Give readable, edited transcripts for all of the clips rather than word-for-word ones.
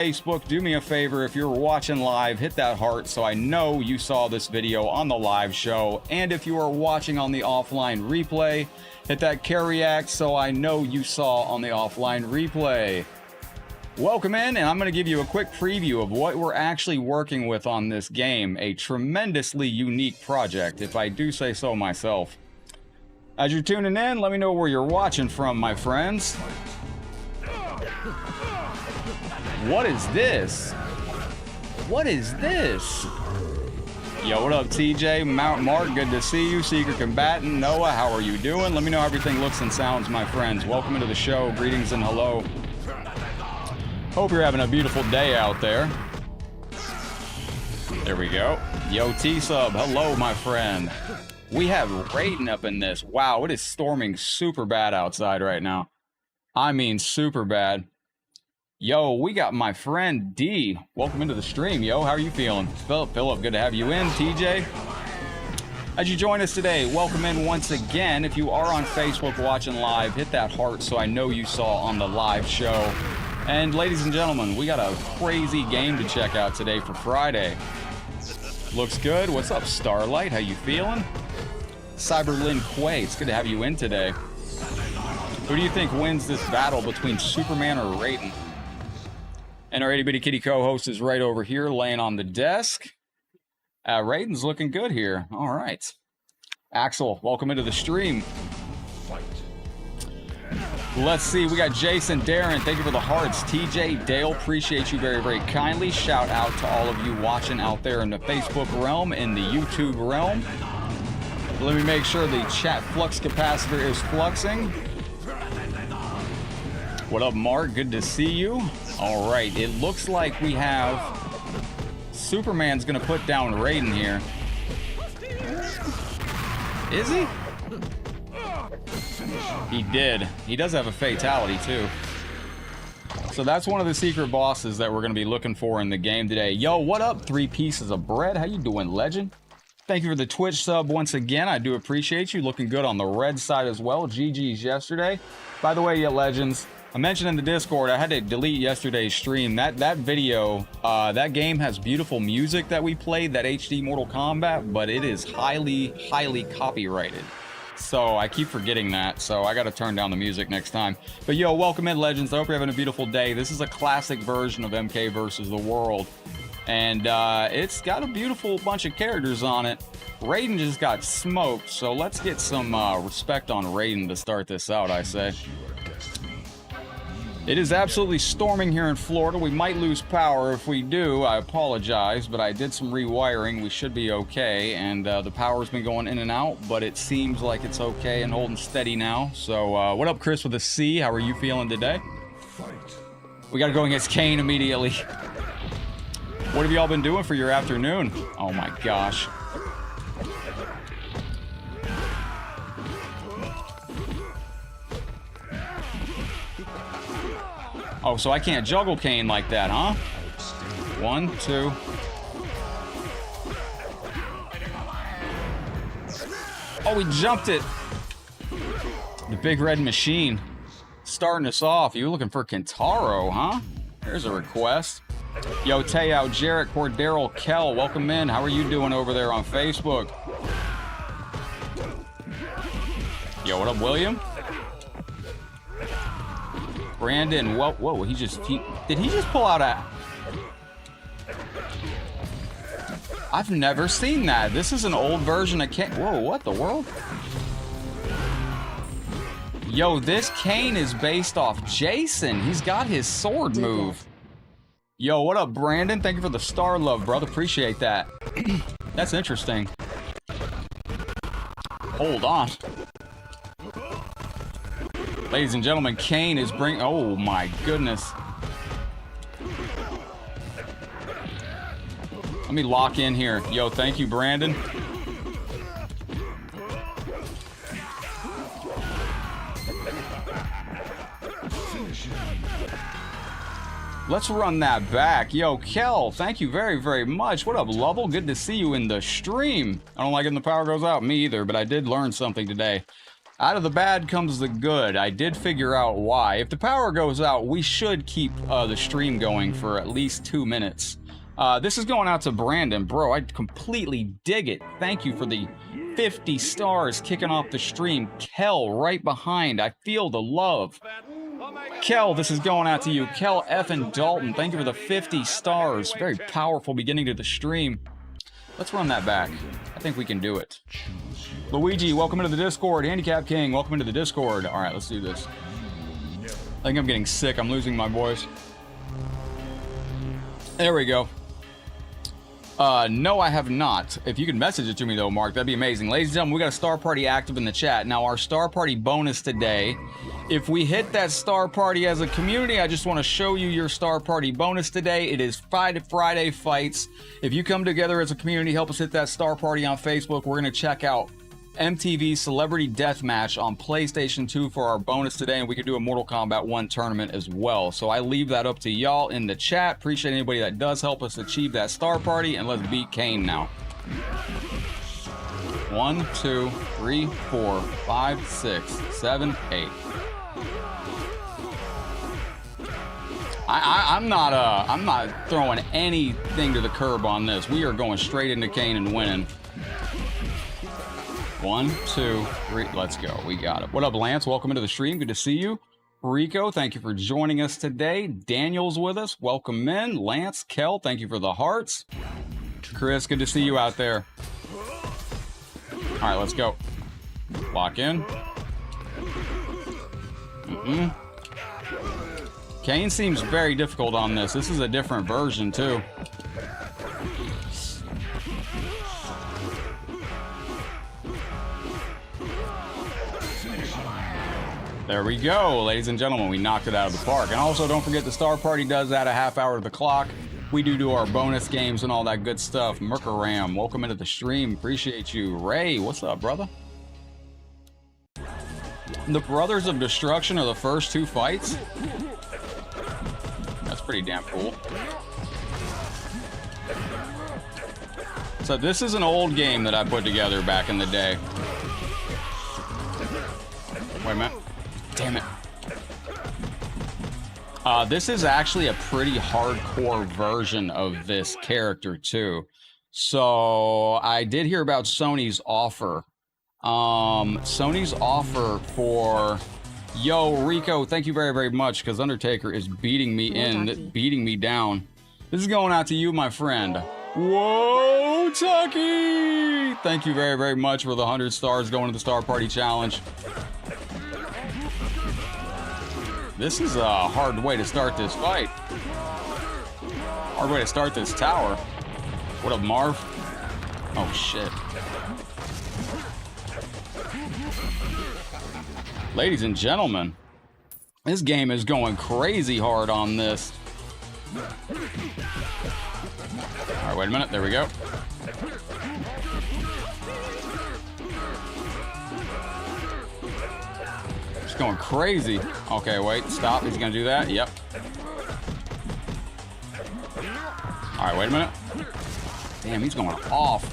Facebook, do me a favor, if you're watching live, hit that heart so I know you saw this video on the live show. And if you are watching on the offline replay, hit that carry act so I know you saw on the offline replay. Welcome in, and I'm going to give you a quick preview of what we're actually working with on this game. A tremendously unique project, if I do say so myself. As you're tuning in, let me know where you're watching from, my friends. What is this? What is this? Yo, what up, TJ? Mark, good to see you. Secret Combatant, Noah, how are you doing? Let me know how everything looks and sounds, my friends. Welcome into the show. Greetings and hello. Hope you're having a beautiful day out there. There we go. Yo, T-Sub, hello, my friend. We have Raiden up in this. Wow, it is storming super bad outside right now. I mean, super bad. Yo, we got my friend D. Welcome into the stream, yo. How are you feeling? Philip, good to have you in. TJ, as you join us today, welcome in once again. If you are on Facebook watching live, hit that heart so I know you saw on the live show. And ladies and gentlemen, we got a crazy game to check out today for Friday. Looks good. What's up, Starlight? How you feeling? Cyberlin Quay, it's good to have you in today. Who do you think wins this battle between Superman or Raiden? And our itty bitty kitty co-host is right over here laying on the desk. Raiden's looking good here. All right. Axel, welcome into the stream. Let's see, we got Jason, Darren, thank you for the hearts. TJ, Dale, appreciate you very, very kindly. Shout out to all of you watching out there in the Facebook realm, in the YouTube realm. Let me make sure the chat flux capacitor is fluxing. What up, Mark? Good to see you. All right, it looks like we have Superman's gonna put down Raiden here. Is he? He did. He does have a fatality too. So that's one of the secret bosses that we're gonna be looking for in the game today. Yo, what up, 3 pieces of bread? How you doing, legend? Thank you for the Twitch sub once again. I do appreciate you. Looking good on the red side as well. GG's yesterday. By the way, yeah, legends, I mentioned in the Discord, I had to delete yesterday's stream. That video, that game has beautiful music that we played, that HD Mortal Kombat, but it is highly, highly copyrighted. So I keep forgetting that, so I gotta turn down the music next time. But yo, welcome in, legends. I hope you're having a beautiful day. This is a classic version of MK versus the World. And it's got a beautiful bunch of characters on it. Raiden just got smoked, so let's get some respect on Raiden to start this out, I say. It is absolutely storming here in Florida. We might lose power. If we do, I apologize, but I did some rewiring. We should be okay, and the power's been going in and out, but it seems like it's okay and holding steady now. So, what up, Chris with a C? How are you feeling today? We gotta go against Kane immediately. What have y'all been doing for your afternoon? Oh my gosh. Oh, so I can't juggle Kane like that, huh? 1, 2. Oh, we jumped it. The big red machine. Starting us off. You looking for Kentaro, huh? There's a request. Yo, Teo, Jarrett, Cordero, Kel, welcome in. How are you doing over there on Facebook? Yo, what up, William? Brandon, whoa, did he just pull out a... I've never seen that. This is an old version of Kane. Whoa, what the world? Yo, this Kane is based off Jason. He's got his sword move. Yo, what up, Brandon? Thank you for the star love, brother. Appreciate that. That's interesting. Hold on. Ladies and gentlemen, Kane is bringing... Oh, my goodness. Let me lock in here. Yo, thank you, Brandon. Let's run that back. Yo, Kel, thank you very, very much. What up, Lovell? Good to see you in the stream. I don't like it when the power goes out. Me either, but I did learn something today. Out of the bad comes the good. I did figure out why. If the power goes out, we should keep the stream going for at least 2 minutes. This is going out to Brandon. Bro, I completely dig it. Thank you for the 50 stars kicking off the stream. Kel, right behind. I feel the love. Kel, this is going out to you. Kel F. and Dalton, thank you for the 50 stars. Very powerful beginning to the stream. Let's run that back. I think we can do it. Luigi, welcome into the Discord. Handicap King, welcome into the Discord. All right, let's do this. I think I'm getting sick. I'm losing my voice. There we go. No, I have not. If you could message it to me, though, Mark, that'd be amazing. Ladies and gentlemen, we got a Star Party active in the chat. Now, our Star Party bonus today, if we hit that Star Party as a community, I just want to show you your Star Party bonus today. It is Friday fights. If you come together as a community, help us hit that Star Party on Facebook. We're going to check out MTV Celebrity Deathmatch on PlayStation 2 for our bonus today, and we could do a Mortal Kombat 1 tournament as well. So I leave that up to y'all in the chat. Appreciate anybody that does help us achieve that Star Party, and let's beat Kane now. 1, 2, 3, 4, 5, 6, 7, 8. I'm not throwing anything to the curb on this. We are going straight into Kane and winning. 1, 2, 3, let's go. We got it. What up, Lance? Welcome into the stream. Good to see you. Rico, thank you for joining us today. Daniel's with us. Welcome in. Lance, Kel, thank you for the hearts. Chris, good to see you out there. All right, let's go. Lock in. Kane seems very difficult on this. This is a different version, too. There we go, ladies and gentlemen. We knocked it out of the park. And also, don't forget the Star Party does add a half hour to the clock. We do our bonus games and all that good stuff. Mercaram, welcome into the stream. Appreciate you. Ray, what's up, brother? The Brothers of Destruction are the first 2 fights? That's pretty damn cool. So this is an old game that I put together back in the day. Wait a minute. Damn it. This is actually a pretty hardcore version of this character, too. So I did hear about Sony's offer. Sony's offer for... Yo, Rico, thank you very, very much, because Undertaker is beating me down. This is going out to you, my friend. Whoa, Tucky! Thank you very, very much for the 100 stars going to the Star Party Challenge. This is a hard way to start this fight. Hard way to start this tower. What up, Marv? Oh, shit. Ladies and gentlemen, this game is going crazy hard on this. All right, wait a minute. There we go. It's going crazy. Okay, wait. Stop. He's going to do that. Yep. All right, wait a minute. Damn, he's going off.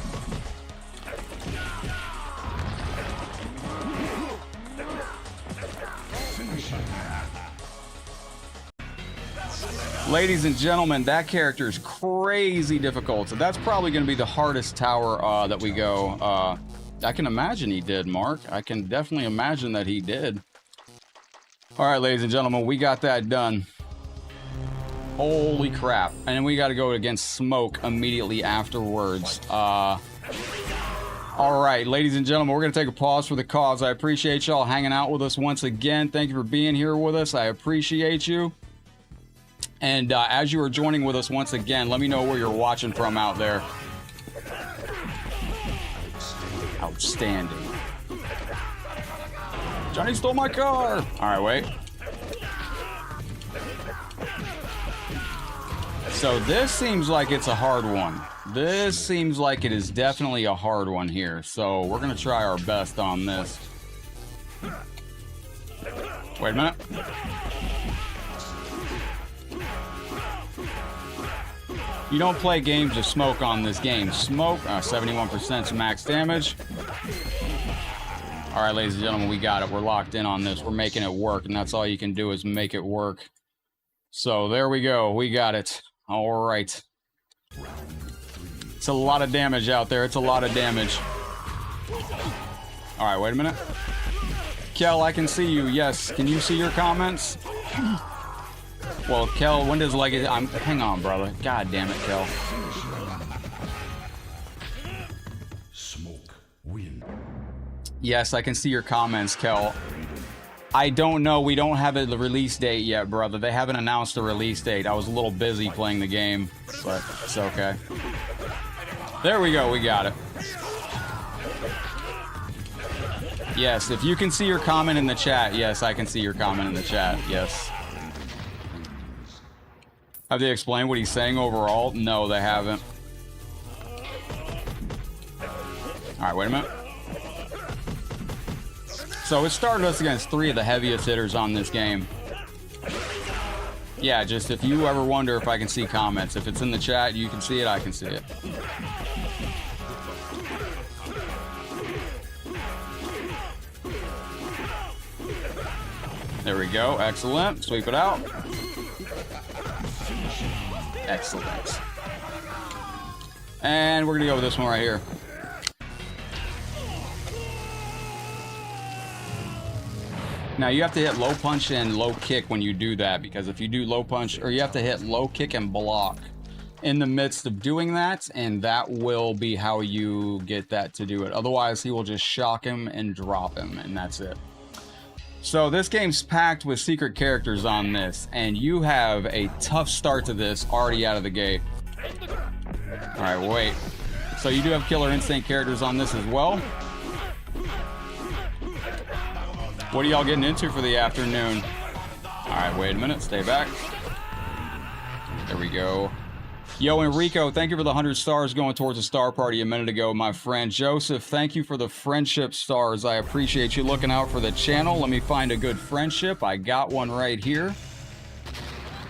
Ladies and gentlemen, that character is crazy difficult. So that's probably going to be the hardest tower that we go. I can imagine he did, Mark. I can definitely imagine that he did. All right, ladies and gentlemen, we got that done. Holy crap. And then we got to go against Smoke immediately afterwards. All right, ladies and gentlemen, we're going to take a pause for the cause. I appreciate y'all hanging out with us once again. Thank you for being here with us. I appreciate you. And as you are joining with us once again, let me know where you're watching from out there. Outstanding. Johnny stole my car. All right, wait. So this seems like it's a hard one. This seems like it is definitely a hard one here. So we're going to try our best on this. Wait a minute. You don't play games of Smoke on this game. Smoke, 71% max damage. All right, ladies and gentlemen, we got it. We're locked in on this. We're making it work, and that's all you can do is make it work. So there we go. We got it. All right. It's a lot of damage out there. It's a lot of damage. All right, wait a minute. Kel, I can see you. Yes. Can you see your comments? Well, Kel, when does Legacy... hang on, brother. God damn it, Kel. Yes, I can see your comments, Kel. I don't know. We don't have the release date yet, brother. They haven't announced the release date. I was a little busy playing the game, but it's okay. There we go. We got it. Yes, if you can see your comment in the chat. Yes, I can see your comment in the chat. Yes. Have they explained what he's saying overall? No, they haven't. All right, wait a minute. So it started us against 3 of the heaviest hitters on this game. Yeah, just if you ever wonder if I can see comments, if it's in the chat, you can see it, I can see it. There we go, excellent. Sweep it out. Excellent. And we're gonna go with this one right here. Now you have to hit low punch and low kick when you do that, because if you do low punch, or you have to hit low kick and block in the midst of doing that, and that will be how you get that to do it. Otherwise, he will just shock him and drop him, and that's it. So this game's packed with secret characters on this, and you have a tough start to this already out of the gate. All right, wait. So you do have Killer Instinct characters on this as well. What are y'all getting into for the afternoon? All right, wait a minute. Stay back. There we go. Yo, Enrico, thank you for the 100 stars going towards the star party a minute ago, my friend. Joseph, thank you for the friendship stars. I appreciate you looking out for the channel. Let me find a good friendship. I got one right here.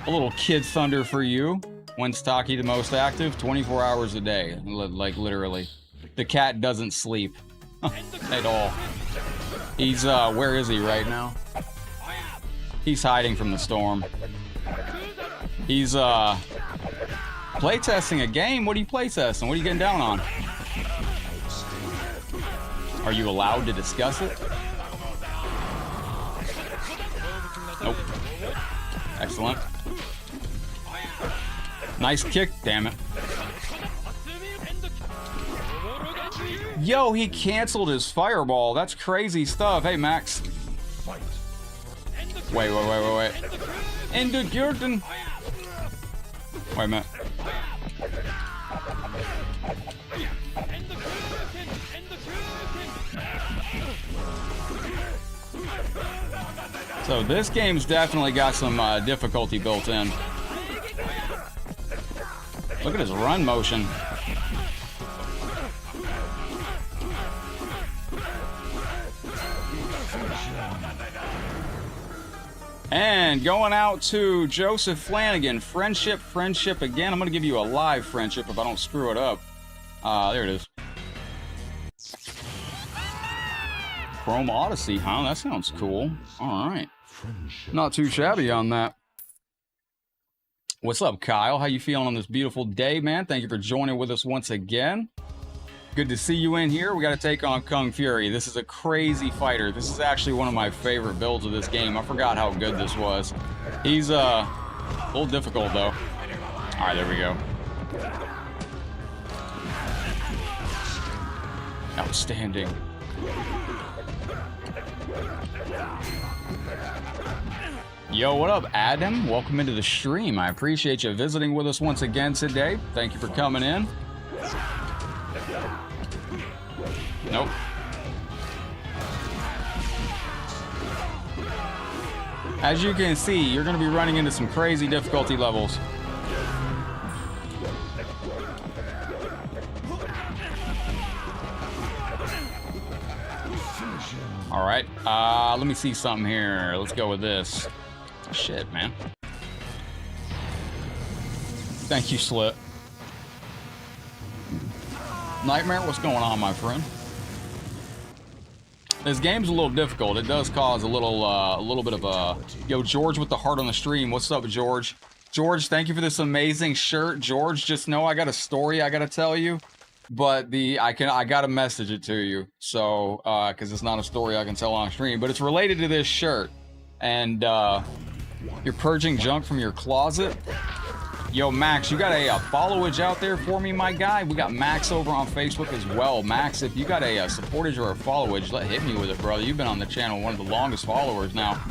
A little Kid Thunder for you. When's Taki the most active? 24 hours a day, like literally. The cat doesn't sleep at all. He's, where is he right now? He's hiding from the storm. He's, playtesting a game? What are you playtesting? What are you getting down on? Are you allowed to discuss it? Nope. Excellent. Nice kick, damn it. Yo, he canceled his fireball. That's crazy stuff. Hey, Max. Wait. Ender Gurten. Wait a minute. So this game's definitely got some difficulty built in. Look at his run motion. And going out to Joseph Flanagan. Friendship again. I'm going to give you a live friendship if I don't screw it up. There it is. Chrome Odyssey, huh? That sounds cool. All right. Not too shabby on that. What's up, Kyle? How you feeling on this beautiful day, man? Thank you for joining with us once again. Good to see you in here. We got to take on Kung Fury. This is a crazy fighter. This is actually one of my favorite builds of this game. I forgot how good this was. He's a little difficult, though. All right, there we go. Outstanding. Yo, what up, Adam? Welcome into the stream. I appreciate you visiting with us once again today. Thank you for coming in. Nope. As you can see, you're going to be running into some crazy difficulty levels. All right, let me see something here. Let's go with this. Shit, man. Thank you, Slip. Nightmare, what's going on, my friend? This game's a little difficult. It does cause a little bit of a... Yo, George with the heart on the stream. What's up, George? George, thank you for this amazing shirt. George, just know I got a story I gotta tell you, but I gotta message it to you. So, because it's not a story I can tell on stream, but it's related to this shirt. And you're purging junk from your closet. Yo, Max, you got a followage out there for me, my guy? We got Max over on Facebook as well. Max, if you got a supportage or a followage, hit me with it, brother. You've been on the channel, one of the longest followers now.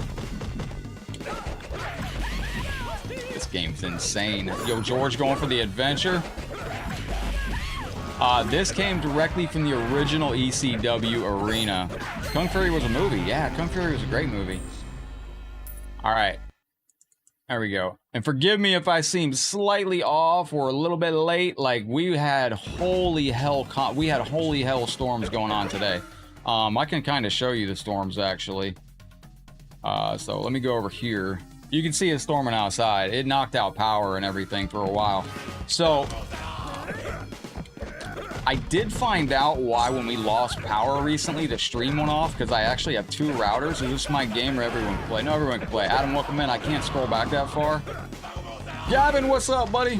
This game's insane. Yo, George going for the adventure. This came directly from the original ECW arena. Kung Fury was a movie. Yeah, Kung Fury was a great movie. All right. There we go. And forgive me if I seem slightly off or a little bit late. Like, we had holy hell storms going on today. I can kind of show you the storms, actually. So let me go over here. You can see it storming outside. It knocked out power and everything for a while. So I did find out why when we lost power recently, the stream went off, because I actually have 2 routers. Is this my game where everyone can play? No, everyone can play. Adam, welcome in. I can't scroll back that far. Gavin, what's up, buddy?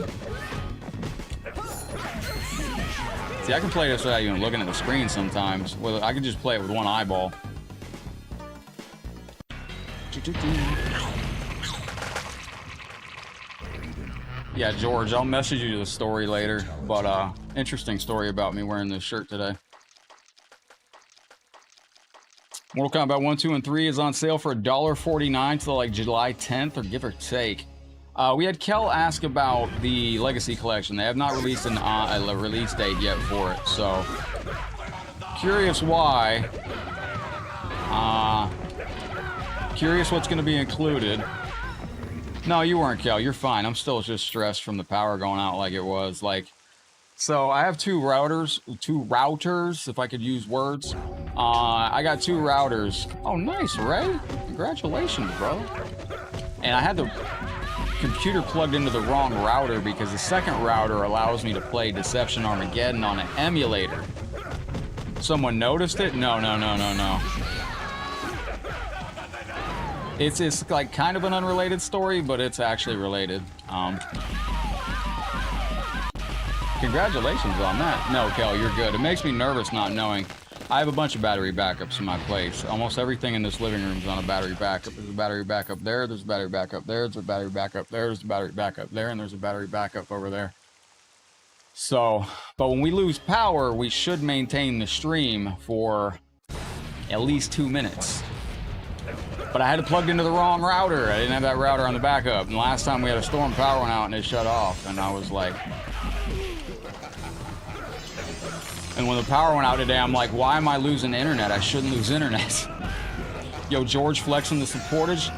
See, I can play this without even looking at the screen sometimes. Well, I can just play it with one eyeball. Yeah, George, I'll message you the story later, but interesting story about me wearing this shirt today. Mortal Kombat 1, 2, and 3 is on sale for $1.49 till like July 10th, or give or take. We had Kel ask about the Legacy Collection. They have not released a release date yet for it, so curious why. Curious what's going to be included. No, you weren't, Kel. You're fine. I'm still just stressed from the power going out like it was. So I have 2 routers, if I could use words. I got 2 routers. Oh, nice, Ray. Congratulations, bro. And I had the computer plugged into the wrong router because the second router allows me to play Deception Armageddon on an emulator. Someone noticed it? No. It's like kind of an unrelated story, but it's actually related. Congratulations on that. No, Kel, you're good. It makes me nervous not knowing. I have a bunch of battery backups in my place. Almost everything in this living room is on a battery backup. There's a battery backup there, there's a battery backup there, there's a battery backup there, there's a battery backup there, and there's a battery backup over there. So, but when we lose power, we should maintain the stream for at least 2 minutes. But I had it plugged into the wrong router. I didn't have that router on the backup. And last time we had a storm, power went out and it shut off. And I was like... And when the power went out today, I'm like, why am I losing internet? I shouldn't lose internet. Yo, George flexing the supportage.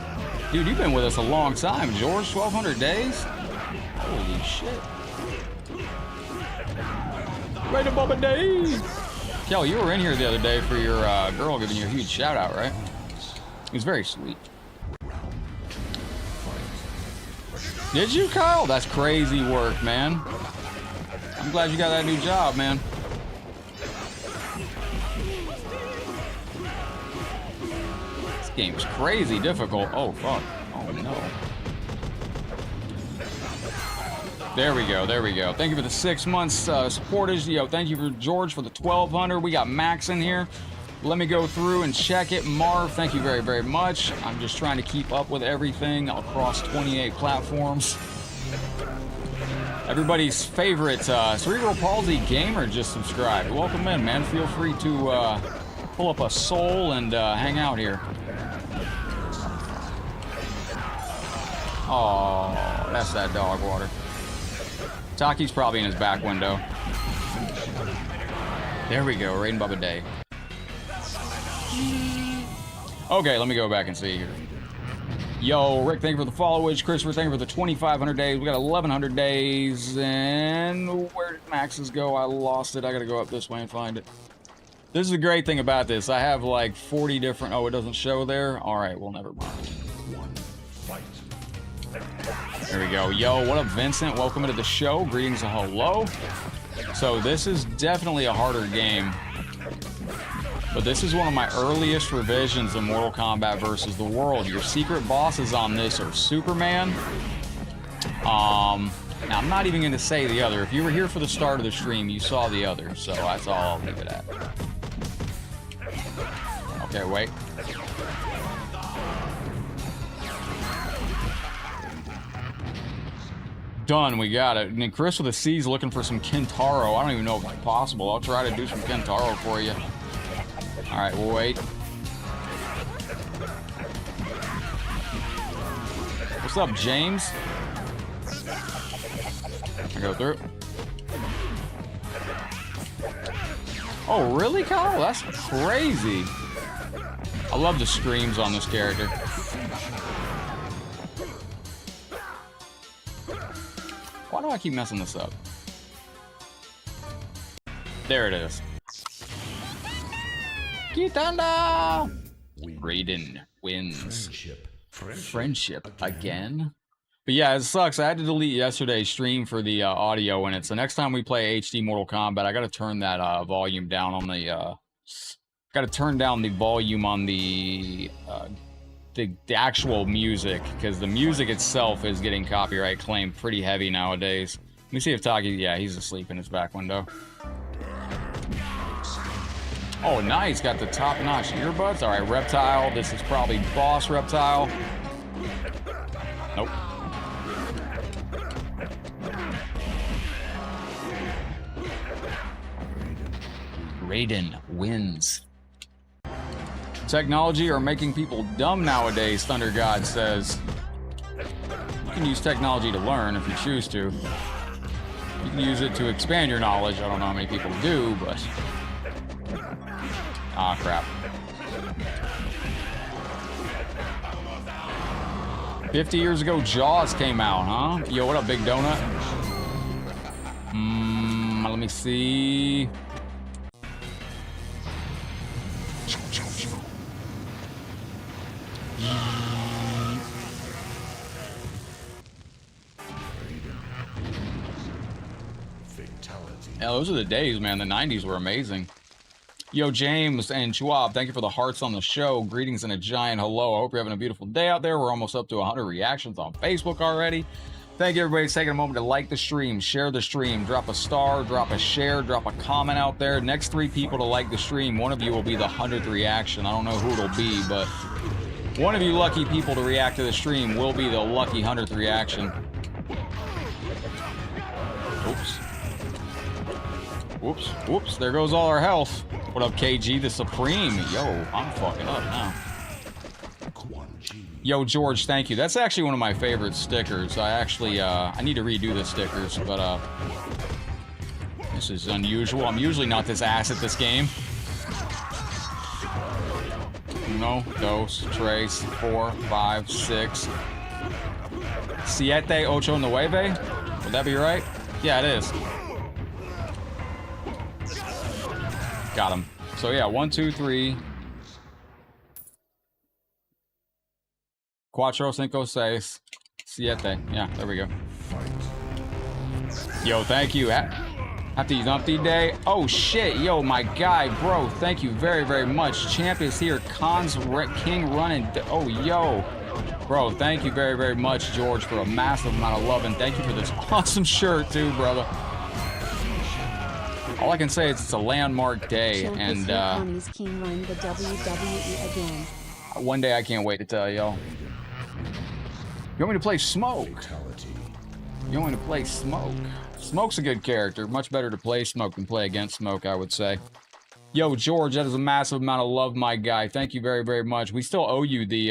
Dude, you've been with us a long time, George. 1,200 days? Holy shit. Right above a day. Kelly, you were in here the other day for your girl giving you a huge shout out, right? It was very sweet. Did you, Kyle? That's crazy work, man. I'm glad you got that new job, man. This game's crazy difficult. Oh, fuck. Oh, no. There we go, there we go. Thank you for the 6 months supporters. Yo, thank you for George for the 1,200. We got Max in here. Let me go through and check it. Marv, thank you very, very much. I'm just trying to keep up with everything across 28 platforms. Everybody's favorite Cerebral Palsy Gamer just subscribed. Welcome in, man. Feel free to pull up a soul and hang out here. Oh, that's that dog water. Taki's probably in his back window. There we go, rain above a day. Okay, let me go back and see here. Yo, Rick, thank you for the followage. Christopher, thank you for the 2,500 days. We got 1,100 days. And where did Max's go? I lost it. I gotta go up this way and find it. This is the great thing about this. I have like 40 different... Oh, it doesn't show there? All right, well, never mind. There we go. Yo, what up, Vincent? Welcome to the show. Greetings and hello. So this is definitely a harder game. But this is one of my earliest revisions of Mortal Kombat versus the World. Your secret bosses on this are Superman. Now, I'm not even going to say the other. If you were here for the start of the stream, you saw the other. So that's all I'll leave it at. Okay, wait. Done, we got it. And then Chris with a C's looking for some Kentaro. I don't even know if it's possible. I'll try to do some Kentaro for you. All right, we'll wait. What's up, James? I go through. Oh, really, Kyle? That's crazy. I love the screams on this character. Why do I keep messing this up? There it is. Kitanda! Raiden wins. Friendship again? But yeah, it sucks. I had to delete yesterday's stream for the audio in it. So next time we play HD Mortal Kombat, I gotta turn that volume down on the... gotta turn down the volume on the actual music, because the music itself is getting copyright claimed pretty heavy nowadays. Let me see if Taki... Yeah, he's asleep in his back window. Oh, nice. Got the top-notch earbuds. All right, Reptile. This is probably Boss Reptile. Nope. Raiden wins. Technology are making people dumb nowadays, Thunder God says. You can use technology to learn if you choose to. You can use it to expand your knowledge. I don't know how many people do, but... Ah, crap. 50 years ago, Jaws came out, huh? Yo, what up, Big Donut? Let me see... Yeah, those are the days, man. The 90s were amazing. Yo, James and Schwab, thank you for the hearts on the show. Greetings and a giant hello. I hope you're having a beautiful day out there. We're almost up to 100 reactions on Facebook already. Thank you, everybody, for taking a moment to like the stream, share the stream, drop a star, drop a share, drop a comment out there. Next 3 people to like the stream, one of you will be the 100th reaction. I don't know who it'll be, but one of you lucky people to react to the stream will be the lucky 100th reaction. Oops. Whoops, whoops, there goes all our health. What up, KG the Supreme? Yo, I'm fucking up now. Yo, George, thank you. That's actually one of my favorite stickers. I actually, I need to redo the stickers, but, this is unusual. I'm usually not this ass at this game. Uno, dos, tres, 4, 5, 6. Siete, ocho, nueve? Would that be right? Yeah, it is. Got him. So yeah, 1, 2, 3. Cuatro, cinco, seis, siete. Yeah, there we go. Yo, thank you. Happy Humpty Day. Oh shit, yo, my guy, bro. Thank you very, very much. Champ is here. King running. Oh, yo. Bro, thank you very, very much, George, for a massive amount of love. And thank you for this awesome shirt, too, brother. All I can say is it's a landmark day, and King run the WWE again. One day I can't wait to tell y'all. You want me to play Smoke? You want me to play Smoke? Smoke's a good character. Much better to play Smoke than play against Smoke, I would say. Yo, George, that is a massive amount of love, my guy. Thank you very, very much. We still owe you the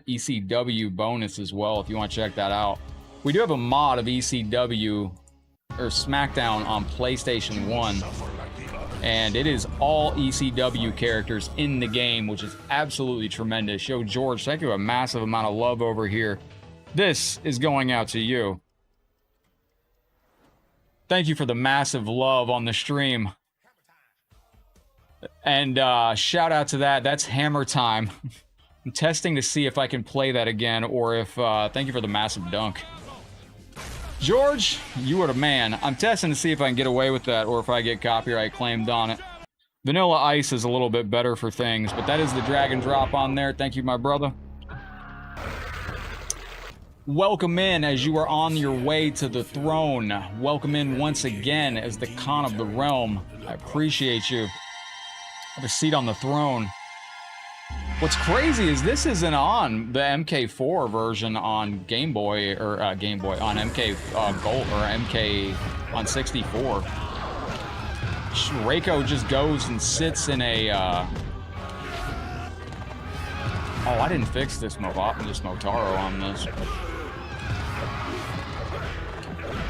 ECW bonus as well, if you want to check that out. We do have a mod of ECW or SmackDown on PlayStation 1, and it is all ECW characters in the game, which is absolutely tremendous. Yo, George, thank you a massive amount of love over here. This is going out to you. Thank you for the massive love on the stream. And shout out to that. That's Hammer Time. I'm testing to see if I can play that again, or if thank you for the massive dunk. George, you are the man. I'm testing to see if I can get away with that, or if I get copyright claimed on it. Vanilla Ice is a little bit better for things, but that is the drag and drop on there. Thank you, my brother. Welcome in as you are on your way to the throne. Welcome in once again as the Khan of the Realm. I appreciate you. Have a seat on the throne. What's crazy is this isn't on the MK4 version on Game Boy, or Game Boy, on MK Gold, or MK on 64. Reiko just goes and sits in a, oh, I didn't fix this Motaro on this.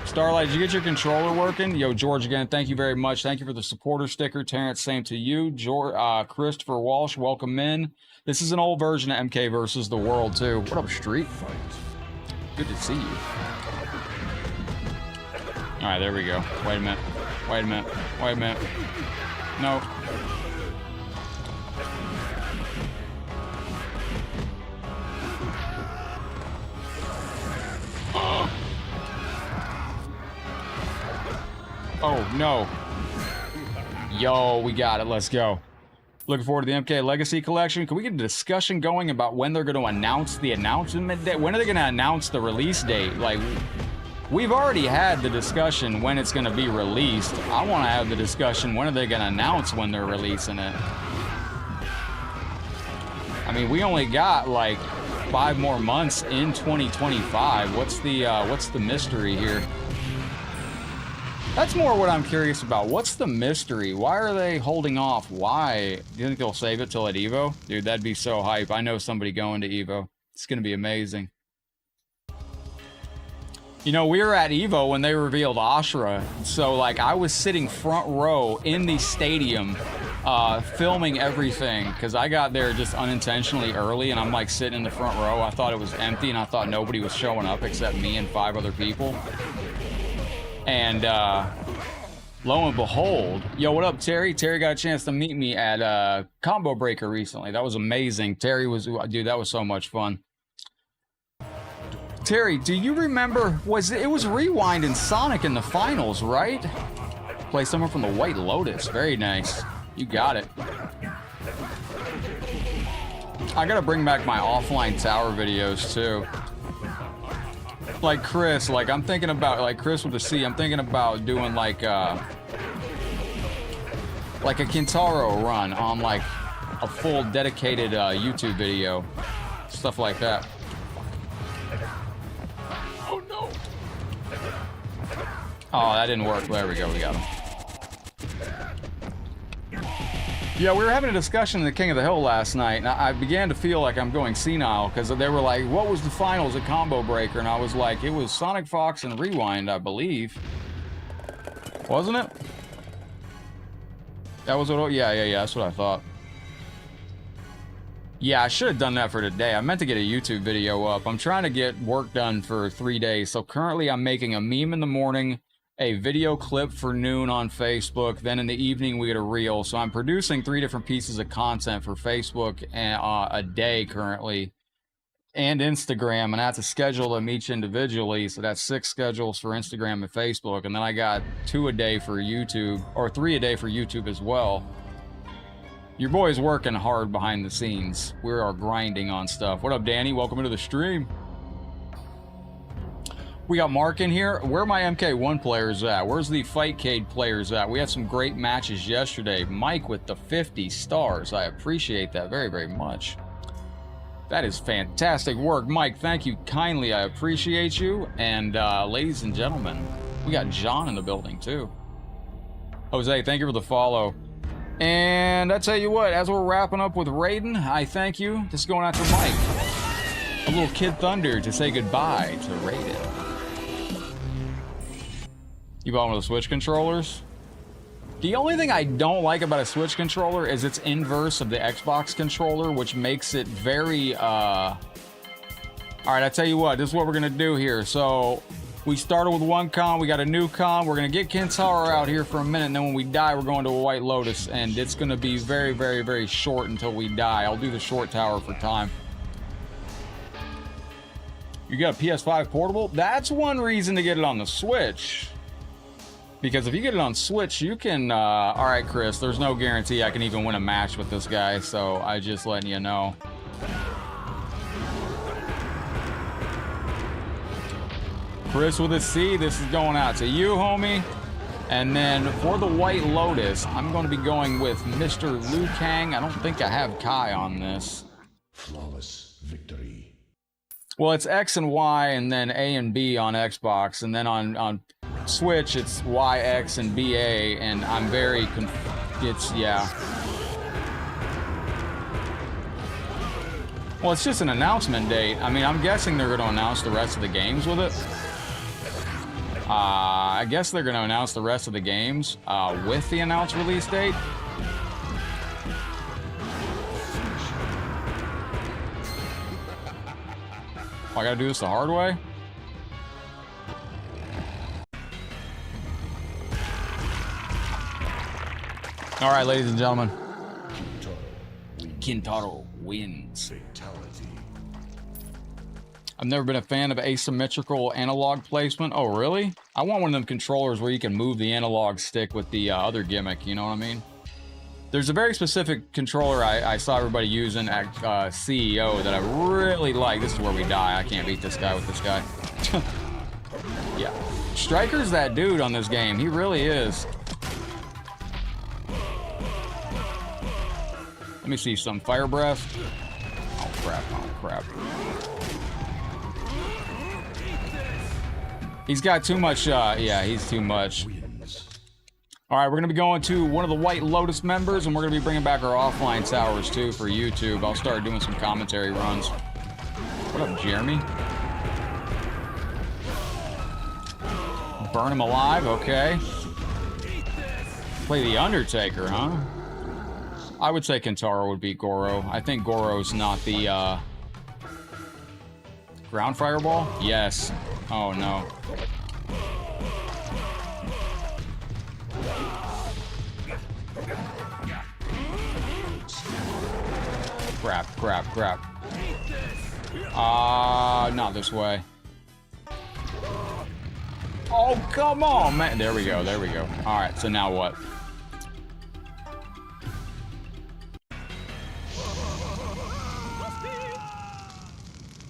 Starlight, did you get your controller working? Yo, George, again, thank you very much. Thank you for the supporter sticker. Terrence, same to you. Christopher Walsh, welcome in. This is an old version of MK versus the World, too. What up, Street? Good to see you. All right, there we go. Wait a minute. Wait a minute. Wait a minute. No. Oh, no. Yo, we got it. Let's go. Looking forward to the MK Legacy Collection. Can we get a discussion going about when they're going to announce the announcement date? When are they going to announce the release date? Like, we've already had the discussion when it's going to be released. I want to have the discussion when are they going to announce when they're releasing it. I mean, we only got like 5 more months in 2025. What's the mystery here? That's more what I'm curious about. What's the mystery? Why are they holding off? Why? Do you think they'll save it till at Evo? Dude, that'd be so hype. I know somebody going to Evo. It's going to be amazing. You know, we were at Evo when they revealed Ashura. So, like, I was sitting front row in the stadium filming everything because I got there just unintentionally early and I'm, like, sitting in the front row. I thought it was empty and I thought nobody was showing up except me and 5 other people. And lo and behold, yo, what up, Terry? Terry got a chance to meet me at Combo Breaker recently. That was amazing. Terry was, dude, that was so much fun. Terry, do you remember, it was Rewind and Sonic in the finals, right? Play someone from the White Lotus. Very nice. You got it. I gotta bring back my offline tower videos, too. Like Chris, like I'm thinking about, like Chris with a C, I'm thinking about doing like a Kintaro run on like a full dedicated YouTube video, stuff like that. Oh no! Oh, that didn't work. There we go, we got him. Yeah, we were having a discussion in the King of the Hill last night, and I began to feel like I'm going senile, because they were like, what was the finals at Combo Breaker? And I was like, it was Sonic Fox and Rewind, I believe. Wasn't it? That was what, yeah, that's what I thought. Yeah, I should have done that for today. I meant to get a YouTube video up. I'm trying to get work done for 3 days, so currently I'm making a meme in the morning, a video clip for noon on Facebook, then in the evening we get a reel. So I'm producing 3 different pieces of content for Facebook a day currently, and Instagram, and I have to schedule them each individually. So that's 6 schedules for Instagram and Facebook, and then I got 2 a day for YouTube, or 3 a day for YouTube as well. Your boy's working hard behind the scenes. We are grinding on stuff. What up, Danny? Welcome into the stream. We got Mark in here. Where are my MK1 players at? Where's the Fightcade players at? We had some great matches yesterday. Mike with the 50 stars. I appreciate that very, very much. That is fantastic work. Mike, thank you kindly. I appreciate you. And ladies and gentlemen, we got John in the building too. Jose, thank you for the follow. And I tell you what, as we're wrapping up with Raiden, I thank you. This is going out to Mike. A little Kid Thunder to say goodbye to Raiden. You bought one of the Switch controllers? The only thing I don't like about a Switch controller is its inverse of the Xbox controller, which makes it very, Alright, I tell you what, this is what we're gonna do here. So, we started with one con, we got a new con, we're gonna get Kintaro out here for a minute, and then when we die, we're going to a White Lotus, and it's gonna be very, very, very short until we die. I'll do the short tower for time. You got a PS5 portable? That's one reason to get it on the Switch. Because if you get it on Switch, you can, alright Chris, there's no guarantee I can even win a match with this guy, so I just letting you know. Chris with a C, this is going out to you, homie. And then for the White Lotus, I'm going to be going with Mr. Liu Kang. I don't think I have Kai on this. Flawless victory. Well, it's X and Y, and then A and B on Xbox, and then on Switch, it's Y, X, and BA, and I'm very yeah. Well, it's just an announcement date. I mean, I'm guessing they're going to announce the rest of the games with it. I guess they're going to announce the rest of the games with the announced release date. Oh, I gotta do this the hard way? Alright, ladies and gentlemen. Kintaro wins. Fatality. I've never been a fan of asymmetrical analog placement. Oh, really? I want one of them controllers where you can move the analog stick with the other gimmick, you know what I mean? There's a very specific controller I saw everybody using at CEO that I really like. This is where we die. I can't beat this guy with this guy. Yeah. Striker's that dude on this game. He really is. Let me see some fire breath. Oh, crap. Oh, crap. He's got too much, yeah, he's too much. All right, we're going to be going to one of the White Lotus members, and we're going to be bringing back our offline towers, too, for YouTube. I'll start doing some commentary runs. What up, Jeremy? Burn him alive, okay. Play the Undertaker, huh? I would say Kentaro would beat Goro. I think Goro's not the, ground fireball? Yes. Oh, no. Crap, crap, crap. Not this way. Oh, come on, man. There we go, there we go. All right, so now what?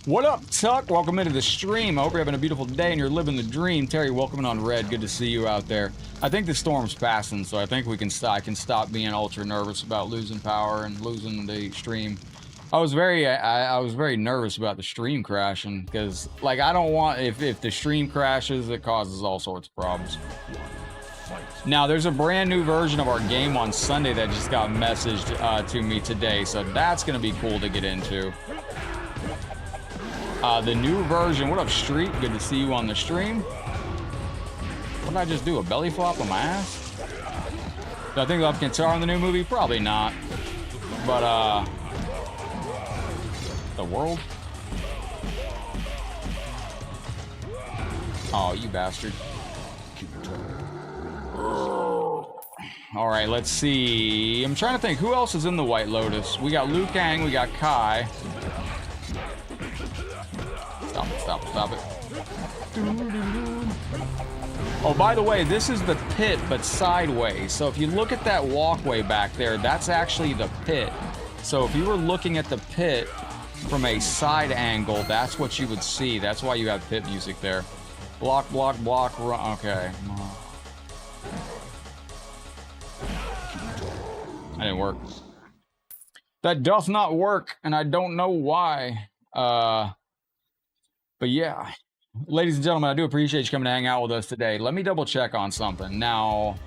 What up, Tuck? Welcome into the stream. I hope you're having a beautiful day and you're living the dream. Terry, welcome on Red. Good to see you out there. I think the storm's passing, so I think we can I can stop being ultra nervous about losing power and losing the stream. I was very nervous about the stream crashing because, like, I don't want if the stream crashes, it causes all sorts of problems. Now, there's a brand new version of our game on Sunday that just got messaged to me today, so that's gonna be cool to get into. The new version. What up, Street? Good to see you on the stream. What did I just do? A belly flop on my ass? Do I think they'll have Kentaro in the new movie? Probably not. But, the world? Oh, you bastard. Alright, let's see. I'm trying to think. Who else is in the White Lotus? We got Liu Kang. We got Kai. Stop it, stop it, stop it. Oh, by the way, this is the pit, but sideways. So if you look at that walkway back there, that's actually the pit. So if you were looking at the pit from a side angle, that's what you would see. That's why you have pit music there. Block, block, block, run. Okay. That didn't work. That doth not work, and I don't know why. But yeah, ladies and gentlemen, I do appreciate you coming to hang out with us today. Let me double check on something. Now,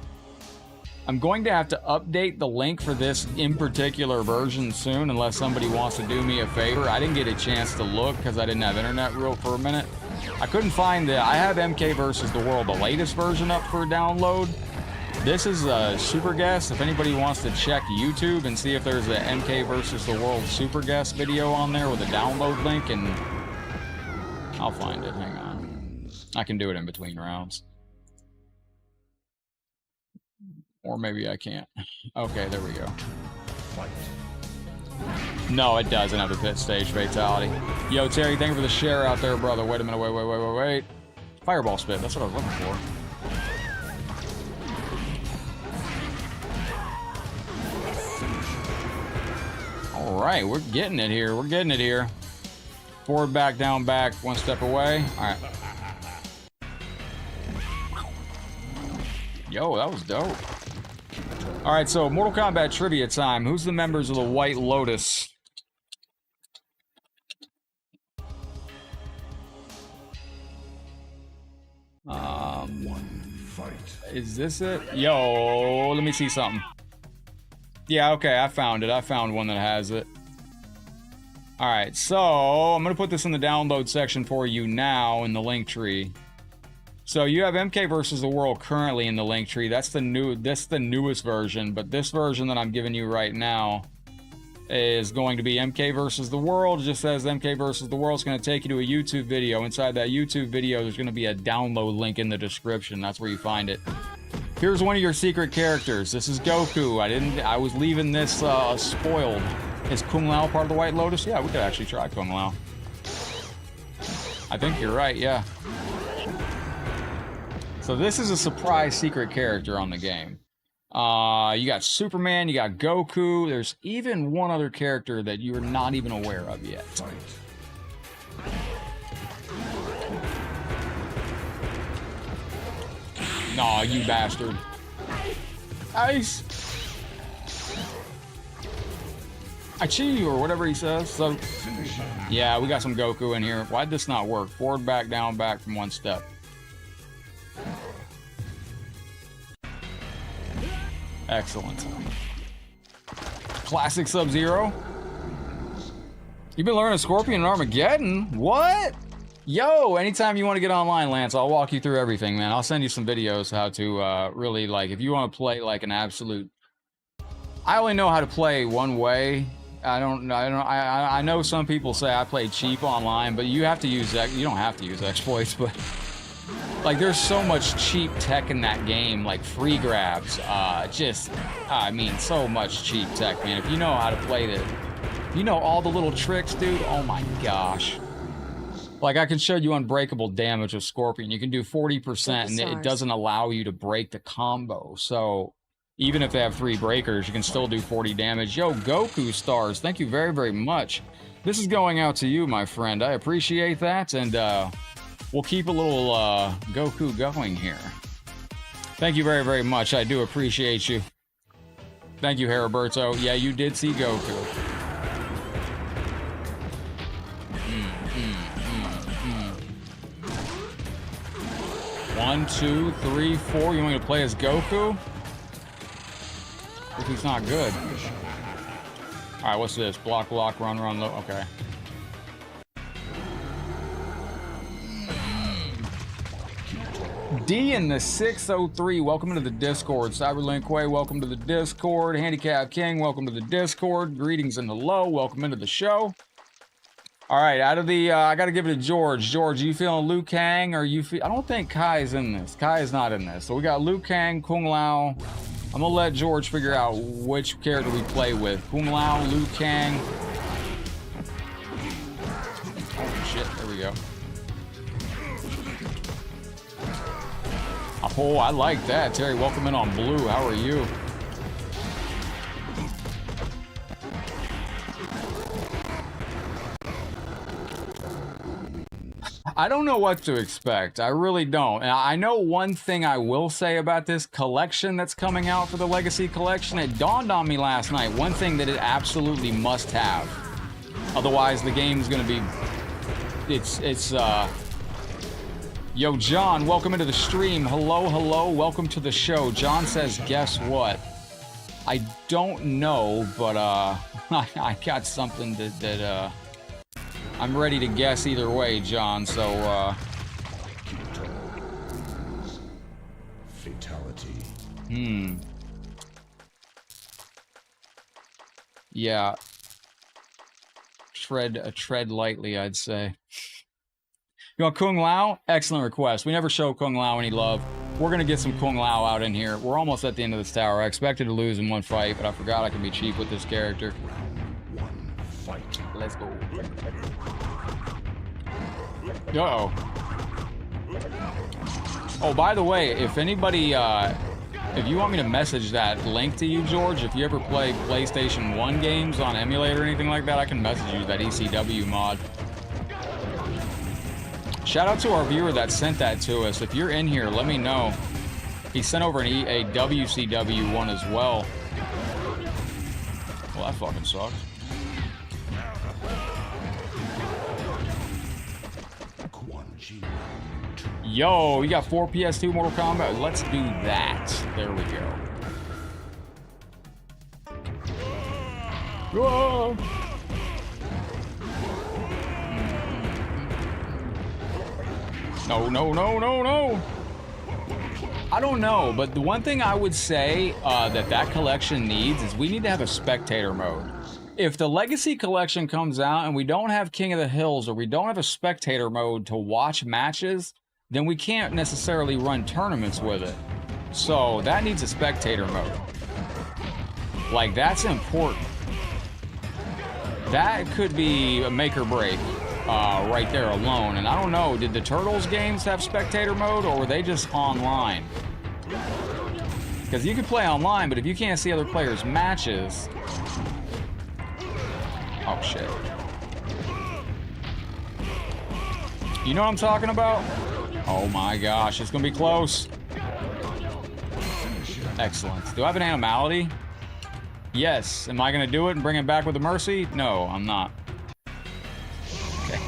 I'm going to have to update the link for this in particular version soon, unless somebody wants to do me a favor. I didn't get a chance to look because I didn't have internet for a minute. I couldn't find I have MK versus the World, the latest version up for download. This is a Super Guest. If anybody wants to check YouTube and see if there's a MK versus the World Super Guest video on there with a download link, and I'll find it. Hang on. I can do it in between rounds. Or maybe I can't. Okay, there we go. No, it doesn't have a pit stage fatality. Yo, Terry, thank you for the share out there, brother. Wait a minute. Wait. Fireball spit. That's what I was looking for. right, we're getting it here. We're getting it here. Forward, back, down, back, one step away. All right. Yo, that was dope. All right, so Mortal Kombat trivia time. Who's the members of the White Lotus? Is this it? Yo, let me see something. Yeah, okay, I found it. I found one that has it. All right, so I'm gonna put this in the download section for you now in the link tree. So you have MK versus the World currently in the link tree. That's the newest version, but this version that I'm giving you right now is going to be MK versus the World. It just says MK versus the World. It's going to take you to a YouTube video. Inside that YouTube video, there's going to be a download link in the description. That's where you find it. Here's one of your secret characters. This is Goku. I was leaving this spoiled. Is Kung Lao part of the White Lotus? Yeah, we could actually try Kung Lao. I think you're right, yeah. So this is a surprise secret character on the game. You got Superman, you got Goku. There's even one other character that you're not even aware of yet. Nah, you bastard. Ice. I cheat you, or whatever he says. So, yeah, we got some Goku in here. Why'd this not work? Forward, back, down, back from one step. Excellent. Classic Sub-Zero. You've been learning Scorpion and Armageddon? What? Yo, anytime you want to get online, Lance, I'll walk you through everything, man. I'll send you some videos how to really, like, if you want to play like an absolute... I only know how to play one way. I know some people say I play cheap online, but you have to use... You don't have to use exploits, but... Like, there's so much cheap tech in that game, like free grabs, I mean, so much cheap tech, man. If you know how to play it, you know all the little tricks, dude, oh my gosh. Like, I can show you unbreakable damage with Scorpion. You can do 40%, and it doesn't allow you to break the combo. So, even if they have 3 breakers, you can still do 40 damage. Yo, Goku stars, thank you very, very much. This is going out to you, my friend. I appreciate that, and, we'll keep a little Goku going here. Thank you very, very much. I do appreciate you. Thank you, Heriberto. Yeah, you did see Goku. 1, 2, 3, 4. You want me to play as Goku? Goku's not good. All right, what's this? Block, block, run, run. Okay. D in the 603, welcome to the Discord. Cyberlink Way, welcome to the Discord. Handicap King, welcome to the Discord. Greetings and hello, welcome into the show. All right, out of the, I gotta give it to George. George, you feeling Liu Kang, or you feel, I don't think Kai is in this. Kai is not in this. So we got Liu Kang, Kung Lao. I'm gonna let George figure out which character we play with. Kung Lao, Liu Kang. Oh shit, there we go. Oh, I like that. Terry, welcome in on blue. How are you? I don't know what to expect. I really don't. And I know one thing I will say about this collection that's coming out for the Legacy Collection. It dawned on me last night. One thing that it absolutely must have. Otherwise, the game's going to be... Yo, John, welcome into the stream. Hello, hello, welcome to the show. John says, guess what? I don't know, but I got something that I'm ready to guess either way, John, so Fatality. Yeah. Tread lightly, I'd say. You want Kung Lao? Excellent request. We never show Kung Lao any love. We're going to get some Kung Lao out in here. We're almost at the end of this tower. I expected to lose in one fight, but I forgot I can be cheap with this character. One fight. Let's go. Uh-oh. Oh, by the way, if anybody If you want me to message that link to you, George, if you ever play PlayStation 1 games on emulator or anything like that, I can message you that ECW mod. Shout out to our viewer that sent that to us. If you're in here, let me know. He sent over a WCW one as well. Well, that fucking sucks. Yo, you got 4 PS2 Mortal Kombat? Let's do that. There we go. Whoa! No, no, no, no, no! I don't know, but the one thing I would say that collection needs is we need to have a spectator mode. If the Legacy Collection comes out and we don't have King of the Hills or we don't have a spectator mode to watch matches, then we can't necessarily run tournaments with it. So that needs a spectator mode. Like, that's important. That could be a make or break right there alone. And I don't know, did the Turtles games have spectator mode or were they just online? Because you can play online, but if you can't see other players' matches... Oh, shit. You know what I'm talking about? Oh my gosh, it's gonna be close. Excellent. Do I have an animality? Yes. Am I gonna do it and bring it back with a mercy? No, I'm not. Okay.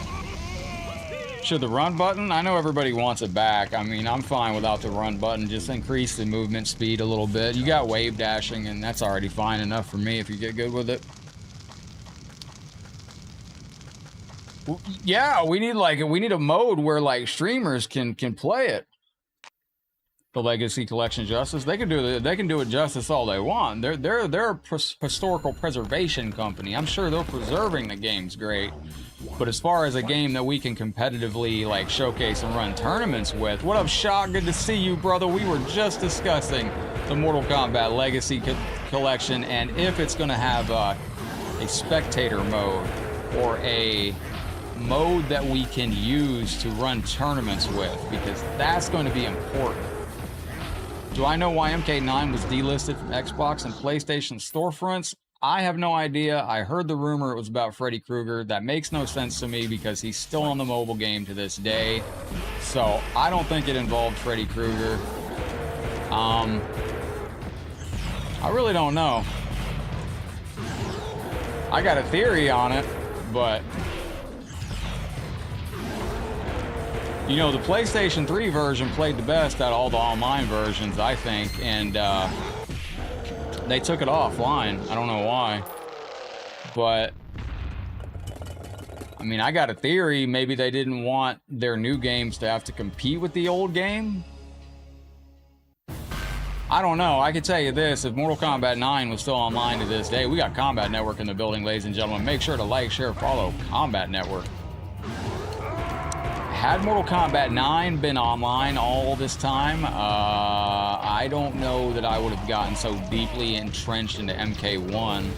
Should the run button? I know everybody wants it back. I mean, I'm fine without the run button. Just increase the movement speed a little bit. You got wave dashing, and that's already fine enough for me if you get good with it. Yeah, we need a mode where like streamers can play it. The Legacy Collection Justice, they can do it justice all they want. They're a historical preservation company. I'm sure they're preserving the games great. But as far as a game that we can competitively like showcase and run tournaments with, what up, Shock? Good to see you, brother. We were just discussing the Mortal Kombat Legacy Collection and if it's going to have a spectator mode or a mode that we can use to run tournaments with, because that's going to be important. Do I know why MK9 was delisted from Xbox and PlayStation storefronts? I have no idea. I heard the rumor it was about Freddy Krueger. That makes no sense to me because he's still on the mobile game to this day. So I don't think it involved Freddy Krueger. I really don't know. I got a theory on it, but you know, the PlayStation 3 version played the best out of all the online versions, I think, and they took it offline. I don't know why. But, I mean, I got a theory. Maybe they didn't want their new games to have to compete with the old game. I don't know. I can tell you this. If Mortal Kombat 9 was still online to this day, we got Combat Network in the building, ladies and gentlemen. Make sure to like, share, follow Combat Network. Had Mortal Kombat 9 been online all this time, I don't know that I would have gotten so deeply entrenched into MK1.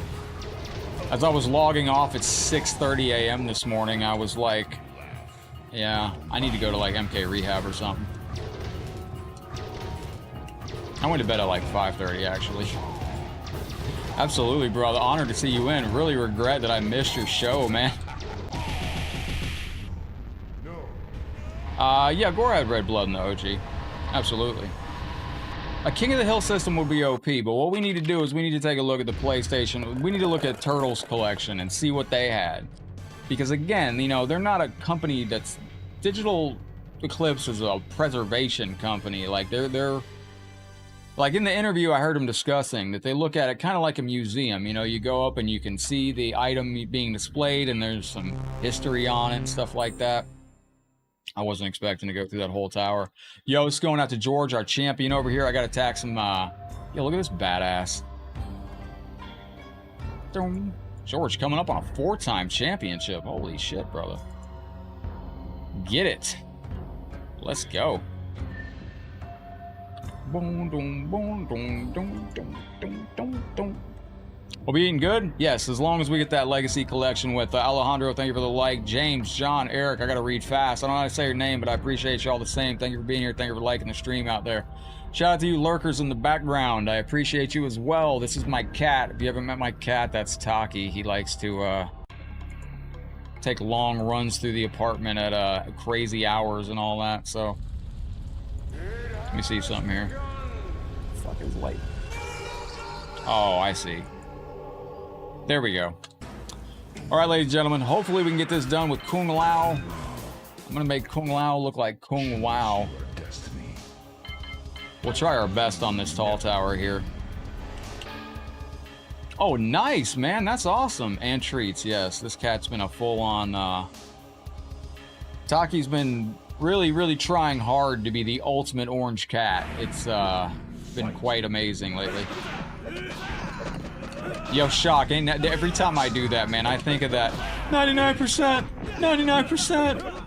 As I was logging off at 6:30 a.m. this morning, I was like, yeah, I need to go to like MK Rehab or something. I went to bed at like 5:30 actually. Absolutely, brother. Honored to see you in. Really regret that I missed your show, man. Yeah, Gore had red blood in the OG. Absolutely. A King of the Hill system would be OP, but what we need to do is we need to take a look at the PlayStation. We need to look at Turtles Collection and see what they had. Because again, you know, they're not a company that's... Digital Eclipse is a preservation company. Like, they're... Like, in the interview, I heard them discussing that they look at it kind of like a museum. You know, you go up and you can see the item being displayed, and there's some history on it and stuff like that. I wasn't expecting to go through that whole tower. Yo, it's going out to George, our champion over here. I got to attack some, yo, look at this badass. George coming up on a 4-time championship. Holy shit, brother. Get it. Let's go. We'll be eating good? Yes, as long as we get that Legacy Collection with Alejandro. Thank you for the like. James, John, Eric, I gotta read fast. I don't know how to say your name, but I appreciate you all the same. Thank you for being here. Thank you for liking the stream out there. Shout out to you lurkers in the background. I appreciate you as well. This is my cat. If you haven't met my cat, that's Taki. He likes to take long runs through the apartment at crazy hours and all that. So let me see something here. Fuck is light. Oh, I see. There we go. All right, ladies and gentlemen. Hopefully we can get this done with Kung Lao. I'm gonna make Kung Lao look like Kung Wow. We'll try our best on this tall tower here. Oh, nice, man. That's awesome. And treats, yes. This cat's been a full-on... Taki's been really, really trying hard to be the ultimate orange cat. It's been quite amazing lately. Yo, Shock, ain't that, every time I do that, man, I think of that 99%, 99%.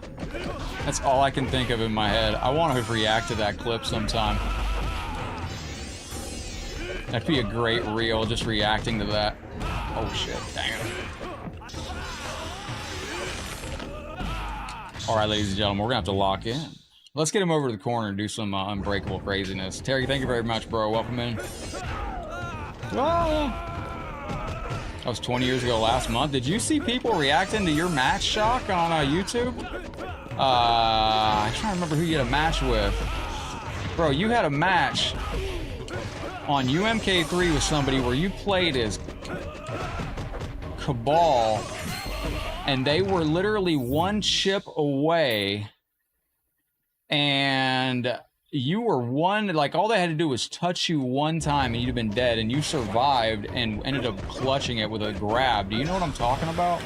That's all I can think of in my head. I want to react to that clip sometime. That'd be a great reel, just reacting to that. Oh shit, dang it. Alright, ladies and gentlemen, we're gonna have to lock in. Let's get him over to the corner and do some unbreakable craziness. Terry, thank you very much, bro. Welcome in. Ah. That was 20 years ago last month. Did you see people reacting to your match, Shock, on YouTube? I'm trying to remember who you had a match with. Bro, you had a match on UMK3 with somebody where you played as Cabal, and they were literally one chip away, and you were one, like all they had to do was touch you one time and you'd have been dead, and you survived and ended up clutching it with a grab. Do you know what I'm talking about?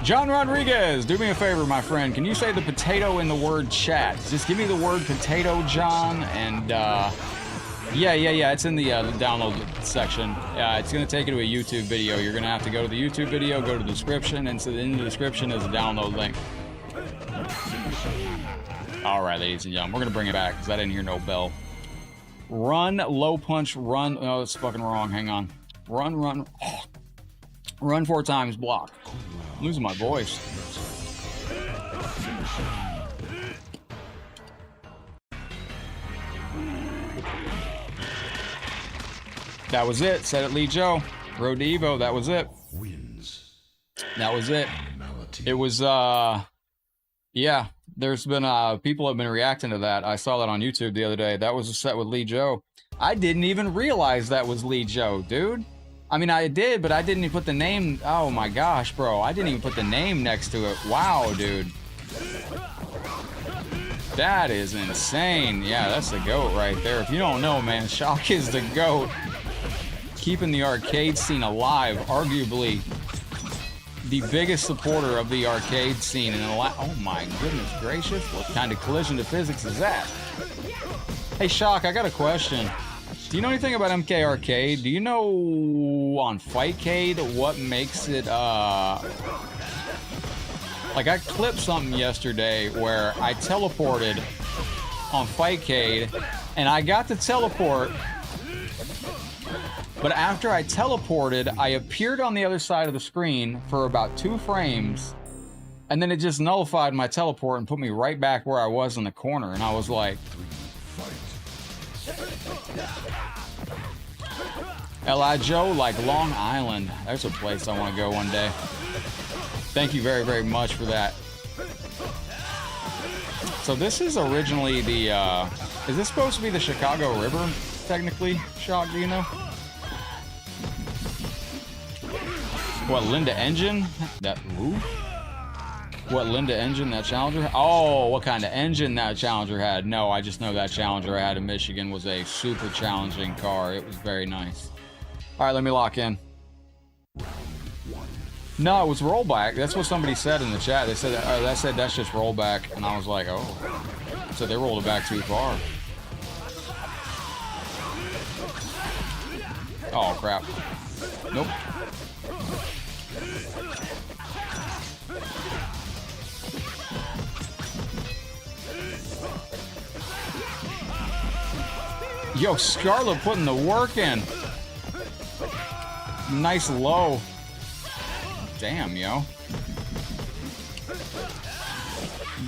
John Rodriguez, do me a favor, my friend. Can you say the potato in the word chat? Just give me the word potato, John, and yeah, it's in the download section. It's gonna take you to a YouTube video. You're gonna have to go to the YouTube video, go to the description, and so in the description is a download link. All right, ladies and gentlemen, we're gonna bring it back because I didn't hear no bell. Run, low punch, run. Oh, it's fucking wrong. Hang on. Run. Oh. Run 4 times, block. I'm losing my voice. That was it. Said it, Lee Joe. Road to Evo. That was it. That was it. It was, yeah. There's been, people have been reacting to that. I saw that on YouTube the other day. That was a set with Lee Joe. I didn't even realize that was Lee Joe, dude. I mean, I did, but I didn't even put the name. Oh my gosh, bro. I didn't even put the name next to it. Wow, dude. That is insane. Yeah, that's the GOAT right there. If you don't know, man, Shock is the GOAT. Keeping the arcade scene alive. Arguably the biggest supporter of the arcade scene in the oh my goodness gracious. What kind of collision to physics is that? Hey, Shock, I got a question. Do you know anything about MK Arcade? Do you know on Fightcade what makes it, like I clipped something yesterday where I teleported on Fightcade and I got to teleport, but after I teleported, I appeared on the other side of the screen for about 2 frames, and then it just nullified my teleport and put me right back where I was in the corner, and I was like, L.I. Joe, like Long Island. There's a place I want to go one day. Thank you very, very much for that. So this is originally the, is this supposed to be the Chicago River, technically? Shock, do you know? What, Linda Engine? That, who? What, Linda Engine, that Challenger? Oh, what kind of engine that Challenger had? No, I just know that Challenger I had in Michigan was a super challenging car. It was very nice. All right, let me lock in. No, it was rollback. That's what somebody said in the chat. They said, that's just rollback. And I was like, oh. So they rolled it back too far. Oh, crap. Nope. Yo, Scarlet putting the work in. Nice low. Damn, yo.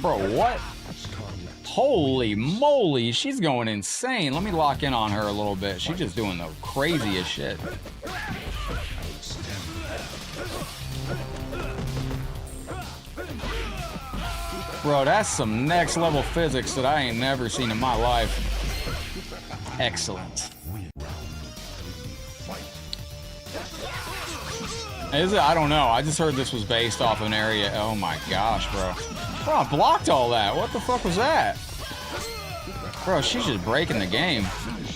Bro, what? Holy moly, she's going insane. Let me lock in on her a little bit. She's just doing the craziest shit. Bro, that's some next level physics that I ain't never seen in my life. Excellent. Is it? I don't know. I just heard this was based off an area. Oh my gosh, bro. Bro, I blocked all that. What the fuck was that? Bro, she's just breaking the game.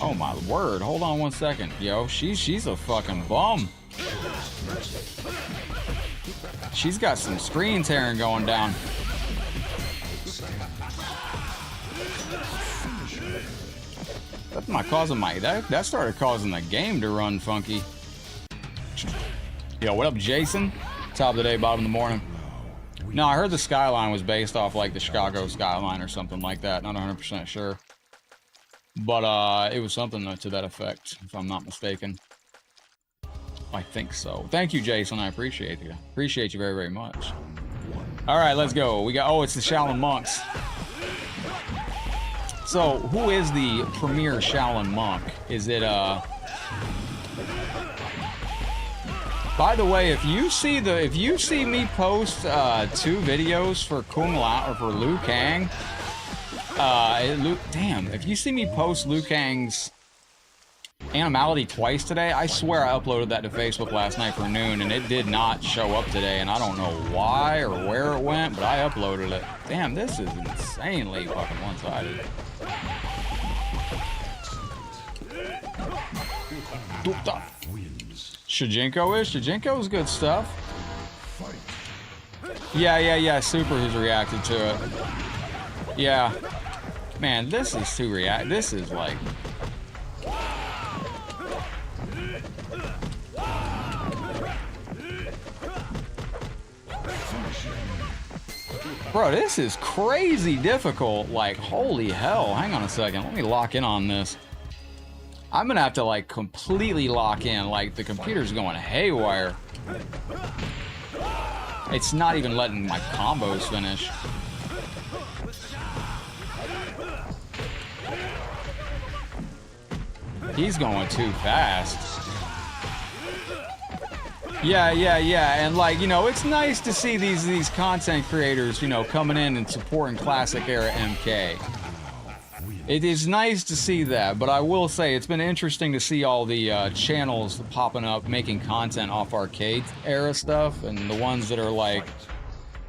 Oh my word. Hold on one second. Yo, she's a fucking bum. She's got some screen tearing going down. That's not causing that started causing the game to run funky. Yo, what up, Jason? Top of the day, bottom of the morning. No, I heard the skyline was based off like the Chicago skyline or something like that. Not 100% sure. But it was something to that effect, if I'm not mistaken. I think so. Thank you, Jason. I appreciate you. Appreciate you very, very much. All right, let's go. We got, oh, it's the Shaolin monks. So, who is the premier Shaolin monk? Is it, by the way, if you see me post 2 videos for Kung Lao or for Liu Kang, damn, if you see me post Liu Kang's animality twice today, I swear I uploaded that to Facebook last night for noon and it did not show up today, and I don't know why or where it went, but I uploaded it. Damn, this is insanely fucking one-sided. Shijinko is good stuff. Yeah, Super has reacted to it. Yeah. Man, this is too this is like... Bro, this is crazy difficult. Like, holy hell. Hang on a second. Let me lock in on this. I'm gonna have to, like, completely lock in. Like, the computer's going haywire. It's not even letting my combos finish. He's going too fast. Yeah, and like, you know, it's nice to see these content creators, you know, coming in and supporting classic era MK. It is nice to see that, but I will say it's been interesting to see all the channels popping up making content off arcade era stuff, and the ones that are like,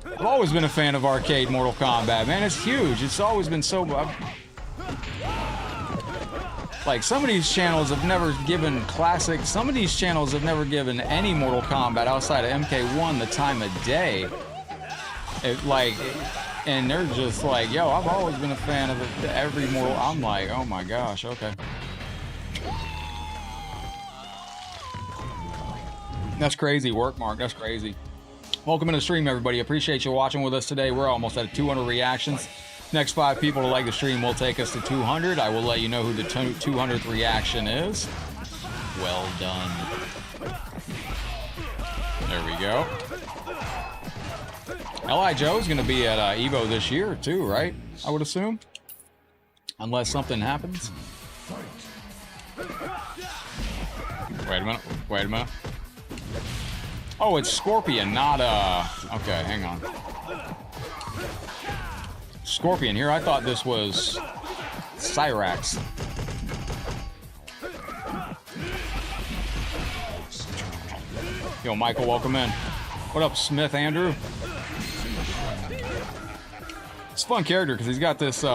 I've always been a fan of arcade Mortal Kombat, man. It's huge. It's always been so... Like, some of these channels have never given classic... Some of these channels have never given any Mortal Kombat outside of MK1 the time of day. And they're just like, yo, I've always been a fan of every Mortal... I'm like, oh my gosh, okay. That's crazy work, Mark. That's crazy. Welcome to the stream, everybody. Appreciate you watching with us today. We're almost at 200 reactions. Next 5 people to like the stream will take us to 200. I will let you know who the 200th reaction is. Well done. There we go. L.I. Joe's going to be at EVO this year, too, right? I would assume. Unless something happens. Wait a minute. Oh, it's Scorpion, not, okay, hang on. Scorpion here. I thought this was Cyrax. Yo, Michael, welcome in. What up, Smith Andrew? It's a fun character because he's got this, you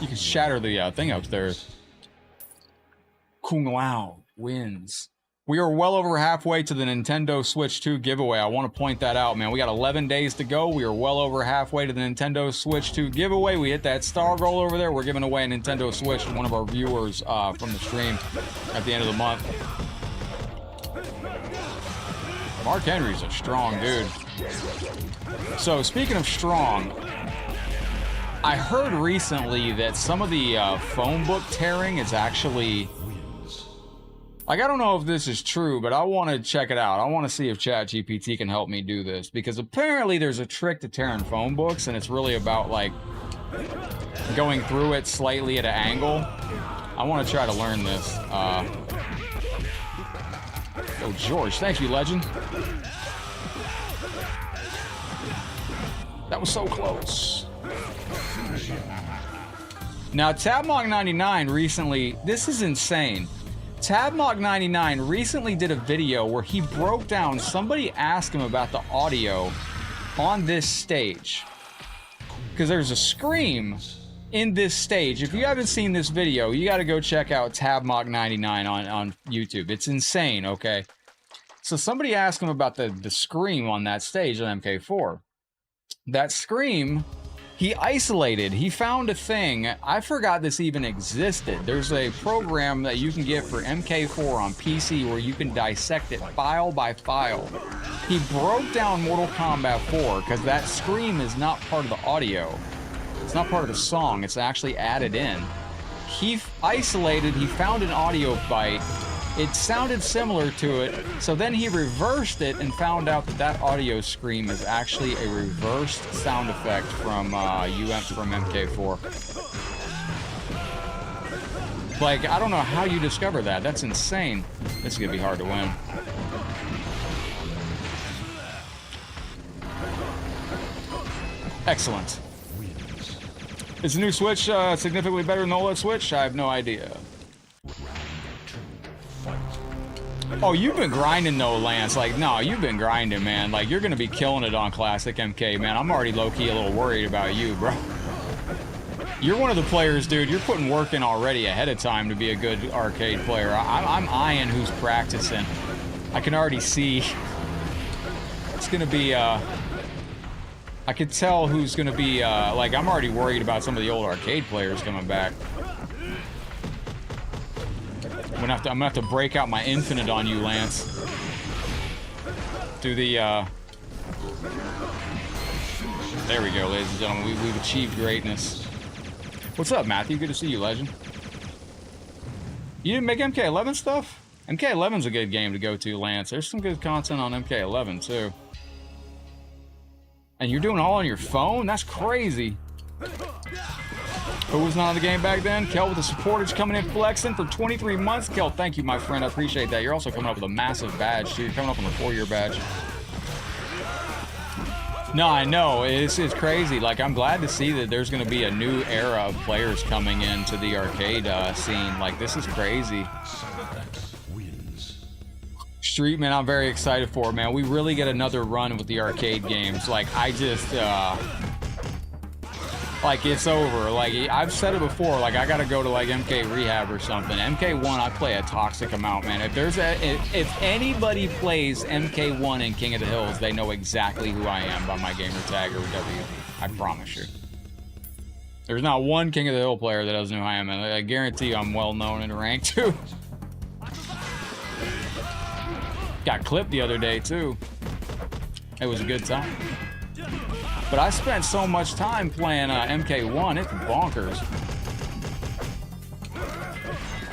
can shatter the thing upstairs. Kung Lao wins. We are well over halfway to the Nintendo Switch 2 giveaway. I want to point that out, man. We got 11 days to go. We are well over halfway to the Nintendo Switch 2 giveaway. We hit that star goal over there. We're giving away a Nintendo Switch to one of our viewers from the stream at the end of the month. Mark Henry's a strong dude. So, speaking of strong, I heard recently that some of the phone book tearing is actually... Like, I don't know if this is true, but I want to check it out. I want to see if ChatGPT can help me do this, because apparently there's a trick to tearing phone books, and it's really about, like, going through it slightly at an angle. I want to try to learn this. Oh, George, thank you, legend. That was so close. Now, Tabmog99 recently, this is insane. Tabmog99 recently did a video where he broke down, somebody asked him about the audio on this stage. Because there's a scream in this stage. If you haven't seen this video, you got to go check out Tabmog99 on YouTube. It's insane, okay? So somebody asked him about the scream on that stage on MK4. That scream, he isolated. He found a thing. I forgot this even existed. There's a program that you can get for MK4 on PC where you can dissect it file by file. He broke down Mortal Kombat 4 because that scream is not part of the audio. It's not part of the song. It's actually added in. He isolated. He found an audio bite. It sounded similar to it, so then he reversed it and found out that that audio scream is actually a reversed sound effect from MK4. Like, I don't know how you discover that. That's insane. This is gonna be hard to win. Excellent. Is the new Switch significantly better than the OLED Switch? I have no idea. Oh, you've been grinding though, Lance. Like, no, you've been grinding, man. Like, you're gonna be killing it on Classic MK, man. I'm already low-key a little worried about you, bro. You're one of the players, dude. You're putting work in already ahead of time to be a good arcade player. I'm eyeing who's practicing. I can already see. It's gonna be, I can tell who's gonna be, like, I'm already worried about some of the old arcade players coming back. I'm gonna have to break out my infinite on you, Lance. Do the, there we go, ladies and gentlemen. We've achieved greatness. What's up, Matthew? Good to see you, legend. You didn't make MK11 stuff? MK11's a good game to go to, Lance. There's some good content on MK11, too. And you're doing it all on your phone? That's crazy. Who was not in the game back then? Kel with the supporters coming in flexing for 23 months. Kel, thank you, my friend. I appreciate that. You're also coming up with a massive badge, too. You're coming up on the 4-year badge. No, I know. It's crazy. Like, I'm glad to see that there's going to be a new era of players coming into the arcade scene. Like, this is crazy. Street, man, I'm very excited for it, man. We really get another run with the arcade games. Like, I just, like, it's over. Like, I've said it before, like, I gotta go to, like, MK Rehab or something. MK1, I play a toxic amount, man. If anybody plays MK1 in King of the Hills, they know exactly who I am by my gamer tag or W. I promise you. There's not one King of the Hill player that doesn't know who I am, and I guarantee you I'm well known in the rank, too. Got clipped the other day, too. It was a good time. But I spent so much time playing MK1, it's bonkers.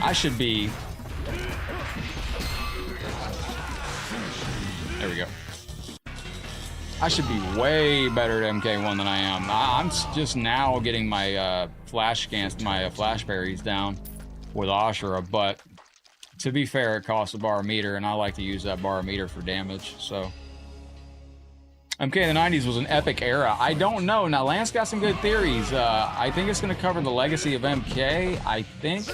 I should be... There we go. I should be way better at MK1 than I am. I'm just now getting my flash scans, my flash parries down with Ashura, but to be fair, it costs a barometer, and I like to use that barometer for damage, so... MK in the 90s was an epic era. I don't know. Now, Lance got some good theories. I think it's going to cover the legacy of MK, I think.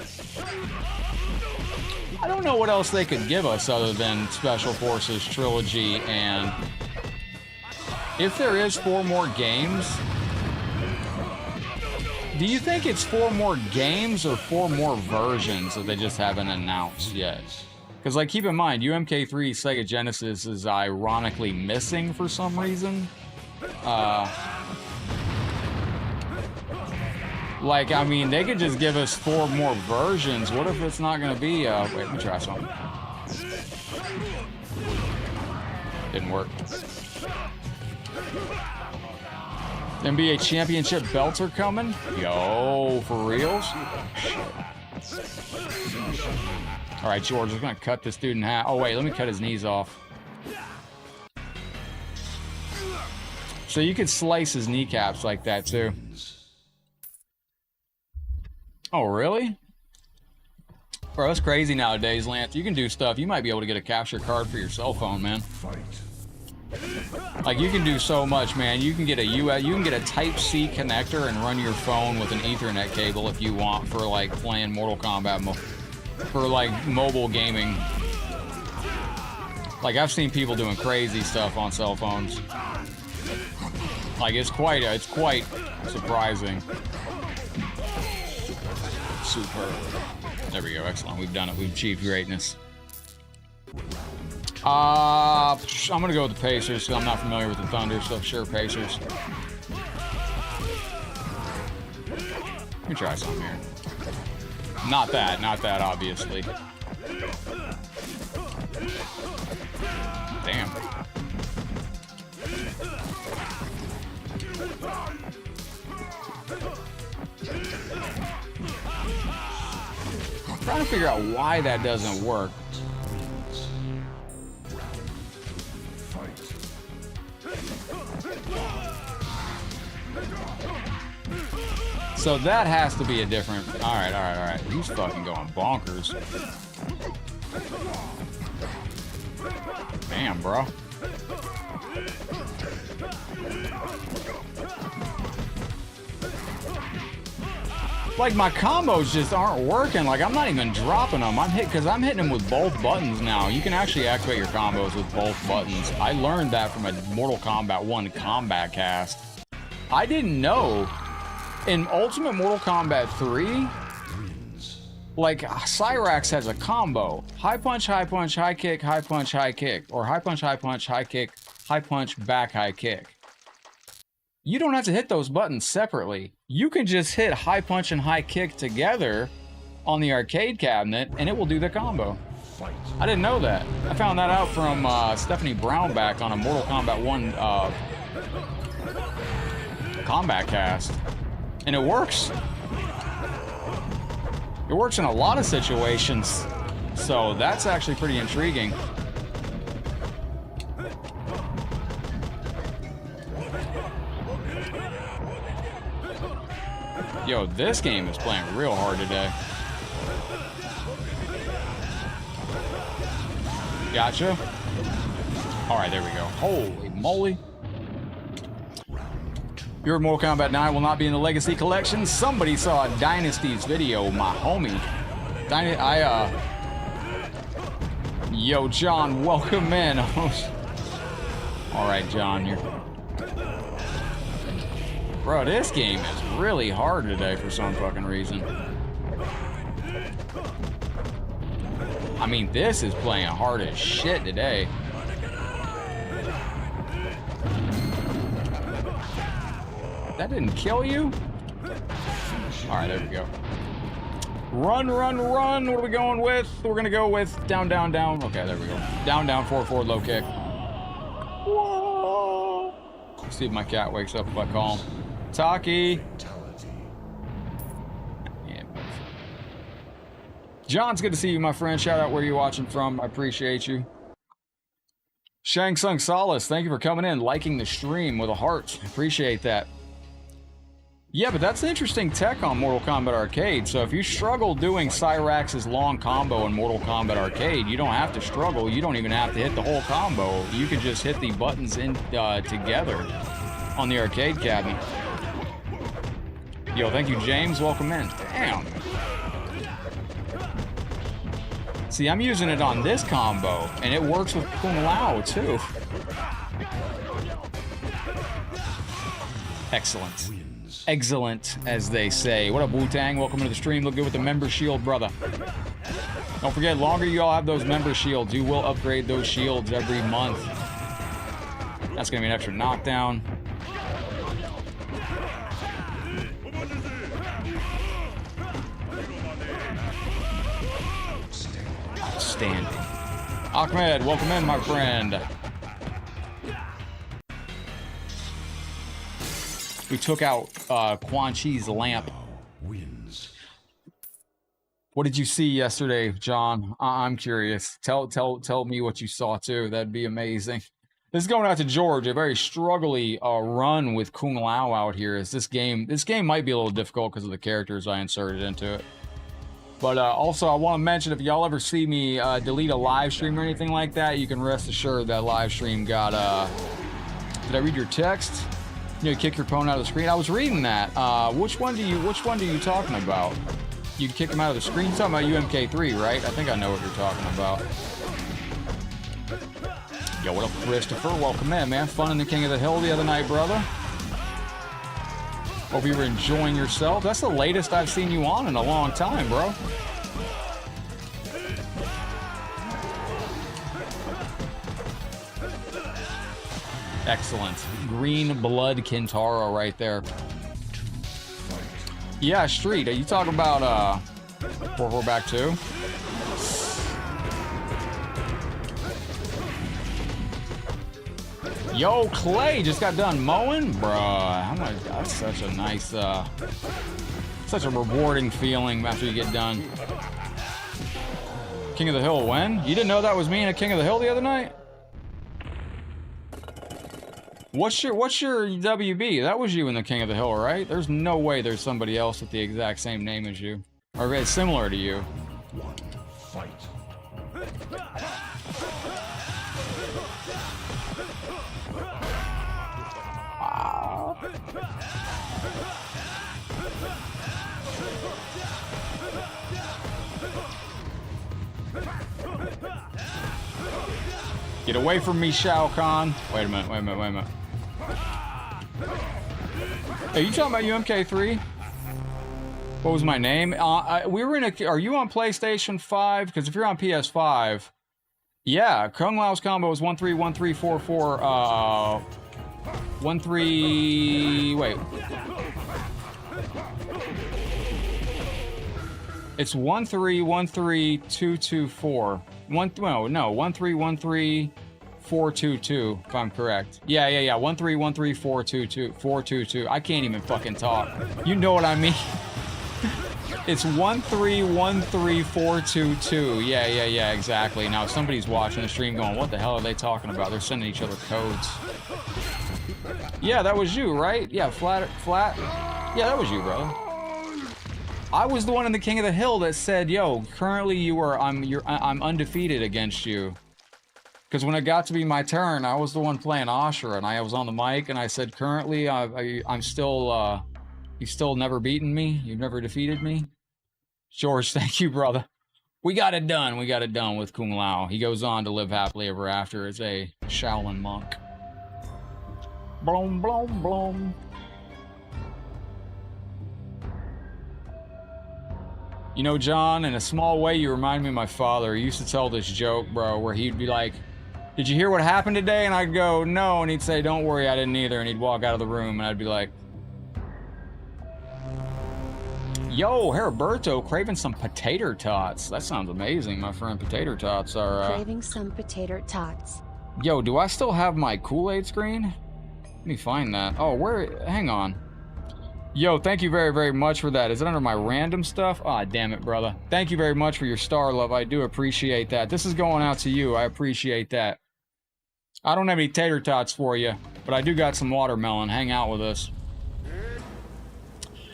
I don't know what else they could give us other than Special Forces Trilogy, and if there is 4 more games, do you think it's 4 more games or 4 more versions that they just haven't announced yet? Because, like, keep in mind, UMK3 Sega Genesis is ironically missing for some reason. Like, I mean, they could just give us 4 more versions. What if it's not going to be, wait, let me try something. Didn't work. NBA Championship belts are coming? Yo, for reals? All right, George, we're gonna cut this dude in half. Oh wait, let me cut his knees off. So you could slice his kneecaps like that too. Oh really? Bro, that's crazy nowadays, Lance. You can do stuff. You might be able to get a capture card for your cell phone, man. Like you can do so much, man. You can get a Type-C connector and run your phone with an Ethernet cable if you want for like playing Mortal Kombat for like mobile gaming. Like I've seen people doing crazy stuff on cell phones. Like it's quite surprising. Superb. There we go. Excellent. We've done it. We've achieved greatness. I'm gonna go with the Pacers because I'm not familiar with the Thunder, so sure, Pacers. Let me try something here. Not that, obviously. Damn. I'm trying to figure out why that doesn't work. So that has to be a different... All right. He's fucking going bonkers. Damn, bro. Like, my combos just aren't working. Like, I'm not even dropping them. I'm hitting them with both buttons now. You can actually activate your combos with both buttons. I learned that from a Mortal Kombat 1 combat cast. I didn't know. In Ultimate Mortal Kombat 3, like, Cyrax has a combo. High punch, high kick, high punch, high kick. Or high punch, high kick, high punch, back, high kick. You don't have to hit those buttons separately. You can just hit high punch and high kick together on the arcade cabinet, and it will do the combo. I didn't know that. I found that out from Stephanie Brownback on a Mortal Kombat 1 combat cast. And it works. It works in a lot of situations. So that's actually pretty intriguing. Yo, this game is playing real hard today. Gotcha. All right, there we go. Holy moly. Your Mortal Kombat 9 will not be in the Legacy Collection. Somebody saw a Dynasties video, my homie. Yo, John, welcome in. All right, John, you're... Bro, this game is really hard today for some fucking reason. I mean, this is playing hard as shit today. That didn't kill you? Alright, there we go. Run, run, run. What are we going with? We're gonna go with down, down, down. Okay, there we go. Down, down, forward, low kick. Whoa. Let's see if my cat wakes up if I call him. Taki. Yeah. John, it's good to see you, my friend. Shout out where you're watching from. I appreciate you. Shang Tsung Solace, thank you for coming in, liking the stream with a heart. Appreciate that. Yeah, but that's interesting tech on Mortal Kombat Arcade. So if you struggle doing Cyrax's long combo in Mortal Kombat Arcade, you don't have to struggle. You don't even have to hit the whole combo. You can just hit the buttons in together on the arcade cabinet. Yo, thank you, James. Welcome in. Damn. See, I'm using it on this combo, and it works with Kung Lao, too. Excellent. Excellent, as they say. What up, Wu-Tang? Welcome to the stream. Look good with the member shield, brother. Don't forget, longer you all have those member shields, you will upgrade those shields every month. That's going to be an extra knockdown. Outstanding. Ahmed, welcome in, my friend. We took out Quan Chi's lamp. What did you see yesterday, John? I'm curious. Tell me what you saw too. That'd be amazing. This is going out to George. A very struggly run with Kung Lao out here. Is this game might be a little difficult because of the characters I inserted into it. But also, I want to mention, if y'all ever see me delete a live stream or anything like that, you can rest assured that live stream got. Did I read your text? You know, kick your opponent out of the screen. I was reading that. Which one are you talking about? You kick him out of the screen. You're talking about UMK3, right? I think I know what you're talking about. Yo, what up, Christopher? Welcome in, man. Fun in the King of the Hill the other night, brother. Hope you were enjoying yourself. That's the latest I've seen you on in a long time, bro. Excellent. Green blood Kintaro right there. Yeah, Street. Are you talking about 4-4 back 2? Yo, Clay just got done mowing? Bruh, oh my God, that's such a nice, such a rewarding feeling after you get done. King of the Hill when? You didn't know that was me in a King of the Hill the other night? What's your WB? That was you in the King of the Hill, right? There's no way there's somebody else with the exact same name as you. Or it's similar to you. One fight. Get away from me, Shao Kahn. Wait a minute. Are you talking about UMK3? What was my name? We were in a... Are you on PlayStation 5? Because if you're on PS5... Yeah, Kung Lao's combo was 131344. 13... Wait. It's 1313224. 1313422, if I'm correct. Yeah. 1313422. I can't even fucking talk. You know what I mean? It's 1313422. Yeah, exactly. Now, if somebody's watching the stream going, what the hell are they talking about? They're sending each other codes. Yeah, that was you, right? Yeah, flat. Yeah, that was you, brother. I was the one in the King of the Hill that said, "Yo, currently I'm undefeated against you." Because when it got to be my turn, I was the one playing Ashura, and I was on the mic, and I said, "Currently, I'm still, you've still never beaten me. You've never defeated me." George, thank you, brother. We got it done. We got it done with Kung Lao. He goes on to live happily ever after as a Shaolin monk. Blom, blom, blom. You know, John, in a small way, you remind me of my father. He used to tell this joke, bro, where he'd be like, "Did you hear what happened today?" And I'd go, "No." And he'd say, "Don't worry, I didn't either." And he'd walk out of the room, and I'd be like, yo, Heriberto, craving some potato tots. That sounds amazing, my friend. Potato tots are, Craving some potato tots. Yo, do I still have my Kool-Aid screen? Let me find that. Oh, where? Hang on. Yo, thank you very, very much for that. Is it under my random stuff? Ah, damn it, brother. Thank you very much for your star love. I do appreciate that. This is going out to you. I appreciate that. I don't have any tater tots for you, but I do got some watermelon. Hang out with us.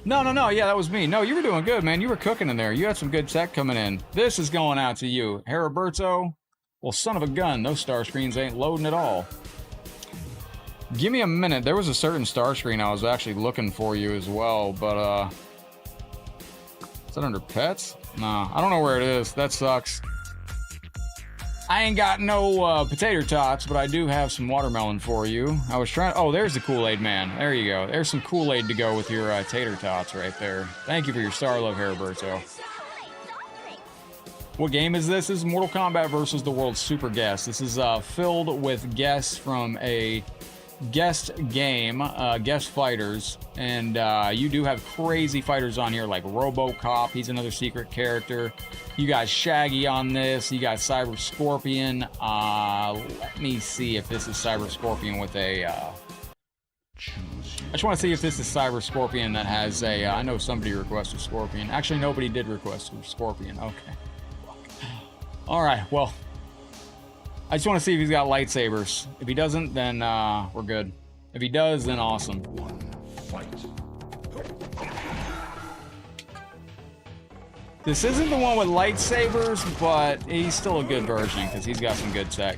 No. Yeah, that was me. No, you were doing good, man. You were cooking in there. You had some good tech coming in. This is going out to you. Heriberto. Well, son of a gun. Those star screens ain't loading at all. Give me a minute. There was a certain star screen I was actually looking for you as well, but, is that under pets? Nah, I don't know where it is. That sucks. I ain't got no, potato tots, but I do have some watermelon for you. I was trying... Oh, there's the Kool-Aid man. There you go. There's some Kool-Aid to go with your, tater tots right there. Thank you for your star love, Heriberto. What game is this? This is Mortal Kombat versus the World's Super Guest. This is, filled with guests from a... guest game, guest fighters, and you do have crazy fighters on here like RoboCop. He's another secret character. You got Shaggy on this. You got Cyber Scorpion. Let me see if this is Cyber Scorpion with a Choose you. just want to see if this is Cyber Scorpion that has a... I know somebody requested Scorpion. Actually, nobody did request Scorpion. Okay. Alright, well. I just want to see if he's got lightsabers. If he doesn't, then we're good. If he does, then awesome. One fight. This isn't the one with lightsabers, but he's still a good version because he's got some good tech.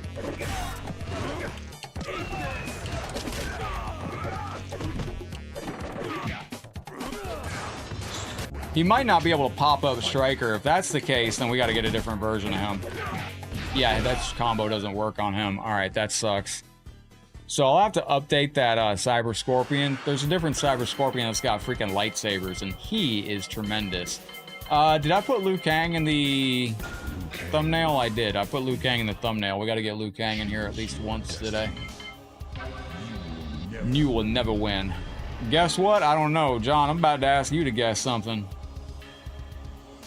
He might not be able to pop up Striker. If that's the case, then we got to get a different version of him. Yeah, that combo doesn't work on him. All right, that sucks. So I'll have to update that Cyber Scorpion. There's a different Cyber Scorpion that's got freaking lightsabers, and he is tremendous. Did I put Liu Kang in the thumbnail? I did. I put Liu Kang in the thumbnail. We got to get Liu Kang in here at least once today. You will never win. Guess what? I don't know. John, I'm about to ask you to guess something.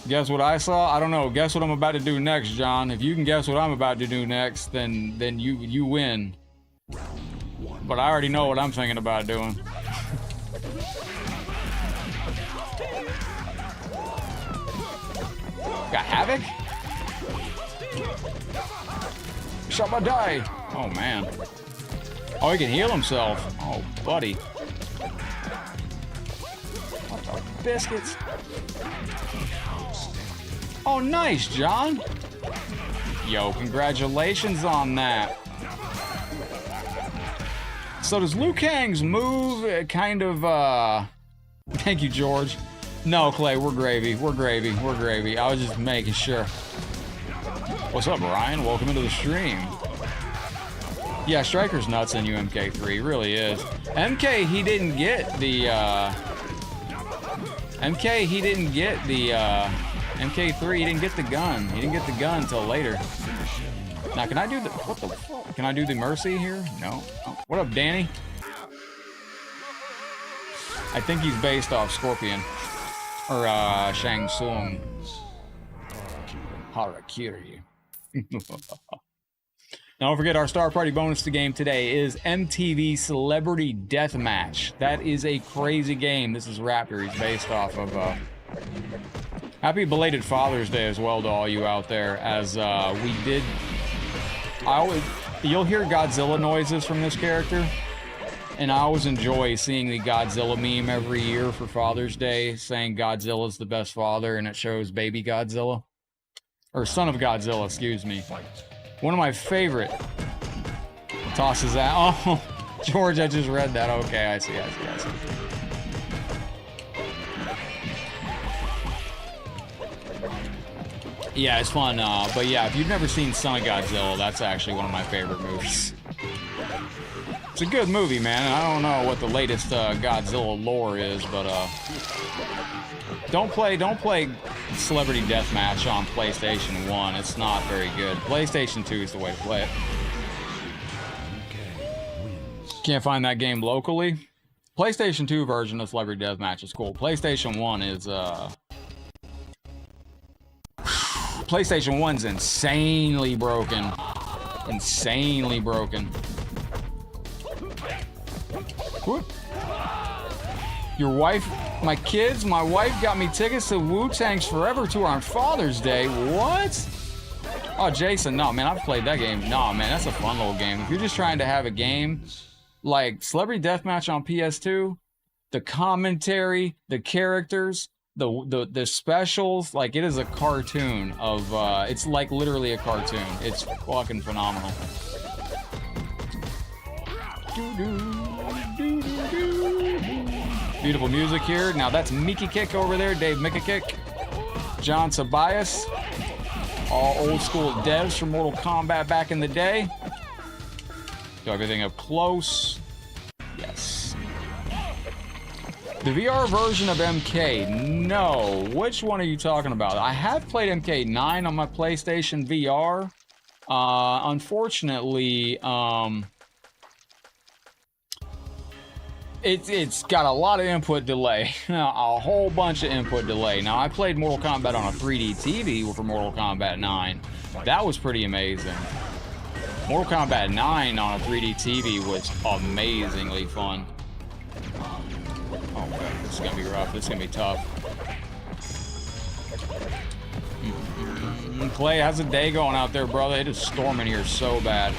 Guess what I saw? I don't know. Guess what I'm about to do next, John. If you can guess what I'm about to do next, then you win. But I already know what I'm thinking about doing. Got Havoc? Shot my die. Oh, man. Oh, he can heal himself. Oh, buddy. What the biscuits? Oh, nice, John. Yo, congratulations on that. So does Liu Kang's move kind of, Thank you, George. No, Clay, we're gravy. We're gravy. We're gravy. I was just making sure. What's up, Ryan? Welcome into the stream. Yeah, Striker's nuts in UMK3. He really is. MK, he didn't get the, MK, he didn't get the, MK3, he didn't get the gun. He didn't get the gun until later. Now, can I do the... What the fuck? Can I do the Mercy here? No. Oh, what up, Danny? I think he's based off Scorpion. Or, Shang Tsung. Harakiri. Now, don't forget, our Star Party bonus to game today is MTV Celebrity Deathmatch. That is a crazy game. This is Raptor. He's based off of, Happy belated Father's Day as well to all you out there, as we did... You'll hear Godzilla noises from this character, and I always enjoy seeing the Godzilla meme every year for Father's Day, saying Godzilla's the best father, and it shows baby Godzilla. Or son of Godzilla, excuse me. One of my favorite. Tosses that. Oh, George, I just read that. Okay, I see. Yeah, it's fun, but yeah, if you've never seen Son of Godzilla, that's actually one of my favorite movies. It's a good movie, man, and I don't know what the latest Godzilla lore is, but don't play Celebrity Deathmatch on PlayStation 1. It's not very good. PlayStation 2 is the way to play it. Can't find that game locally. PlayStation 2 version of Celebrity Deathmatch is cool. PlayStation 1 is PlayStation 1's insanely broken. Insanely broken. Whoop. Your wife, my wife got me tickets to Wu-Tang's Forever tour on Father's Day. What? Oh, Jason, no, man, I've played that game. No, man, that's a fun little game. If you're just trying to have a game like Celebrity Deathmatch on PS2, the commentary, the characters, the specials, like, it is a cartoon of, it's like literally a cartoon. It's fucking phenomenal. Beautiful music here. Now that's Mickey Kick over there, Dave Mickey Kick. John Tobias. All old school devs from Mortal Kombat back in the day. Do everything up close. Yes. The VR version of MK, no. Which one are you talking about? I have played MK9 on my PlayStation VR. Unfortunately, it's got a lot of input delay. A whole bunch of input delay. Now, I played Mortal Kombat on a 3D TV for Mortal Kombat 9. That was pretty amazing. Mortal Kombat 9 on a 3D TV was amazingly fun. Oh, okay. This is gonna be rough. This is gonna be tough. Clay, how's the day going out there, brother? It is storming here so bad.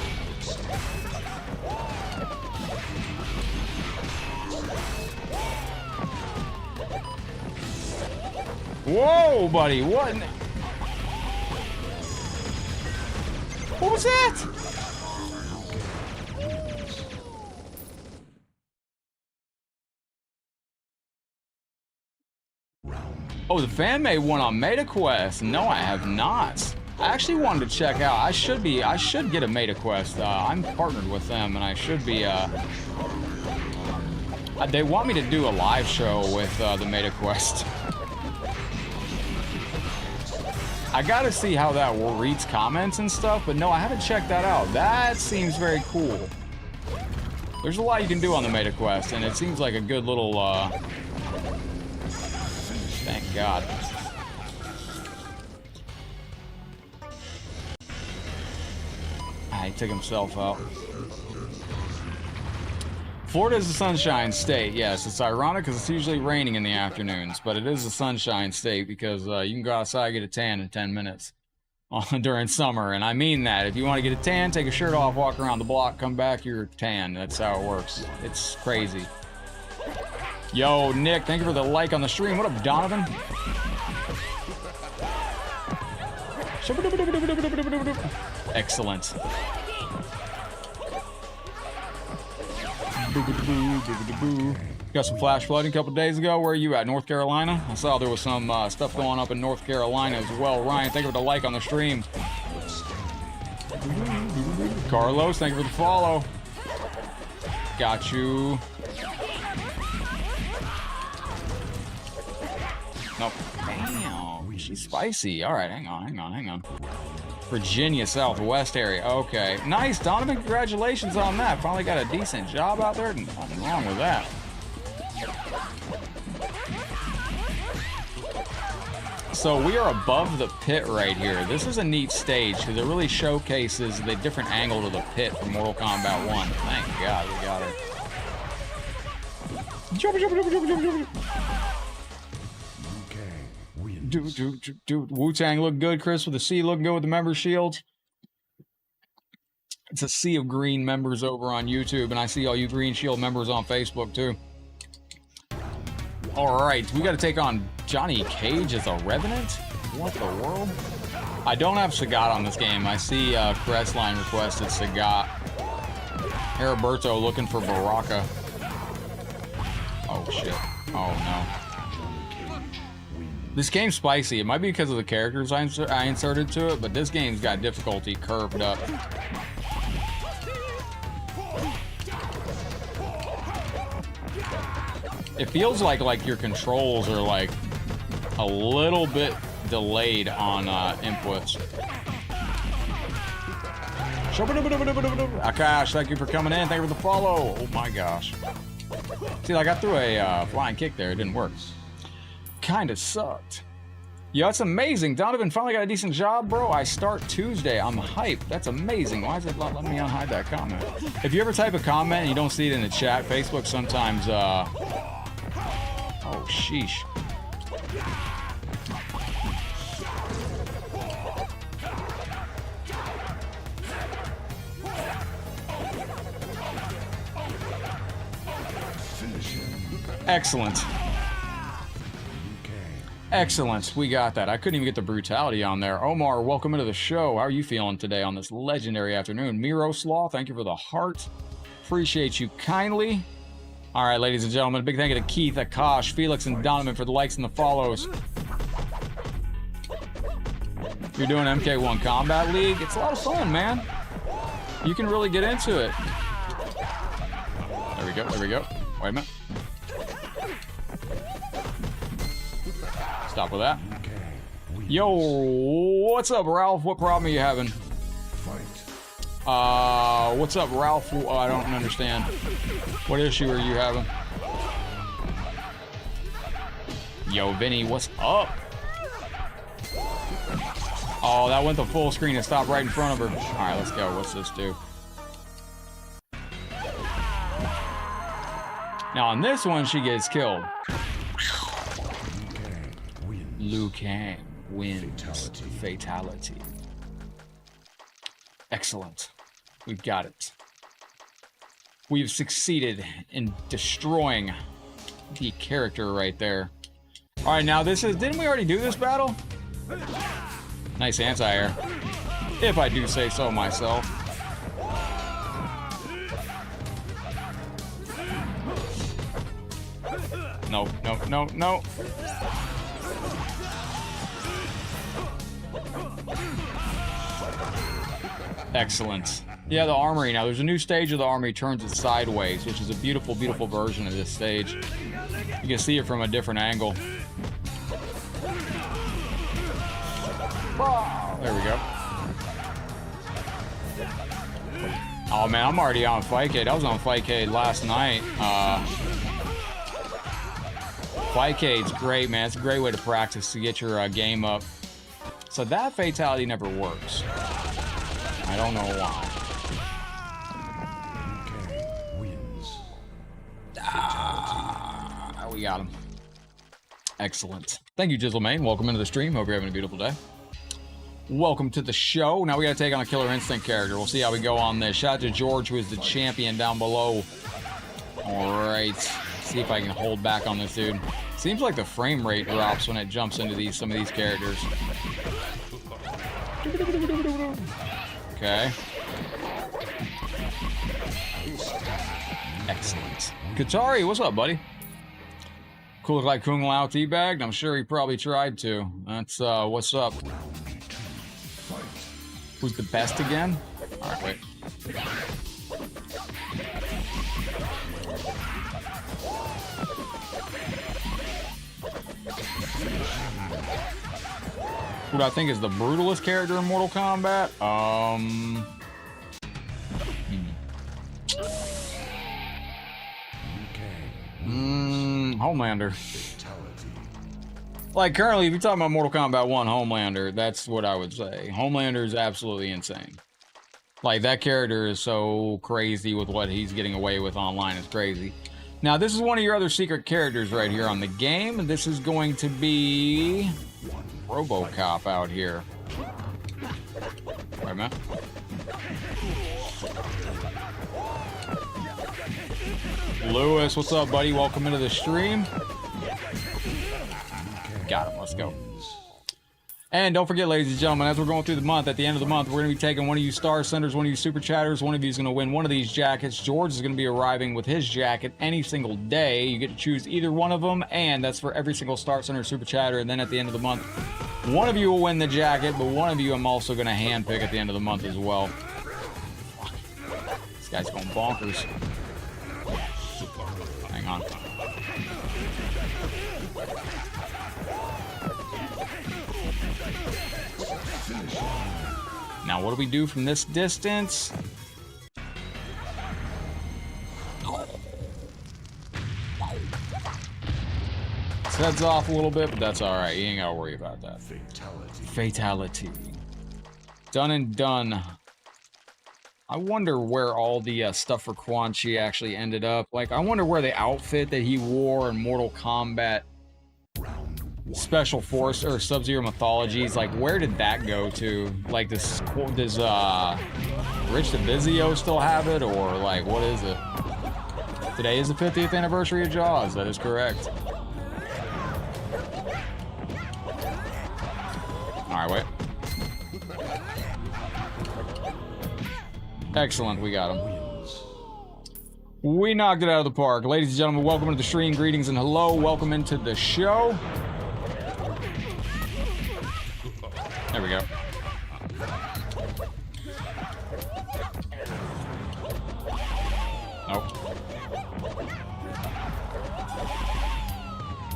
Whoa, buddy, what? What was that? Oh, the fan made one on Meta Quest. No, I have not. I actually wanted to check out. I should get a Meta Quest. I'm partnered with them, and I should be. They want me to do a live show with the Meta Quest. I gotta see how that reads comments and stuff, but no, I haven't checked that out. That seems very cool. There's a lot you can do on the Meta Quest, and it seems like a good little. Thank God. He took himself out. Florida is a sunshine state. Yes, it's ironic because it's usually raining in the afternoons, but it is a sunshine state because you can go outside and get a tan in 10 minutes during summer, and I mean that. If you want to get a tan, take a shirt off, walk around the block, come back, you're tan. That's how it works. It's crazy. Yo, Nick, thank you for the like on the stream. What up, Donovan? Excellent. Got some flash flooding a couple days ago. Where are you at? North Carolina? I saw there was some stuff going up in North Carolina as well. Ryan, thank you for the like on the stream. Carlos, thank you for the follow. Got you. Nope. Damn, she's spicy. All right, hang on. Virginia Southwest area. Okay, nice, Donovan. Congratulations on that. Finally got a decent job out there. Nothing wrong with that. So we are above the pit right here. This is a neat stage because it really showcases the different angle of the pit from Mortal Kombat 1. Thank God we got it. Jump. Wu-Tang look good, Chris, with the C looking good with the member shields. It's a sea of green members over on YouTube, and I see all you Green Shield members on Facebook, too. All right, we got to take on Johnny Cage as a Revenant? What the world? I don't have Sagat on this game. I see Crestline requested Sagat. Heriberto looking for Baraka. Oh, shit. Oh, no. This game's spicy. It might be because of the characters I inserted to it, but this game's got difficulty curved up. It feels like your controls are like a little bit delayed on inputs. Akash, thank you for coming in. Thank you for the follow. Oh my gosh. See, I got through a flying kick there. It didn't work. Kinda sucked. Yo, that's amazing. Donovan finally got a decent job, bro. I start Tuesday. I'm hyped. That's amazing. Why is it not letting me unhide that comment? If you ever type a comment and you don't see it in the chat, Facebook sometimes, oh, sheesh. Excellent. Excellent. We got that. I couldn't even get the brutality on there. Omar, welcome into the show. How are you feeling today on this legendary afternoon? Miroslaw, thank you for the heart. Appreciate you kindly. All right, ladies and gentlemen, a big thank you to Keith, Akash, Felix, and Donovan for the likes and the follows. You're doing MK1 Combat League? It's a lot of fun, man. You can really get into it. There we go. There we go. Wait a minute. Stop with that. Yo, what's up, Ralph? What problem are you having? What's up, Ralph? I don't understand. What issue are you having? Yo, Vinny, what's up? Oh, that went to full screen and stopped right in front of her. All right, let's go. What's this do? Now on this one, she gets killed. Liu Kang wins. Fatality. Excellent. We've got it. We've succeeded in destroying the character right there. All right, now this is... Didn't we already do this battle? Nice anti-air. If I do say so myself. No, no, no, no. Excellent. Yeah, the armory. Now, there's a new stage of the armory turns it sideways, which is a beautiful, beautiful version of this stage. You can see it from a different angle. There we go. Oh, man, I'm already on Fightcade. I was on Fightcade last night. Fightcade's great, man. It's a great way to practice to get your game up. So that fatality never works. I don't know why. We got him. Excellent. Thank you, Jizzlemane. Welcome into the stream. Hope you're having a beautiful day. Welcome to the show. Now we got to take on a Killer Instinct character. We'll see how we go on this. Shout out to George, who is the champion down below. All right. See if I can hold back on this dude. Seems like the frame rate drops when it jumps into some of these characters. Okay. Excellent. Katari, what's up, buddy? Cool, look like Kung Lao teabagged. I'm sure he probably tried to. That's what's up. Who's the best again? All right, wait. Who do I think is the brutalest character in Mortal Kombat? Homelander. Like, currently, if you're talking about Mortal Kombat 1, Homelander, that's what I would say. Homelander is absolutely insane. Like, that character is so crazy with what he's getting away with online. It's crazy. Now, this is one of your other secret characters right here on the game. This is going to be RoboCop out here. Right, man. Lewis, what's up, buddy? Welcome into the stream. Got him. Let's go. And don't forget, ladies and gentlemen, as we're going through the month, at the end of the month, we're going to be taking one of you Star Senders, one of you Super Chatters. One of you is going to win one of these jackets. George is going to be arriving with his jacket any single day. You get to choose either one of them, and that's for every single Star Sender, Super Chatter. And then at the end of the month, one of you will win the jacket, but one of you I'm also going to handpick at the end of the month as well. This guy's going bonkers. Hang on. Now, what do we do from this distance? His head's off a little bit, but that's all right. You ain't gotta worry about that. Fatality. Done and done. I wonder where all the stuff for Quan Chi actually ended up. Like, I wonder where the outfit that he wore in Mortal Kombat Special Force or Sub-Zero Mythologies, like, where did that go to? Like, does Rich DeVizio still have it, or like, what is it? Today is the 50th anniversary of Jaws. That is correct. All right, wait. Excellent, we got him. We knocked it out of the park. Ladies and gentlemen, welcome to the stream. Greetings and hello. Welcome into the show. There we go. Nope.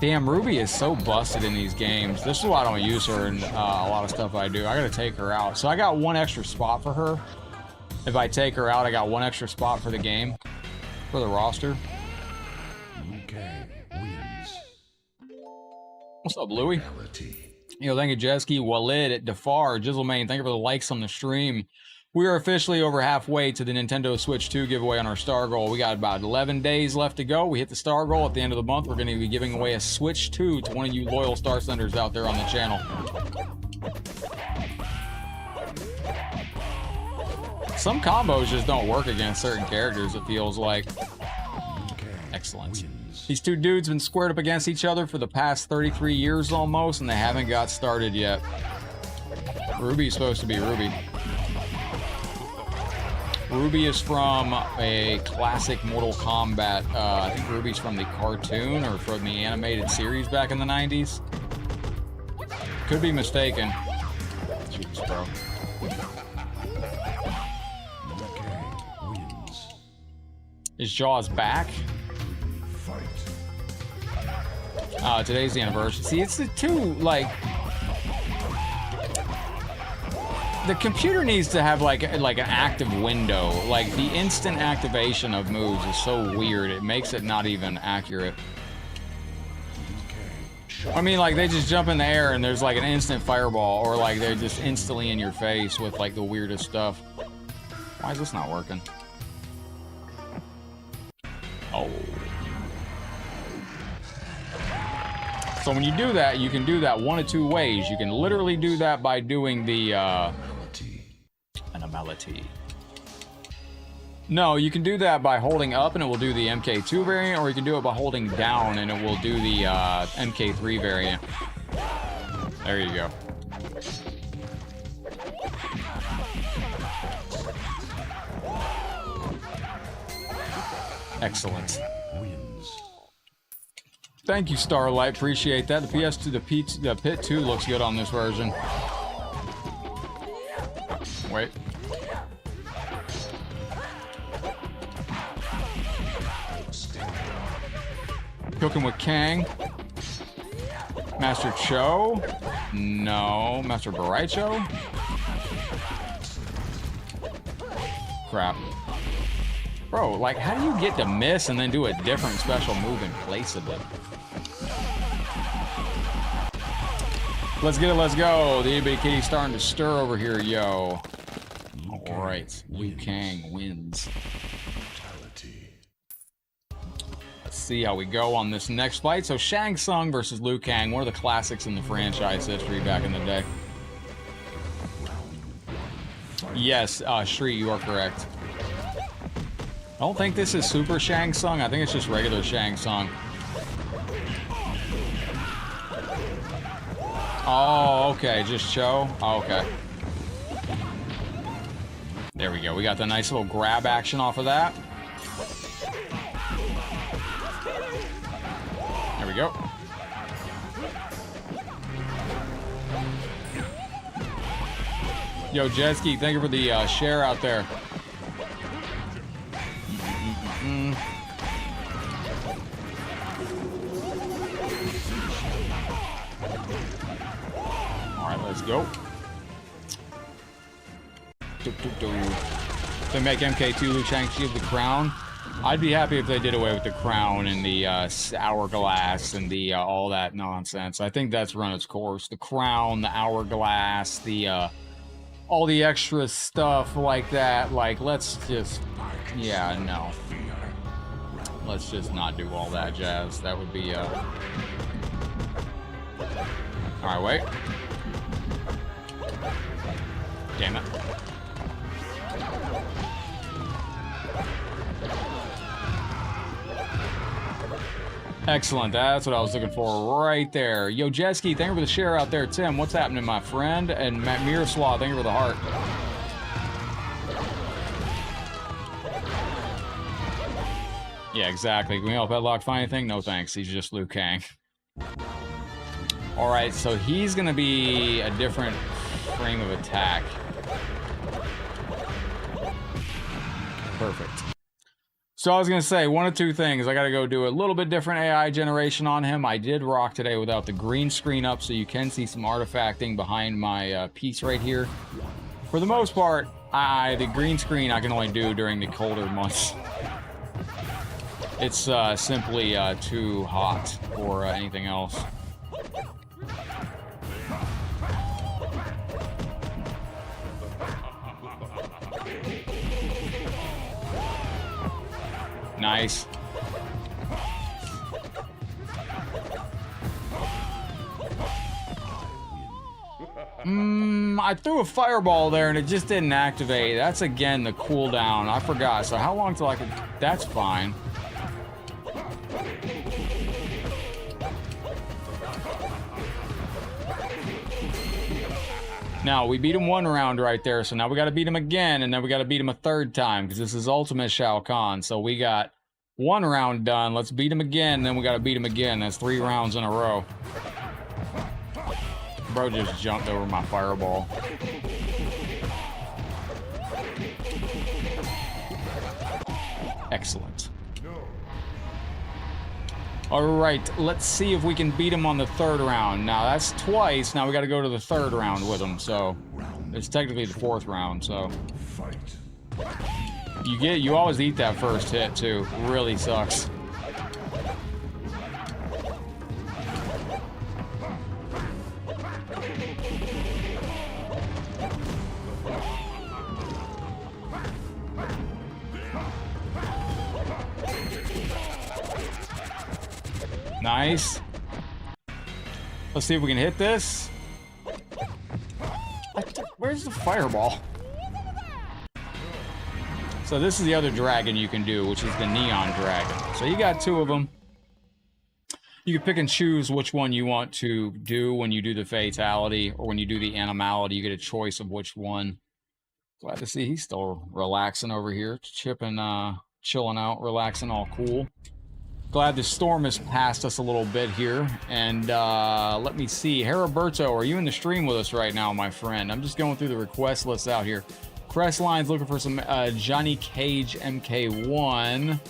Damn, Ruby is so busted in these games. This is why I don't use her in a lot of stuff I do. I gotta take her out. So I got one extra spot for her. If I take her out, I got one extra spot for the game, for the roster. Okay, wins. What's up, Louie? Yo, thank you, Jesky, Walid, Defar, Jizzlemane. Thank you for the likes on the stream. We are officially over halfway to the Nintendo Switch 2 giveaway on our star goal. We got about 11 days left to go. We hit the star goal at the end of the month. We're going to be giving away a Switch 2 to one of you loyal star senders out there on the channel. Some combos just don't work against certain characters, it feels like. Excellent. These two dudes have been squared up against each other for the past 33 years almost, and they haven't got started yet. Ruby's supposed to be Ruby. Ruby is from a classic Mortal Kombat. I think Ruby's from the cartoon or from the animated series back in the 90s. Could be mistaken. Jeez, bro. Is Jaws back? Today's the anniversary. See, it's the two, like... The computer needs to have like an active window. Like the instant activation of moves is so weird. It makes it not even accurate. I mean, like they just jump in the air and there's like an instant fireball, or like they're just instantly in your face with like the weirdest stuff. Why is this not working? Oh. So when you do that, you can do that one of two ways. You can literally do that by doing the Anomality. No, you can do that by holding up and it will do the MK2 variant, or you can do it by holding down and it will do the MK3 variant. There you go. Excellent. Thank you, Starlight. Appreciate that. The PS2, the Pit 2 looks good on this version. Wait. Cooking with Kang. Master Cho? No. Master Baraicho? Crap. Bro, like, how do you get to miss and then do a different special move in place of it? Let's get it, let's go. The itty-bitty kitty's starting to stir over here, yo. Alright, Liu Kang wins. Let's see how we go on this next fight. So Shang Tsung versus Liu Kang, one of the classics in the franchise history back in the day. Yes, Shri, you are correct. I don't think this is Super Shang Tsung. I think it's just regular Shang Tsung. Oh, okay, just Cho. Oh, okay. There we go. We got the nice little grab action off of that. There we go. Yo, Jetski, thank you for the share out there. Alright, let's go. They make MK2 Liu Shang-Chi the crown. I'd be happy if they did away with the crown and the hourglass and the all that nonsense. I think that's run its course. The crown, the hourglass, the all the extra stuff like that. Like, let's just, yeah, no. Let's just not do all that jazz. That would be, Alright, wait. Damn it. Excellent, that's what I was looking for right there. Yo, Jetski, thank you for the share out there. Tim, what's happening, my friend? And Matt Miroslav, thank you for the heart. Yeah, exactly. Can we help Headlock find anything? No thanks, he's just Liu Kang. Alright, so he's gonna be a different frame of attack. Perfect. So I was gonna say, one of two things. I gotta go do a little bit different AI generation on him. I did rock today without the green screen up, so you can see some artifacting behind my piece right here. For the most part, the green screen I can only do during the colder months. It's simply too hot for anything else. Nice. I threw a fireball there and it just didn't activate. That's again the cooldown. I forgot. So how long till I could... That's fine. Now, we beat him one round right there, so now we got to beat him again, and then we got to beat him a third time, because this is Ultimate Shao Kahn. So we got one round done. Let's beat him again, and then we got to beat him again. That's 3 rounds in a row. Bro just jumped over my fireball. Excellent. Alright, let's see if we can beat him on the 3rd round. Now, that's twice. Now we got to go to the 3rd round with him, so... It's technically the 4th round, so... You always eat that first hit, too. Really sucks. Nice. Let's see if we can hit this. Where's the fireball? So this is the other dragon you can do, which is the neon dragon. So you got 2 of them. You can pick and choose which one you want to do when you do the fatality, or when you do the animality. You get a choice of which one. Glad to see he's still relaxing over here, chilling out, relaxing, all cool. Glad the storm has passed us a little bit here. And let me see. Heriberto, are you in the stream with us right now, my friend? I'm just going through the request list out here. Crestline's looking for some Johnny Cage MK1.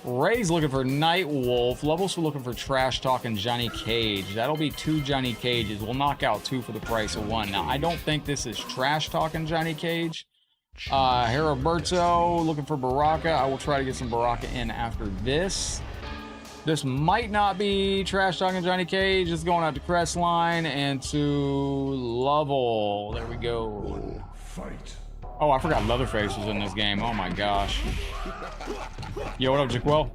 Ray's looking for Nightwolf. Levels for looking for Trash Talking Johnny Cage. That'll be 2 Johnny Cages. We'll knock out 2 for the price of 1. Now, I don't think this is Trash Talking Johnny Cage. Heriberto looking for Baraka. I will try to get some Baraka in after this. This might not be Trash Talking Johnny Cage. It's going out to Crestline and to Lovell. There we go. Fight. Oh, I forgot Leatherface was in this game. Oh my gosh. Yo, what up, Jaquel?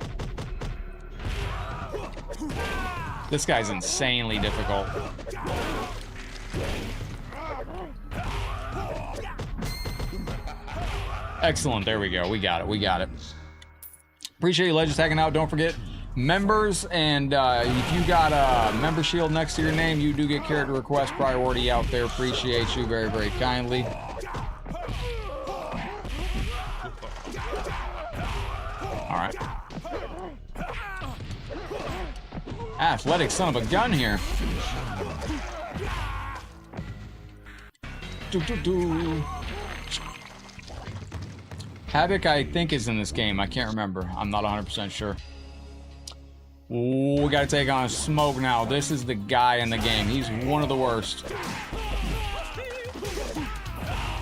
This guy's insanely difficult. Excellent. There we go. We got it. We got it. Appreciate you, Legends, hanging out. Don't forget, members, and if you got a member shield next to your name, you do get character request priority out there. Appreciate you very, very kindly. All right. Athletic son of a gun here. Havoc, I think, is in this game. I can't remember. I'm not 100% sure. Ooh, we got to take on Smoke now. This is the guy in the game. He's one of the worst.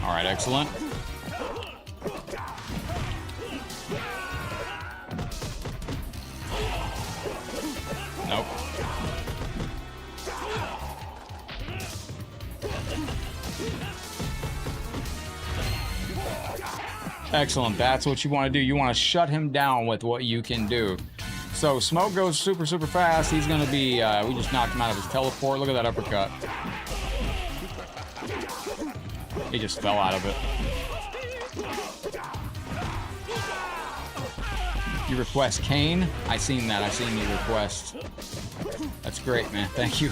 All right, excellent. Nope. Excellent. That's what you want to do. You want to shut him down with what you can do. So Smoke goes super, super fast. He's going to be... we just knocked him out of his teleport. Look at that uppercut. He just fell out of it. You request Kane? I seen that. I seen your request. That's great, man. Thank you.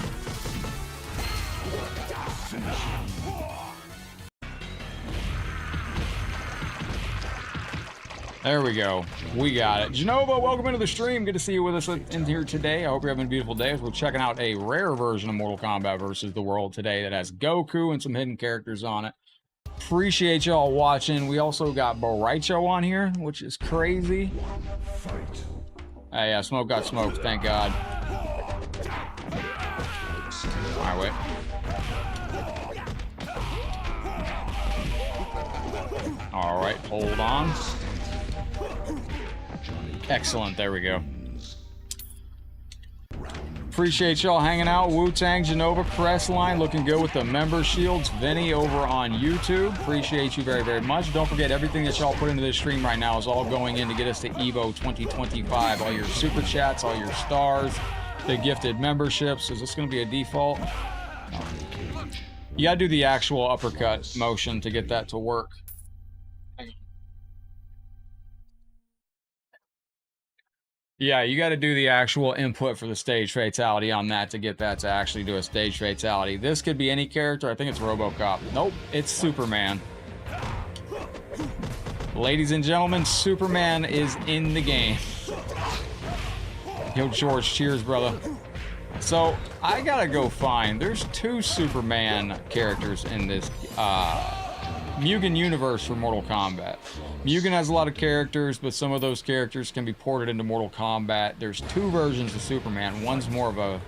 There we go. We got it. Genova, welcome into the stream. Good to see you with us in here today. I hope you're having a beautiful day as we're checking out a rare version of Mortal Kombat versus the World today that has Goku and some hidden characters on it. Appreciate y'all watching. We also got Boraicho on here, which is crazy. Fight. Hey, yeah, Smoke got smoked. Thank God. All right, wait. All right, hold on. Excellent, there we go. Appreciate y'all hanging out. Wu-Tang, Genova, Crestline, looking good with the member shields. Vinny over on YouTube. Appreciate you very, very much. Don't forget, everything that y'all put into this stream right now is all going in to get us to EVO 2025. All your super chats, all your stars, the gifted memberships. Is this going to be a default? You gotta do the actual uppercut motion to get that to work. Yeah, you got to do the actual input for the stage fatality on that to get that to actually do a stage fatality. This could be any character. I think it's RoboCop. Nope, it's Superman. Ladies and gentlemen, Superman is in the game. Yo, George, cheers, brother. So, I gotta go find... There's 2 Superman characters in this Mugen universe for Mortal Kombat. Mugen has a lot of characters, but some of those characters can be ported into Mortal Kombat. There's 2 versions of Superman. One's more of a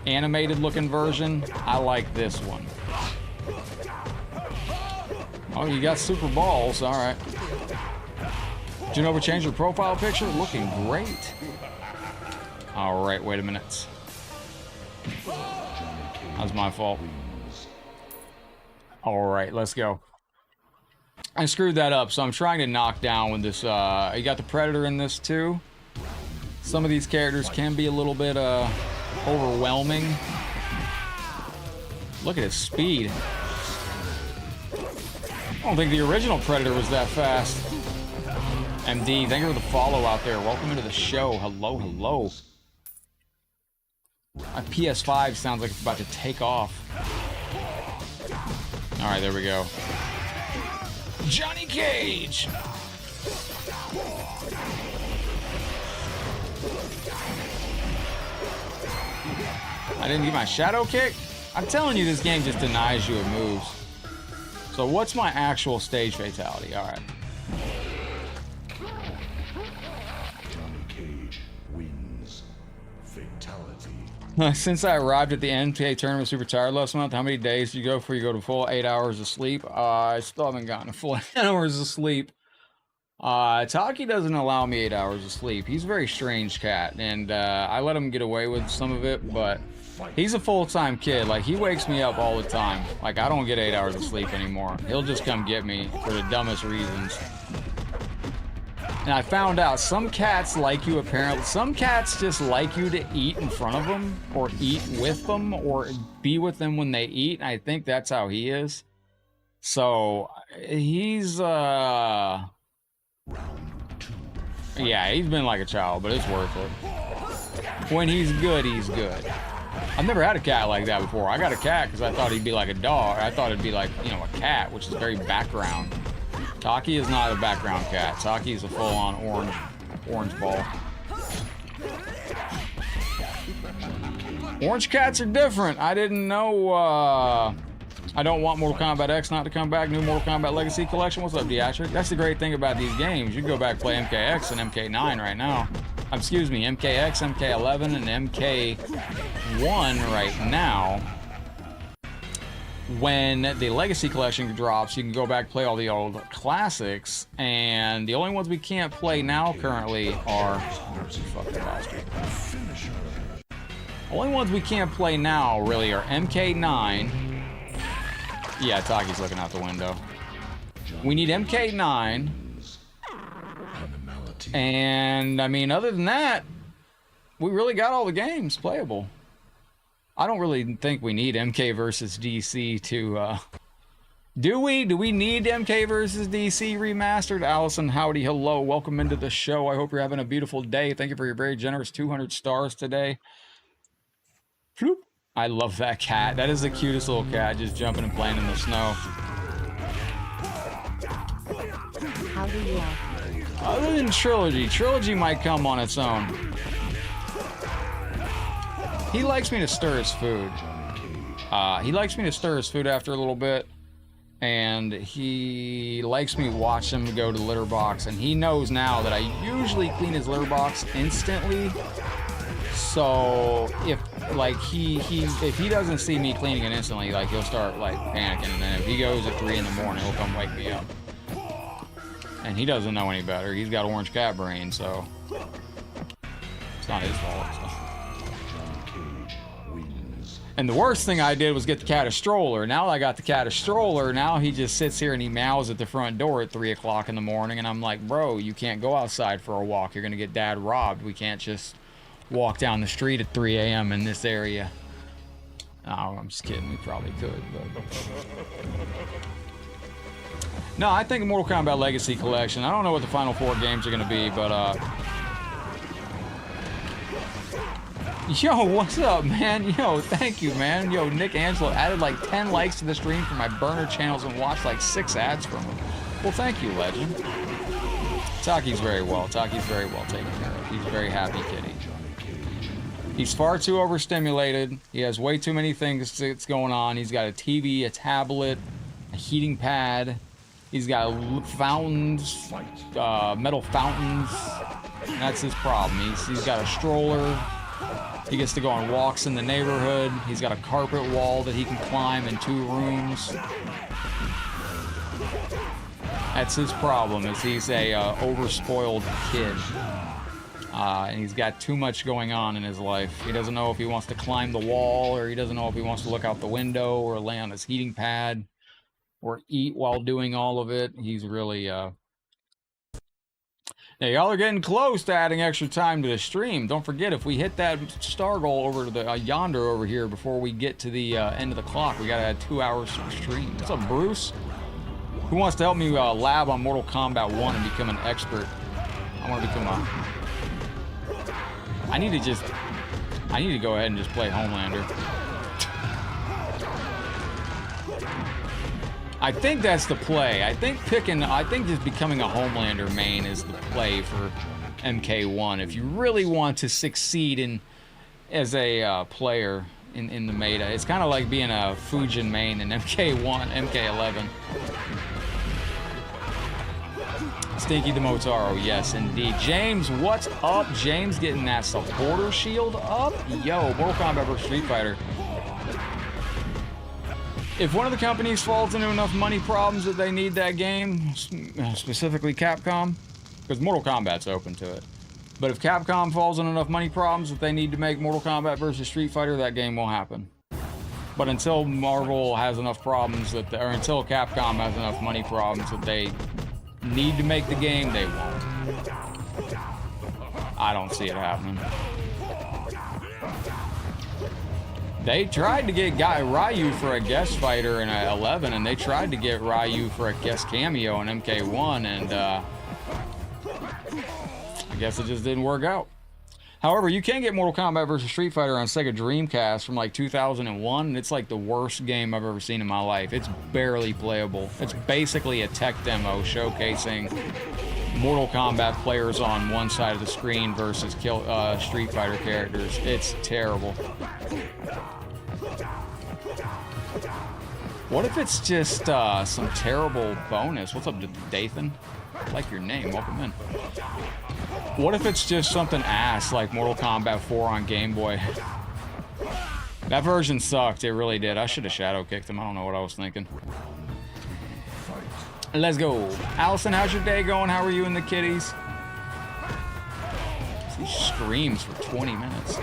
animated looking version. I like this one. Oh, you got super balls. All right. Genova changed your profile picture. Looking great. All right, wait a minute. That was my fault. All right, let's go. I screwed that up, so I'm trying to knock down with this. You got the Predator in this too. Some of these characters can be a little bit overwhelming. Look at his speed. I don't think the original Predator was that fast. MD, thank you for the follow out there. Welcome into the show. Hello, hello. My PS5 sounds like it's about to take off. All right, there we go. Johnny Cage! I didn't get my shadow kick? I'm telling you, this game just denies you of moves. So what's my actual stage fatality? All right. Johnny Cage wins. Fatality. Since I arrived at the NPA tournament super tired last month, how many days do you go before you go to full 8 hours of sleep? I still haven't gotten a full 8 hours of sleep. Taki doesn't allow me 8 hours of sleep. He's a very strange cat, and I let him get away with some of it, but he's a full-time kid. Like, he wakes me up all the time. Like, I don't get 8 hours of sleep anymore. He'll just come get me for the dumbest reasons. And I found out some cats like you, apparently. Some cats just like you to eat in front of them, or eat with them, or be with them when they eat. And I think that's how he is. So, he's, yeah, he's been like a child, but it's worth it. When he's good, he's good. I've never had a cat like that before. I got a cat because I thought he'd be like a dog. I thought it'd be like, you know, a cat, which is very background. Taki is not a background cat. Taki is a full-on orange ball. Orange cats are different. I didn't know, I don't want Mortal Kombat X not to come back. New Mortal Kombat Legacy Collection. What's up, Diatric? That's the great thing about these games. You can go back and play MKX and MK9 right now. Excuse me, MKX, MK11, and MK1 right now. When the Legacy Collection drops, you can go back and play all the old classics, and the only ones we can't play now currently are... Only ones we can't play now, really, are MK9. Yeah, Taki's looking out the window. We need MK9. And, I mean, other than that, we really got all the games playable. I don't really think we need MK versus DC to, do we? Do we need MK versus DC remastered? Allison, howdy, hello, welcome into the show. I hope you're having a beautiful day. Thank you for your very generous 200 stars today. Floop. I love that cat. That is the cutest little cat, just jumping and playing in the snow. How do you like? Other than Trilogy might come on its own. He likes me to stir his food. He likes me to stir his food after a little bit, and he likes me to watch him go to the litter box, and he knows now that I usually clean his litter box instantly. So if like if he doesn't see me cleaning it instantly, like he'll start like panicking, and then if he goes at 3 in the morning, he'll come wake me up. And he doesn't know any better. He's got orange cat brain, so it's not his fault. So. And the worst thing I did was get the cat a stroller. Now I got the cat a stroller, now he just sits here and he meows at the front door at 3 o'clock in the morning, and I'm like, bro, you can't go outside for a walk. You're gonna get dad robbed. We can't just walk down the street at 3 a.m. in this area. Oh, I'm just kidding. We probably could, but... No, I think Mortal Kombat Legacy Collection. I don't know what the final 4 games are gonna be, but yo, what's up, man? Yo, thank you, man. Yo, Nick Angelo added like 10 likes to the stream for my burner channels and watched like 6 ads from him. Well, thank you, legend. Taki's very well. Taki's very well taken care of. He's a very happy kitty. He's far too overstimulated. He has way too many things that's going on. He's got a TV, a tablet, a heating pad. He's got fountains, metal fountains. And that's his problem. He's got a stroller. He gets to go on walks in the neighborhood. He's got a carpet wall that he can climb in 2 rooms. That's his problem, is he's a overspoiled kid. And he's got too much going on in his life. He doesn't know if he wants to climb the wall, or he doesn't know if he wants to look out the window, or lay on his heating pad, or eat while doing all of it. He's really... Now, y'all are getting close to adding extra time to the stream. Don't forget, if we hit that star goal over to the yonder over here before we get to the end of the clock, we gotta add 2 hours to the stream. What's up, Bruce? Who wants to help me lab on Mortal Kombat 1 and become an expert? I want to become a... I need to go ahead and just play Homelander. I think that's the play. I think just becoming a Homelander main is the play for MK1. If you really want to succeed as a player in the meta, it's kind of like being a Fujin main in MK1, MK11. Stinky the Motaro, yes indeed. James, what's up? James getting that supporter shield up? Yo, Mortal Kombat vs. Street Fighter. If one of the companies falls into enough money problems that they need that game, specifically Capcom, because Mortal Kombat's open to it, but if Capcom falls in enough money problems that they need to make Mortal Kombat vs. Street Fighter, that game won't happen. But until Marvel has enough problems or until Capcom has enough money problems that they need to make the game, they won't. I don't see it happening. They tried to get Ryu for a guest fighter in 11, and they tried to get Ryu for a guest cameo in MK1, and I guess it just didn't work out. However, you can get Mortal Kombat vs. Street Fighter on Sega Dreamcast from like 2001, and it's like the worst game I've ever seen in my life. It's barely playable. It's basically a tech demo showcasing Mortal Kombat players on one side of the screen versus Street Fighter characters. It's terrible. What if it's just some terrible bonus? What's up, Dathan? I like your name. Welcome in. What if it's just something ass like Mortal Kombat 4 on Game Boy? That version sucked. It really did. I should have shadow kicked him. I don't know what I was thinking. Let's go. Allison, how's your day going? How are you and the kitties? He screams for 20 minutes.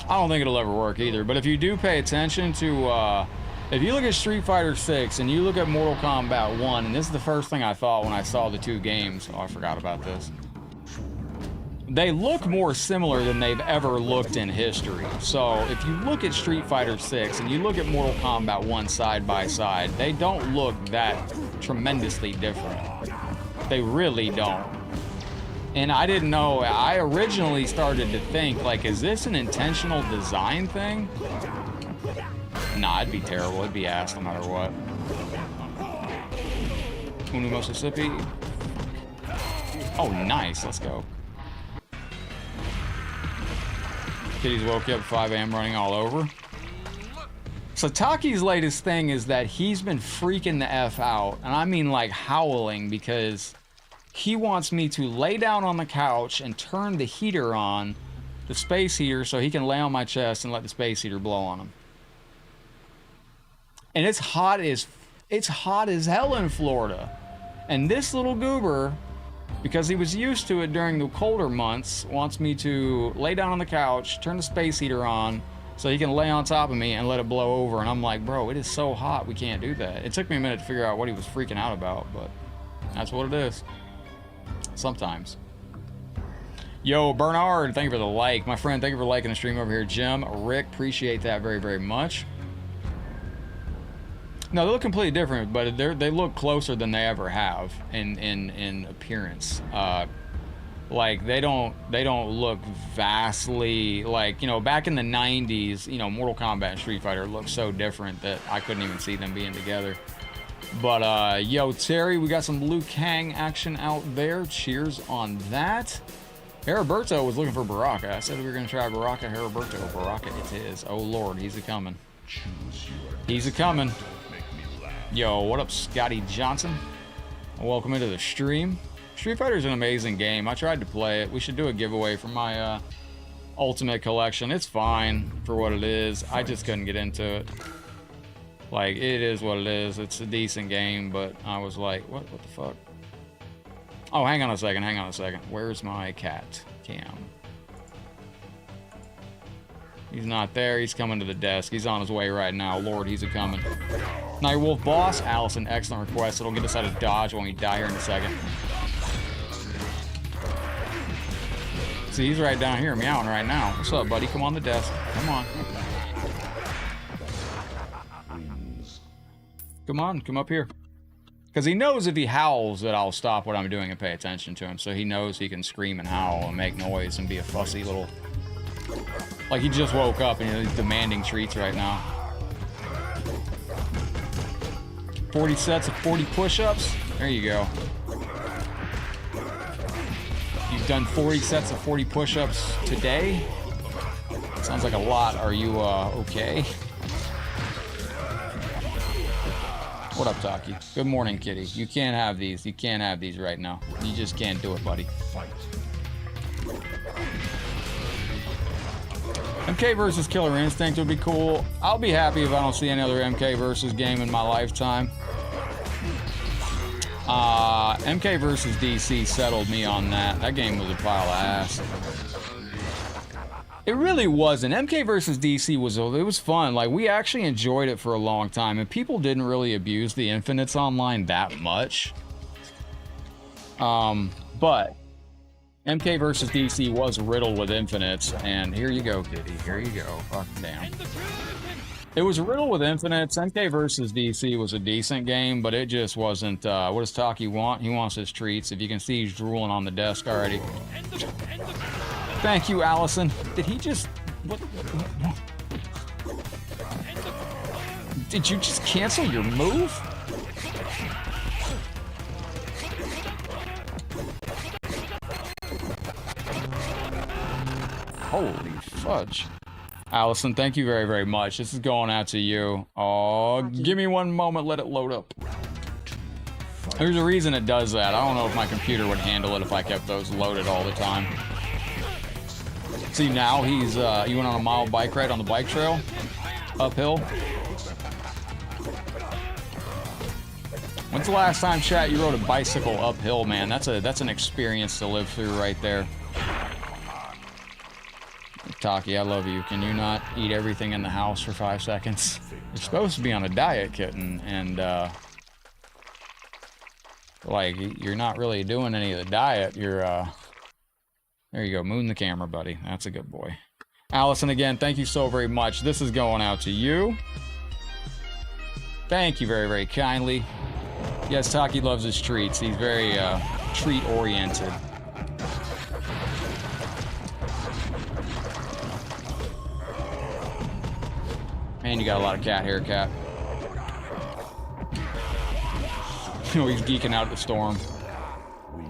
I don't think it'll ever work either, but if you do pay attention to, if you look at Street Fighter 6 and you look at Mortal Kombat 1, and this is the first thing I thought when I saw the 2 games. Oh, I forgot about this. They look more similar than they've ever looked in history. So if you look at Street Fighter 6 and you look at Mortal Kombat 1 side by side, they don't look that tremendously different. They really don't. And I didn't know, I originally started to think, like, is this an intentional design thing? Nah, it'd be terrible. It'd be ass no matter what. Unu, Mississippi. Oh, nice. Let's go. Kitty's woke up at 5 a.m. running all over. So Taki's latest thing is that he's been freaking the F out. And I mean like howling, because he wants me to lay down on the couch and turn the heater on, the space heater, so he can lay on my chest and let the space heater blow on him. And it's hot as hell in Florida. And this little goober because he was used to it during the colder months, wants me to lay down on the couch, turn the space heater on, so he can lay on top of me and let it blow over. And I'm like, bro, it is so hot, we can't do that. It took me a minute to figure out what he was freaking out about, but that's what it is. Sometimes. Yo, Bernard, thank you for the like. My friend, thank you for liking the stream over here. Jim, Rick, appreciate that very, very much. No, they look completely different, but they look closer than they ever have in appearance. Like they don't look vastly like, you know, back in the 90s, you know, Mortal Kombat and Street Fighter looked so different that I couldn't even see them being together. But yo, Terry, we got some Liu Kang action out there. Cheers on that. Heriberto was looking for Baraka. I said we were gonna try Baraka. Heriberto, Baraka it is. Oh Lord, he's a coming. He's a coming. Yo, what up, Scotty Johnson? Welcome into the stream. Street Fighter is an amazing game. I tried to play it. We should do a giveaway for my Ultimate Collection. It's fine for what it is. I just couldn't get into it. Like, it is what it is. It's a decent game, but I was like, what the fuck? Oh, hang on a second. Where's my cat cam? He's not there. He's coming to the desk. He's on his way right now. Lord, he's a coming. Nightwolf Boss, Allison, excellent request. It'll get us out of dodge when we die here in a second. See, he's right down here meowing right now. What's up, buddy? Come on the desk. Come on. Come on, come up here. Because he knows if he howls that I'll stop what I'm doing and pay attention to him. So he knows he can scream and howl and make noise and be a fussy little... Like he just woke up and he's demanding treats right now. 40 sets of 40 push-ups. There you go. You've done 40 sets of 40 push-ups today? Sounds like a lot. Are you okay? What up, Taki? Good morning, kitty. You can't have these. You can't have these right now. You just can't do it, buddy. MK versus Killer Instinct would be cool. I'll be happy if I don't see any other MK versus game in my lifetime. MK versus DC settled me on that. That game was a pile of ass. It really wasn't. MK versus DC was fun. Like, we actually enjoyed it for a long time, and people didn't really abuse the Infinites online that much. But MK versus DC was riddled with Infinites, and here you go, kitty. Here you go. Fuck, damn. It was riddled with Infinites. MK versus DC was a decent game, but it just wasn't. What does Taki want? He wants his treats. If you can see, he's drooling on the desk already. Thank you, Allison. Did he just... What? Did you just cancel your move? Holy fudge. Allison, thank you very, very much. This is going out to you. Oh, give me one moment. Let it load up. There's a reason it does that. I don't know if my computer would handle it if I kept those loaded all the time. See, now he's, he went on a mild bike ride on the bike trail, uphill. When's the last time, chat, you rode a bicycle uphill, man? That's an experience to live through right there. Taki, I love you. Can you not eat everything in the house for 5 seconds? You're supposed to be on a diet, kitten, and, like, you're not really doing any of the diet. You're, there you go. Moon the camera, buddy. That's a good boy. Allison, again, thank you so very much. This is going out to you. Thank you very, very kindly. Yes, Taki loves his treats. He's very, treat-oriented. Man, you got a lot of cat hair, Cat. You know, he's geeking out at the storm.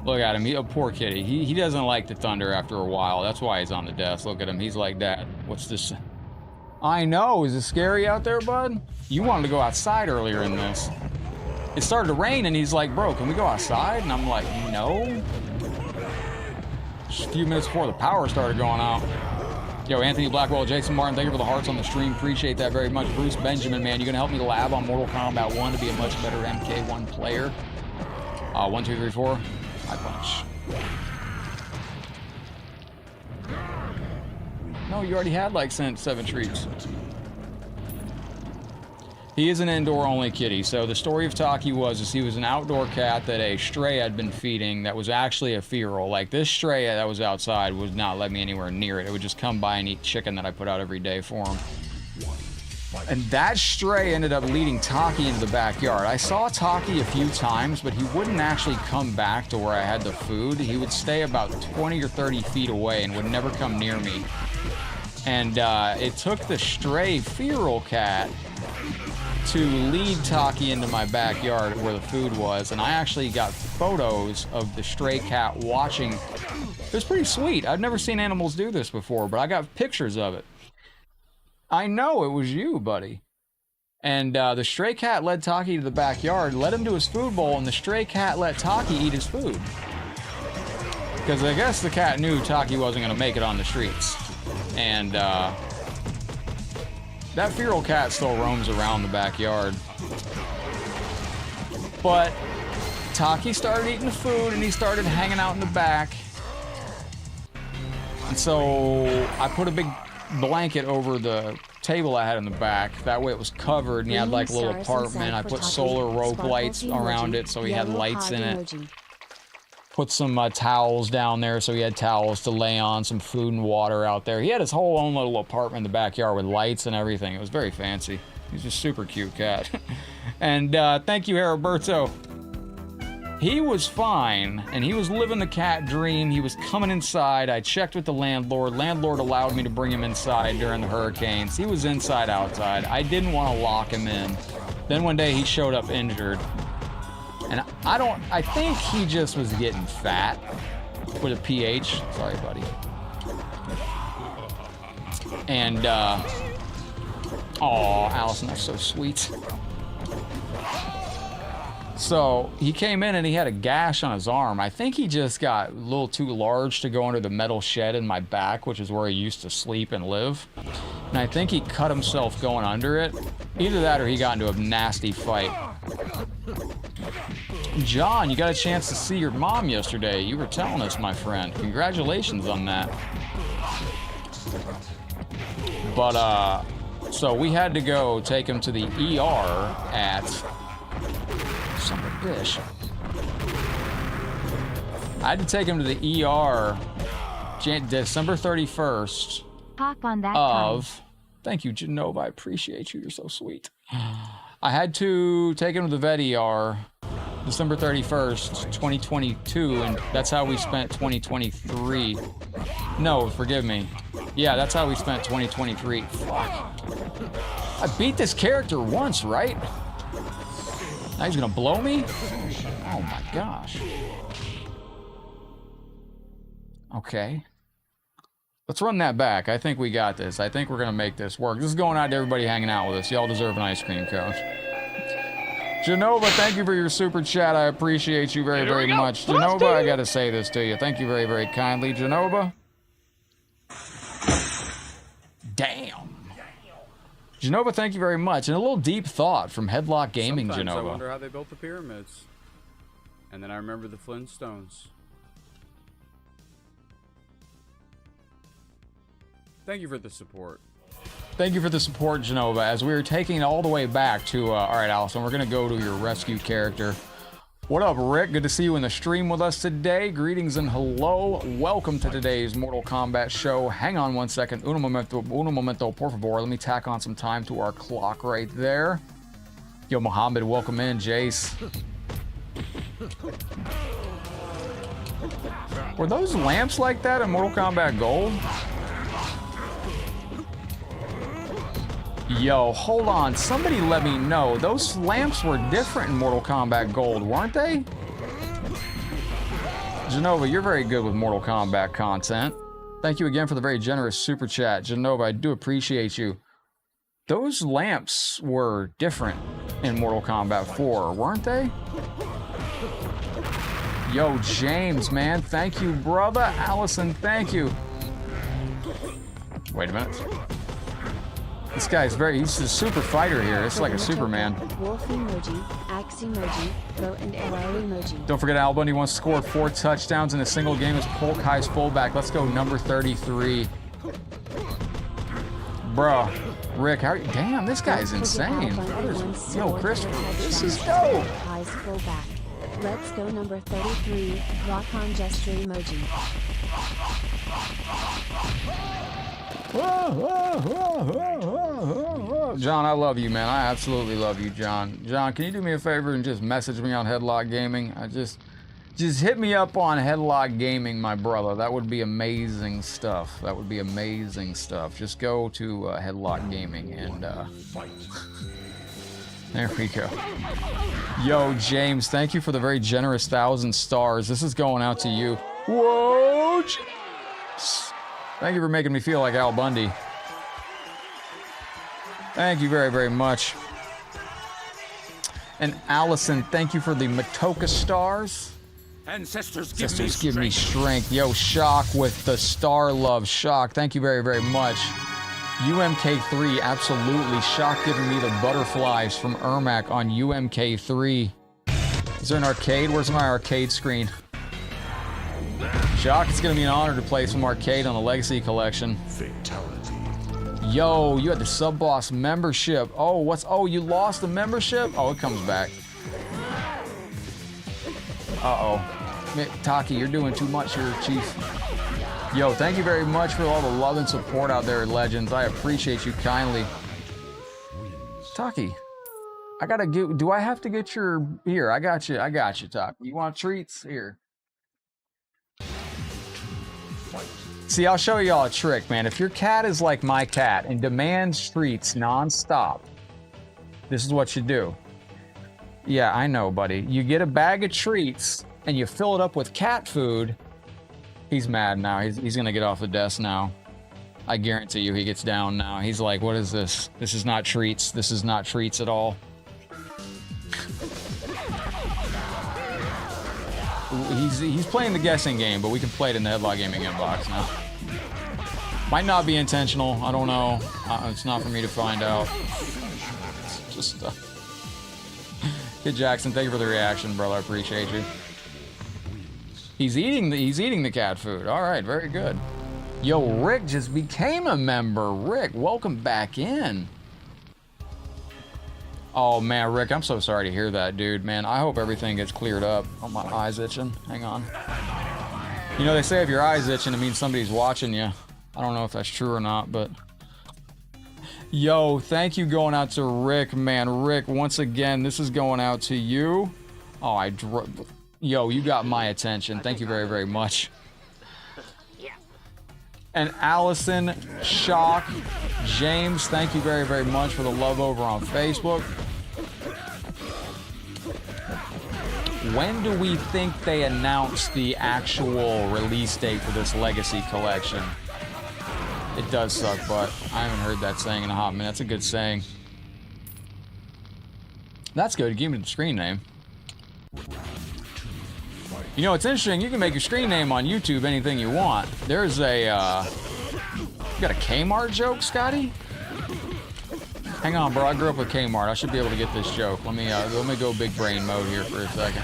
Look at him. Oh, poor kitty. He doesn't like the thunder after a while. That's why he's on the desk. Look at him. He's like, Dad, what's this? I know. Is it scary out there, bud? You wanted to go outside earlier in this. It started to rain, and he's like, bro, can we go outside? And I'm like, no. Just a few minutes before the power started going out. Yo, Anthony Blackwell, Jason Martin, thank you for the hearts on the stream. Appreciate that very much. Bruce Benjamin, man, you gonna help me lab on Mortal Kombat 1 to be a much better MK1 player? 1, 2, 3, 4. I punch. No, you already had like 7 treats. He is an indoor-only kitty. So the story of Taki was he was an outdoor cat that a stray had been feeding that was actually a feral. Like, this stray that was outside would not let me anywhere near it. It would just come by and eat chicken that I put out every day for him. And that stray ended up leading Taki into the backyard. I saw Taki a few times, but he wouldn't actually come back to where I had the food. He would stay about 20 or 30 feet away and would never come near me. And it took the stray feral cat to lead Taki into my backyard where the food was, and I actually got photos of the stray cat watching. It was pretty sweet. I've never seen animals do this before, but I got pictures of it. I know it was you, buddy. And the stray cat led Taki to the backyard, led him to his food bowl, and the stray cat let Taki eat his food. Because I guess the cat knew Taki wasn't going to make it on the streets. And that feral cat still roams around the backyard. But Taki started eating the food and he started hanging out in the back. And so I put a big blanket over the table I had in the back. That way it was covered and he had like a little apartment. I put solar rope lights around it so he had lights in it. Put some towels down there so he had towels to lay on, some food and water out there. He had his whole own little apartment in the backyard with lights and everything. It was very fancy. He's just a super cute cat. And thank you, Heriberto. He was fine, and he was living the cat dream. He was coming inside. I checked with the landlord. Landlord allowed me to bring him inside during the hurricanes. He was inside, outside. I didn't want to lock him in. Then one day he showed up injured. And I think he just was getting fat with a pH. Sorry, buddy. And, aw, Allison, that's so sweet. So he came in and he had a gash on his arm. I think he just got a little too large to go under the metal shed in my back, which is where he used to sleep and live. And I think he cut himself going under it. Either that or he got into a nasty fight. John, you got a chance to see your mom yesterday. You were telling us, my friend. Congratulations on that. But, so we had to go take him to the ER at... Son of a bitch. I had to take him to the ER December 31st Pop on that of... time. Thank you, Genova. I appreciate you. You're so sweet. I had to take him to the vet ER December 31st, 2022, and that's how we spent 2023. No, forgive me. Yeah, that's how we spent 2023. Fuck. I beat this character once, right? Now he's gonna blow me? Oh my gosh. Okay. Let's run that back. I think we got this. I think we're gonna make this work. This is going out to everybody hanging out with us. Y'all deserve an ice cream cone. Genova, thank you for your super chat. I appreciate you very, very much. Genova, I gotta say this to you. Thank you very, very kindly. Genova. Damn. Genova, thank you very much. And a little deep thought from Headlockedgaming, Sometimes Genova. I wonder how they built the pyramids. And then I remember the Flintstones. Thank you for the support. Thank you for the support, Genova. As we were taking it all the way back to, all right, Allison, we're going to go to your rescue character. What up, Rick? Good to see you in the stream with us today. Greetings and hello. Welcome to today's Mortal Kombat show. Hang on one second. Uno momento, por favor. Let me tack on some time to our clock right there. Yo, Mohammed, welcome in. Jace. Were those lamps like that in Mortal Kombat Gold? Yo, hold on. Somebody let me know. Those lamps were different in Mortal Kombat Gold, weren't they? Genova, you're very good with Mortal Kombat content. Thank you again for the very generous super chat. Genova, I do appreciate you. Those lamps were different in Mortal Kombat 4, weren't they? Yo, James, man. Thank you, brother. Allison, thank you. Wait a minute. This guy's he's a super fighter here. It's like a Superman. Wolf emoji, axe emoji, bow and arrow emoji. Don't forget Al Bundy once scored 4 touchdowns in a single game as Polk High's fullback. Let's go number 33. Bruh. Rick, damn, this guy's insane. Yo, Chris, this is dope. High's fullback. Let's go number 33, rock on gesture emoji. John, I love you, man. I absolutely love you, John. John, can you do me a favor and just message me on Headlock Gaming? Just hit me up on Headlock Gaming, my brother. That would be amazing stuff. That would be amazing stuff. Just go to Headlock Gaming and there we go. Yo, James, thank you for the very generous 1,000 stars. This is going out to you. Whoa, James. Thank you for making me feel like Al Bundy. Thank you very, very much. And Allison, thank you for the Matoka stars. Ancestors give me strength. Yo, Shock with the star love. Shock, thank you very, very much. UMK3, absolutely. Shock giving me the butterflies from Ermac on UMK3. Is there an arcade? Where's my arcade screen? Shock, it's gonna be an honor to play some arcade on the Legacy Collection. Fatality. Yo, you had the sub-boss membership. Oh, you lost the membership? Oh, it comes back. Uh-oh. Taki, you're doing too much here, Chief. Yo, thank you very much for all the love and support out there, Legends. I appreciate you kindly. Taki, do I have to get your, here, I got you, Taki. You want treats? Here. See, I'll show y'all a trick, man. If your cat is like my cat and demands treats non-stop, this is what you do. Yeah, I know, buddy. You get a bag of treats and you fill it up with cat food. He's mad now. He's gonna get off the desk now. I guarantee you he gets down now. He's like, what is this? This is not treats. This is not treats at all. He's playing the guessing game, but we can play it in the Headlock Gaming inbox now. Might not be intentional. I don't know. It's not for me to find out. It's just Kid Jackson, thank you for the reaction, brother. I appreciate you. He's eating the cat food. All right, very good. Yo, Rick just became a member. Rick, welcome back in. Oh man, Rick, I'm so sorry to hear that, dude. Man, I hope everything gets cleared up. Oh, my eye's itching. Hang on. You know, they say if your eye's itching, it means somebody's watching you. I don't know if that's true or not, but... Yo, thank you going out to Rick, man. Rick, once again, this is going out to you. Oh, Yo, you got my attention. Thank you very, very much. And Allison, Shock, James, thank you very, very much for the love over on Facebook. When do we think they announce the actual release date for this Legacy Collection? It does suck, but I haven't heard that saying in a hot minute. That's a good saying. That's good. Give me the screen name. You know, it's interesting. You can make your screen name on YouTube anything you want. There's a, you got a Kmart joke, Scotty? Hang on, bro. I grew up with Kmart. I should be able to get this joke. Let me go big brain mode here for a second.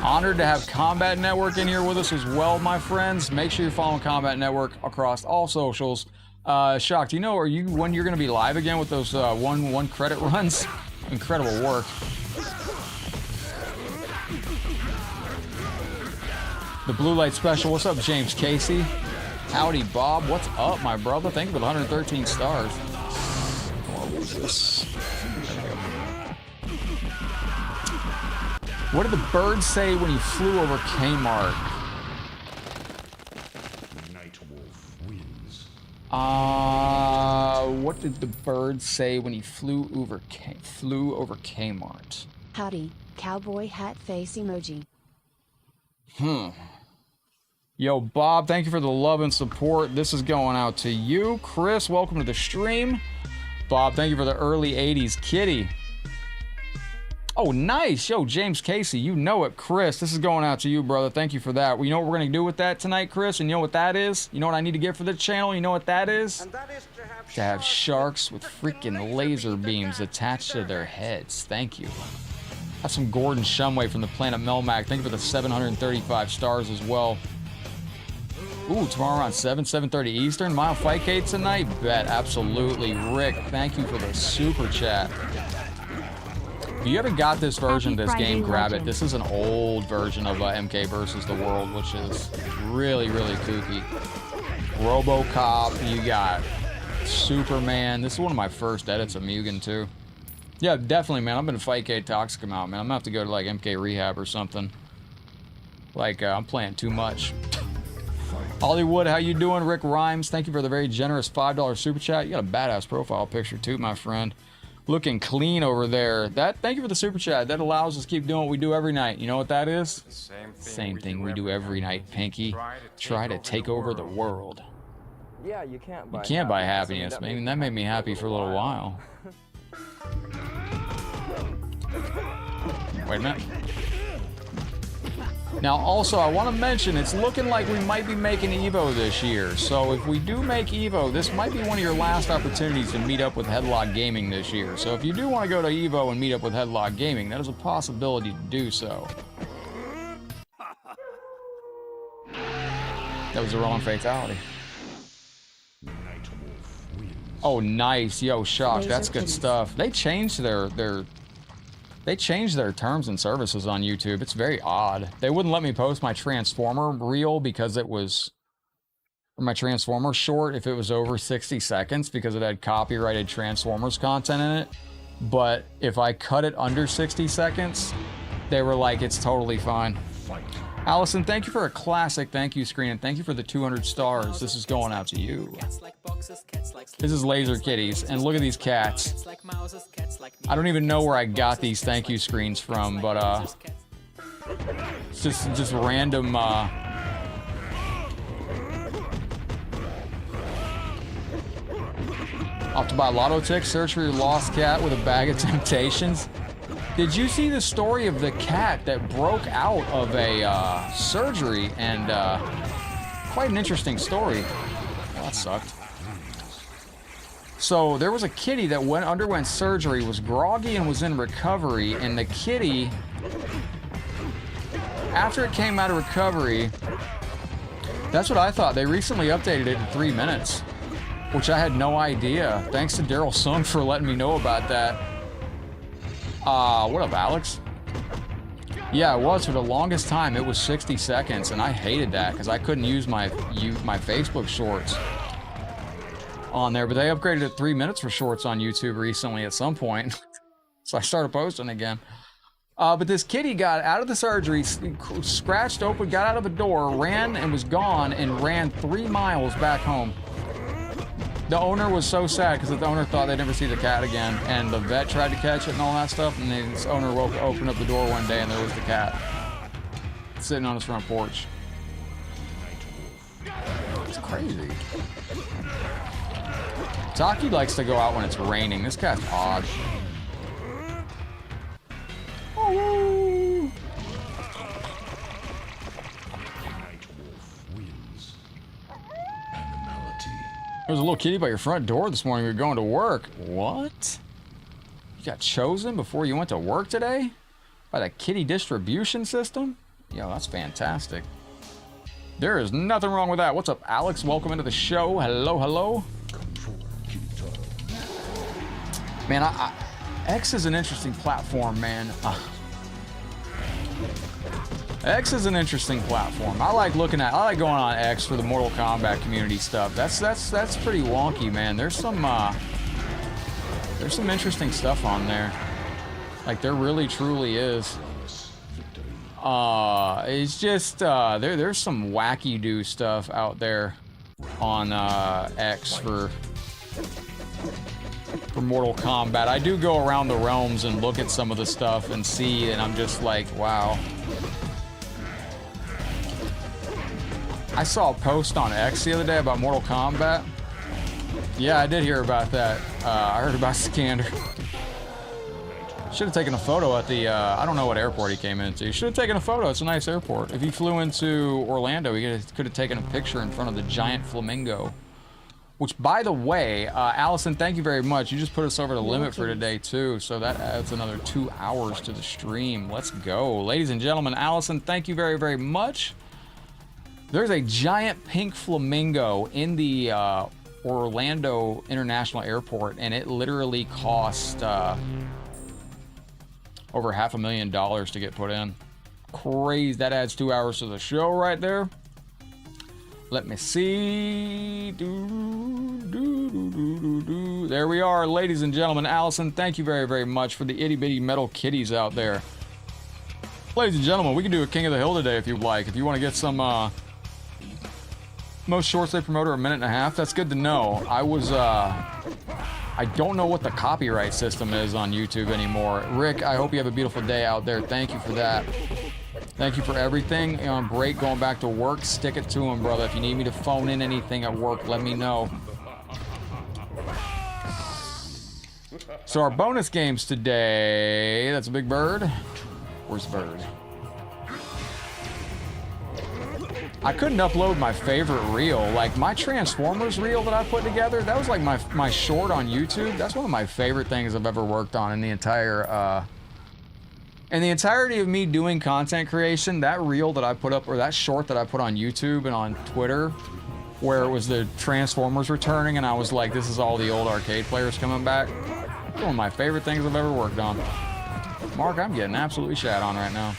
Honored to have Combat Network in here with us as well, my friends. Make sure you're following Combat Network across all socials. Shock, do you know when you're going to be live again with those one credit runs? Incredible work. The Blue Light Special. What's up, James Casey? Howdy, Bob. What's up, my brother? Thank you for the 113 stars. What was this? What did the bird say when he flew over Kmart? Nightwolf wins. What did the bird say when he flew over Kmart? Howdy, cowboy hat face emoji. Yo, Bob, thank you for the love and support. This is going out to you. Chris, welcome to the stream. Bob, thank you for the early 80s kitty. Oh, nice. Yo, James Casey, you know it. Chris, this is going out to you, brother. Thank you for that. Well, you know what we're going to do with that tonight, Chris? And you know what that is? You know what I need to get for the channel? You know what that is? And that is To have sharks with freaking laser beams attached to their heads. Thank you. Have some Gordon Shumway from the planet Melmac. Thank you for the 735 stars as well. Ooh, tomorrow around 7:30 Eastern. Mile Fightcade tonight? Bet, absolutely. Rick, thank you for the super chat. If you haven't got this version of this game, grab it. This is an old version of MK versus the World, which is really, really kooky. RoboCop, you got Superman. This is one of my first edits of Mugen, too. Yeah, definitely, man. I've been Fightcade Toxic out, man. I'm gonna have to go to, like, MK Rehab or something. Like, I'm playing too much. Hollywood, how you doing? Rick Rhymes, thank you for the very generous $5 super chat. You got a badass profile picture, too, my friend. Looking clean over there. Thank you for the super chat. That allows us to keep doing what we do every night. You know what that is? Same thing we do every night, Pinky. Try to take over the world. Yeah, you can't buy happiness. Man, that made me happy for a little while. Wait a minute. Now, also, I want to mention, it's looking like we might be making EVO this year. So if we do make EVO, this might be one of your last opportunities to meet up with Headlockedgaming this year. So if you do want to go to EVO and meet up with Headlockedgaming, that is a possibility to do so. That was the wrong fatality. Oh, nice. Yo, Shock, that's good stuff. They changed their terms and services on YouTube. It's very odd. They wouldn't let me post my Transformer reel because it was, or my Transformer short if it was over 60 seconds because it had copyrighted Transformers content in it. But if I cut it under 60 seconds, they were like, it's totally fine. Allison, thank you for a classic thank you screen, and thank you for the 200 stars. This is going out to you. This is Laser Kitties, and look at these cats. I don't even know where I got these thank you screens from, but it's just random. Off to buy lotto tickets, search for your lost cat with a bag of temptations. Did you see the story of the cat that broke out of a surgery? And quite an interesting story. Well, that sucked. So there was a kitty that underwent surgery, was groggy and was in recovery, and the kitty, after it came out of recovery, that's what I thought. They recently updated it in 3 minutes, which I had no idea. Thanks to Daryl Sung for letting me know about that. What up, Alex? Yeah, it was for the longest time. It was 60 seconds, and I hated that because I couldn't use my Facebook Shorts on there. But they upgraded it 3 minutes for Shorts on YouTube recently at some point, so I started posting again. But this kitty got out of the surgery, scratched open, got out of the door, ran and was gone, and ran 3 miles back home. The owner was so sad because the owner thought they'd never see the cat again, and the vet tried to catch it and all that stuff, and then his owner opened up the door one day and there was the cat sitting on his front porch. It's crazy. Taki likes to go out when it's raining. This cat's odd. Oh. There was a little kitty by your front door this morning. You were going to work. What? You got chosen before you went to work today? By the kitty distribution system? Yo, that's fantastic. There is nothing wrong with that. What's up, Alex? Welcome into the show. Hello, hello. Man, X is an interesting platform, man. X is an interesting platform. I like going on X for the Mortal Kombat community stuff. That's pretty wonky, man. There's some interesting stuff on there. Like there really truly is. It's just there's some wacky do stuff out there on X for Mortal Kombat. I do go around the realms and look at some of the stuff and see, and I'm just like, wow. I saw a post on X the other day about Mortal Kombat. Yeah, I did hear about that. I heard about Scander. Should have taken a photo at the, I don't know what airport he came into. Should have taken a photo. It's a nice airport. If he flew into Orlando, he could have taken a picture in front of the giant flamingo. Which, by the way, Allison, thank you very much. You just put us over the limit for today, too. So that adds another 2 hours to the stream. Let's go. Ladies and gentlemen, Allison, thank you very, very much. There's a giant pink flamingo in the Orlando International Airport, and it literally cost over $500,000 to get put in. Crazy. That adds 2 hours to the show right there. Let me see. There we are, ladies and gentlemen. Allison, thank you very, very much for the itty bitty metal kitties out there. Ladies and gentlemen, we can do a King of the Hill today if you'd like. If you want to get some most shorts they promote are 1.5 minutes. That's good to know. I don't know what the copyright system is on YouTube anymore. Rick, I hope you have a beautiful day out there. Thank you for that. Thank you for everything. You're on break, going back to work, stick it to him, brother. If you need me to phone in anything at work, let me know. So our bonus games today, that's a big bird. Where's the bird? I couldn't upload my favorite reel. Like my Transformers reel that I put together, that was like my short on YouTube. That's one of my favorite things I've ever worked on in the entire in the entirety of me doing content creation. That reel that I put up, or that short that I put on YouTube and on Twitter, where it was the Transformers returning, and I was like, this is all the old arcade players coming back. It's one of my favorite things I've ever worked on. Mark, I'm getting absolutely shat on right now.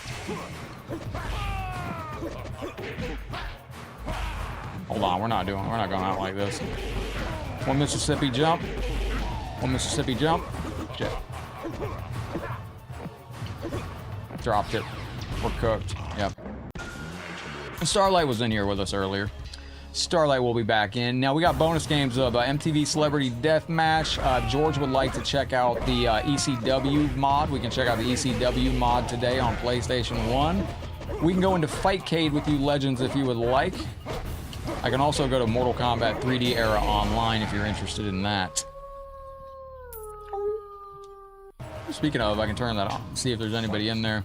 Hold on, we're not going out like this. One Mississippi jump. One Mississippi jump. Shit. Dropped it. We're cooked. Yep. Starlight was in here with us earlier. Starlight will be back in. Now we got bonus games of MTV Celebrity Deathmatch. George would like to check out the ECW mod. We can check out the ECW mod today on PlayStation 1. We can go into Fightcade with you legends if you would like. I can also go to Mortal Kombat 3D Era Online if you're interested in that. Speaking of, I can turn that on, see if there's anybody in there.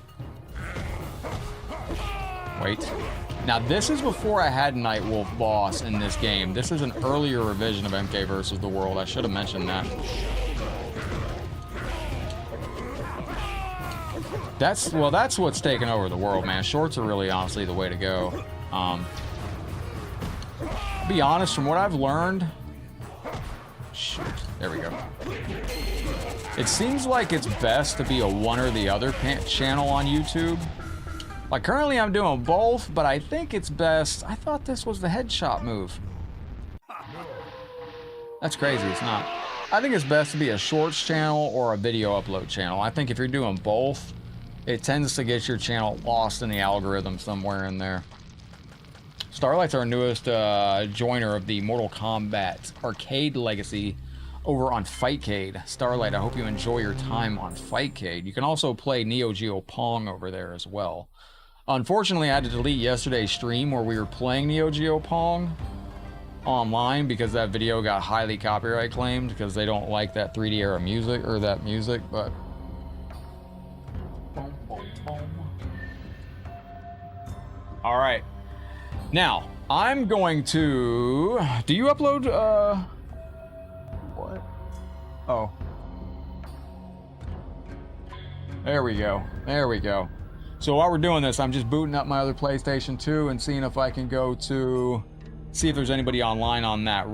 Wait. Now this is before I had Nightwolf Boss in this game. This is an earlier revision of MK vs. the World. I should have mentioned that. That's what's taken over the world, man. Shorts are really honestly the way to go. I'll be honest, from what I've learned... Shoot, there we go. It seems like it's best to be a one or the other channel on YouTube. Like currently I'm doing both, but I think it's best. I thought this was the headshot move. That's crazy, it's not. I think it's best to be a shorts channel or a video upload channel. I think if you're doing both, it tends to get your channel lost in the algorithm somewhere in there. Starlight's our newest joiner of the Mortal Kombat arcade legacy over on Fightcade. Starlight, I hope you enjoy your time on Fightcade. You can also play Neo Geo Pong over there as well. Unfortunately, I had to delete yesterday's stream where we were playing Neo Geo Pong online because that video got highly copyright claimed because they don't like that 3D era music, or that music, but... All right. Now, I'm going to... Do you upload, What? Oh. There we go. There we go. So while we're doing this, I'm just booting up my other PlayStation 2 and seeing if I can go to... See if there's anybody online on that.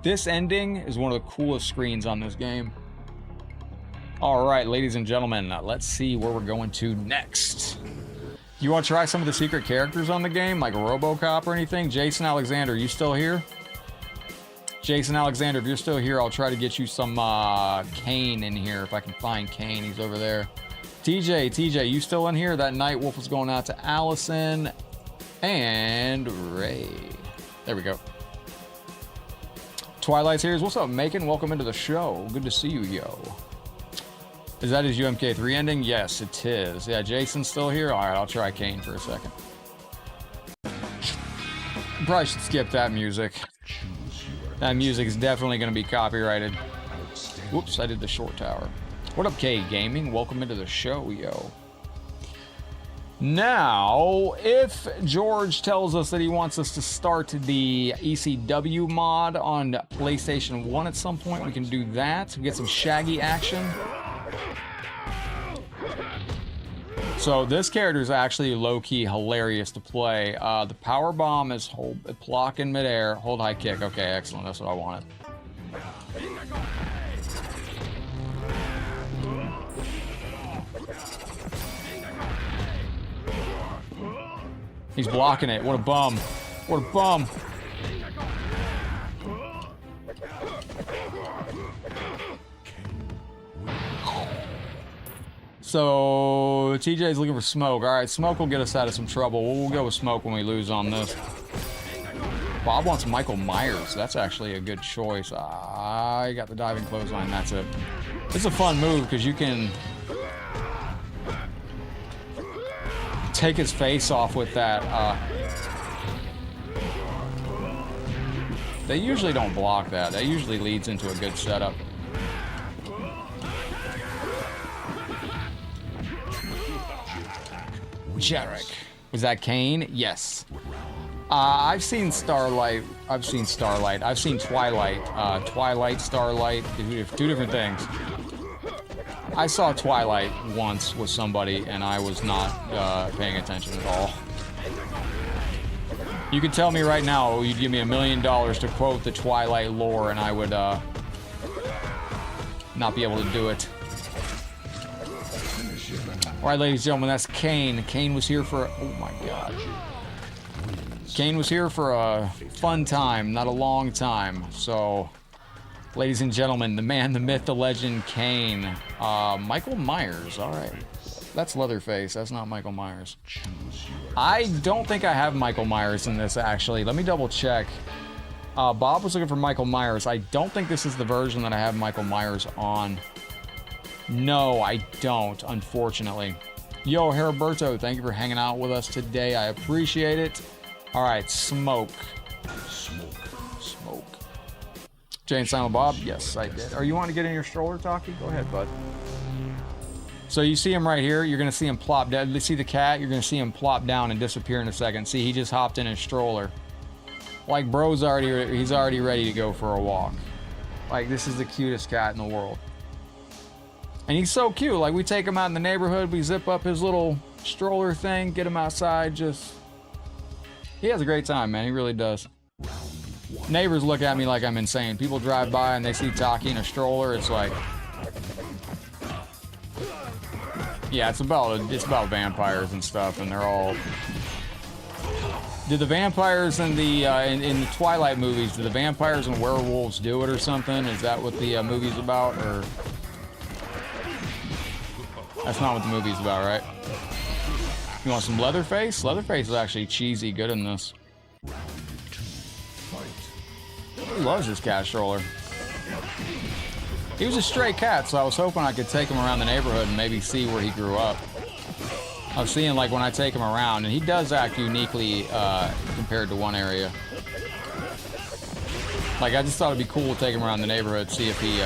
This ending is one of the coolest screens on this game. All right, ladies and gentlemen, let's see where we're going to next. You want to try some of the secret characters on the game, like RoboCop or anything? Jason Alexander, you still here? Jason Alexander, if you're still here, I'll try to get you some Kane in here. If I can find Kane, he's over there. TJ, you still in here? That Nightwolf was going out to Allison and Ray. There we go. Twilight's here. What's up, Macon? Welcome into the show. Good to see you, yo. Is that his UMK3 ending? Yes, it is. Yeah, Jason's still here? All right, I'll try Kane for a second. Probably should skip that music. That music is definitely going to be copyrighted. Whoops, I did the short tower. What up, K Gaming? Welcome into the show, yo. Now, if George tells us that he wants us to start the ECW mod on PlayStation 1 at some point, we can do that. We get some Shaggy action. So this character is actually low-key hilarious to play. The power bomb is block in midair, hold high kick. Okay, excellent. That's what I wanted. He's blocking it. What a bum. What a bum. So TJ's looking for Smoke. All right, Smoke will get us out of some trouble. We'll go with Smoke when we lose on this. Bob wants Michael Myers. That's actually a good choice. I got the diving clothesline. That's it. It's a fun move because you can take his face off with that. They usually don't block that. That usually leads into a good setup. Jarek. Was that Kane? Yes. I've seen Starlight. I've seen Starlight. I've seen Twilight. Twilight, Starlight. Two different things. I saw Twilight once with somebody, and I was not paying attention at all. You could tell me right now, you'd give me $1 million to quote the Twilight lore, and I would not be able to do it. All right, ladies and gentlemen, that's Kane. Kane was here for, oh my God. Kane was here for a fun time, not a long time. So, ladies and gentlemen, the man, the myth, the legend, Kane. Michael Myers, all right. That's Leatherface, that's not Michael Myers. I don't think I have Michael Myers in this, actually. Let me double check. Bob was looking for Michael Myers. I don't think this is the version that I have Michael Myers on. No, I don't, unfortunately. Yo, Heriberto, thank you for hanging out with us today. I appreciate it. All right, Smoke. Smoke. Jay and Silent Bob? Yes, I did. Are you wanting to get in your stroller, Taki? Go ahead, bud. So you see him right here. You're going to see him plop down. You see the cat? You're going to see him plop down and disappear in a second. See, he just hopped in his stroller. Like, bro's already, he's already ready to go for a walk. Like, this is the cutest cat in the world. And he's so cute. Like, we take him out in the neighborhood, we zip up his little stroller thing, get him outside, just... He has a great time, man. He really does. Neighbors look at me like I'm insane. People drive by and they see Taki in a stroller. It's like... Yeah, it's about vampires and stuff, and they're all... Did the vampires in the Twilight movies, did the vampires and werewolves do it or something? Is that what the movie's about, or... That's not what the movie's about, right? You want some Leatherface? Leatherface is actually cheesy good in this. He loves this cat stroller. He was a stray cat, so I was hoping I could take him around the neighborhood and maybe see where he grew up. I was seeing, like, when I take him around, and he does act uniquely compared to one area. Like, I just thought it'd be cool to take him around the neighborhood, see if he,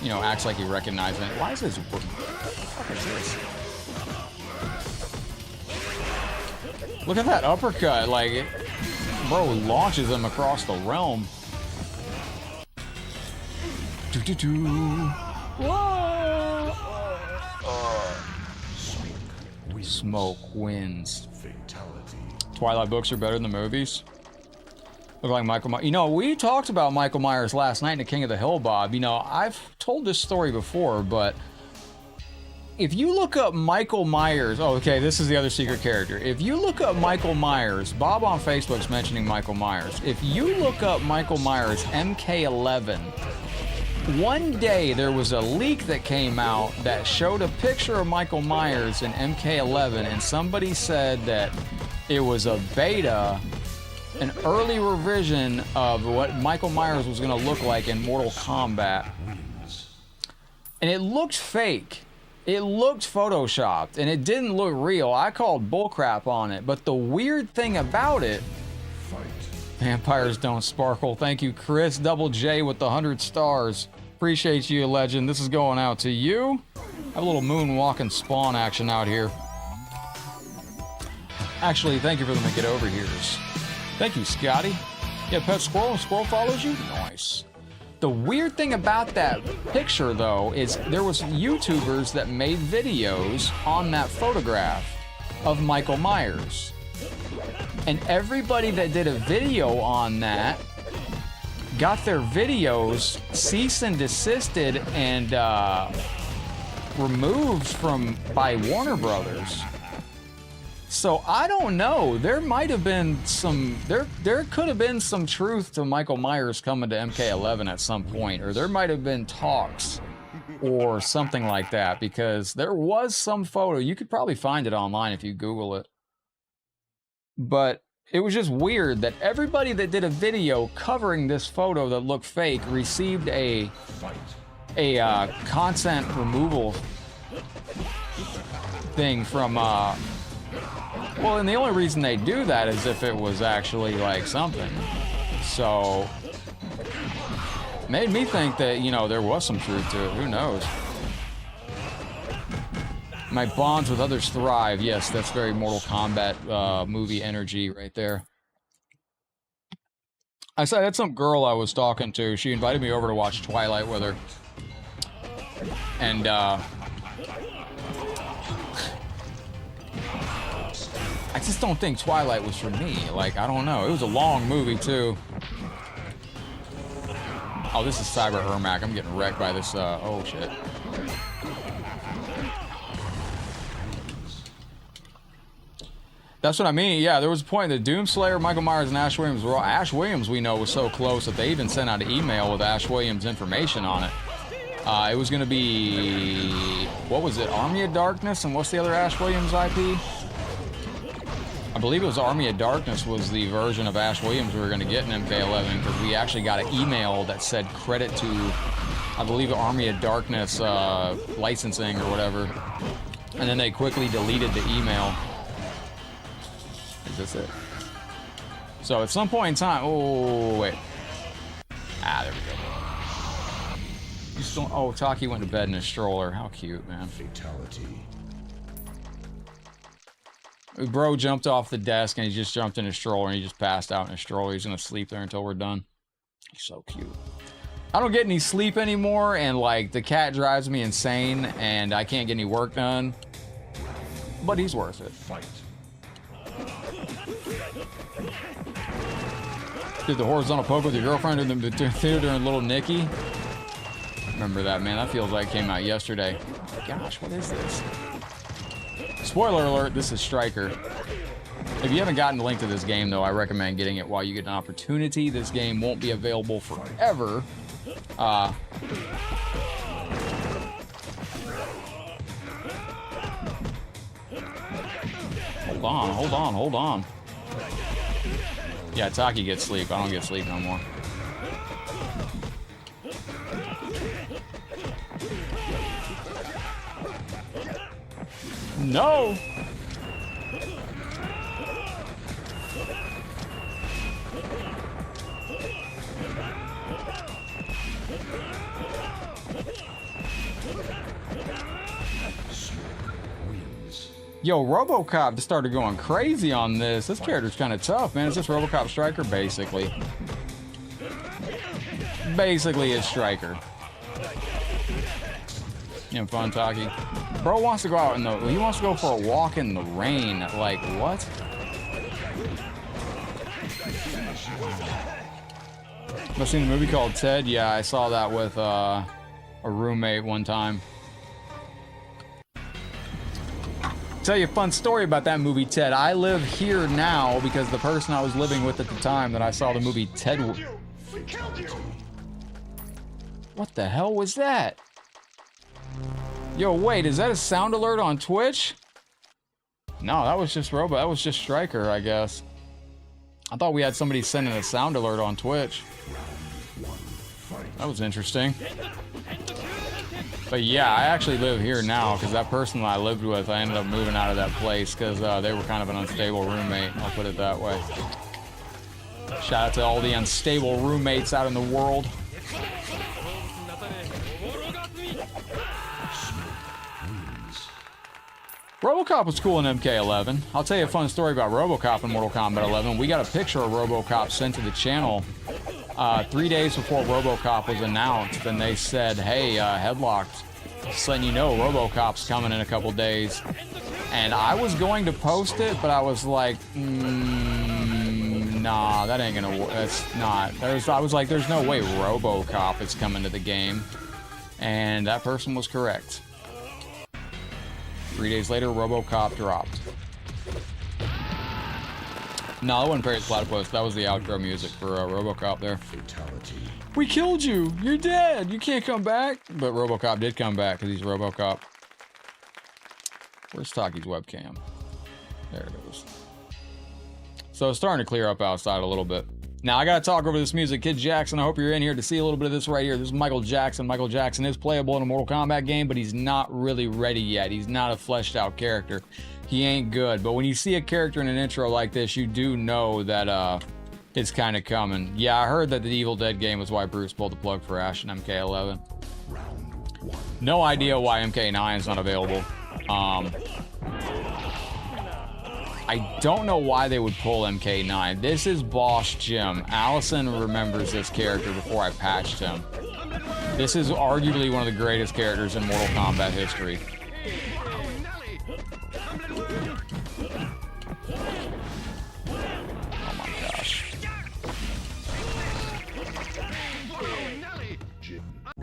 you know, acts like he recognizes it. Why is this working? What the fuck is this? Look at that uppercut, like, bro launches him across the realm. Whoa! Smoke wins. Fatality. Twilight books are better than the movies. Look like Michael Myers. You know, we talked about Michael Myers last night in the King of the Hill, Bob. You know, I've told this story before, but if you look up Michael Myers... Oh, okay, this is the other secret character. If you look up Michael Myers, Bob on Facebook's mentioning Michael Myers. If you look up Michael Myers MK11, one day there was a leak that came out that showed a picture of Michael Myers in MK11, and somebody said that it was a beta, an early revision of what Michael Myers was going to look like in Mortal Kombat. And it looked fake. It looked photoshopped, and it didn't look real. I called bullcrap on it, but the weird thing about it... Vampires don't sparkle. Thank you, Chris Double J with the 100 stars. Appreciate you, legend. This is going out to you. Have a little moonwalking spawn action out here. Actually, thank you for the get over here's. Thank you, Scotty. Yeah, pet squirrel and squirrel follows you? Nice. The weird thing about that picture, though, is there was YouTubers that made videos on that photograph of Michael Myers. And everybody that did a video on that got their videos cease and desisted and removed by Warner Brothers. So I don't know. There might have been some. There could have been some truth to Michael Myers coming to MK11 at some point, or there might have been talks or something like that, because there was some photo. You could probably find it online if you Google it. But it was just weird that everybody that did a video covering this photo that looked fake received a content removal thing from. Well, and the only reason they do that is if it was actually like something. So, made me think that, you know, there was some truth to it. Who knows? My bonds with others thrive. Yes, that's very Mortal Kombat movie energy right there. I had some girl I was talking to. She invited me over to watch Twilight with her. And, I just don't think Twilight was for me. Like, I don't know. It was a long movie, too. Oh, this is Cyber Ermac. I'm getting wrecked by this, oh, shit. That's what I mean. Yeah, there was a point that Doomslayer, Michael Myers, and Ash Williams were all... Ash Williams, we know, was so close that they even sent out an email with Ash Williams' information on it. It was going to be... What was it? Army of Darkness? And what's the other Ash Williams IP? I believe it was Army of Darkness was the version of Ash Williams we were going to get in MK11, because we actually got an email that said credit to, I believe, Army of Darkness licensing or whatever. And then they quickly deleted the email. Is this it? So at some point in time... Oh, wait. Ah, there we go. You still, oh, Taki went to bed in a stroller. How cute, man. Fatality. Bro jumped off the desk and he just jumped in a stroller and he just passed out in a stroller. He's gonna sleep there until we're done. He's so cute. I don't get any sleep anymore, and like the cat drives me insane and I can't get any work done. But he's worth it. Fight. Did the horizontal poke with your girlfriend in the theater during Little Nicky? Remember that, man. That feels like it came out yesterday. Gosh, what is this? Spoiler alert, this is Striker. If you haven't gotten the link to this game, though, I recommend getting it while you get an opportunity. This game won't be available forever. Hold on. Yeah, Taki gets sleep. I don't get sleep no more. No! Yo, RoboCop just started going crazy on this. This character's kind of tough, man. It's just RoboCop Striker, basically. Basically, it's Striker. You know, fun, Taki. Bro wants to go out in the... He wants to go for a walk in the rain. Like, what? I've seen a movie called Ted. Yeah, I saw that with a roommate one time. Tell you a fun story about that movie, Ted. I live here now because the person I was living with at the time that I saw the movie Ted... What the hell was that? Yo, wait, is that a sound alert on Twitch? No, that was just that was just Striker, I guess. I thought we had somebody sending a sound alert on Twitch. That was interesting. But yeah, I actually live here now because that person that I lived with, I ended up moving out of that place because they were kind of an unstable roommate. I'll put it that way. Shout out to all the unstable roommates out in the world. RoboCop was cool in MK11. I'll tell you a fun story about RoboCop in Mortal Kombat 11. We got a picture of RoboCop sent to the channel 3 days before RoboCop was announced, and they said, hey, Headlocked, just letting you know RoboCop's coming in a couple days. And I was going to post it, but I was like, nah, that ain't gonna work. That's not. I was like, there's no way RoboCop is coming to the game. And that person was correct. 3 days later, RoboCop dropped. No, that wasn't Perry's Platypus. That was the outro music for RoboCop there. Fatality. We killed you! You're dead! You can't come back! But RoboCop did come back, because he's RoboCop. Where's Taki's webcam? There it is. So it's starting to clear up outside a little bit. Now, I gotta talk over this music. Kid Jackson, I hope you're in here to see a little bit of this right here. This is Michael Jackson. Michael Jackson is playable in a Mortal Kombat game, but he's not really ready yet. He's not a fleshed out character. He ain't good. But when you see a character in an intro like this, you do know that it's kind of coming. Yeah, I heard that the Evil Dead game was why Bruce pulled the plug for Ash in MK11. No idea why MK9 is not available. I don't know why they would pull MK9. This is Boss Jim. Allison remembers this character before I patched him. This is arguably one of the greatest characters in Mortal Kombat history. Oh my gosh.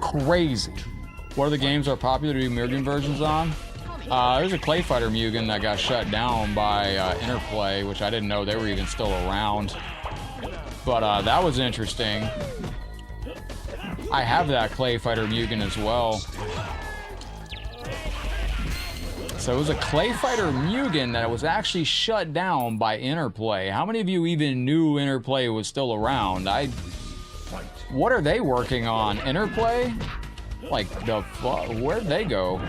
Crazy. What other games are popular to do Mugen versions on? There's a Clay Fighter Mugen that got shut down by Interplay, which I didn't know they were even still around. But that was interesting. I have that Clay Fighter Mugen as well. So it was a Clay Fighter Mugen that was actually shut down by Interplay. How many of you even knew Interplay was still around? What are they working on? Interplay? Like, where'd they go?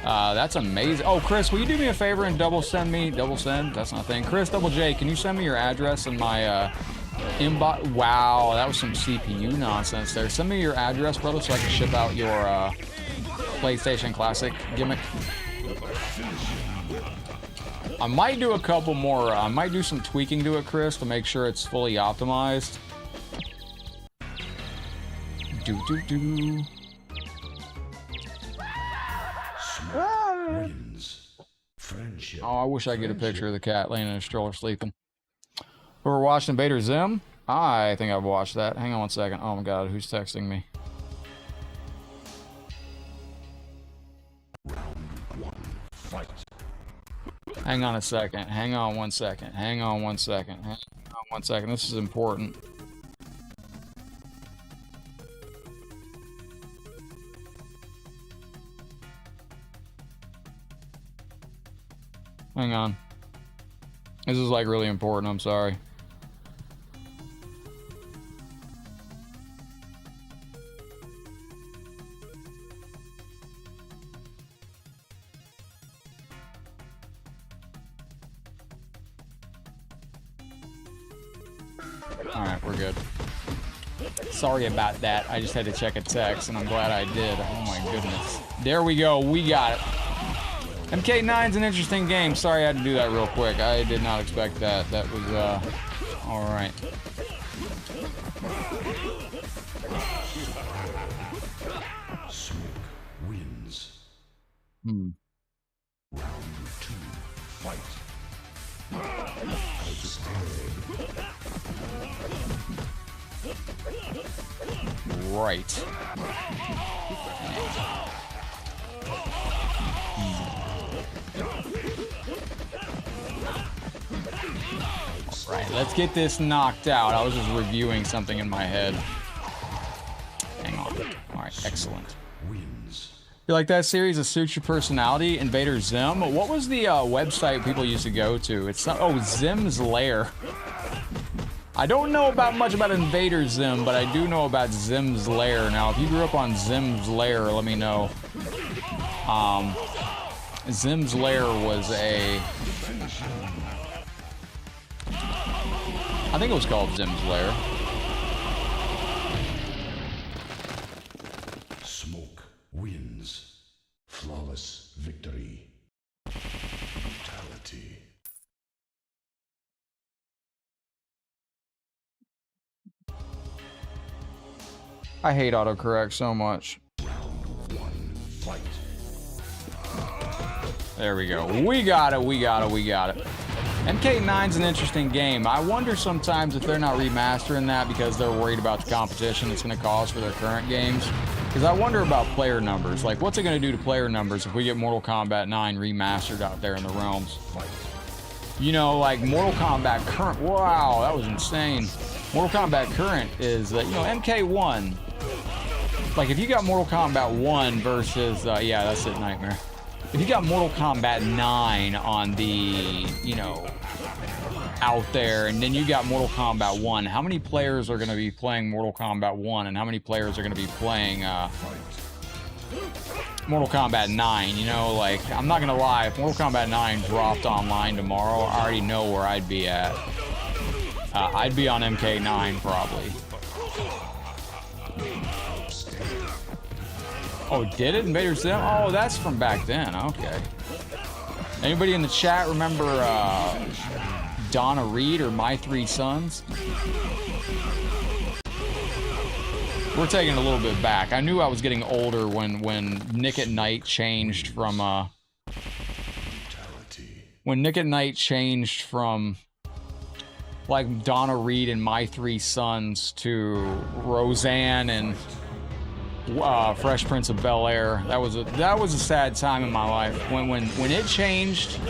That's amazing. Oh, Chris, will you do me a favor and double send? That's not a thing. Chris, Double J, can you send me your address in my inbox? Wow, that was some CPU nonsense there. Send me your address, brother, so I can ship out your PlayStation Classic gimmick. I might do a couple more. I might do some tweaking to it, Chris, to make sure it's fully optimized. Oh, I wish I could get a picture of the cat laying in a stroller sleeping. Who are watching Invader Zim? I think I've watched that. Hang on one second. Oh my god, who's texting me? Hang on a second. Hang on one second. Hang on one second. Hang on one second. This is important. Hang on. This is like really important, I'm sorry. Alright, we're good. Sorry about that. I just had to check a text and I'm glad I did. Oh my goodness. There we go. We got it. MK9's an interesting game. Sorry I had to do that real quick. I did not expect that. That was, alright. Smoke wins. Round 2, fight. Right. Right, let's get this knocked out. I was just reviewing something in my head. Hang on. Alright, excellent. You like that series that suits your personality? Invader Zim? What was the website people used to go to? It's not, oh, Zim's Lair. I don't know much about Invader Zim, but I do know about Zim's Lair. Now, if you grew up on Zim's Lair, let me know. Zim's Lair was a... I think it was called Zim's Lair. Smoke wins. Flawless. flawless victory. Brutality. I hate autocorrect so much. Round 1, fight. There we go. We got it, we got it, we got it. MK9's an interesting game. I wonder sometimes if they're not remastering that because they're worried about the competition it's going to cause for their current games. Because I wonder about player numbers. Like, what's it going to do to player numbers if we get Mortal Kombat 9 remastered out there in the realms? You know, like Mortal Kombat Current. Wow, that was insane. Mortal Kombat Current is, you know, MK1. Like, if you got Mortal Kombat 1 versus, yeah, that's it, Nightmare. If you got Mortal Kombat 9 on the, you know, out there, and then you got Mortal Kombat 1, how many players are going to be playing Mortal Kombat 1, and how many players are going to be playing Mortal Kombat 9? You know, like, I'm not going to lie, if Mortal Kombat 9 dropped online tomorrow, I already know where I'd be at. I'd be on MK9, probably. Oh, did it? Invader Zim? Oh, that's from back then. Okay. Anybody in the chat remember Donna Reed or My Three Sons? We're taking it a little bit back. I knew I was getting older when Nick at Night changed from like Donna Reed and My Three Sons to Roseanne and Fresh Prince of Bel-Air. That was a sad time in my life when it changed.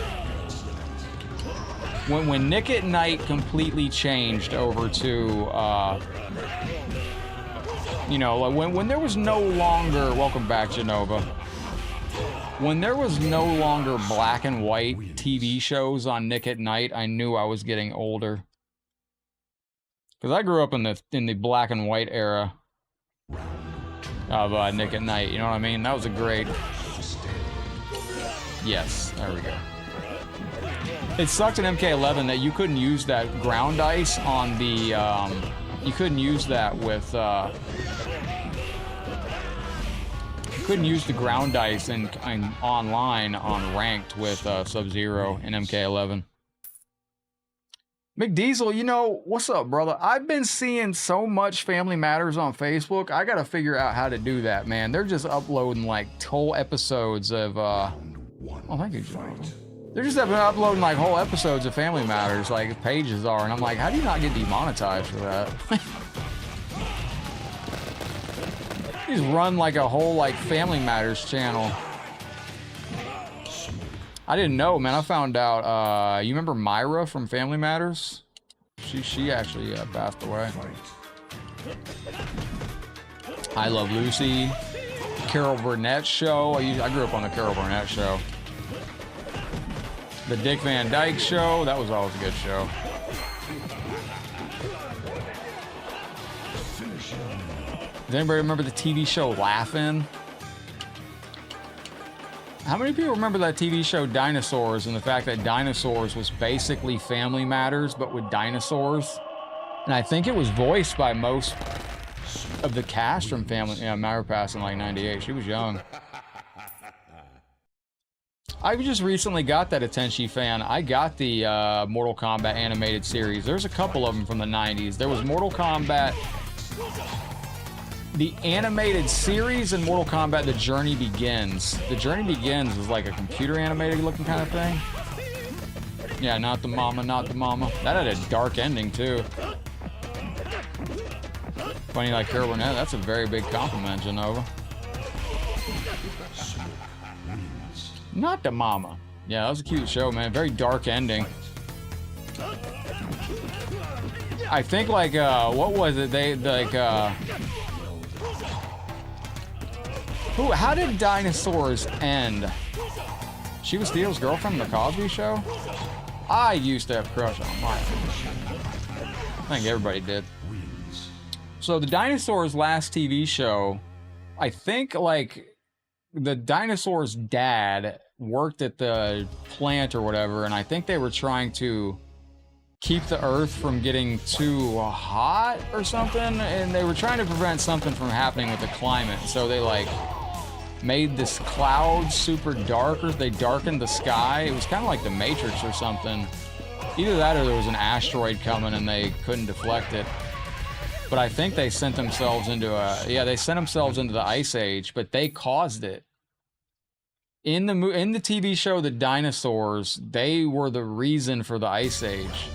When Nick at Night completely changed over to you know, like when there was no longer, welcome back, Genova. When there was no longer black and white TV shows on Nick at Night, I knew I was getting older. Because I grew up in the black and white era of Nick at Night, you know what I mean? That was a great... Yes, there we go. It sucked in MK11 that you couldn't use that ground ice on the... you couldn't use that with... couldn't use the ground ice in online on ranked with Sub-Zero in MK11. McDiesel, you know, what's up, brother? I've been seeing so much Family Matters on Facebook. I gotta figure out how to do that, man. They're just uploading like whole episodes of oh, thank you, John. They're just uploading like whole episodes of Family Matters, like pages are, and I'm like, how do you not get demonetized for that? You just run like a whole like Family Matters channel. I didn't know, man. I found out. You remember Myra from Family Matters? She actually passed away. I Love Lucy. Carol Burnett show. I grew up on the Carol Burnett show. The Dick Van Dyke show. That was always a good show. Does anybody remember the TV show Laugh-In? How many people remember that TV show Dinosaurs and the fact that Dinosaurs was basically Family Matters but with dinosaurs? And I think it was voiced by most of the cast from Family... Yeah, Myra passed in like 98. She was young. I just recently got that Attention fan. I got the Mortal Kombat animated series. There's a couple of them from the 90s. There was Mortal Kombat... The animated series in Mortal Kombat, The Journey Begins. The Journey Begins was like a computer animated looking kind of thing. Yeah, not the mama, not the mama. That had a dark ending too. Funny like Carol Burnett, that's a very big compliment, Genova. Not the mama. Yeah, that was a cute show, man. Very dark ending. I think like, what was it? They like, how did Dinosaurs end? She was Theo's girlfriend in the Cosby Show? I used to have a crush on Maya. I think everybody did. So the Dinosaurs' last TV show, I think like the Dinosaurs' dad worked at the plant or whatever, and I think they were trying to keep the Earth from getting too hot or something, and they were trying to prevent something from happening with the climate. So they like made this cloud super dark, or they darkened the sky. It was kind of like the Matrix or something. Either that or there was an asteroid coming and they couldn't deflect it. But I think they sent themselves into they sent themselves into the Ice Age, but they caused it. In the TV show The Dinosaurs, they were the reason for the Ice Age.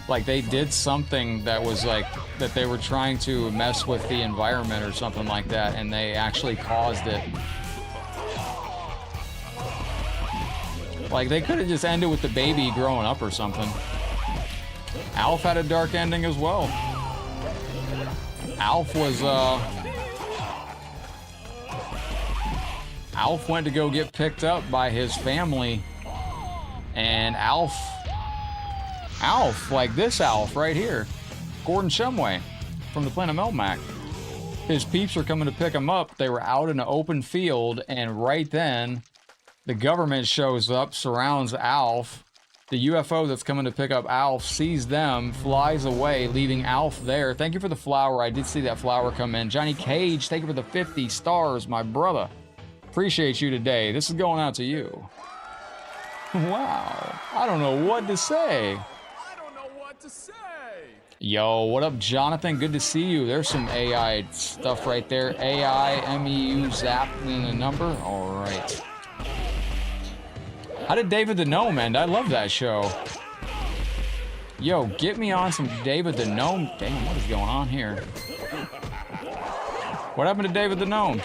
Like, they did something that was like, that they were trying to mess with the environment or something like that, and they actually caused it. Like, they could have just ended with the baby growing up or something. Alf had a dark ending as well. Alf was, Alf went to go get picked up by his family, and Alf, like this Alf right here, Gordon Shumway from the planet Melmac. His peeps are coming to pick him up. They were out in an open field, and right then, the government shows up, surrounds Alf. The UFO that's coming to pick up Alf sees them, flies away, leaving Alf there. Thank you for the flower. I did see that flower come in. Johnny Cage, thank you for the 50 stars, my brother. Appreciate you today. This is going out to you. Wow. I don't know what to say. Yo, what up, Jonathan? Good to see you. There's some AI stuff right there. AI, MEU, zap in the number. All right. How did David the Gnome end? I love that show. Yo, get me on some David the Gnome. Damn, what is going on here? What happened to David the Gnome?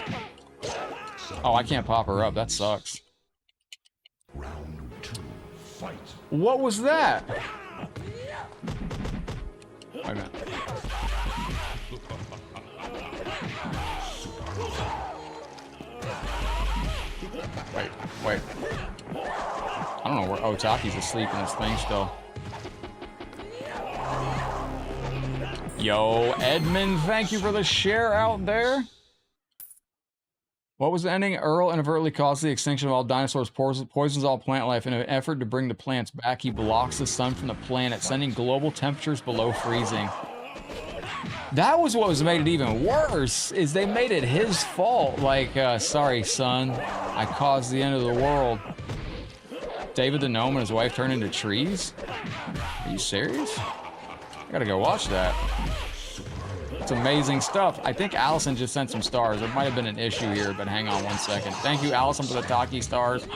Oh, I can't pop her up. That sucks. Round 2, fight. What was that? Wait a minute. Wait. I don't know where. Oh, Taki's asleep in this thing still. Yo, Edmund, thank you for the share out there. What was the ending? Earl inadvertently caused the extinction of all dinosaurs, poisons all plant life. In an effort to bring the plants back, he blocks the sun from the planet, sending global temperatures below freezing. That was what made it even worse, is they made it his fault. Like, sorry, son, I caused the end of the world. David the Gnome and his wife turned into trees? Are you serious? I gotta go watch that. It's amazing stuff. I think Allison just sent some stars. There might have been an issue here, but hang on one second. Thank you, Allison, for the Taki stars.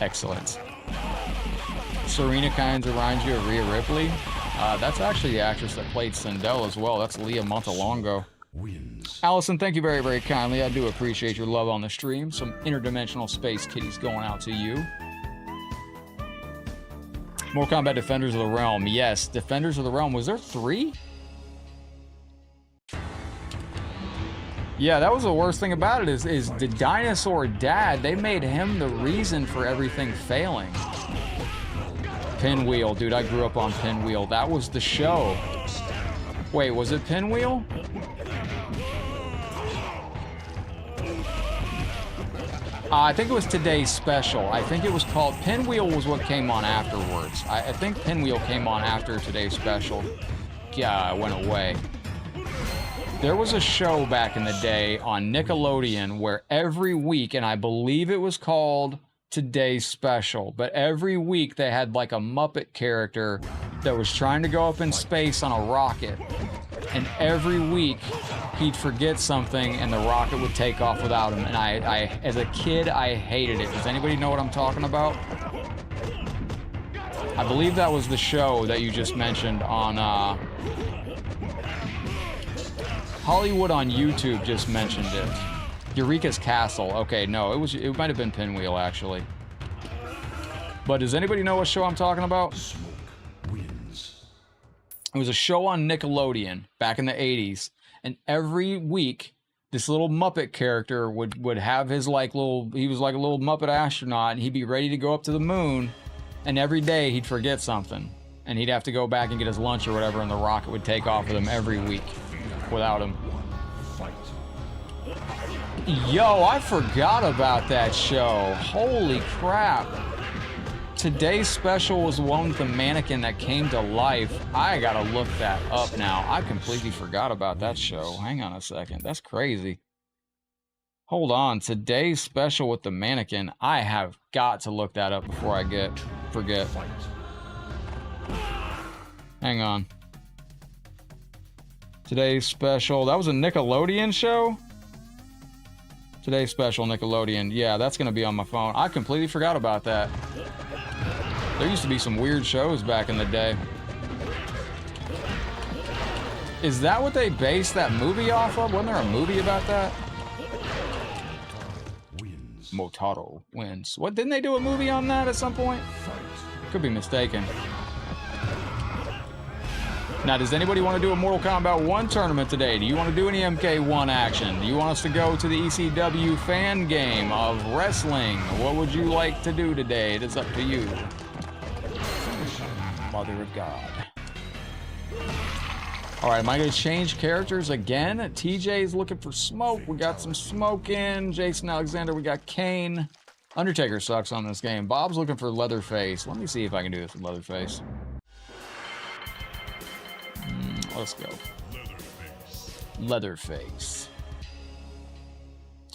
Excellent. Serena Kynes reminds you of Rhea Ripley. That's actually the actress that played Sindel as well. That's Leah Montalongo. Wins. Allison, thank you very, very kindly. I do appreciate your love on the stream. Some interdimensional space kitties going out to you. Mortal Kombat Defenders of the Realm. Yes, Defenders of the Realm. Was there 3? Yeah, that was the worst thing about it is the dinosaur dad, they made him the reason for everything failing. Pinwheel, dude, I grew up on Pinwheel. That was the show. Wait, was it Pinwheel? I think it was Today's Special. I think it was called Pinwheel was what came on afterwards. I think Pinwheel came on after Today's Special. Yeah, it went away. There was a show back in the day on Nickelodeon where every week, and I believe it was called Today's Special, but every week they had like a Muppet character that was trying to go up in space on a rocket, and every week he'd forget something and the rocket would take off without him. And I as a kid, I hated it. Does anybody know what I'm talking about? I believe that was the show that you just mentioned on Hollywood on YouTube just mentioned it. Eureka's Castle. Okay, no, it might have been Pinwheel actually. But does anybody know what show I'm talking about? Wins. It was a show on Nickelodeon back in the 80s, and every week this little Muppet character would have his he was like a little Muppet astronaut, and he'd be ready to go up to the moon, and every day he'd forget something, and he'd have to go back and get his lunch or whatever, and the rocket would take off with him every week without him. Yo, I forgot about that show. Holy crap. Today's Special was the one with the mannequin that came to life. I gotta look that up now. I completely forgot about that show. Hang on a second. That's crazy. Hold on. Today's special with the mannequin. I have got to look that up before I forget. Fight. Hang on. Today's special. That was a Nickelodeon show? Today's special Nickelodeon. Yeah, that's going to be on my phone. I completely forgot about that. There used to be some weird shows back in the day. Is that what they based that movie off of? Wasn't there a movie about that? Wins. Motaro wins. What, didn't they do a movie on that at some point? Could be mistaken. Now, does anybody want to do a Mortal Kombat 1 tournament today? Do you want to do any MK1 action? Do you want us to go to the ECW fan game of wrestling? What would you like to do today? It is up to you. Mother of God. Alright, am I going to change characters again? TJ's looking for smoke. We got some smoke in. Jason Alexander, we got Kane. Undertaker sucks on this game. Bob's looking for Leatherface. Let me see if I can do this with Leatherface. Let's go. Leatherface.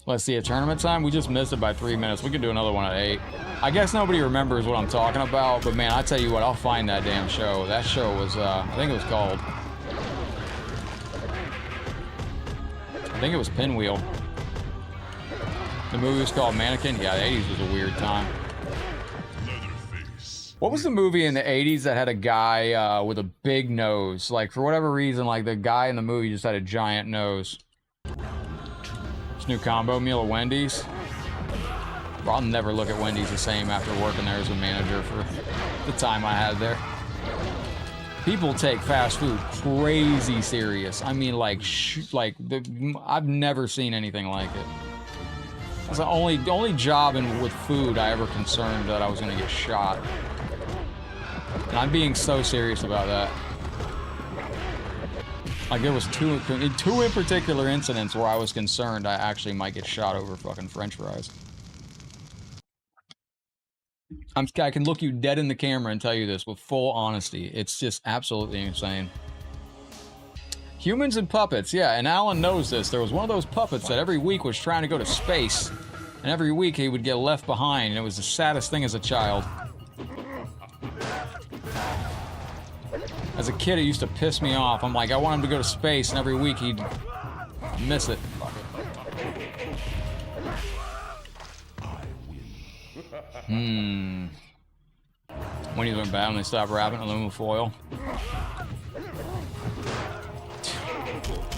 Let's see, a tournament time? We just missed it by 3 minutes. We could do another one at 8. I guess nobody remembers what I'm talking about, but man, I tell you what, I'll find that damn show. That show was, I think it was called... I think it was Pinwheel. The movie was called Mannequin. Yeah, the 80s was a weird time. What was the movie in the 80s that had a guy with a big nose? Like, for whatever reason, like, the guy in the movie just had a giant nose. This new combo meal at Wendy's. Bro, I'll never look at Wendy's the same after working there as a manager for the time I had there. People take fast food crazy serious. I mean, like, I've never seen anything like it. That's the only job with food I ever concerned that I was going to get shot. And I'm being so serious about that. Like, there was two in particular incidents where I was concerned I actually might get shot over fucking French fries. I can look you dead in the camera and tell you this with full honesty. It's just absolutely insane. Humans and puppets, yeah, and Alan knows this. There was one of those puppets that every week was trying to go to space, and every week he would get left behind, and it was the saddest thing as a child. As a kid, it used to piss me off. I'm like, I want him to go to space, and every week he'd miss it. When he went bad, when they stopped wrapping aluminum foil.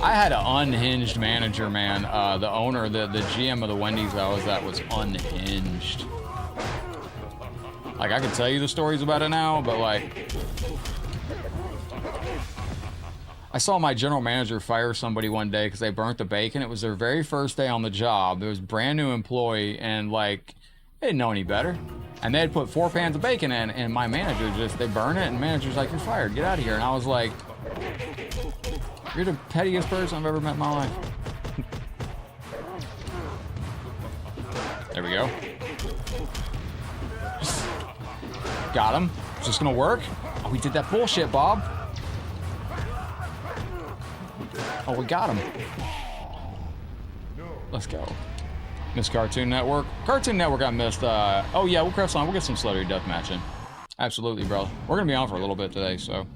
I had an unhinged manager, man. The owner, the GM of the Wendy's I was at was unhinged. Like, I could tell you the stories about it now, but like... I saw my general manager fire somebody one day because they burnt the bacon. It was their very first day on the job. There was a brand new employee, and like, they didn't know any better. And they had put 4 pans of bacon in, and my manager they burn it, and the manager's like, you're fired, get out of here. And I was like, you're the pettiest person I've ever met in my life. There we go. Got him. Is this gonna work? Oh, we did that bullshit, Bob. Oh, we got him. Let's go. Miss Cartoon Network. Cartoon Network I missed. Oh yeah, we'll press on. We'll get some Celebrity Deathmatch in. Absolutely, bro. We're gonna be on for a little bit today, so.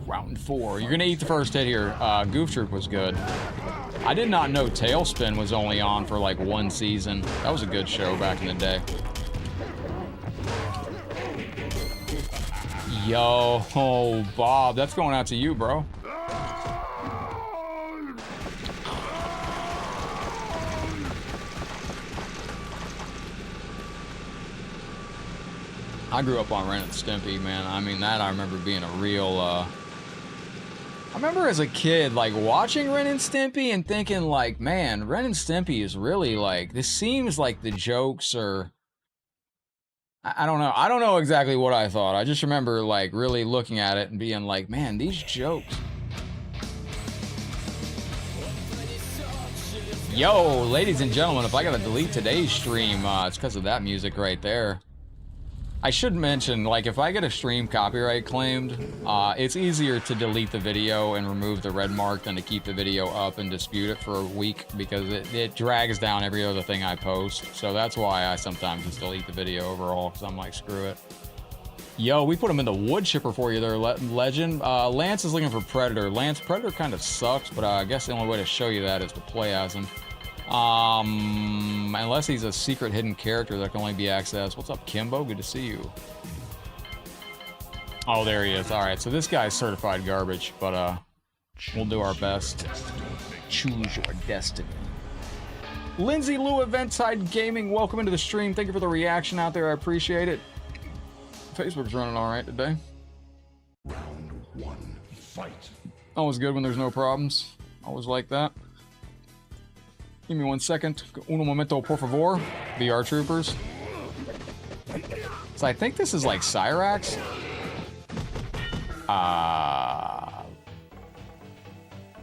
Round 4. You're gonna eat the first hit here. Goof Troop was good. I did not know Tailspin was only on for like 1 season. That was a good show back in the day. Yo, oh, Bob, that's going out to you, bro. I grew up on Ren and Stimpy, man. I mean, that I remember being a real, I remember as a kid, like, watching Ren and Stimpy and thinking, like, man, Ren and Stimpy is really, like, this seems like the jokes are... I don't know. I don't know exactly what I thought. I just remember, like, really looking at it and being like, man, these jokes... Yo, ladies and gentlemen, if I gotta delete today's stream, it's because of that music right there. I should mention, like, if I get a stream copyright claimed, it's easier to delete the video and remove the red mark than to keep the video up and dispute it for a week, because it drags down every other thing I post. So that's why I sometimes just delete the video overall, because I'm like, screw it. Yo, we put him in the wood chipper for you there, Legend. Lance is looking for Predator. Lance, Predator kind of sucks, but I guess the only way to show you that is to play as him. Unless he's a secret hidden character that can only be accessed. What's up, Kimbo? Good to see you. Oh, there he is. All right, so this guy's certified garbage, but we'll do our best. Choose your destiny. Lindsay Lou Eventside Gaming, welcome into the stream. Thank you for the reaction out there. I appreciate it. Facebook's running all right today. Round 1, fight. Always good when there's no problems. Always like that. Give me 1 second. Uno momento, por favor. VR troopers. So I think this is like Cyrax.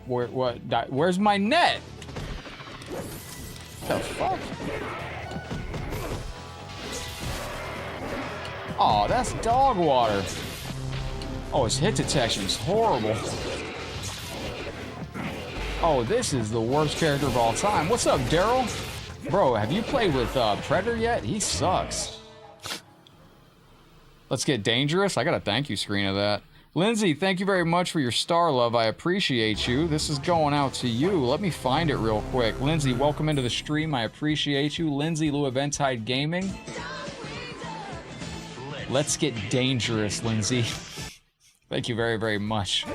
Where's my net? The fuck? Oh, that's dog water. Oh, his hit detection is horrible. Oh, this is the worst character of all time. What's up, Daryl? Bro, have you played with Predator yet? He sucks. Let's get dangerous. I got a thank you screen of that. Lindsay, thank you very much for your star love. I appreciate you. This is going out to you. Let me find it real quick. Lindsay, welcome into the stream. I appreciate you. Lindsay Lou Eventside Gaming. Let's get dangerous, Lindsay. Thank you very, very much.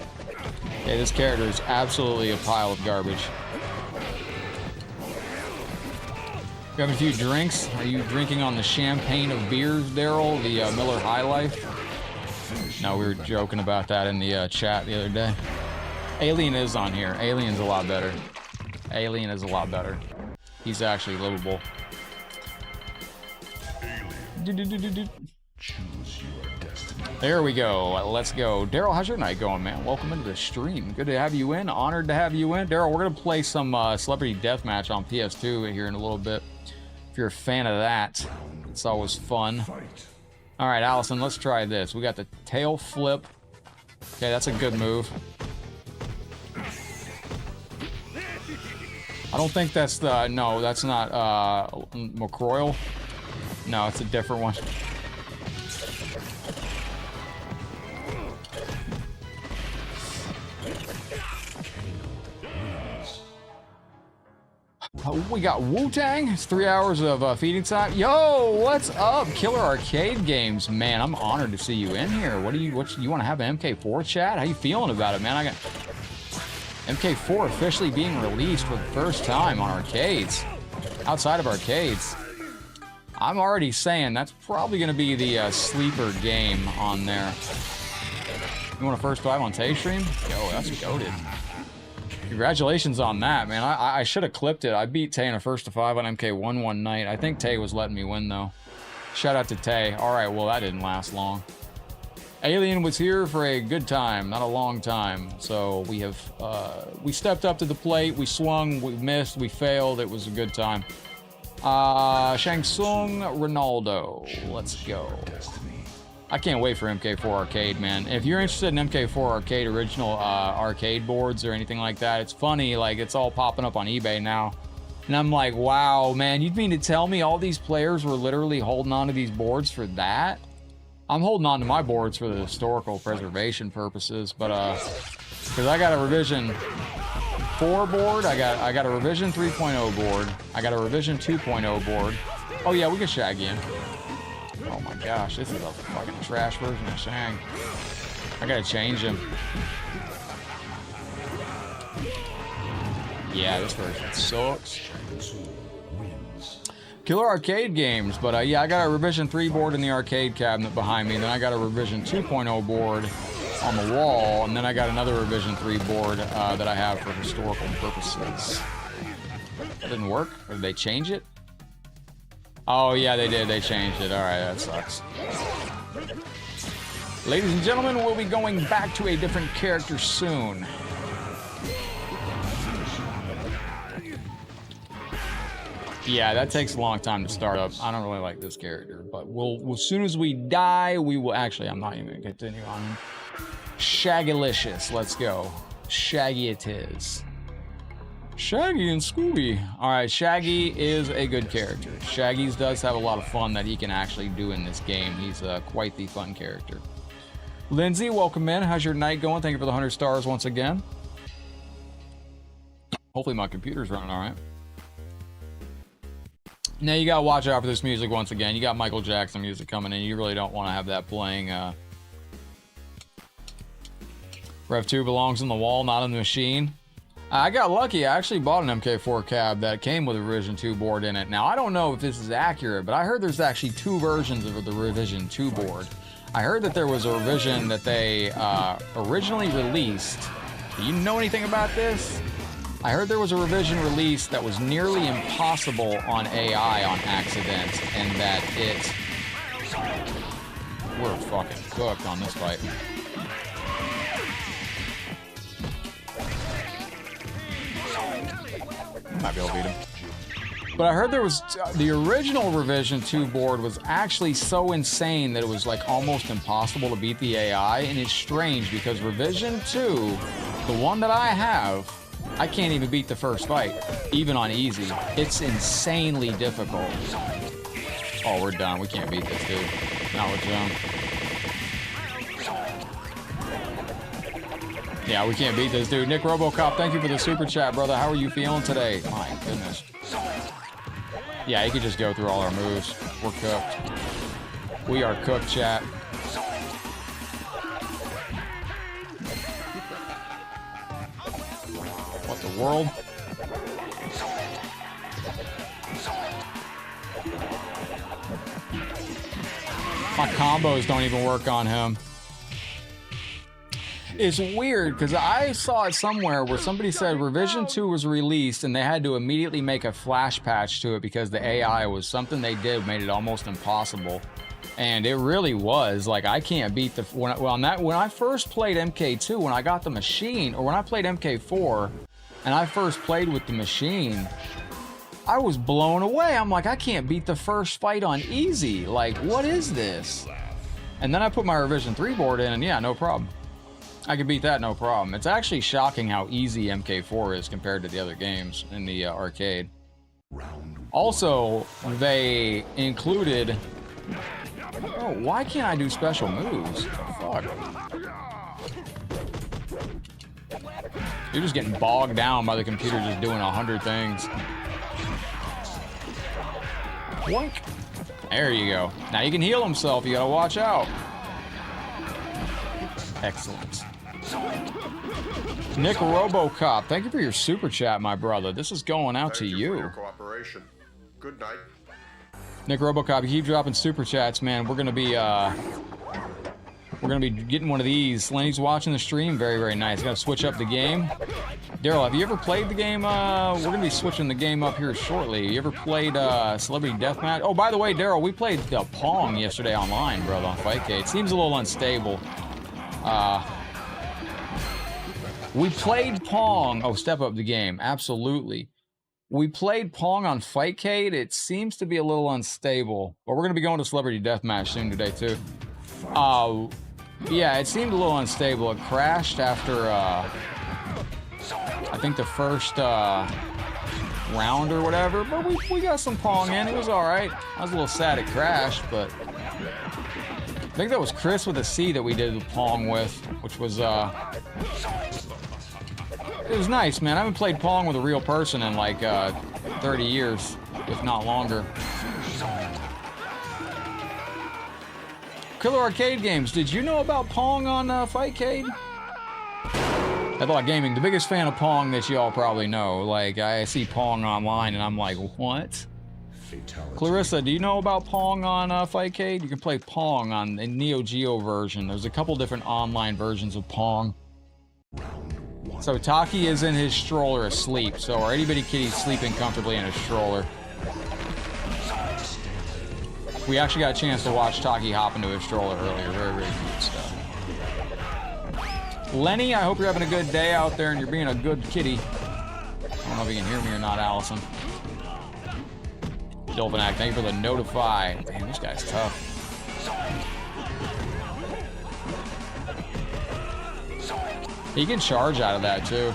Okay, this character is absolutely a pile of garbage. You have a few drinks? Are you drinking on the champagne of beers, Daryl? The Miller High Life? No, we were joking about that in the chat the other day. Alien is on here. Alien's a lot better. Alien is a lot better. He's actually livable. Choose your destiny. There we go. Let's go. Daryl, how's your night going, man? Welcome into the stream. Good to have you in. Honored to have you in. Daryl, we're going to play some Celebrity Deathmatch on PS2 here in a little bit. If you're a fan of that, it's always fun. Fight. All right, Allison, let's try this. We got the tail flip. Okay, that's a good move. I don't think that's the... No, that's not McCroyle. No, it's a different one. We got Wu-Tang. It's 3 hours of feeding time. Yo, what's up, Killer Arcade Games? Man, I'm honored to see you in here. What you want to have an MK4 chat? How you feeling about it, man? I got MK4 officially being released for the first time on arcades, outside of arcades. I'm already saying that's probably going to be the sleeper game on there. You want a first 5 on Tay stream? Yo, that's goated. Congratulations on that, man. I should have clipped it. I beat Tay in a first to 5 on MK1 one night. I think Tay was letting me win, though. Shout out to Tay. All right, well, that didn't last long. Alien was here for a good time, not a long time. So we have, we stepped up to the plate. We swung, we missed, we failed. It was a good time. Shang Tsung Ronaldo. Let's go. I can't wait for MK4 Arcade, man. If you're interested in MK4 Arcade original arcade boards or anything like that, it's funny, like, it's all popping up on eBay now. And I'm like, wow, man, you'd mean to tell me all these players were literally holding on to these boards for that? I'm holding on to my boards for the historical preservation purposes, but, because I got a revision 4 board, I got a revision 3.0 board, I got a revision 2.0 board. Oh yeah, we can shag in. Oh my gosh, this is a fucking trash version of Shang. I gotta change him. Yeah, this version sucks. Killer Arcade Games, but yeah, I got a revision 3 board in the arcade cabinet behind me, then I got a revision 2.0 board on the wall, and then I got another revision 3 board that I have for historical purposes. That didn't work? Or did they change it? Oh yeah, they did. They changed it. All right, that sucks. Ladies and gentlemen, we'll be going back to a different character soon. Yeah, that takes a long time to start up. I don't really like this character, but we'll as soon as we die, we will. Actually, I'm not even gonna continue on him. Shaggylicious, let's go. Shaggy it is. Shaggy and Scooby. All right, Shaggy is a good character. Shaggy's does have a lot of fun that he can actually do in this game. He's quite the fun character. Lindsay, welcome in. How's your night going? Thank you for the 100 stars once again. Hopefully my computer's running all right. Now you gotta watch out for this music once again. You got Michael Jackson music coming in. You really don't want to have that playing. Rev 2 belongs on the wall, not in the machine. I got lucky. I actually bought an MK4 cab that came with a Revision 2 board in it. Now, I don't know if this is accurate, but I heard there's actually 2 versions of the Revision 2 board. I heard that there was a revision that they originally released. Do you know anything about this? I heard there was a revision released that was nearly impossible on AI on accident, and that it... We're fucking cooked on this fight. Might be able to beat him. But I heard there was the original Revision 2 board was actually so insane that it was like almost impossible to beat the AI, and it's strange because Revision 2, the one that I have, I can't even beat the first fight, even on easy. It's insanely difficult. Oh, we're done. We can't beat this dude. Not with Joan. Yeah, we can't beat this dude. Nick Robocop, thank you for the super chat, brother. How are you feeling today? My goodness. Yeah, he could just go through all our moves. We're cooked. We are cooked, chat. What the world? My combos don't even work on him. It's weird because I saw it somewhere where somebody said Revision 2 was released and they had to immediately make a flash patch to it because the AI was something they did made it almost impossible. And it really was. Like, I can't beat the... When I first played MK2, when I got the machine, or when I played MK4 and I first played with the machine, I was blown away. I'm like, I can't beat the first fight on easy. Like, what is this? And then I put my Revision 3 board in and yeah, no problem. I could beat that, no problem. It's actually shocking how easy MK4 is compared to the other games in the arcade. Also, they included... Oh, why can't I do special moves? Fuck. You're just getting bogged down by the computer just doing 100 things. Boink. There you go. Now you can heal himself. You gotta watch out. Excellent. Nick Robocop, thank you for your super chat, my brother. This is going out to you. For your cooperation. Good night. Nick Robocop, you keep dropping super chats, man. We're gonna be getting one of these. Lenny's watching the stream. Very, very nice. Gotta switch up the game. Daryl, have you ever played the game? We're gonna be switching the game up here shortly. You ever played Celebrity Deathmatch? Oh, by the way, Daryl, we played Pong yesterday online, brother, on Fightcade. It seems a little unstable. We played Pong. Oh, step up the game. Absolutely. We played Pong on Fightcade. It seems to be a little unstable. But we're going to be going to Celebrity Deathmatch soon today, too. Yeah, it seemed a little unstable. It crashed after, I think the first round or whatever. But we got some Pong in. It was all right. I was a little sad it crashed, but... I think that was Chris with a C that we did the Pong with, which was, it was nice, man. I haven't played Pong with a real person in like 30 years, if not longer. Killer Arcade Games, did you know about Pong on Fightcade? Headlockedgaming, the biggest fan of Pong that y'all probably know. Like, I see Pong online and I'm like, what? Fatality. Clarissa, do you know about Pong on Fightcade? You can play Pong on the Neo Geo version. There's a couple different online versions of Pong. So Taki is in his stroller asleep. So our itty bitty kitty's sleeping comfortably in his stroller. We actually got a chance to watch Taki hop into his stroller earlier. Very, very cute stuff. Lenny, I hope you're having a good day out there and you're being a good kitty. I don't know if you can hear me or not, Allison. Dilvinac, thank you for the notify. Damn, this guy's tough. He can charge out of that too.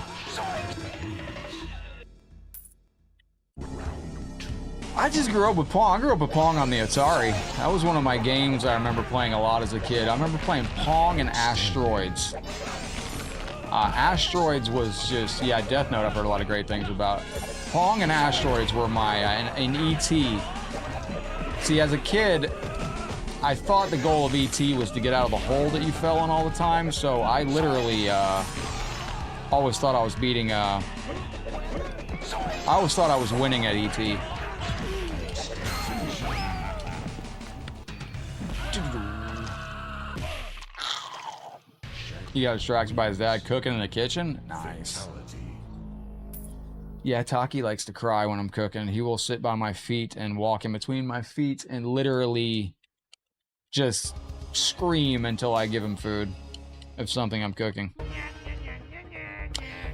I just grew up with Pong. I grew up with Pong on the Atari. That was one of my games I remember playing a lot as a kid. I remember playing Pong and Asteroids. Asteroids was just, yeah, Death Note I've heard a lot of great things about. Pong and Asteroids were my, and E.T. See, as a kid, I thought the goal of E.T. was to get out of the hole that you fell in all the time, so I literally always thought I was beating, I always thought I was winning at E.T. He got distracted by his dad cooking in the kitchen. Nice. Yeah, Taki likes to cry when I'm cooking. He will sit by my feet and walk in between my feet and literally just scream until I give him food of something I'm cooking.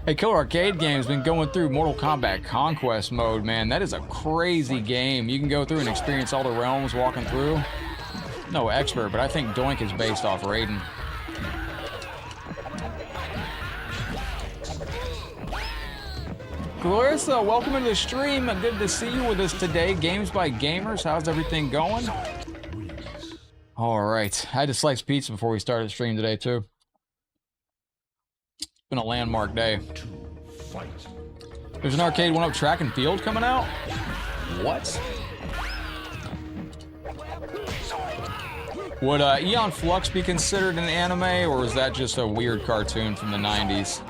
Hey, Killer Arcade Game's been going through Mortal Kombat Conquest mode, man. That is a crazy game. You can go through and experience all the realms walking through. No expert, but I think Doink is based off Raiden. Clarissa, welcome into the stream. Good to see you with us today. Games by Gamers, how's everything going? All right, I had to slice pizza before we started the stream today, too. It's been a landmark day. There's an arcade one-up track and field coming out? What? Would Aeon Flux be considered an anime, or is that just a weird cartoon from the 90s?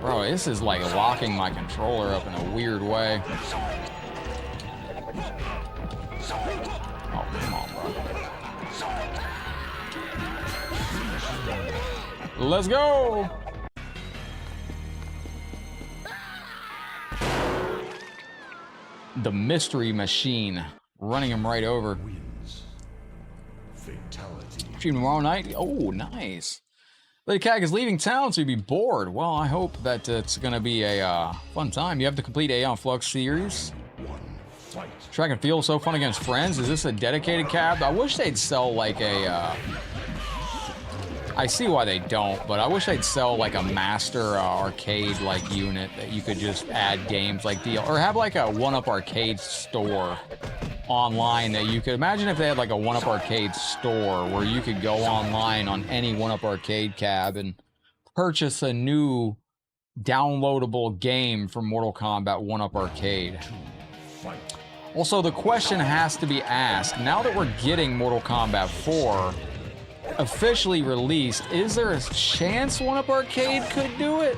Bro, this is like locking my controller up in a weird way. Oh, come on, bro. Let's go! The Mystery Machine. Running him right over. Stream tomorrow night? Oh, nice. Lady Cag is leaving town, so you'd be bored. Well, I hope that it's going to be a fun time. You have the complete Aeon Flux series. Track and field so fun against friends. Is this a dedicated cab? I wish they'd sell like a... I see why they don't, but I wish they'd sell like a master arcade like unit that you could just add games like deal, or have like a one-up arcade store online that you could imagine if they had like a one-up arcade store where you could go online on any one-up arcade cab and purchase a new downloadable game from Mortal Kombat one-up arcade. Also, the question has to be asked, now that we're getting Mortal Kombat 4 officially released, is there a chance one-up arcade could do it?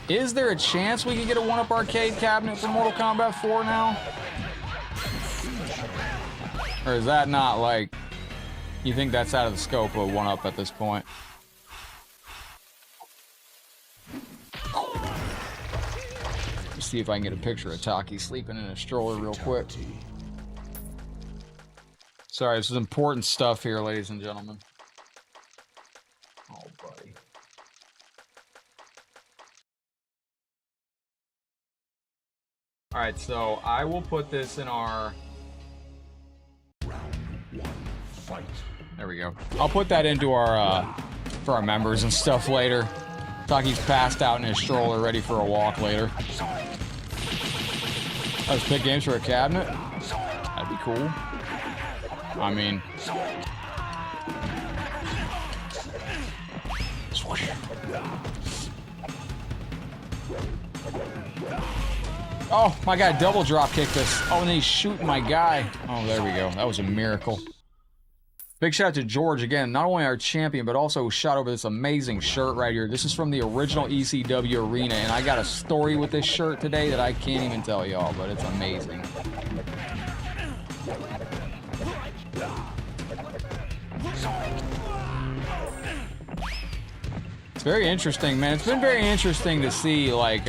Is there a chance we could get a one-up arcade cabinet for Mortal Kombat 4 now? Or is that not like, you think that's out of the scope of one-up at this point? Let's see if I can get a picture of Taki sleeping in a stroller real quick. Sorry, this is important stuff here, ladies and gentlemen. Oh, buddy. Alright, so I will put this in our... There we go. I'll put that into our, for our members and stuff later. Taki's passed out in his stroller, ready for a walk later. Let's pick games for a cabinet. That'd be cool. I mean... Oh, my guy double drop kicked us. Oh, and he's shooting my guy. Oh, there we go. That was a miracle. Big shout out to George again, not only our champion, but also shot over this amazing shirt right here. This is from the original ECW arena, and I got a story with this shirt today that I can't even tell y'all, but it's amazing. It's very interesting, man. It's been very interesting to see, like,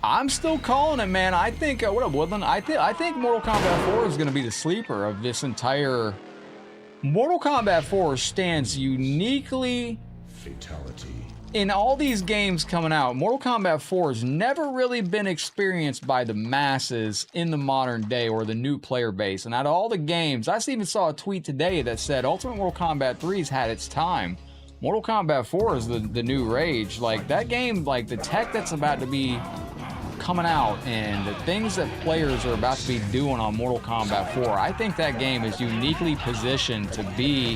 I'm still calling it, man. I think, what up, Woodland? I think Mortal Kombat 4 is going to be the sleeper of this entire Mortal Kombat 4 stands uniquely Fatality. in all these games coming out. Mortal Kombat 4 has never really been experienced by the masses in the modern day or the new player base. And out of all the games, I even saw a tweet today that said Ultimate Mortal Kombat 3's had its time. Mortal Kombat 4 is the new rage. Like, that game, like, the tech that's about to be coming out and the things that players are about to be doing on Mortal Kombat 4, I think that game is uniquely positioned to be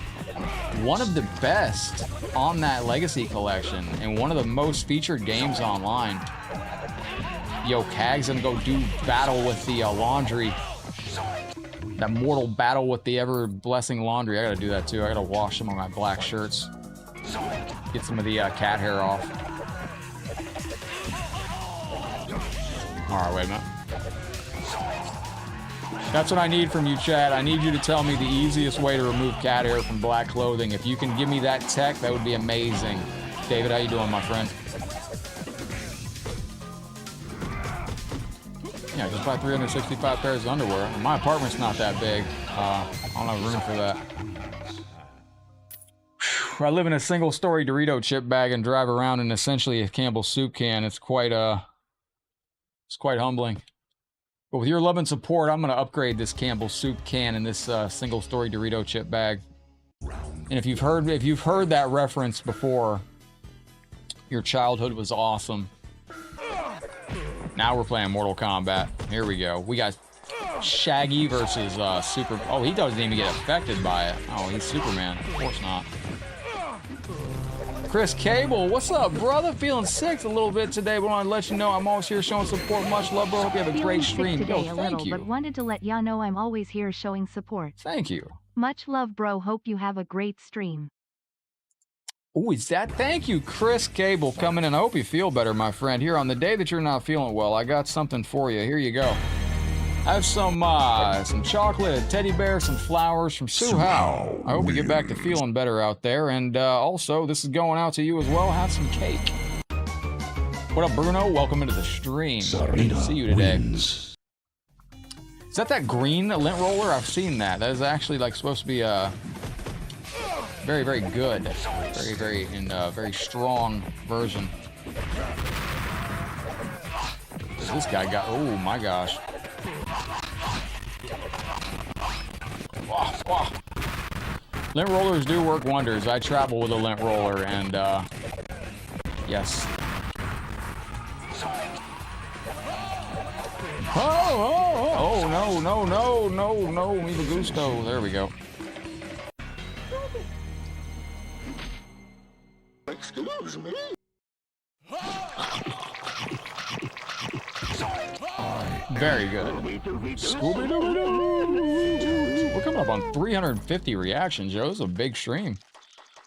one of the best on that Legacy Collection and one of the most featured games online. Yo, Kag's gonna go do battle with the laundry. That mortal battle with the ever-blessing laundry. I gotta do that too. I gotta wash some of my black shirts. Get some of the cat hair off. Alright, wait a minute. That's what I need from you, Chad. I need you to tell me the easiest way to remove cat hair from black clothing. If you can give me that tech, that would be amazing. David, how you doing, my friend? Yeah, just buy 365 pairs of underwear. My apartment's not that big. I don't have room for that. Whew, I live in a single-story Dorito chip bag and drive around in essentially a Campbell's soup can. It's quite humbling. But with your love and support, I'm going to upgrade this Campbell's soup can and this single-story Dorito chip bag. And if you've heard that reference before, your childhood was awesome. Now we're playing Mortal Kombat. Here we go. We got Shaggy versus Super. Oh, he doesn't even get affected by it. Oh, he's Superman. Of course not. Chris Cable, what's up, brother? Feeling sick a little bit today, but I want to let you know I'm always here showing support. Much love, bro. Hope you have a great stream. Today Yo, a thank little, you. but wanted to let ya know I'm always here showing support. Thank you. Much love, bro. Hope you have a great stream. Oh, is that? Thank you, Chris Cable, coming in. I hope you feel better, my friend. Here, on the day that you're not feeling well, I got something for you. Here you go. I have some chocolate, a teddy bear, some flowers from Sue How. I hope you get back to feeling better out there. And also, this is going out to you as well. Have some cake. What up, Bruno? Welcome into the stream. Good to see you today. Wins. Is that green lint roller? I've seen that. That is actually like supposed to be very, very good. Very strong version. This guy got, oh my gosh. Lint rollers do work wonders. I travel with a lint roller and yes. Oh, no, me the gusto. There we go. Excuse me. Very good. Scooby-Doo. We're coming up on 350 reactions, Joe. This is a big stream.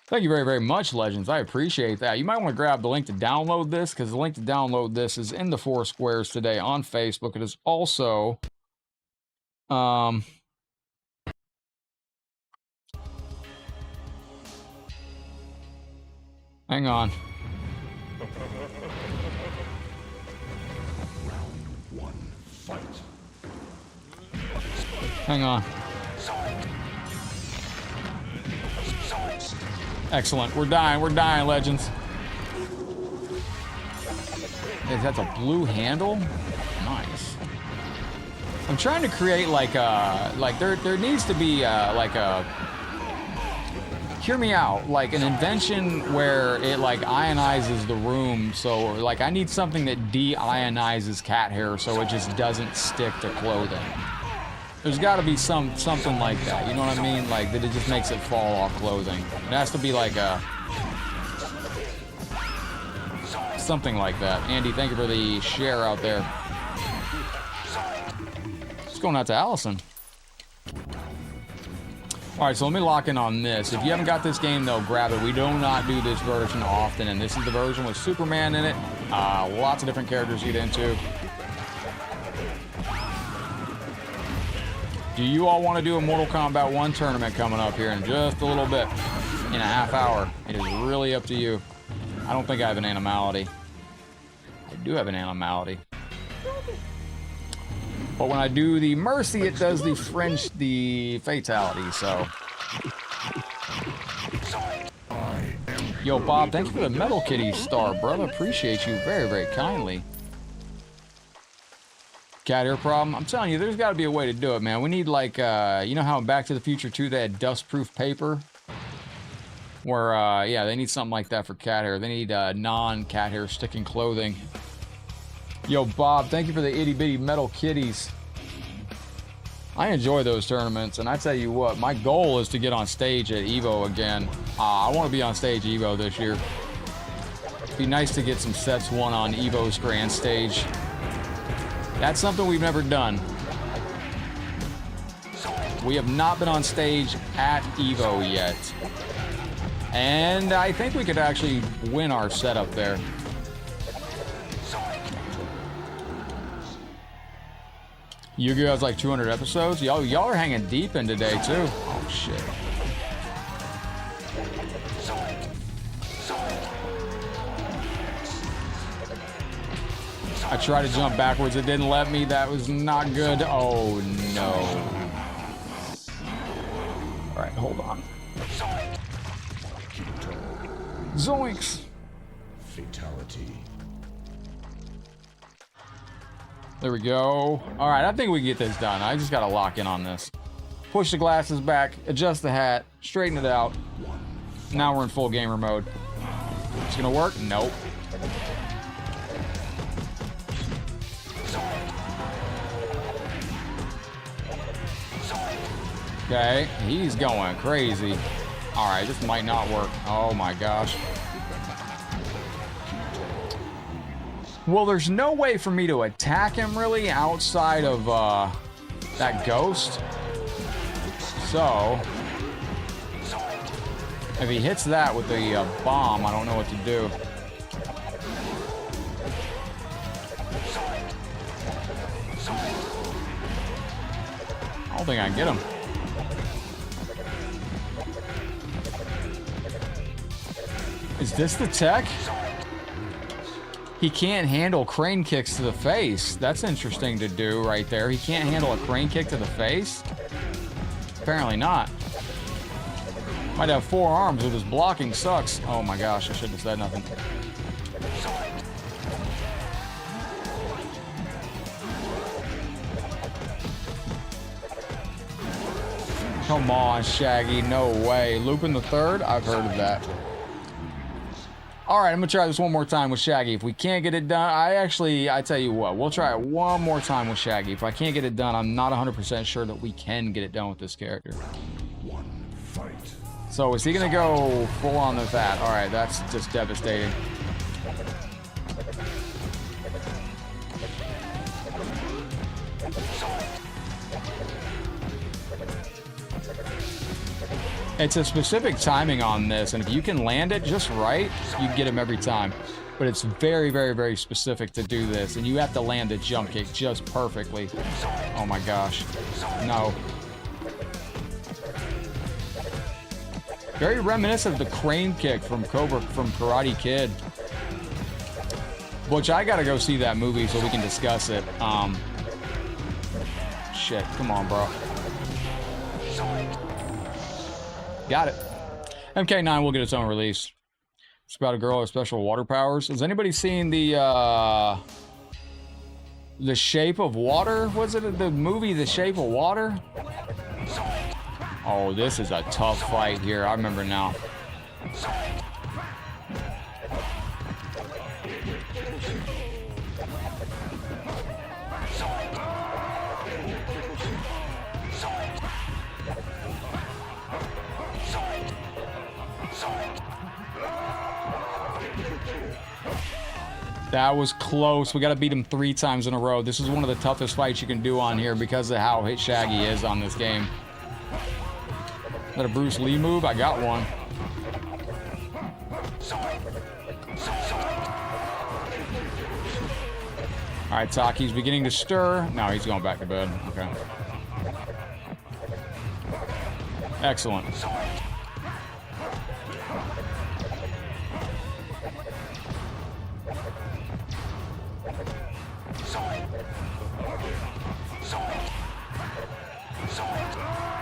Thank you very, very much, Legends. I appreciate that. You might want to grab the link to download this, because the link to download this is in the 4 squares today on Facebook. It is also... hang on. Hang on. Excellent. We're dying, Legends. That's a blue handle? Nice. I'm trying to create there needs to be hear me out, like an invention where it like ionizes the room. So like I need something that de-ionizes cat hair so it just doesn't stick to clothing. There's got to be something like that, you know what I mean? Like that it just makes it fall off clothing. It has to be like something like that. Andy, thank you for the share out there. It's going out to Allison. All right, so let me lock in on this. If you haven't got this game, though, grab it. We do not do this version often, and this is the version with Superman in it. Lots of different characters you get into. Do you all want to do a Mortal Kombat 1 tournament coming up here in just a little bit? In a half hour. It is really up to you. I don't think I have an animality. I do have an animality. But when I do the Mercy, it does the fatality, so Yo, Bob, thanks for the Metal Kitty star, brother. Appreciate you very, very kindly. Cat hair problem? I'm telling you, there's got to be a way to do it, man. We need, like, you know how in Back to the Future 2 they had dust-proof paper? Where, yeah, they need something like that for cat hair. They need non-cat hair sticking clothing. Yo, Bob, thank you for the itty-bitty Metal Kitties. I enjoy those tournaments, and I tell you what, my goal is to get on stage at EVO again. I want to be on stage EVO this year. It'd be nice to get some sets won on EVO's grand stage. That's something we've never done. We have not been on stage at EVO yet. And I think we could actually win our setup there. Yu-Gi-Oh! Has like 200 episodes. Y'all are hanging deep in today, too. Oh, shit. I tried to jump backwards. It didn't let me. That was not good. Oh, no. All right, hold on. Zoinks. Fatality. There we go. All right, I think we can get this done. I just got to lock in on this. Push the glasses back, adjust the hat, straighten it out. Now we're in full gamer mode. It's going to work? Nope. Okay, he's going crazy. All right, this might not work. Oh my gosh. Well, there's no way for me to attack him really outside of that ghost. So, if he hits that with the bomb, I don't know what to do. I don't think I can get him. Is this the tech? He can't handle crane kicks to the face. That's interesting to do right there. He can't handle a crane kick to the face? Apparently not. Might have 4 arms, but his blocking sucks. Oh my gosh, I shouldn't have said nothing. Come on, Shaggy, no way. Looping the third? I've heard of that. All right, I'm gonna try this one more time with Shaggy. If we can't get it done, I tell you what, we'll try it one more time with Shaggy. If I can't get it done, I'm not 100% sure that we can get it done with this character. One fight. So is he gonna go full on with that? All right, that's just devastating. It's a specific timing on this, and if you can land it just right, you get him every time. But it's very, very, very specific to do this, and you have to land the jump kick just perfectly. Oh my gosh. No. Very reminiscent of the crane kick from Karate Kid. Which I gotta go see that movie so we can discuss it. Shit, come on, bro. Got it. MK9 will get its own release. It's about a girl with special water powers. Has anybody seen the Shape of Water? Was it the movie The Shape of Water? Oh, this is a tough fight here. I remember now. That was close. We got to beat him 3 times in a row. This is one of the toughest fights you can do on here because of how hit Shaggy is on this game. Is that a Bruce Lee move? I got one. All right, Taki's beginning to stir. No, he's going back to bed. Okay. Excellent.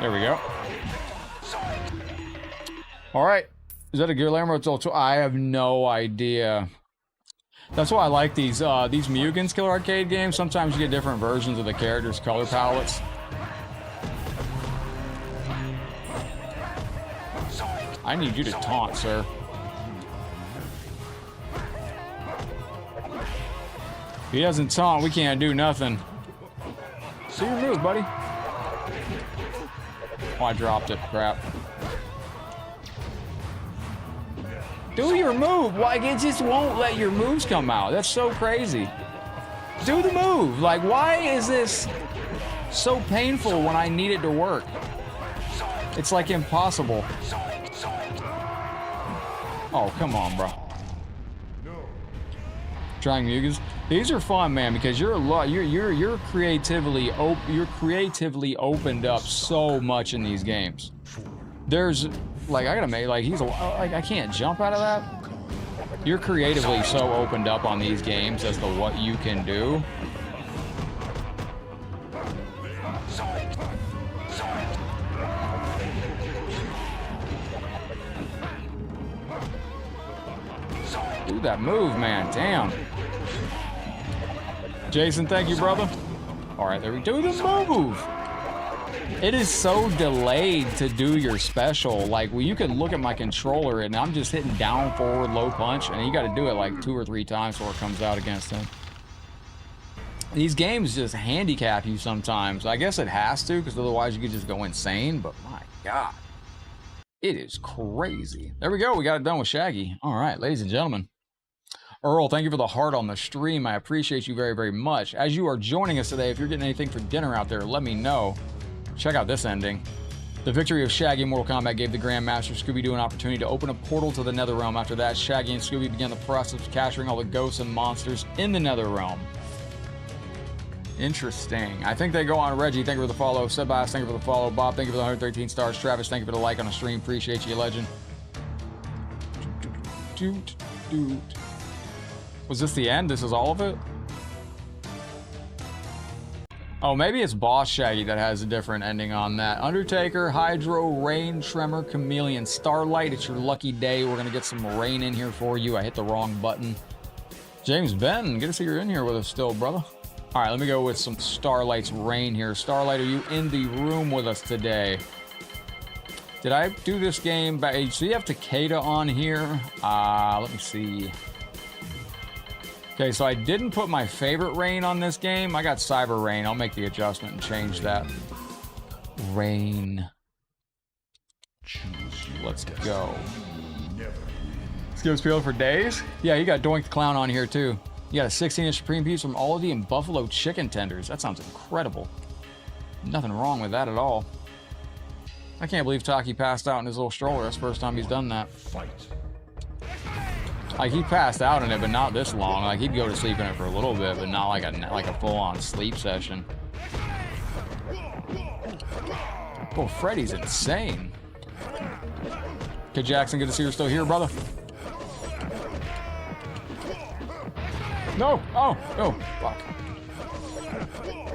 There we go. All right, Is that a Guillermo del Toro? I have no idea. That's why I like these Mugens Killer Arcade games. Sometimes you get different versions of the characters' color palettes. I need you to taunt, sir. If he doesn't taunt, we can't do nothing. See your move, buddy. Oh, I dropped it. Crap. Do your move. Like, it just won't let your moves come out. That's so crazy. Do the move. Like, why is this so painful when I need it to work? It's like impossible. Oh, come on, bro. Trying Mugens. These are fun, man, because you're creatively opened up so much in these games. There's like I gotta make like like I can't jump out of that. You're creatively so opened up on these games as to what you can do. Do that move, man. Damn. Jason, thank you, brother. All right, there we go. Do the move. It is so delayed to do your special. Like, well, you can look at my controller and I'm just hitting down, forward, low punch, and you got to do it like 2 or 3 times before it comes out against him. These games just handicap you sometimes. I guess it has to, because otherwise you could just go insane, but my God. It is crazy. There we go. We got it done with Shaggy. All right, ladies and gentlemen. Earl, thank you for the heart on the stream. I appreciate you very, very much. As you are joining us today, if you're getting anything for dinner out there, let me know. Check out this ending. The victory of Shaggy in Mortal Kombat gave the Grandmaster Scooby-Doo an opportunity to open a portal to the Netherrealm. After that, Shaggy and Scooby began the process of capturing all the ghosts and monsters in the Netherrealm. Interesting. I think they go on. Reggie, thank you for the follow. Sebas, thank you for the follow. Bob, thank you for the 113 stars. Travis, thank you for the like on the stream. Appreciate you, legend. Was this the end? This is all of it? Oh, maybe it's Boss Shaggy that has a different ending on that. Undertaker, Hydro, Rain, Tremor, Chameleon, Starlight. It's your lucky day. We're going to get some rain in here for you. I hit the wrong button. James Ben, good to see you're in here with us still, brother. All right, let me go with some Starlight's Rain here. Starlight, are you in the room with us today? Did I do this game by... So you have Takeda on here. Let me see. Okay, so I didn't put my favorite Rain on this game. I got Cyber Rain. I'll make the adjustment and change that. Rain. Let's go. Skills Peel for days? Yeah, you got Doink the Clown on here too. You got a 16-inch Supreme piece from Aldi and Buffalo Chicken Tenders. That sounds incredible. Nothing wrong with that at all. I can't believe Taki passed out in his little stroller. That's the first time he's done that. Like, he passed out in it, but not this long. Like, he'd go to sleep in it for a little bit, but not like a full-on sleep session. Oh, Freddy's insane. Okay, Jackson, good to see you're still here, brother. No! Oh! Oh, fuck.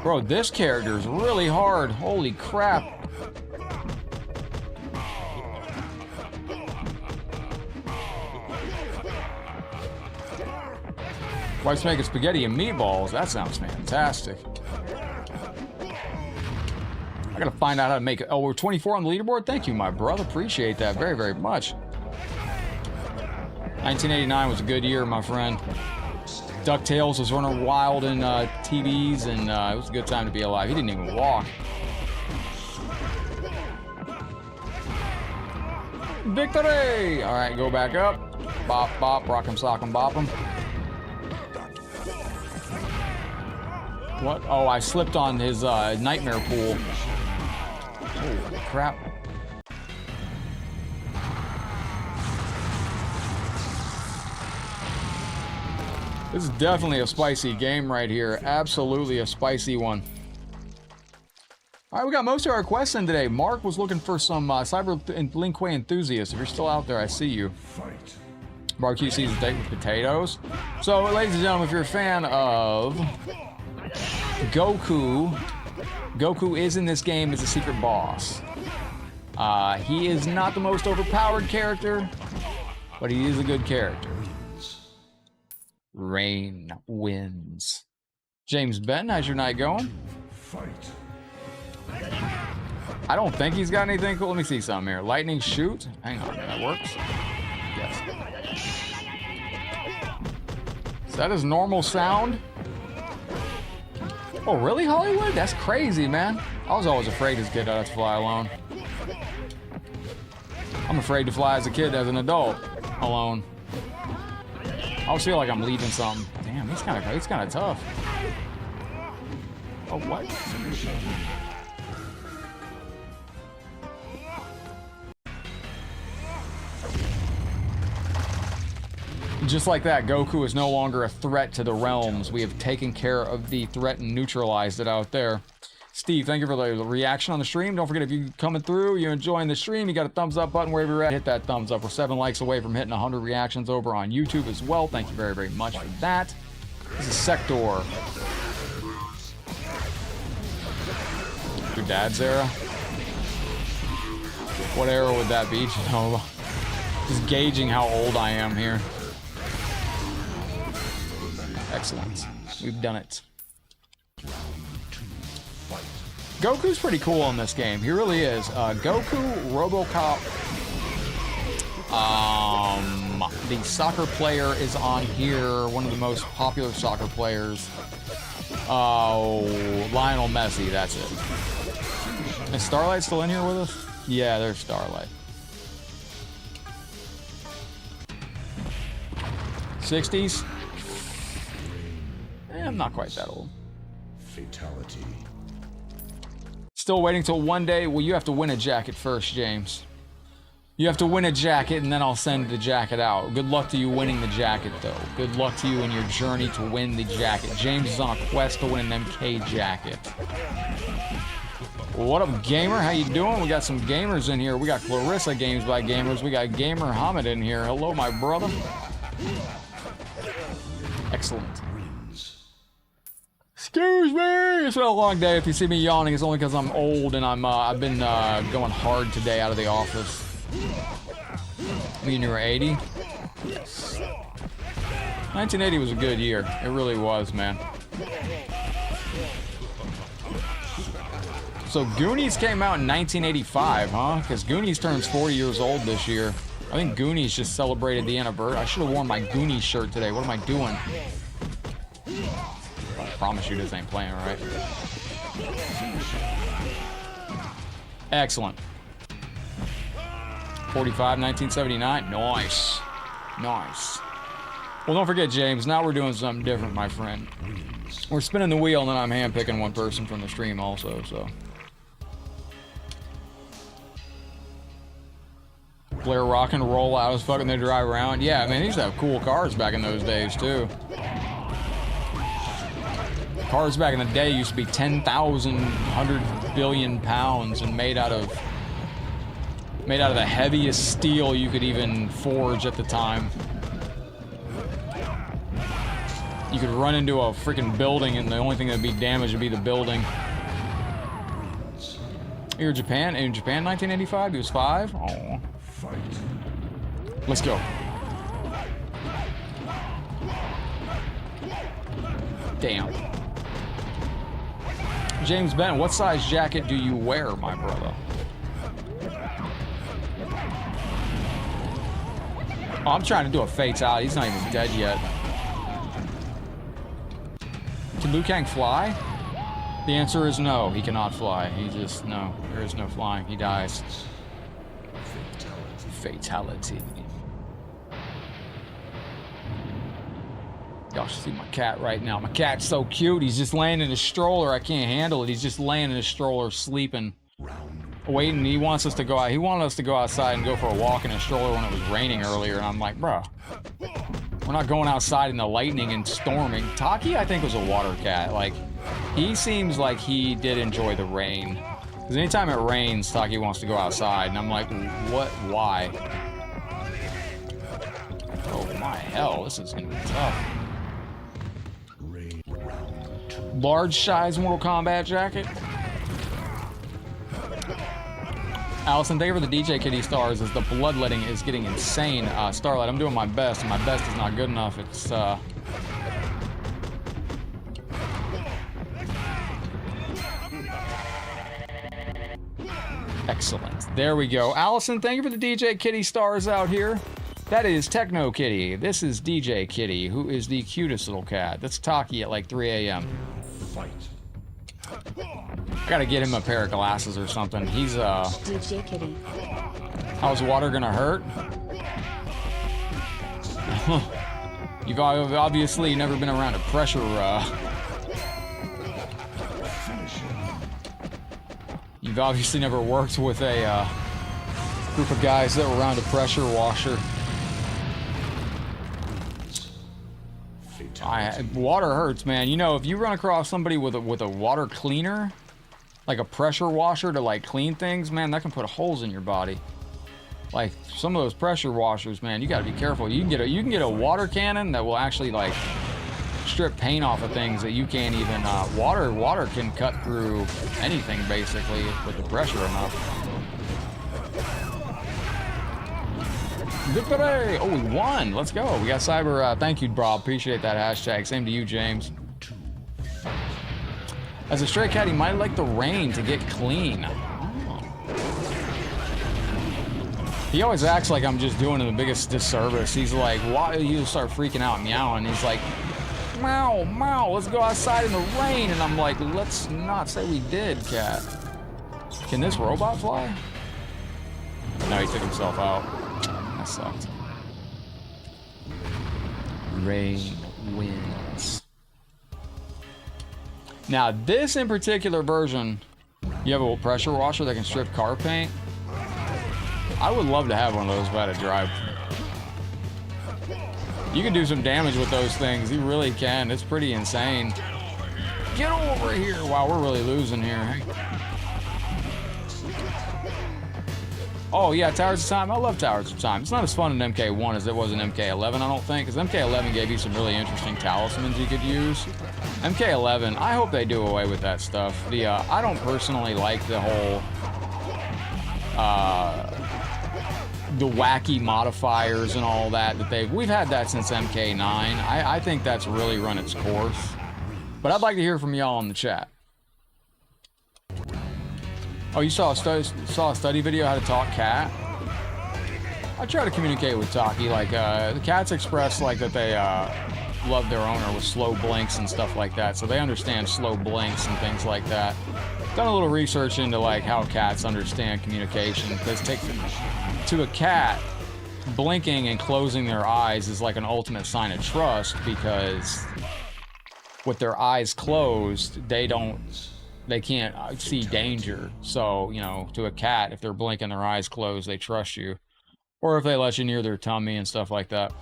Bro, this character is really hard. Holy crap. Wife's making spaghetti and meatballs. That sounds fantastic. I gotta find out how to make it. Oh, we're 24 on the leaderboard? Thank you, my brother. Appreciate that very, very much. 1989 was a good year, my friend. DuckTales was running wild in TVs, and it was a good time to be alive. He didn't even walk. Victory! All right, go back up. Bop, bop, rock 'em, sock 'em, bop 'em. What? Oh, I slipped on his nightmare pool. Holy crap. This is definitely a spicy game right here. Absolutely a spicy one. All right, we got most of our quests in today. Mark was looking for some Cyber Linque enthusiasts. If you're still out there, I see you. Barbecue season steak with potatoes. So, ladies and gentlemen, if you're a fan of Goku is in this game as a secret boss. He is not the most overpowered character. but he is a good character. Rain wins. James Benton, how's your night going? Fight. I don't think he's got anything cool. Let me see something here. Lightning shoot. Hang on, that works. Yes. Is that his normal sound? Oh, really, Hollywood? That's crazy, man. I was always afraid as a kid to fly alone. I'm afraid to fly as a kid, as an adult, alone. I always feel like I'm leaving something. Damn, he's kind of tough. Oh, what? Just like that, Goku is no longer a threat to the realms. We have taken care of the threat and neutralized it out there. Steve, thank you for the reaction on the stream. Don't forget, if you're coming through, you're enjoying the stream, you got a thumbs up button wherever you're at. Hit that thumbs up. We're 7 likes away from hitting 100 reactions over on YouTube as well. Thank you very, very much for that. This is Sector. Your dad's era? What era would that be, Genova? Just gauging how old I am here. Excellent. We've done it. Goku's pretty cool in this game. He really is. Goku, RoboCop. The soccer player is on here. One of the most popular soccer players. Lionel Messi. That's it. Is Starlight still in here with us? Yeah, there's Starlight. 60s? I'm not quite that old. Fatality. Still waiting till one day. Well, you have to win a jacket first, James. You have to win a jacket, and then I'll send the jacket out. Good luck to you winning the jacket, though. Good luck to you in your journey to win the jacket. James is on a quest to win an MK jacket. What up, gamer? How you doing? We got some gamers in here. We got Clarissa Games by Gamers. We got Gamer Hamid in here. Hello, my brother. Excellent. Excuse me. It's been a long day. If you see me yawning, it's only because I'm old and I've been going hard today out of the office. You mean you were 80? Yes. 1980 was a good year. It really was, man. So Goonies came out in 1985, huh? Because Goonies turns 40 years old this year. I think Goonies just celebrated the anniversary. I should have worn my Goonies shirt today. What am I doing? I promise you this ain't playing right. Excellent. 45, 1979. Nice. Nice. Well, don't forget, James. Now we're doing something different, my friend. We're spinning the wheel, and then I'm handpicking one person from the stream also, so. Blair rock and roll out as fucking they drive around. Yeah, man, they used to have cool cars back in those days, too. Cars back in the day used to be 10,000, 100 billion pounds and made out of the heaviest steel you could even forge at the time. You could run into a freaking building and the only thing that'd be damaged would be the building. You're in Japan? In Japan, 1985? He was 5? Oh. Let's go. Damn. James Bennett, what size jacket do you wear, my brother? Oh, I'm trying to do a fatality. He's not even dead yet. Can Liu Kang fly? The answer is no. He cannot fly. He just, no. There is no flying. He dies. Fatality. Y'all should see my cat right now. My cat's so cute. He's just laying in his stroller. I can't handle it. He's just laying in his stroller, sleeping. Waiting. He wants us to go out. He wanted us to go outside and go for a walk in his stroller when it was raining earlier. And I'm like, bro, we're not going outside in the lightning and storming. Taki, I think, was a water cat. Like, he seems like he did enjoy the rain. Because anytime it rains, Taki wants to go outside. And I'm like, what? Why? Oh, my hell. This is going to be tough. Large size Mortal Kombat jacket. Allison, thank you for the DJ Kitty stars as the bloodletting is getting insane. Starlight, I'm doing my best, and my best is not good enough. It's, excellent. There we go. Allison, thank you for the DJ Kitty stars out here. That is Techno Kitty. This is DJ Kitty, who is the cutest little cat. That's Taki at like 3 a.m. Fight. I gotta get him a pair of glasses or something. He's, DJ Kitty. how's water gonna hurt? You've obviously never been around a pressure, You've obviously never worked with a, group of guys that were around a pressure washer. Water hurts, man. You know, if you run across somebody with a water cleaner, like a pressure washer to like clean things, man, that can put holes in your body. Like some of those pressure washers, man, you got to be careful. You can get a water cannon that will actually like strip paint off of things that you can't even. Water can cut through anything basically with the pressure enough. Victory! Oh, we won. Let's go. We got cyber. Thank you, Bob. Appreciate that hashtag. Same to you, James. As a stray cat, he might like the rain to get clean. He always acts like I'm just doing him the biggest disservice. He's like, why? You start freaking out, meowing. He's like, meow, meow. Let's go outside in the rain. And I'm like, let's not say we did, cat. Can this robot fly? No, he took himself out. That sucked. Rain wins. Now, this in particular version, you have a pressure washer that can strip car paint. I would love to have one of those if I had a drive. You can do some damage with those things. You really can. It's pretty insane. Get over here. Wow, we're really losing here. Oh, yeah, Towers of Time. I love Towers of Time. It's not as fun in MK1 as it was in MK11, I don't think, because MK11 gave you some really interesting talismans you could use. MK11, I hope they do away with that stuff. I don't personally like the whole, the wacky modifiers and all that we've had that since MK9. I think that's really run its course. But I'd like to hear from y'all in the chat. Oh, you saw a study video how to talk cat? I try to communicate with Taki, like, the cats express, like, that they, love their owner with slow blinks and stuff like that, so they understand slow blinks and things like that. Done a little research into, like, how cats understand communication, because to a cat, blinking and closing their eyes is like an ultimate sign of trust, because with their eyes closed, they can't see danger. So, you know, to a cat, if they're blinking their eyes closed, they trust you. Or if they let you near their tummy and stuff like that.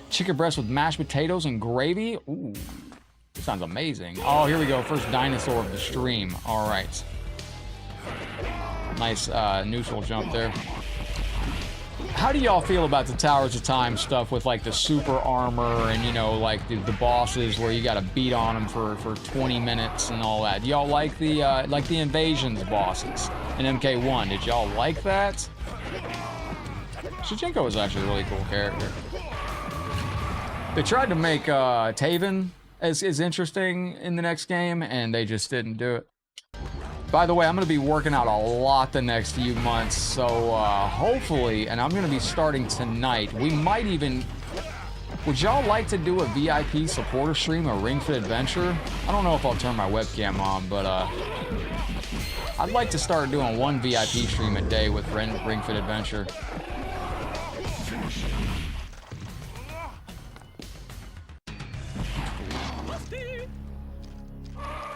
Chicken breast with mashed potatoes and gravy. Ooh, sounds amazing. Oh, here we go. First dinosaur of the stream. All right. Nice neutral jump there. How do y'all feel about the Towers of Time stuff with like the super armor and, you know, like the bosses where you got to beat on them for 20 minutes and all that? Do y'all like the invasions bosses in MK1? Did y'all like that? Shichenko was actually a really cool character. They tried to make Taven as interesting in the next game, and they just didn't do it. By the way, I'm going to be working out a lot the next few months, so hopefully, and I'm going to be starting tonight. We might even... Would y'all like to do a VIP supporter stream, a Ring Fit Adventure? I don't know if I'll turn my webcam on, but I'd like to start doing one VIP stream a day with Ring Fit Adventure.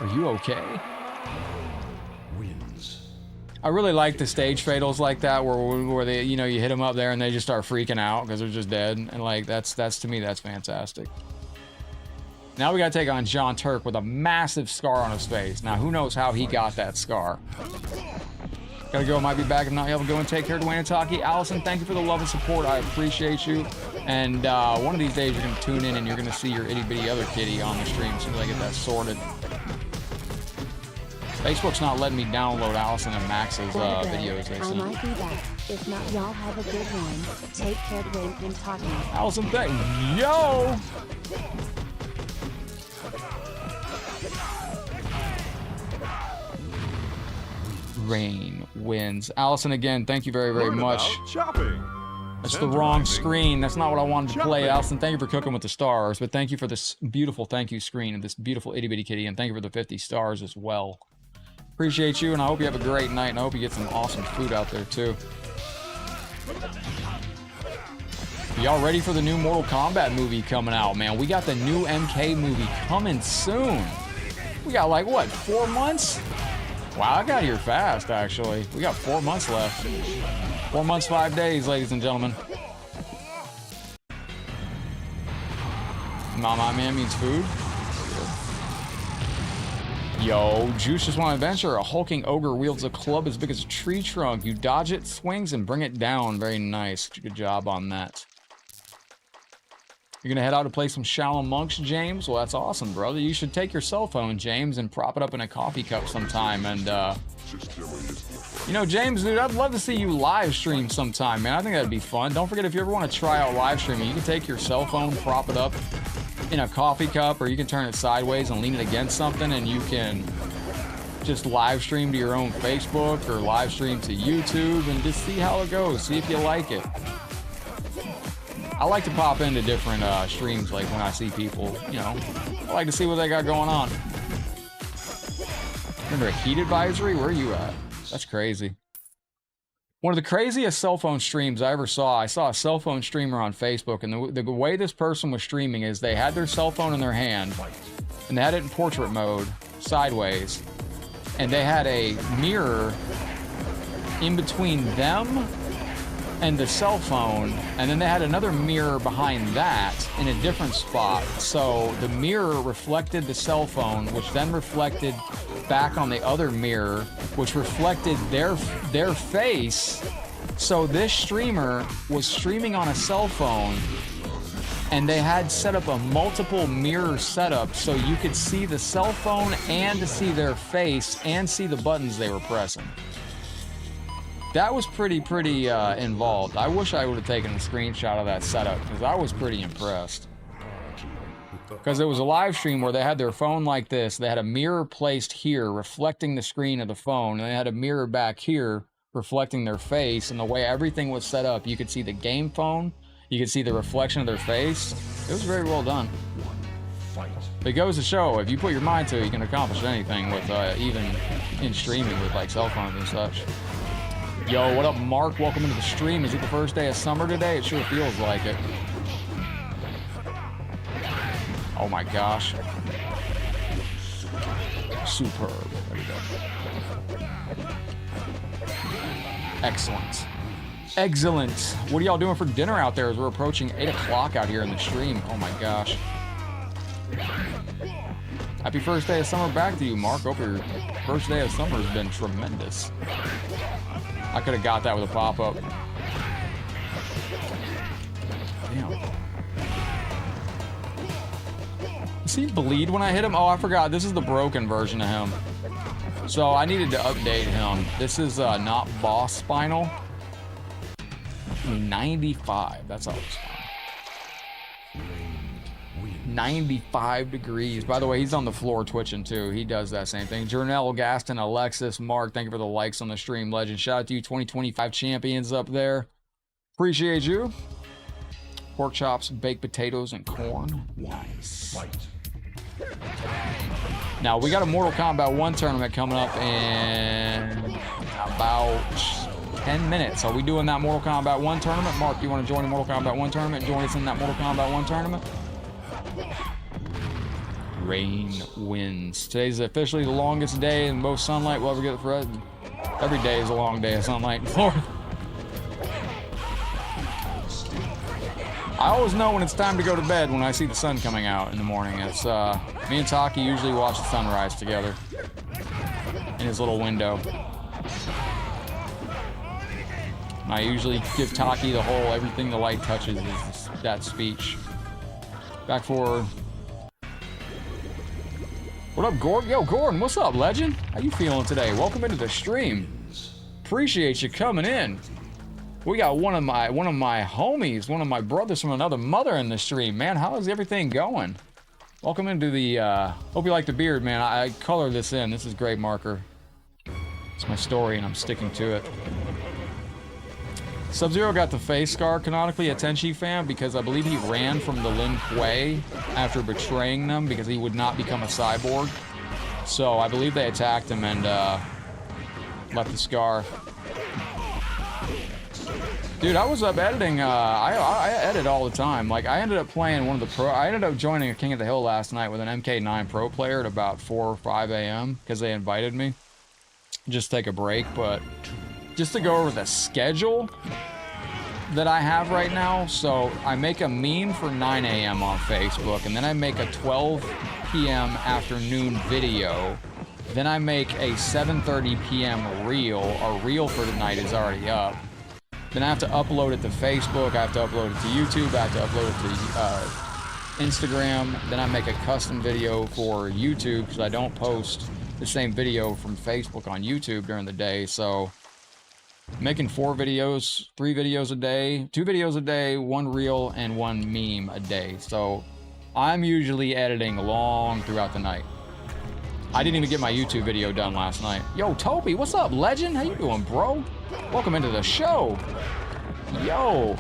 Are you okay? I really like the stage fatals like that, where they, you know, you hit them up there and they just start freaking out because they're just dead, and like that's to me that's fantastic. Now we gotta take on John Turk with a massive scar on his face. Now who knows how he got that scar? Gotta go. Might be back if not. Y'all go and take care. Dwayne and Taki. Allison, thank you for the love and support. I appreciate you. And one of these days you're gonna tune in and you're gonna see your itty bitty other kitty on the stream as soon as I get that sorted. Facebook's not letting me download Allison and Max's Gotta go. videos. They I sent. might be back. If not, y'all have a good one. Take care, Wayne and Taki. Allison, yo! Rain wins. Allison, again, thank you very, very Learn much. about shopping. That's the wrong Tenderizing. screen. That's not what I wanted to play. Shopping. Allison, thank you for cooking with the stars, but thank you for this beautiful thank you screen of this beautiful itty bitty kitty, and thank you for the 50 stars as well. Appreciate you, and I hope you have a great night, and I hope you get some awesome food out there too. Y'all ready for the new Mortal Kombat movie coming out, man? We got the new MK movie coming soon. We got like, what, 4 months? Wow, I got here fast, actually. We got 4 months left. 4 months, 5 days, ladies and gentlemen. My man means food. Yo, Juice just want adventure. A hulking ogre wields a club as big as a tree trunk. You dodge it, swings, and bring it down. Very nice. Good job on that. You're gonna head out to play some Shallow Monks, James? Well, that's awesome, brother. You should take your cell phone, James, and prop it up in a coffee cup sometime. And, you know, James, dude, I'd love to see you live stream sometime, man. I think that'd be fun. Don't forget, if you ever want to try out live streaming, you can take your cell phone, prop it up in a coffee cup, or you can turn it sideways and lean it against something, and you can just live stream to your own Facebook or live stream to YouTube and just see how it goes. See if you like it. I like to pop into different streams, like when I see people, you know, I like to see what they got going on. Remember a heat advisory? Where are you at? That's crazy. One of the craziest cell phone streams I ever saw, I saw a cell phone streamer on Facebook, and the way this person was streaming is they had their cell phone in their hand, and they had it in portrait mode, sideways, and they had a mirror in between them and the cell phone, and then they had another mirror behind that in a different spot. So the mirror reflected the cell phone, which then reflected back on the other mirror, which reflected their face. So this streamer was streaming on a cell phone, and they had set up a multiple mirror setup so you could see the cell phone and see their face and see the buttons they were pressing. That was pretty involved. I wish I would have taken a screenshot of that setup, because I was pretty impressed. Because it was a live stream where they had their phone like this. They had a mirror placed here reflecting the screen of the phone, and they had a mirror back here reflecting their face. And the way everything was set up, you could see the game phone, you could see the reflection of their face. It was very well done. It goes to show, if you put your mind to it, you can accomplish anything with even in streaming with like cell phones and such. Yo, what up, Mark? Welcome into the stream. Is it the first day of summer today? It sure feels like it. Oh my gosh. Superb. There we go. Excellent. Excellent. What are y'all doing for dinner out there as we're approaching 8 o'clock out here in the stream? Oh my gosh. Happy first day of summer back to you, Mark. Hope your first day of summer has been tremendous. I could have got that with a pop-up. Damn. Does he bleed when I hit him? Oh, I forgot. This is the broken version of him. So I needed to update him. This is not boss spinal. 95. That's all it's fine. 95 degrees. By the way, he's on the floor twitching too. He does that same thing. Jernell, Gaston, Alexis, Mark, thank you for the likes on the stream. Legend. Shout out to you, 2025 champions up there. Appreciate you. Pork chops, baked potatoes, and corn. Nice. Now, we got a Mortal Kombat 1 tournament coming up in about 10 minutes. Are we doing that Mortal Kombat 1 tournament? Mark, you want to join the Mortal Kombat 1 tournament? Join us in that Mortal Kombat 1 tournament? Rain wins. Today's officially the longest day and most sunlight we'll ever get for us. Every day is a long day of sunlight in Florida. I always know when it's time to go to bed when I see the sun coming out in the morning. It's me and Taki usually watch the sunrise together in his little window. And I usually give Taki the whole everything the light touches is that speech. Back forward. What What up, Gordon? Yo, Gordon, what's up, legend? How you feeling today? Welcome into the stream. Appreciate you coming in. We got one of my homies, one of my brothers from another mother in the stream, man. How is everything going? Welcome into the, hope you like the beard, man. I color this in. This is great marker. It's my story, and I'm sticking to it. Sub-Zero got the face scar canonically at Tenchi fan because I believe he ran from the Lin Kuei after betraying them because he would not become a cyborg. So I believe they attacked him and left the scar. Dude, I was up editing. I edit all the time. Like, I ended up playing one of the I ended up joining a King of the Hill last night with an MK9 Pro player at about 4 or 5 a.m. because they invited me. Just take a break, but just to go over the schedule that I have right now. So I make a meme for 9 a.m. on Facebook, and then I make a 12 p.m. afternoon video. Then I make a 7:30 p.m. reel. Our reel for tonight is already up. Then I have to upload it to Facebook. I have to upload it to YouTube. I have to upload it to Instagram. Then I make a custom video for YouTube because I don't post the same video from Facebook on YouTube during the day. So making 4 videos, 3 videos a day, 2 videos a day, 1 reel, and 1 meme a day. So I'm usually editing long throughout the night. I didn't even get my YouTube video done last night. Yo, Toby, what's up, legend? How you doing, bro? Welcome into the show. Yo,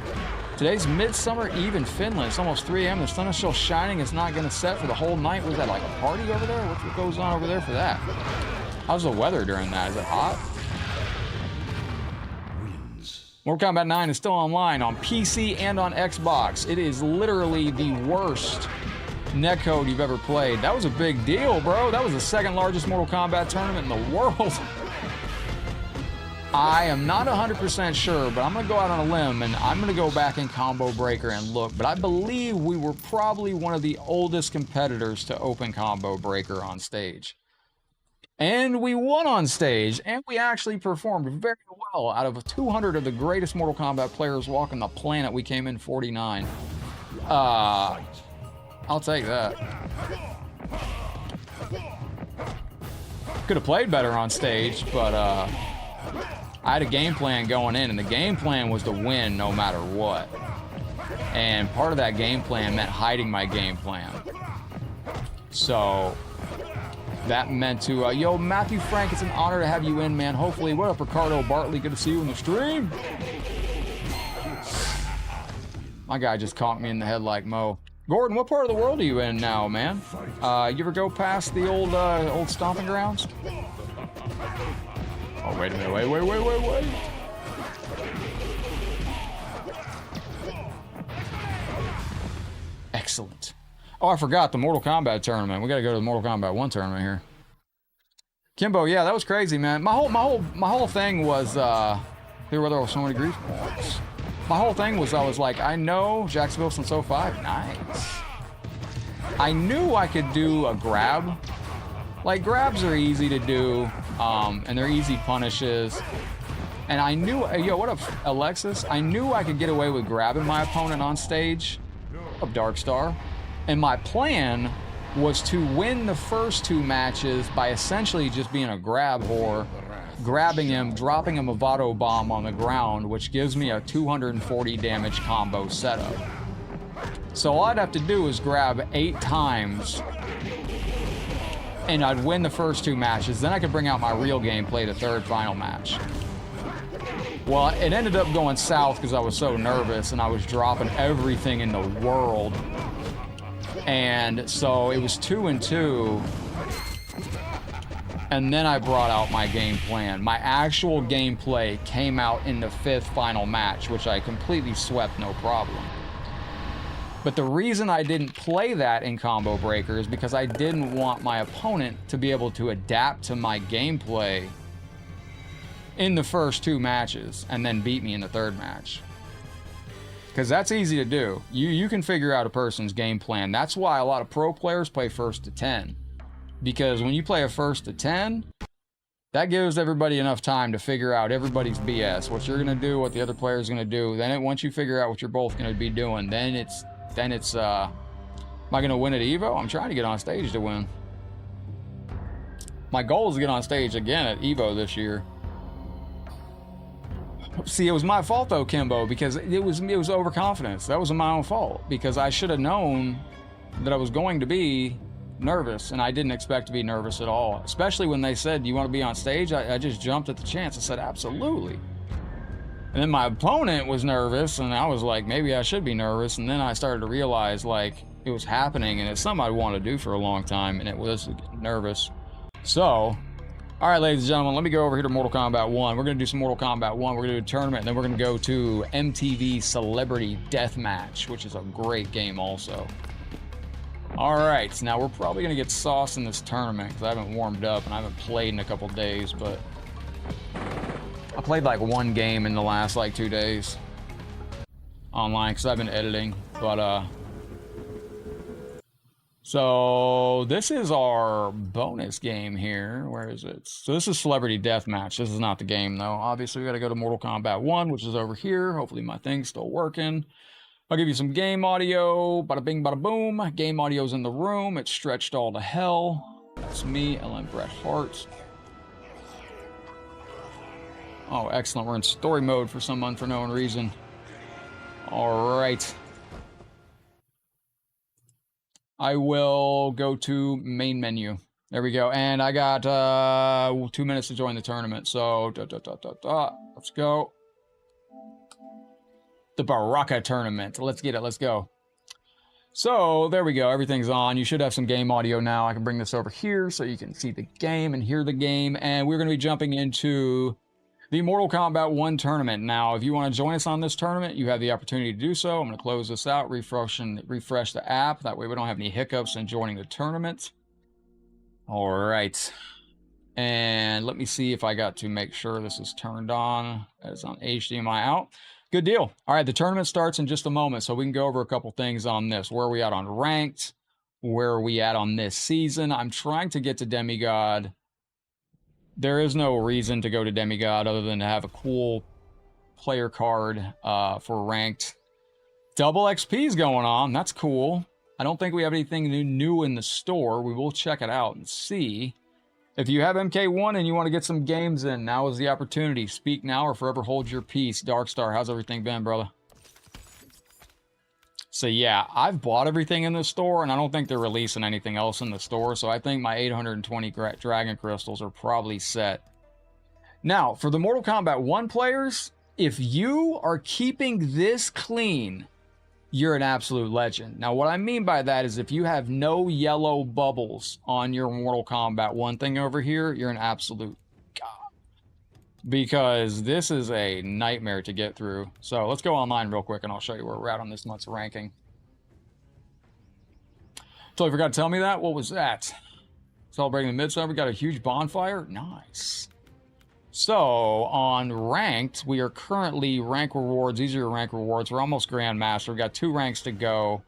today's Midsummer Eve in Finland. It's almost 3 a.m. The sun is still shining. It's not going to set for the whole night. Was that like a party over there? What goes on over there for that? How's the weather during that? Is it hot? Mortal Kombat 9 is still online on PC and on Xbox. It is literally the worst netcode you've ever played. That was a big deal, bro. That was the 2nd largest Mortal Kombat tournament in the world. I am not 100% sure, but I'm going to go out on a limb and I'm going to go back in Combo Breaker and look. But I believe we were probably one of the oldest competitors to open Combo Breaker on stage. And we won on stage, and we actually performed very well. Out of 200 of the greatest Mortal Kombat players walking the planet, we came in 49. I'll take that. Could have played better on stage, but I had a game plan going in, and the game plan was to win no matter what. And part of that game plan meant hiding my game plan. So that meant to, yo, Matthew Frank, it's an honor to have you in, man. Hopefully, what up, Ricardo Bartley? Good to see you in the stream. My guy just caught me in the head like Mo. Gordon, what part of the world are you in now, man? You ever go past the old stomping grounds? Oh, wait a minute, wait. Excellent. Oh, I forgot the Mortal Kombat tournament. We gotta go to the Mortal Kombat 1 tournament here. Kimbo, yeah, that was crazy, man. My whole thing was here where there were so many grief points. My whole thing was I was like, I know Jacksonville since 05. Nice. I knew I could do a grab. Like, grabs are easy to do, and they're easy punishes. And I knew, yo, what up, Alexis? I knew I could get away with grabbing my opponent on stage of Darkstar. And my plan was to win the first 2 matches by essentially just being a grab whore, grabbing him, dropping him a Vado bomb on the ground, which gives me a 240 damage combo setup. So all I'd have to do is grab 8 times, and I'd win the first 2 matches. Then I could bring out my real gameplay the 3rd final match. Well, it ended up going south because I was so nervous and I was dropping everything in the world. And so it was 2-2. And then I brought out my game plan. My actual gameplay came out in the 5th final match, which I completely swept, no problem. But the reason I didn't play that in Combo Breaker is because I didn't want my opponent to be able to adapt to my gameplay in the first 2 matches and then beat me in the 3rd match. Because that's easy to do. You can figure out a person's game plan. That's why a lot of pro players play 1st to 10. Because when you play a 1st to 10, that gives everybody enough time to figure out everybody's BS. What you're going to do, what the other player's going to do. Then once you figure out what you're both going to be doing, then it's am I going to win at Evo? I'm trying to get on stage to win. My goal is to get on stage again at Evo this year. See, it was my fault though, Kimbo, because it was overconfidence. That was my own fault, because I should have known that I was going to be nervous, and I didn't expect to be nervous at all. Especially when they said, "Do you want to be on stage?" I just jumped at the chance. I said, "Absolutely." And then my opponent was nervous, and I was like, maybe I should be nervous. And then I started to realize, like, it was happening, and it's something I wanted to do for a long time, and it was nervous. So, all right, ladies and gentlemen, let me go over here to Mortal Kombat 1. We're going to do some Mortal Kombat 1. We're going to do a tournament, and then we're going to go to MTV Celebrity Deathmatch, which is a great game also. All right, now we're probably going to get sauce in this tournament because I haven't warmed up, and I haven't played in a couple days, but I played like one game in the last like 2 days online because I've been editing. But so this is our bonus game here. Where is it? So this is Celebrity Deathmatch. This is not the game though. Obviously we got to go to Mortal Kombat 1, which is over here. Hopefully my thing's still working. I'll give you some game audio. Bada bing, bada boom. Game audio's in the room. It's stretched all to hell. That's me, Ellen Bret Hart. Oh, excellent. We're in story mode for some unknown reason. All right. I will go to main menu. There we go. And I got 2 minutes to join the tournament. So, let's go. The Baraka tournament. Let's get it. Let's go. So, there we go. Everything's on. You should have some game audio now. I can bring this over here so you can see the game and hear the game. And we're going to be jumping into the Mortal Kombat 1 tournament. Now, if you want to join us on this tournament, you have the opportunity to do so. I'm going to close this out, refresh the app. That way we don't have any hiccups in joining the tournament. All right. And let me see if I got to make sure this is turned on. It's on HDMI out. Good deal. All right, the tournament starts in just a moment, so we can go over a couple things on this. Where are we at on ranked? Where are we at on this season? I'm trying to get to Demigod. There is no reason to go to Demigod other than to have a cool player card for ranked. Double XP's going on. That's cool. I don't think we have anything new in the store. We will check it out and see. If you have MK1 and you want to get some games in, now is the opportunity. Speak now or forever hold your peace. Darkstar, how's everything been, brother? So yeah, I've bought everything in the store, and I don't think they're releasing anything else in the store, so I think my 820 Dragon Crystals are probably set. Now, for the Mortal Kombat 1 players, if you are keeping this clean, you're an absolute legend. Now, what I mean by that is if you have no yellow bubbles on your Mortal Kombat 1 thing over here, you're an absolute god. Because this is a nightmare to get through. So let's go online real quick and I'll show you where we're at on this month's ranking. Totally forgot to tell me that. What was that? Celebrating the midsummer. We got a huge bonfire. Nice. So on ranked, we are currently rank rewards. These are your rank rewards. We're almost Grandmaster. We've got 2 ranks to go.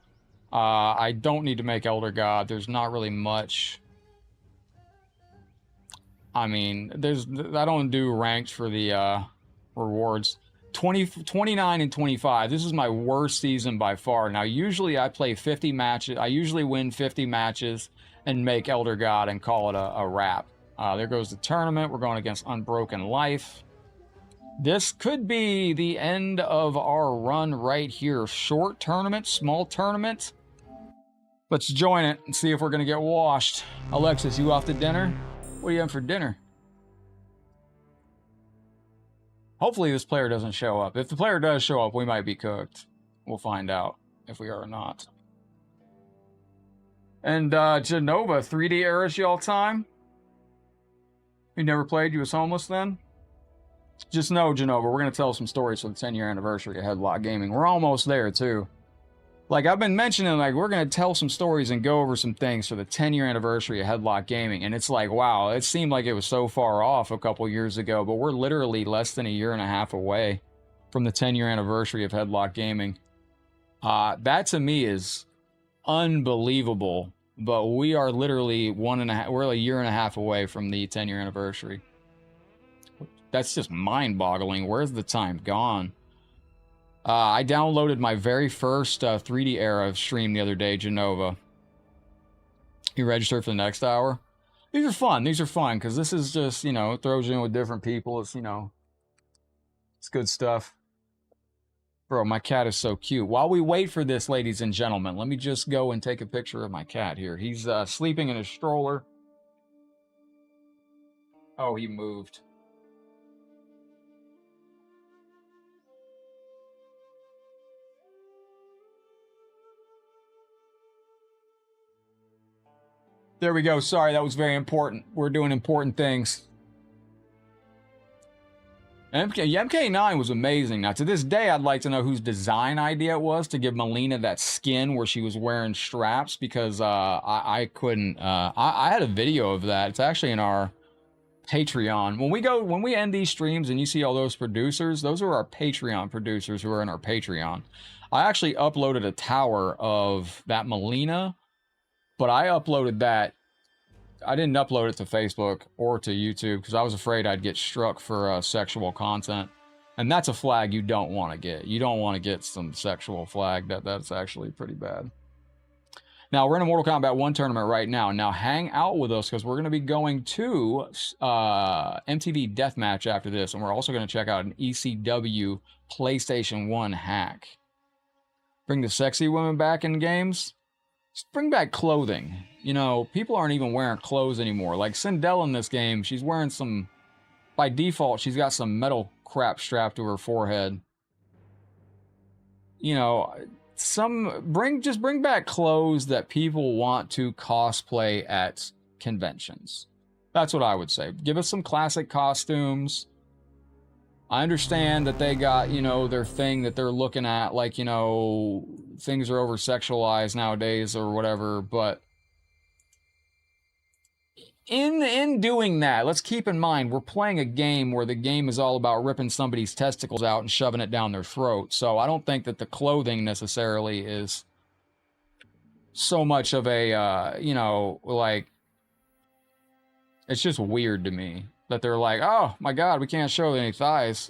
I don't need to make Elder God. There's not really much. I mean, I don't do ranked for the rewards. 29 and 25. This is my worst season by far. Now, usually I play 50 matches. I usually win 50 matches and make Elder God and call it a wrap. There goes the tournament. We're going against Unbroken Life. This could be the end of our run right here. Short tournament, small tournament. Let's join it and see if we're going to get washed. Alexis, you off to dinner? What are you having for dinner? Hopefully this player doesn't show up. If the player does show up, we might be cooked. We'll find out if we are or not. And Genova, 3D Eras y'all time? You never played? You was homeless then? Just know, Genova, we're going to tell some stories for the 10-year anniversary of Headlockedgaming. We're almost there, too. Like, I've been mentioning, like, we're going to tell some stories and go over some things for the 10-year anniversary of Headlockedgaming. And it's like, wow, it seemed like it was so far off a couple years ago, but we're literally less than a year and a half away from the 10-year anniversary of Headlockedgaming. That, to me, is unbelievable. But we are literally we're a year and a half away from the 10-year anniversary. That's just mind-boggling. Where's the time gone? I downloaded my very first 3D Era stream the other day, Genova. You registered for the next hour? These are fun. These are fun because this is just, you know, throws you in with different people. It's, you know, it's good stuff. Bro, my cat is so cute. While we wait for this, ladies and gentlemen, let me just go and take a picture of my cat here. He's sleeping in his stroller. Oh, he moved. There we go. Sorry, that was very important. We're doing important things. MK9 was amazing. Now, to this day, I'd like to know whose design idea it was to give Melina that skin where she was wearing straps, because I couldn't. I had a video of that. It's actually in our Patreon. When we end these streams and you see all those producers, those are our Patreon producers who are in our Patreon. I actually uploaded a tower of that Melina, but I uploaded that. I didn't upload it to Facebook or to YouTube because I was afraid I'd get struck for sexual content. And that's a flag you don't want to get. You don't want to get some sexual flag. That's actually pretty bad. Now, we're in a Mortal Kombat 1 tournament right now. Now, hang out with us because we're going to be going to MTV Deathmatch after this. And we're also going to check out an ECW PlayStation 1 hack. Bring the sexy women back in games. Just bring back clothing. You know, people aren't even wearing clothes anymore. Like Sindel in this game, she's wearing some... By default, she's got some metal crap strapped to her forehead. You know, just bring back clothes that people want to cosplay at conventions. That's what I would say. Give us some classic costumes. I understand that they got, you know, their thing that they're looking at, like, you know, things are over-sexualized nowadays or whatever, but in doing that, let's keep in mind, we're playing a game where the game is all about ripping somebody's testicles out and shoving it down their throat, so I don't think that the clothing necessarily is so much of a, you know, like, it's just weird to me. That they're like, oh my god, we can't show any thighs.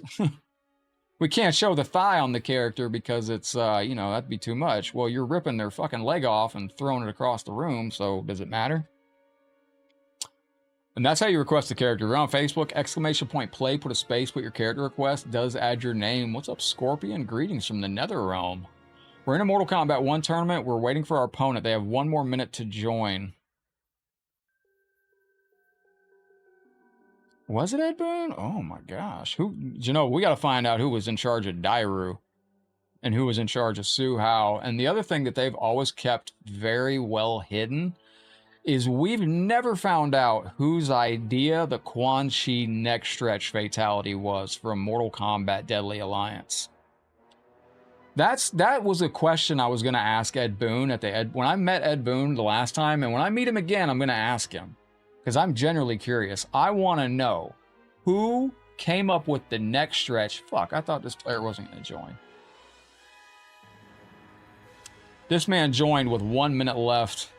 We can't show the thigh on the character because it's, you know, that'd be too much. Well, you're ripping their fucking leg off and throwing it across the room, so does it matter? And that's how you request a character. You're on Facebook, !play, put a space, put your character request, does add your name. What's up, Scorpion? Greetings from the Nether Realm. We're in a Mortal Kombat 1 tournament. We're waiting for our opponent. They have 1 more minute to join. Was it Ed Boon? Oh my gosh. Who, you know, we got to find out who was in charge of Dairu and who was in charge of Su Hao. And the other thing that they've always kept very well hidden is we've never found out whose idea the Quan Chi neck stretch fatality was from Mortal Kombat Deadly Alliance. That was a question I was going to ask Ed Boon when I met Ed Boon the last time, and when I meet him again, I'm going to ask him. Because I'm generally curious. I want to know who came up with the neck stretch. Fuck, I thought this player wasn't going to join. This man joined with 1 minute left.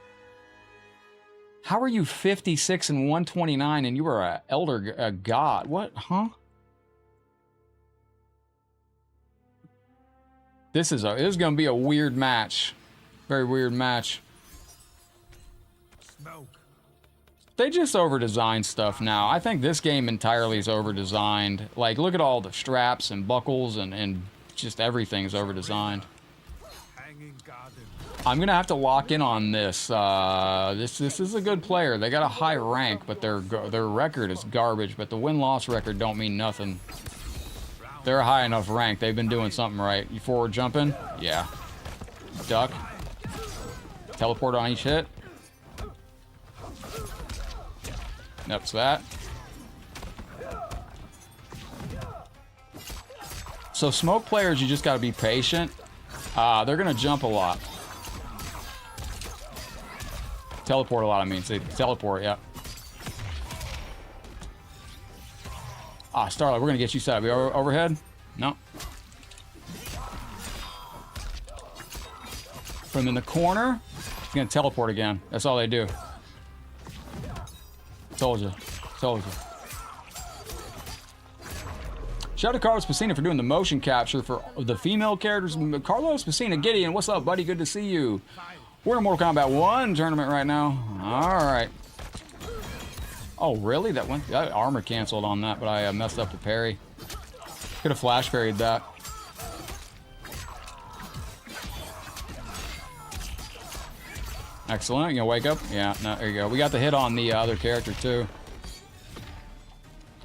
How are you 56 and 129 and you are an elder god? What? Huh? This is going to be a weird match. Very weird match. Smoke. They just over-designed stuff now. I think this game entirely is over-designed. Like, look at all the straps and buckles and just everything's over-designed. I'm going to have to lock in on this. This is a good player. They got a high rank, but their record is garbage. But the win-loss record don't mean nothing. They're a high enough rank. They've been doing something right. You forward jumping? Yeah. Duck. Teleport on each hit. That's that. So smoke players, you just got to be patient. They're going to jump a lot. Teleport a lot, I mean. See, teleport, yeah. Starlight, we're going to get you set up. You overhead? No. From in the corner, he's going to teleport again. That's all they do. Told you. Told you. Shout out to Carlos Pacina for doing the motion capture for the female characters. Carlos Pacina, Gideon, what's up, buddy? Good to see you. We're in Mortal Kombat 1 tournament right now. All right. Oh, really? That armor canceled on that, but I messed up the parry. Could have flash parried that. Excellent. You gonna wake up? Yeah, no, there you go. We got the hit on the other character, too.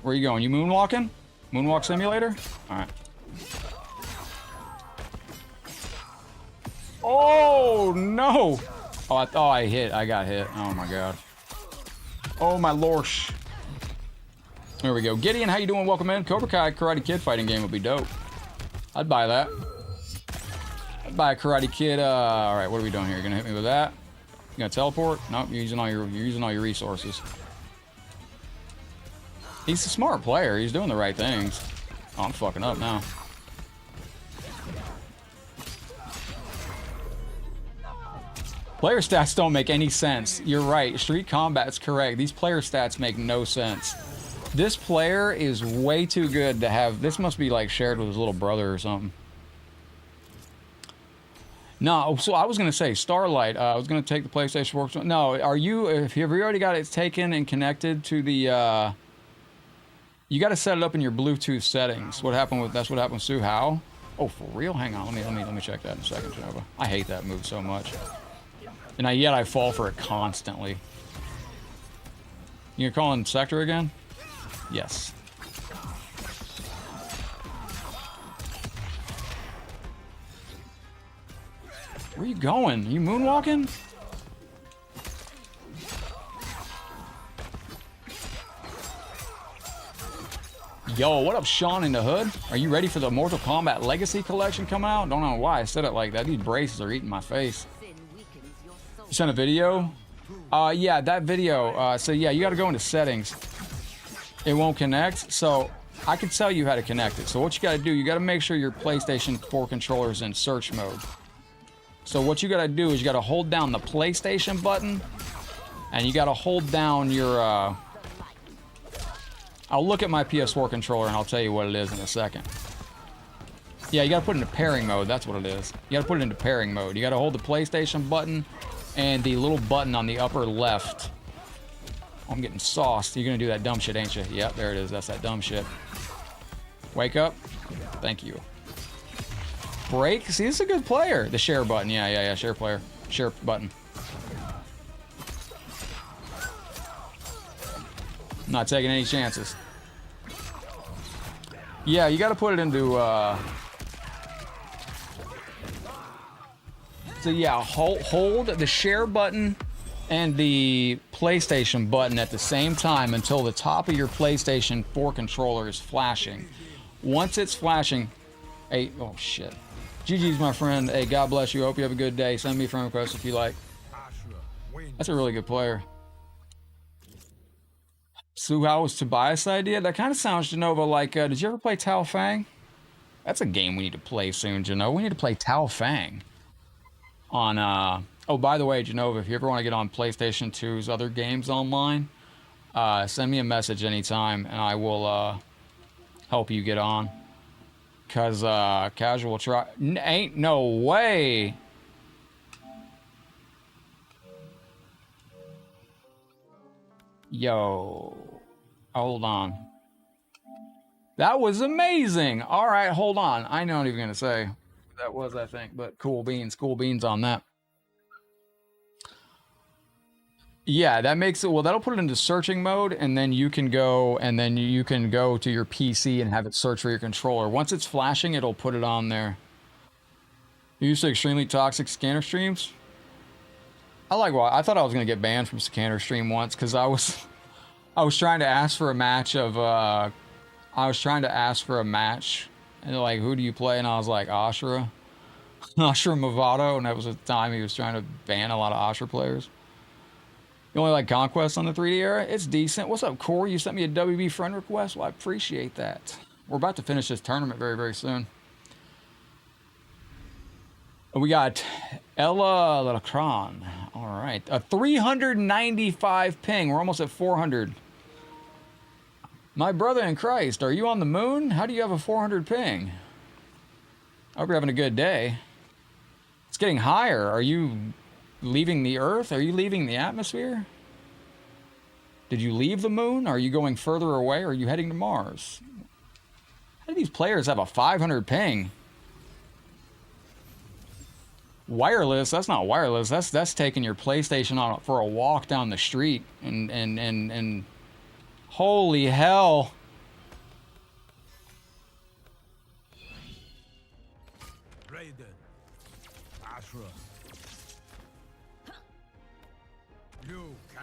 Where you going? You moonwalking? Moonwalk simulator? Alright. Oh, no! Oh, I thought I hit. I got hit. Oh, my God. Oh, my lorsh. There we go. Gideon, how you doing? Welcome in. Cobra Kai Karate Kid fighting game would be dope. I'd buy that. I'd buy a Karate Kid. Alright, what are we doing here? You're gonna hit me with that? You gonna teleport? Nope, you're using all your resources. He's a smart player. He's doing the right things. Oh, I'm fucking up now. Player stats don't make any sense. You're right. Street Combat's correct. These player stats make no sense. This player is way too good to have. This must be like shared with his little brother or something. No, so I was gonna say Starlight. I was gonna take the PlayStation 4. No, are you? If you've already got it taken and connected to the, you got to set it up in your Bluetooth settings. What happened with? That's what happened with Sue How? Oh, for real? Hang on. Let me check that in a second, Java. I hate that move so much, and yet I fall for it constantly. You gonna call in Sector again? Yes. Where you going? You moonwalking? Yo, what up, Sean in the Hood? Are you ready for the Mortal Kombat Legacy Collection coming out? Don't know why I said it like that. These braces are eating my face. You sent a video? Yeah, that video. So yeah, you got to go into settings. It won't connect, so I can tell you how to connect it. So what you got to do, you got to make sure your PlayStation 4 controller is in search mode. So what you got to do is you got to hold down the PlayStation button, and you got to hold down your, I'll look at my PS4 controller and I'll tell you what it is in a second. Yeah, you got to put it into pairing mode. That's what it is. You got to put it into pairing mode. You got to hold the PlayStation button and the little button on the upper left. Oh, I'm getting sauced. You're going to do that dumb shit, ain't you? Yep, there it is. That's that dumb shit. Wake up. Thank you. Break. See, this is a good player. The share button. Yeah. Share player. Share button. I'm not taking any chances. Yeah, you got to put it into, so yeah, hold the share button and the PlayStation button at the same time until the top of your PlayStation 4 controller is flashing. Once it's flashing, hey, oh shit. GG's, my friend. Hey, God bless you. Hope you have a good day. Send me a friend request if you like. That's a really good player. So how was Tobias' idea? That kind of sounds, Genova, like, did you ever play Tao Fang? That's a game we need to play soon, Genova. We need to play Tao Fang. On, oh, by the way, Genova, if you ever want to get on PlayStation 2's other games online, send me a message anytime, and I will, help you get on. Because, casual try... Ain't no way! Yo. Hold on. That was amazing! Alright, hold on. I know what I'm even gonna say. That was, I think, but cool beans on that. Yeah, that makes it, well, that'll put it into searching mode, and then you can go to your PC and have it search for your controller. Once it's flashing, it'll put it on there. You used to extremely toxic scanner streams? I thought I was gonna get banned from scanner stream once, because I was trying to ask for a match of, and they're like, who do you play? And I was like, Ashura. Ashura Movado, and that was the time he was trying to ban a lot of Ashura players. You only like Conquest on the 3D era? It's decent. What's up, Corey? You sent me a WB friend request? Well, I appreciate that. We're about to finish this tournament very, very soon. We got Ella Lacron. All right. A 395 ping. We're almost at 400. My brother in Christ, are you on the moon? How do you have a 400 ping? I hope you're having a good day. It's getting higher. Are you leaving the Earth? Are you leaving the atmosphere? Did you leave the moon? Are you going further away? Or are you heading to Mars? How do these players have a 500 ping? Wireless? That's not wireless. That's taking your PlayStation on for a walk down the street. And holy hell. Raiden. Ashra. Liu Kang.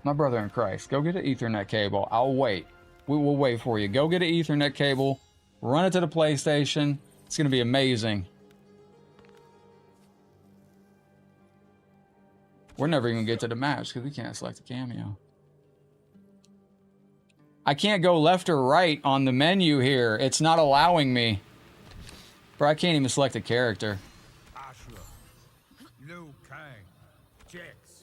My brother in Christ, go get an Ethernet cable. I'll wait. We will wait for you. Go get an Ethernet cable. Run it to the PlayStation. It's going to be amazing. We're never even going to get to the match because we can't select a cameo. I can't go left or right on the menu here. It's not allowing me. Bro, I can't even select a character. Ashra. Liu Kang. Jax.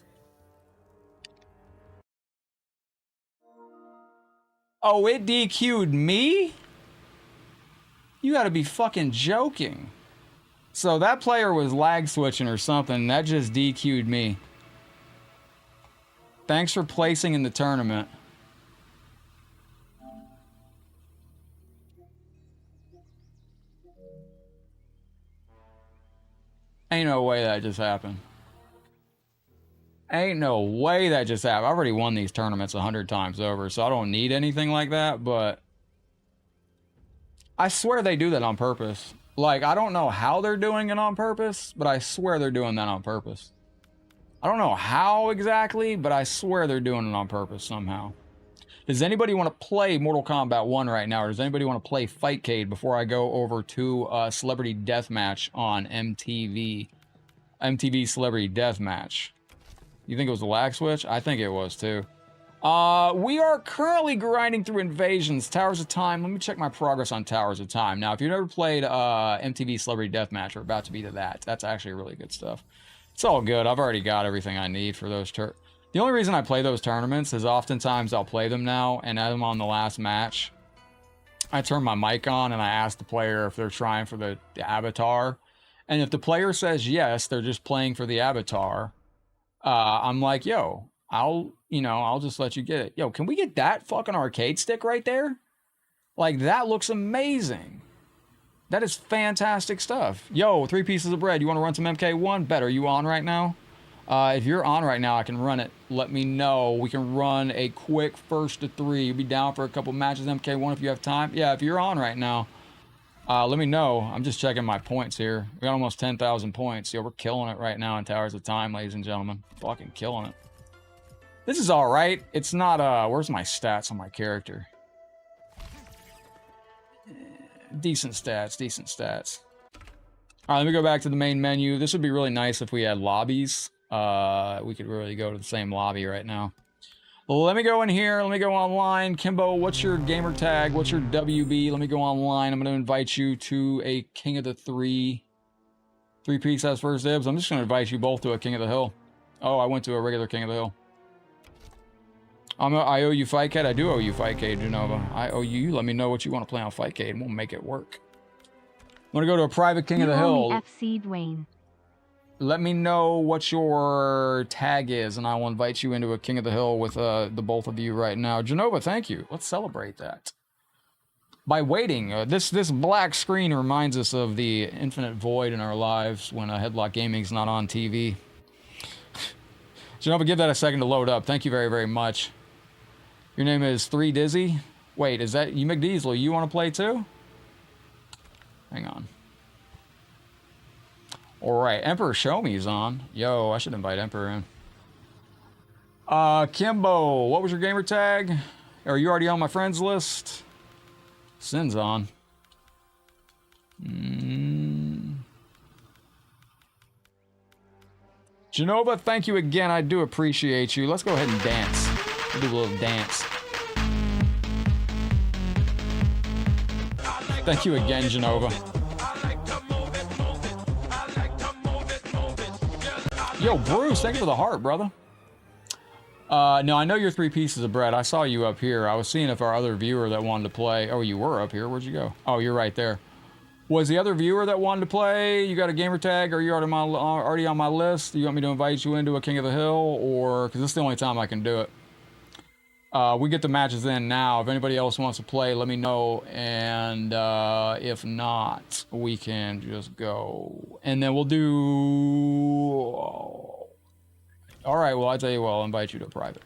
Oh, it DQ'd me? You gotta be fucking joking. So that player was lag switching or something. That just DQ'd me. Thanks for placing in the tournament. Ain't no way that just happened. Ain't no way that just happened. I've already won these tournaments 100 times over, so I don't need anything like that, but I swear they do that on purpose. Like, I don't know how they're doing it on purpose, but I swear they're doing that on purpose. I don't know how exactly, but I swear they're doing it on purpose somehow. Does anybody want to play Mortal Kombat 1 right now, or does anybody want to play Fightcade before I go over to Celebrity Deathmatch on MTV? MTV Celebrity Deathmatch. You think it was a lag switch? I think it was too. We are currently grinding through Invasions, Towers of Time. Let me check my progress on Towers of Time. Now, if you've never played MTV Celebrity Deathmatch, we're about to be to that. That's actually really good stuff. It's all good. I've already got everything I need for those The only reason I play those tournaments is oftentimes I'll play them now, and as I'm on the last match, I turn my mic on and I ask the player if they're trying for the avatar. And if the player says yes, they're just playing for the avatar, I'm like, yo, I'll just let you get it. Yo, can we get that fucking arcade stick right there? Like, that looks amazing. That is fantastic stuff. Yo, 3 pieces of bread. You want to run some MK1? Bet. Are you on right now? If you're on right now, I can run it. Let me know. We can run a quick 1st to 3. You'll be down for a couple matches MK1 if you have time. Yeah, if you're on right now, let me know. I'm just checking my points here. We got almost 10,000 points. Yo, we're killing it right now in Towers of Time, ladies and gentlemen. Fucking killing it. This is all right. It's not, where's my stats on my character? Decent stats, decent stats. All right, let me go back to the main menu. This would be really nice if we had lobbies. We could really go to the same lobby right now. Well, let me go in here. Let me go online. Kimbo, what's your gamer tag? What's your WB? Let me go online. I'm going to invite you to a King of the 3. 3-piece has first dibs. I'm just going to invite you both to a King of the Hill. Oh, I went to a regular King of the Hill. I owe you Fightcade. I do owe you Fightcade, Genova. I owe you. Let me know what you want to play on Fightcade, and we'll make it work. I'm going to go to a private King of the Hill. FC Dwayne. Let me know what your tag is, and I will invite you into a King of the Hill with the both of you right now. Genova, thank you. Let's celebrate that. By waiting, this black screen reminds us of the infinite void in our lives when Headlockedgaming's not on TV. Genova, give that a second to load up. Thank you very, very much. Your name is 3 Dizzy? Wait, is that you, McDiesel? You want to play too? Hang on. Alright, Emperor Show Me's on. Yo, I should invite Emperor in. Kimbo, what was your gamer tag? Are you already on my friends list? Sin's on. Genova, thank you again. I do appreciate you. Let's go ahead and dance. We'll do a little dance. Thank you again, Genova. Yo, Bruce, thank you for the heart, brother. No, I know you're 3 pieces of bread. I saw you up here. I was seeing if our other viewer that wanted to play... Oh, you were up here. Where'd you go? Oh, you're right there. Was the other viewer that wanted to play, you got a gamer tag, or you already on my list? Do you want me to invite you into a King of the Hill, or, because this is the only time I can do it. We get the matches in now. If anybody else wants to play, let me know, and if not, we can just go. And then we'll do... Alright, well, I tell you what, I'll invite you to a private.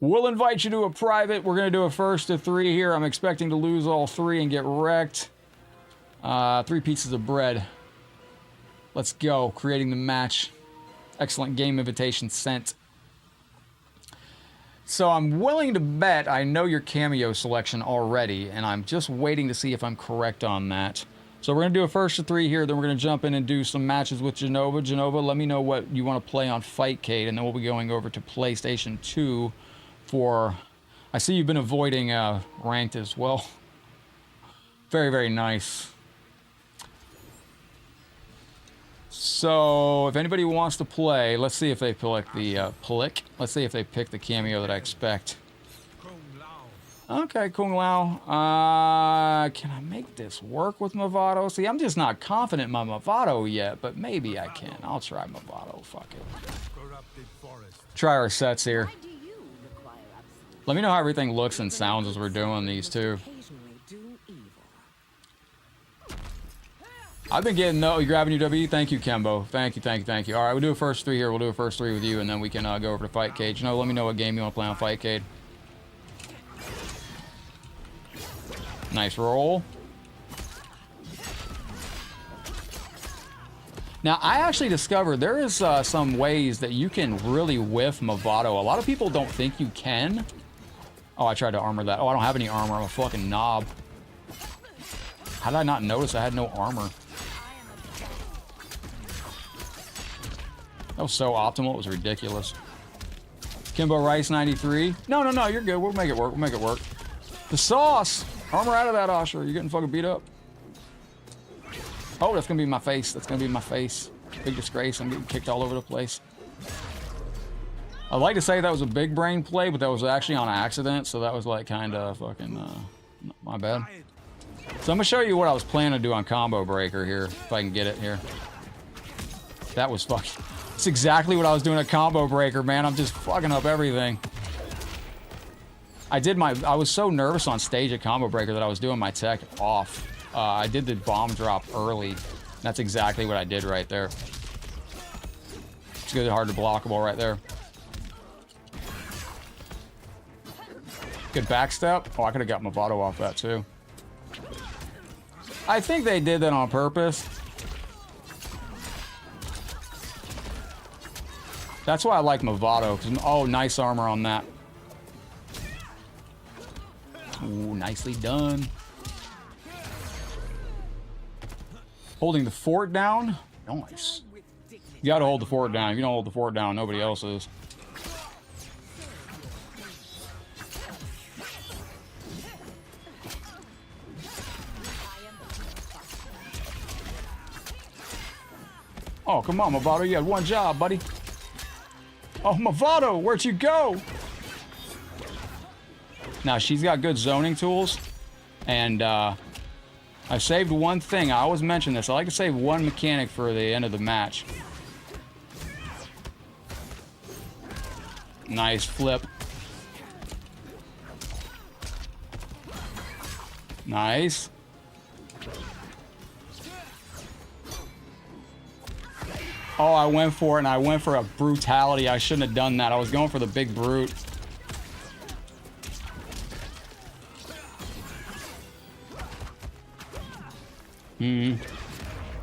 We'll invite you to a private. We're going to do a first to 3 here. I'm expecting to lose all 3 and get wrecked. 3 pieces of bread. Let's go. Creating the match. Excellent game invitation sent. So I'm willing to bet I know your cameo selection already, and I'm just waiting to see if I'm correct on that. So we're going to do a first to 3 here, then we're going to jump in and do some matches with Genova. Genova, let me know what you want to play on Fightcade, and then we'll be going over to PlayStation 2 for... I see you've been avoiding ranked as well. Very, very nice. So, if anybody wants to play, let's see if they pick the let's see if they pick the cameo that I expect. Okay, Kung Lao. Can I make this work with Movado? See, I'm just not confident in my Movado yet, but maybe I can. I'll try Movado. Fuck it. Try our sets here. Let me know how everything looks and sounds as we're doing these two. I've been getting you're grabbing UW. Thank you, Kembo. Thank you, thank you, thank you. All right, we'll do a first 3 here. We'll do a first 3 with you, and then we can go over to Fightcade. You know, let me know what game you want to play on Fightcade. Nice roll. Now, I actually discovered there is some ways that you can really whiff Movado. A lot of people don't think you can. Oh, I tried to armor that. Oh, I don't have any armor. I'm a fucking knob. How did I not notice I had no armor? That was so optimal, it was ridiculous. Kimbo Rice 93. No, you're good. We'll make it work. We'll make it work. The sauce! Armor out of that, Osher. You're getting fucking beat up. Oh, that's gonna be my face. That's gonna be my face. Big disgrace. I'm getting kicked all over the place. I'd like to say that was a big brain play, but that was actually on accident, so that was like kind of fucking, my bad. So I'm gonna show you what I was planning to do on Combo Breaker here, if I can get it here. That was fucking... It's exactly what I was doing at Combo Breaker, man. I'm just fucking up everything. I was so nervous on stage at Combo Breaker that I was doing my tech off. I did the bomb drop early. That's exactly what I did right there. It's good, hard to blockable right there. Good backstep. Oh, I could have got Movado off that too. I think they did that on purpose. That's why I like Movado. Oh, nice armor on that. Ooh, nicely done. Holding the fort down? Nice. You gotta hold the fort down. If you don't hold the fort down, nobody else is. Oh, come on, Movado. You had one job, buddy. Oh, Movado, where'd you go? Now, she's got good zoning tools. And, I saved one thing. I always mention this. I like to save one mechanic for the end of the match. Nice flip. Nice. Oh, I went for it, and I went for a brutality. I shouldn't have done that. I was going for the big brute.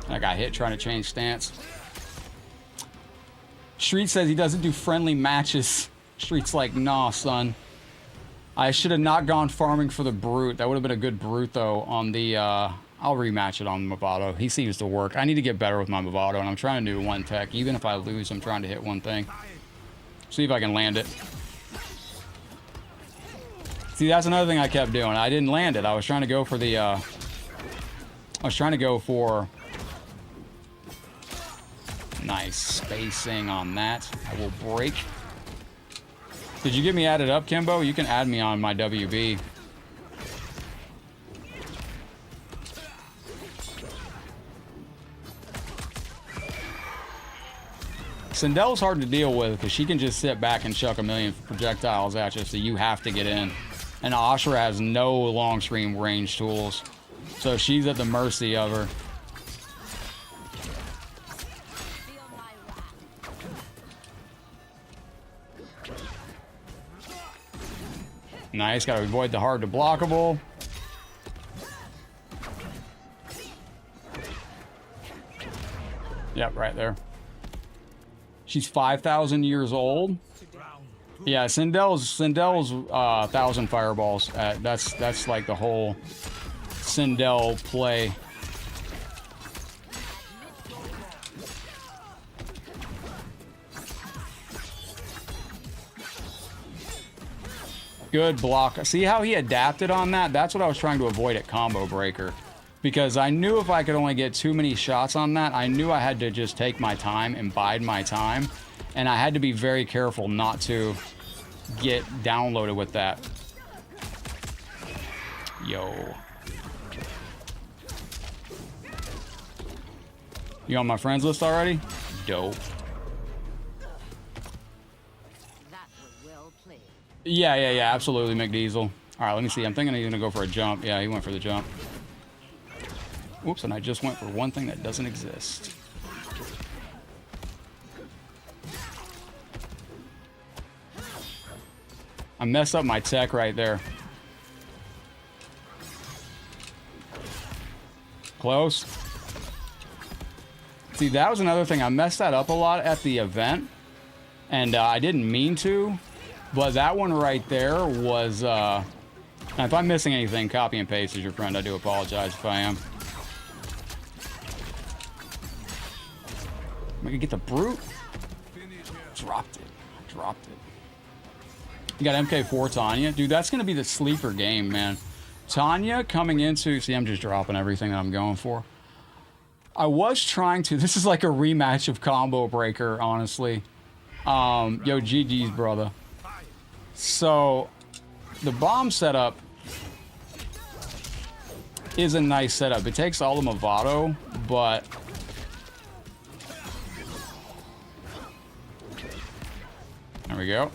I got hit trying to change stance. Street says he doesn't do friendly matches. Street's like, nah, son. I should have not gone farming for the brute. That would have been a good brute, though, on the... I'll rematch it on Movado. He seems to work. I need to get better with my Movado, and I'm trying to do one tech. Even if I lose, I'm trying to hit one thing. See if I can land it. See, that's another thing I kept doing. I didn't land it. I was trying to go for the... I was trying to go for... Nice spacing on that. I will break. Did you get me added up, Kimbo? You can add me on my WB. Sindel's hard to deal with because she can just sit back and chuck a million projectiles at you, so you have to get in. And Ashura has no long screen range tools, so she's at the mercy of her. Nice, gotta avoid the hard to blockable. Yep, right there. She's 5,000 years old. Yeah, Sindel's 1,000 fireballs. That's like the whole Sindel play. Good block. See how he adapted on that? That's what I was trying to avoid at Combo Breaker. Because I knew if I could only get too many shots on that, I knew I had to just take my time and bide my time. And I had to be very careful not to get downloaded with that. Yo. You on my friends list already? Dope. Yeah, absolutely, McDiesel. Alright, let me see. I'm thinking he's gonna go for a jump. Yeah, he went for the jump. Whoops, and I just went for one thing that doesn't exist. I messed up my tech right there. Close. See, that was another thing. I messed that up a lot at the event. And I didn't mean to. But that one right there was... and if I'm missing anything, copy and paste as your friend. I do apologize if I am. Am I gonna get the brute? Dropped it. I dropped it. You got MK4 Tanya. Dude, that's gonna be the sleeper game, man. Tanya coming into... See, I'm just dropping everything that I'm going for. I was trying to... This is like a rematch of Combo Breaker, honestly. Yo, GG's, brother. So, the bomb setup is a nice setup. It takes all the Movado, but... There we go.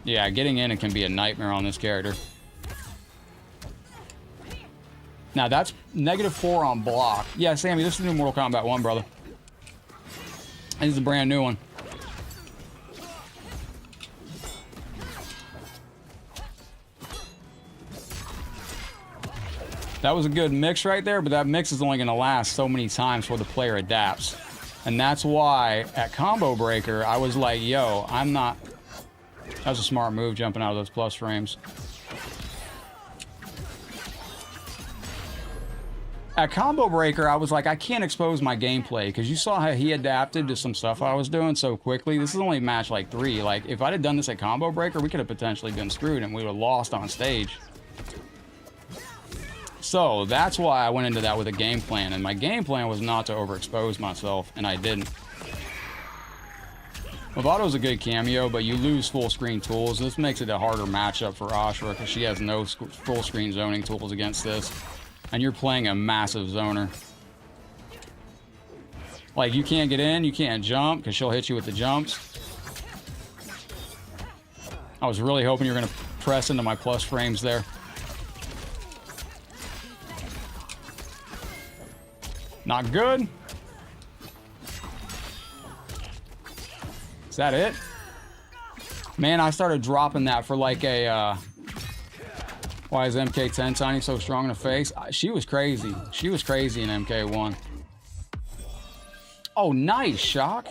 Yeah, getting in it can be a nightmare on this character. Now, that's -4 on block. Yeah, Sammy, this is the new Mortal Kombat 1, brother. This is a brand new one. That was a good mix right there, but that mix is only going to last so many times before the player adapts. And that's why, at Combo Breaker, I was like, yo, I'm not... That was a smart move, jumping out of those plus frames. At Combo Breaker, I was like, I can't expose my gameplay, because you saw how he adapted to some stuff I was doing so quickly. This is only match like 3. Like, if I'd have done this at Combo Breaker, we could have potentially been screwed, and we would have lost on stage. So, that's why I went into that with a game plan, and my game plan was not to overexpose myself, and I didn't. Movado's a good cameo, but you lose full screen tools. This makes it a harder matchup for Ashura, because she has no full screen zoning tools against this. And you're playing a massive zoner. Like, you can't get in, you can't jump, because she'll hit you with the jumps. I was really hoping you were going to press into my plus frames there. Not good. Is that it? Man, I started dropping that for like a... Why is MK10 Tiny so strong in the face? She was crazy. She was crazy in MK1. Oh, nice, Shock.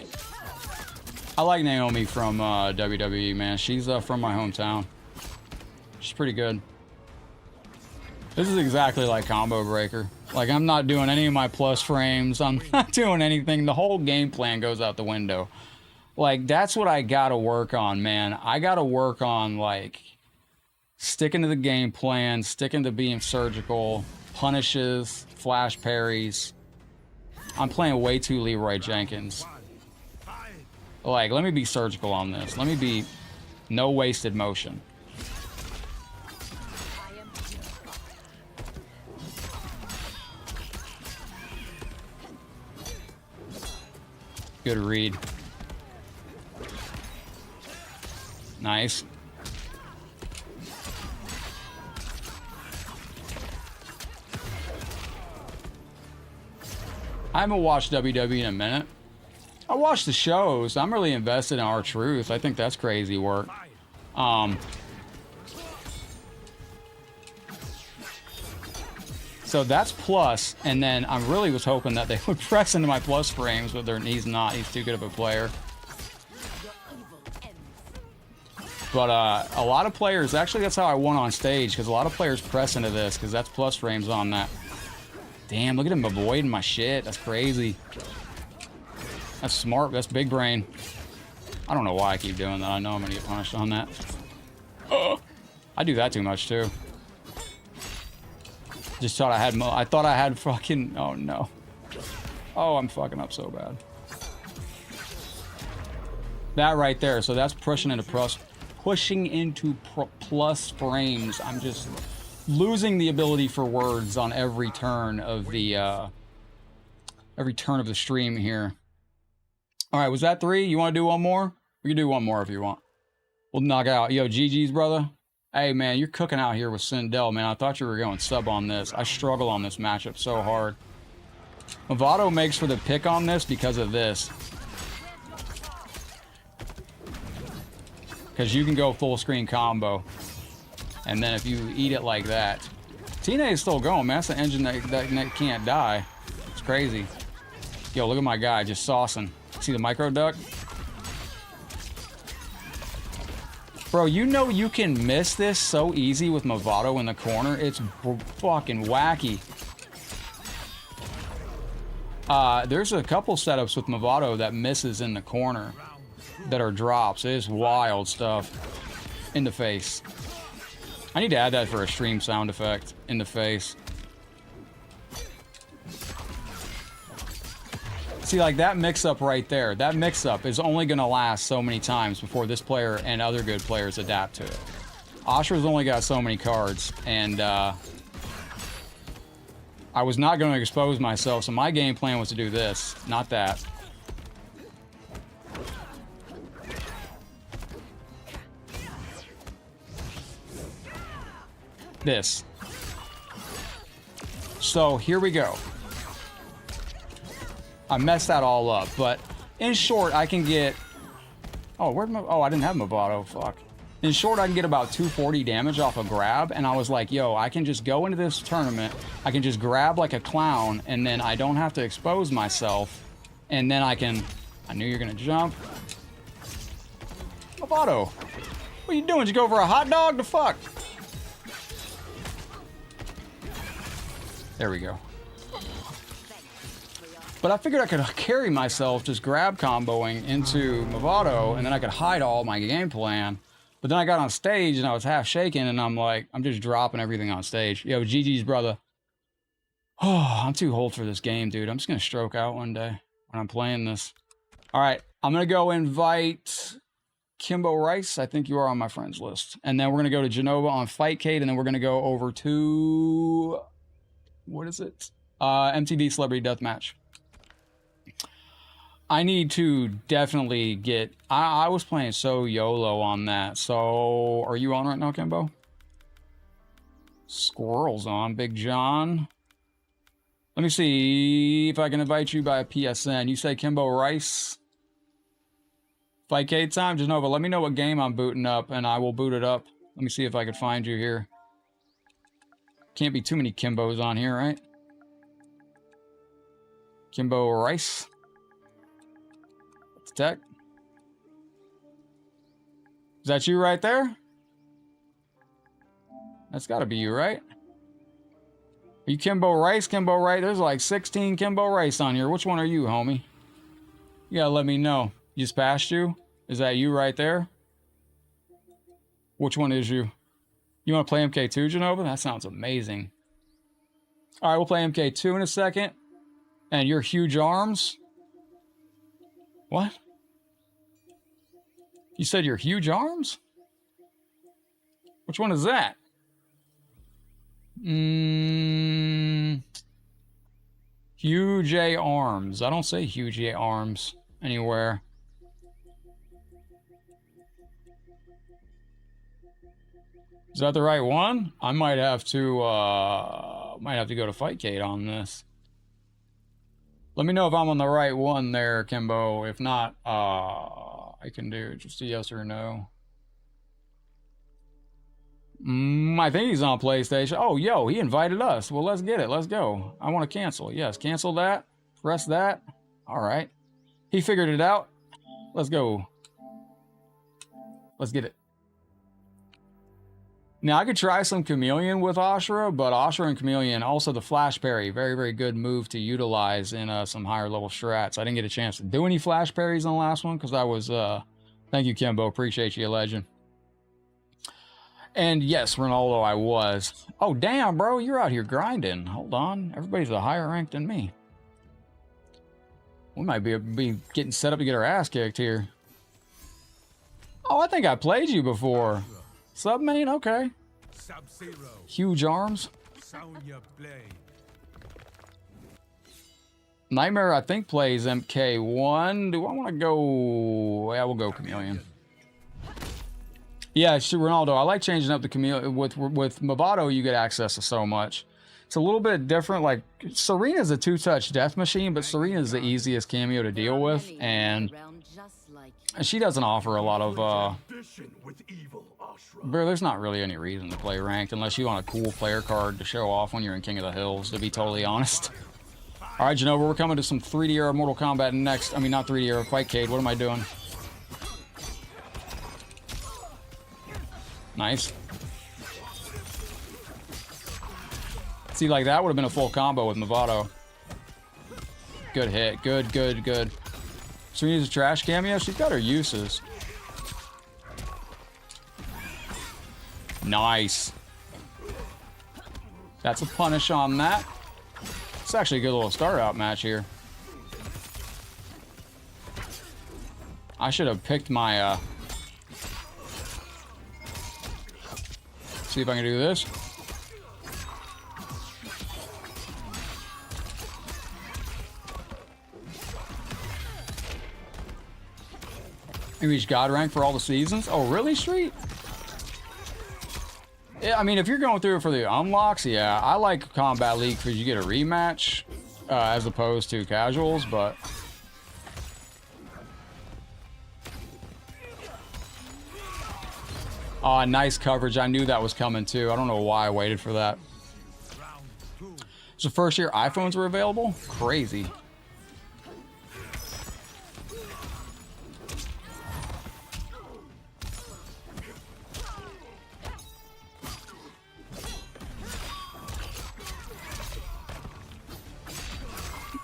I like Naomi from WWE, man. She's from my hometown. She's pretty good. This is exactly like Combo Breaker. Like, I'm not doing any of my plus frames. I'm not doing anything. The whole game plan goes out the window. Like, that's what I gotta work on, man. I gotta work on, like... sticking to the game plan, sticking to being surgical, punishes, flash parries. I'm playing way too Leroy Jenkins. Like, let me be surgical on this. Let me be no wasted motion. Good read. Nice. I haven't watched WWE in a minute. I watch the shows. I'm really invested in R-Truth. I think that's crazy work. So that's plus, and then I really was hoping that they would press into my plus frames, but he's not. He's too good of a player. But a lot of players, actually that's how I won on stage, because a lot of players press into this, because that's plus frames on that. Damn, look at him avoiding my shit. That's crazy. That's smart. That's big brain. I don't know why I keep doing that. I know I'm going to get punished on that. I do that too much, too. Just thought I thought I had fucking... Oh, no. Oh, I'm fucking up so bad. That right there. So that's pushing into plus frames. I'm just losing the ability for words on every turn of the stream here. All right, was that 3? You want to do one more? We can do one more if you want. We'll knock it out. Yo, GG's, brother. Hey, man, you're cooking out here with Sindel, man. I thought you were going sub on this. I struggle on this matchup so hard. Movado makes for the pick on this because of this. Because you can go full screen combo. And then if you eat it like that. TNA is still going, man. That's an engine that can't die. It's crazy. Yo, look at my guy just saucing. See the micro duck? Bro, you know you can miss this so easy with Movado in the corner. It's fucking wacky. There's a couple setups with Movado that misses in the corner that are drops. It is wild stuff. In the face. I need to add that for a stream sound effect. In the face. See, like that mix-up right there, that mix-up is only going to last so many times before this player and other good players adapt to it. Ashra's only got so many cards, and I was not going to expose myself, so my game plan was to do this, not that. This. So, here we go. I messed that all up, but in short, I can get... Oh, where'd my... Oh, I didn't have Movado. Fuck. In short, I can get about 240 damage off a grab, and I was like, yo, I can just go into this tournament, I can just grab like a clown, and then I don't have to expose myself, and then I can... I knew you were gonna jump. Movado, what are you doing? Did you go for a hot dog? The fuck? There we go. But I figured I could carry myself just grab comboing into Movado, and then I could hide all my game plan. But then I got on stage, and I was half shaking, and I'm like, I'm just dropping everything on stage. Yo, GG's, brother. Oh, I'm too old for this game, dude. I'm just going to stroke out one day when I'm playing this. All right, I'm going to go invite Kimbo Rice. I think you are on my friends list. And then we're going to go to Genova on Fightcade, and then we're going to go over to... What is it? MTV Celebrity Deathmatch. I need to definitely get... I was playing so YOLO on that. So, are you on right now, Kimbo? Squirrel's on. Big John. Let me see if I can invite you by a PSN. You say Kimbo Rice? Fightcade time? Genova, let me know what game I'm booting up, and I will boot it up. Let me see if I can find you here. Can't be too many Kimbos on here, right? Kimbo Rice. Tech. Is that you right there? That's got to be you, right? Are you Kimbo Rice? Kimbo Rice? There's like 16 Kimbo Rice on here. Which one are you, homie? You gotta let me know. Just passed you? Is that you right there? Which one is you? You want to play MK2, Genova? That sounds amazing. All right, we'll play MK2 in a second. And your huge arms? What? You said your huge arms? Which one is that? Huge A arms. I don't say huge A arms. anywhere. Is that the right one? I might have to go to Fightcade on this. Let me know if I'm on the right one there, Kimbo. If not, I can do just a yes or no. I think he's on PlayStation. Oh, yo, he invited us. Well, let's get it. Let's go. I want to cancel. Yes, cancel that. Press that. All right. He figured it out. Let's go. Let's get it. Now, I could try some Chameleon with Ashura, but Ashura and Chameleon, also the Flash Parry, very, very good move to utilize in some higher level strats. I didn't get a chance to do any Flash Parries on the last one because I was, thank you, Kimbo. Appreciate you, legend. And yes, Ronaldo, I was. Oh, damn, bro, you're out here grinding. Hold on. Everybody's a higher rank than me. We might be getting set up to get our ass kicked here. Oh, I think I played you before. Submain? Okay. Sub-Zero. Huge arms. Sonya Blade. Nightmare, I think, plays MK1. Do I want to go... Yeah, we'll go Chameleon. Yeah, it's Ronaldo. I like changing up the Chameleon. With Movado, you get access to so much. It's a little bit different. Like, Serena's a two-touch death machine, but Serena's the easiest cameo to deal with, and she doesn't offer a lot of... Bro, there's not really any reason to play ranked unless you want a cool player card to show off when you're in King of the Hills, to be totally honest. All right, Genova, we're coming to some 3D era Mortal Kombat next. I mean, not 3D era, Fightcade. What am I doing? Nice. See, like that would have been a full combo with Movado. Good hit. Good, good, good. Serena's a trash cameo. She's got her uses. Nice. That's a punish on that. It's actually a good little start-out match here. I should have picked my, see if I can do this. You reach God rank for all the seasons? Oh, really, Street? Yeah, I mean, if you're going through it for the unlocks, yeah, I like Combat League because you get a rematch as opposed to casuals, but... Oh, nice coverage. I knew that was coming too. I don't know why I waited for that. It's the first year iPhones were available? Crazy.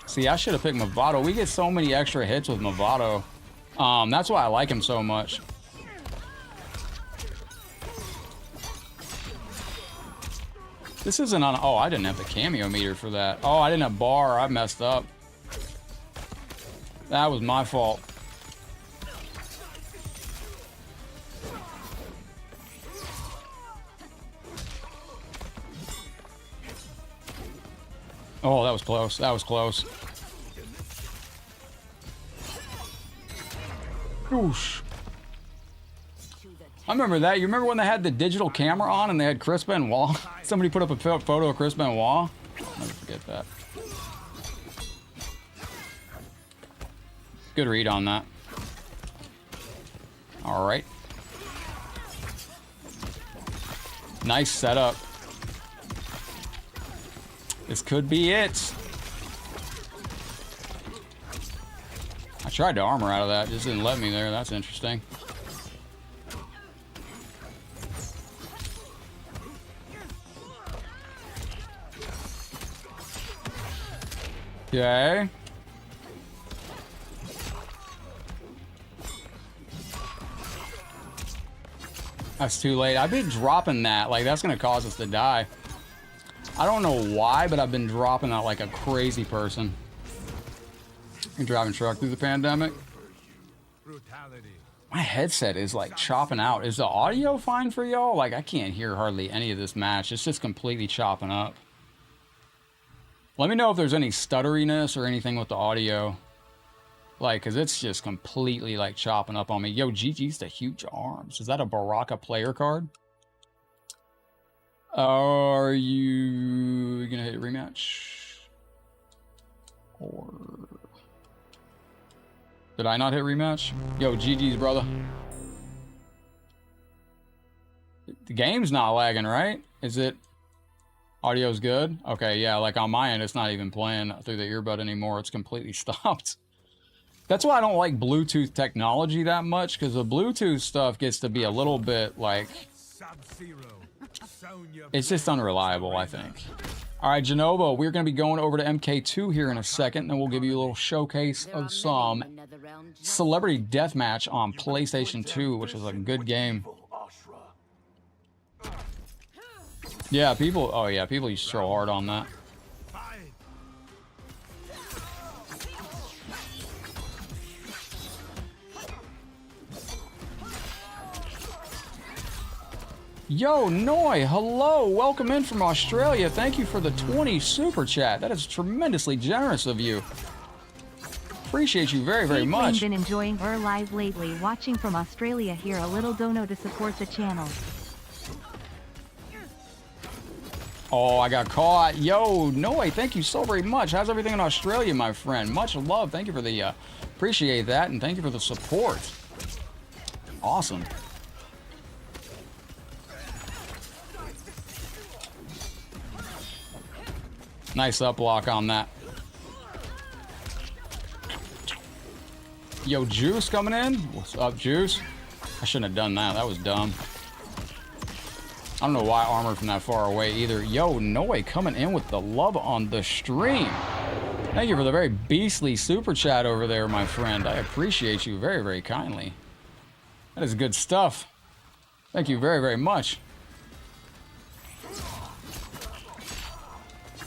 See, I should have picked Movado. We get so many extra hits with Movado. That's why I like him so much. This isn't on... Oh, I didn't have the cameo meter for that. Oh, I didn't have bar. I messed up. That was my fault. Oh, that was close. That was close. Whoosh. I remember that. You remember when they had the digital camera on and they had Chris Benoit? Somebody put up a photo of Chris Benoit? I'll never forget that. Good read on that. All right. Nice setup. This could be it. I tried to armor out of that, just didn't let me there. That's interesting. Okay. That's too late. I've been dropping that. Like, that's gonna cause us to die. I don't know why, but I've been dropping that like a crazy person. You're driving truck through the pandemic. Brutality. My headset is like chopping out. Is the audio fine for y'all? Like, I can't hear hardly any of this match. It's just completely chopping up. Let me know if there's any stutteriness or anything with the audio. Like, because it's just completely, like, chopping up on me. Yo, GG's to huge arms. Is that a Baraka player card? Are you going to hit a rematch? Or... Did I not hit rematch? Yo, GG's, brother. The game's not lagging, right? Is it... Audio's good? Okay, yeah, like on my end, it's not even playing through the earbud anymore. It's completely stopped. That's why I don't like Bluetooth technology that much, because the Bluetooth stuff gets to be a little bit, like... It's just unreliable, I think. Alright, Genova, we're going to be going over to MK2 here in a second, and we'll give you a little showcase of some Celebrity Deathmatch on PlayStation 2, which is a good game. Yeah, people... Oh, yeah, people used to throw hard on that. Yo, Noi, hello, welcome in from Australia. Thank you for the 20 super chat. That is tremendously generous of you. Appreciate you very, very much. Been enjoying our live lately, watching from Australia here. A little dono to support the channel. Oh, I got caught. Yo, Noi, thank you so very much. How's everything in Australia, my friend? Much love. Thank you for the, appreciate that, and thank you for the support. Awesome. Nice up block on that. Yo, Juice coming in. What's up, Juice? I shouldn't have done that. That was dumb. I don't know why I armored from that far away either. Yo, Noi coming in with the love on the stream. Thank you for the very beastly super chat over there, my friend. I appreciate you very, very kindly. That is good stuff. Thank you very, very much.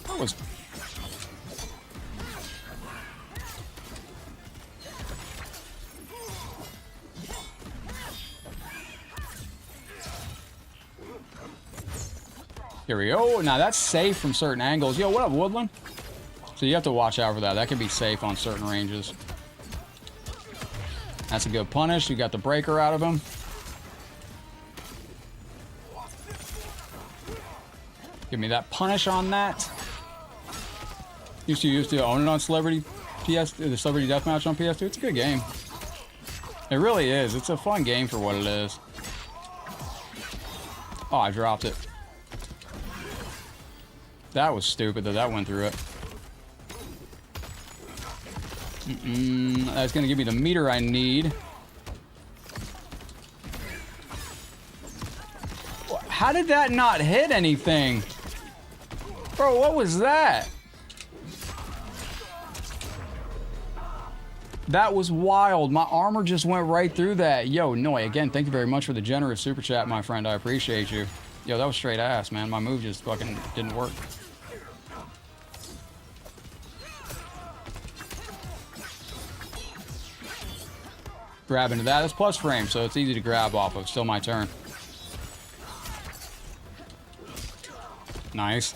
That was... Here we go. Now that's safe from certain angles. Yo, what up, Woodland? So you have to watch out for that. That can be safe on certain ranges. That's a good punish. You got the breaker out of him. Give me that punish on that. Used to own it on Celebrity PS, the Celebrity Deathmatch on PS2. It's a good game. It really is. It's a fun game for what it is. Oh, I dropped it. That was stupid that that went through it. That's going to give me the meter I need. How did that not hit anything? Bro, what was that? That was wild. My armor just went right through that. Yo, Noi, again, thank you very much for the generous super chat, my friend. I appreciate you. Yo, that was straight ass, man. My move just fucking didn't work. Grab into that. It's plus frame, so it's easy to grab off of. Still my turn. Nice.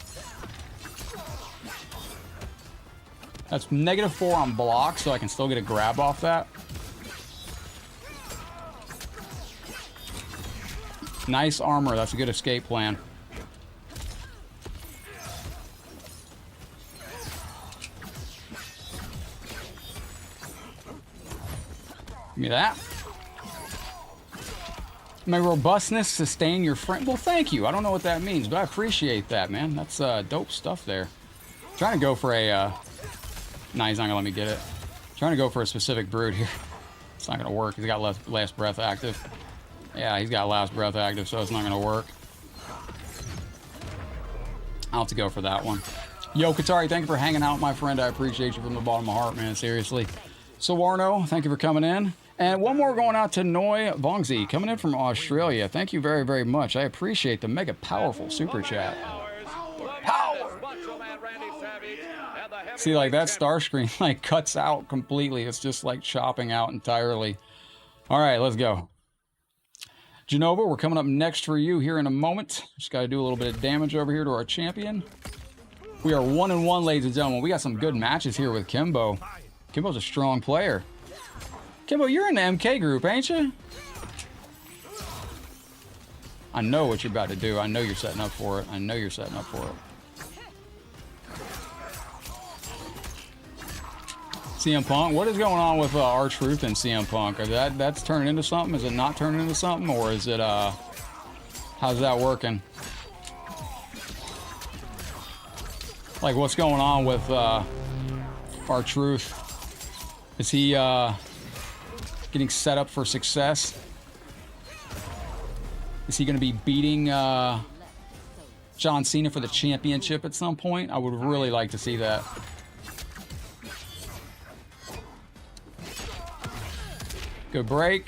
That's -4 on block, so I can still get a grab off that. Nice armor. That's a good escape plan. Give me that. May robustness sustain your frame. Well, thank you. I don't know what that means, but I appreciate that, man. That's dope stuff there. Trying to go for a... Nah, he's not gonna let me get it. Trying to go for a specific brood here. It's not gonna work. He's got last breath active. Yeah, he's got last breath active, so it's not gonna work. I'll have to go for that one. Yo, Katari, thank you for hanging out, my friend. I appreciate you from the bottom of my heart, man. Seriously. Sawarno, thank you for coming in. And one more going out to Noi Vongzi, coming in from Australia. Thank you very, very much. I appreciate the mega powerful super chat. Power! See, like, that star screen, like, cuts out completely. It's just, like, chopping out entirely. All right, let's go. Genova, we're coming up next for you here in a moment. Just got to do a little bit of damage over here to our champion. We are 1-1, ladies and gentlemen. We got some good matches here with Kimbo. Kimbo's a strong player. Kimbo, you're in the MK group, ain't you? I know what you're about to do. I know you're setting up for it. I know you're setting up for it. CM Punk, what is going on with R-Truth and CM Punk? That's turning into something? Is it not turning into something? Or is it, how's that working? Like, what's going on with R-Truth? Is he getting set up for success? Is he going to be beating John Cena for the championship at some point? I would really like to see that. Good break.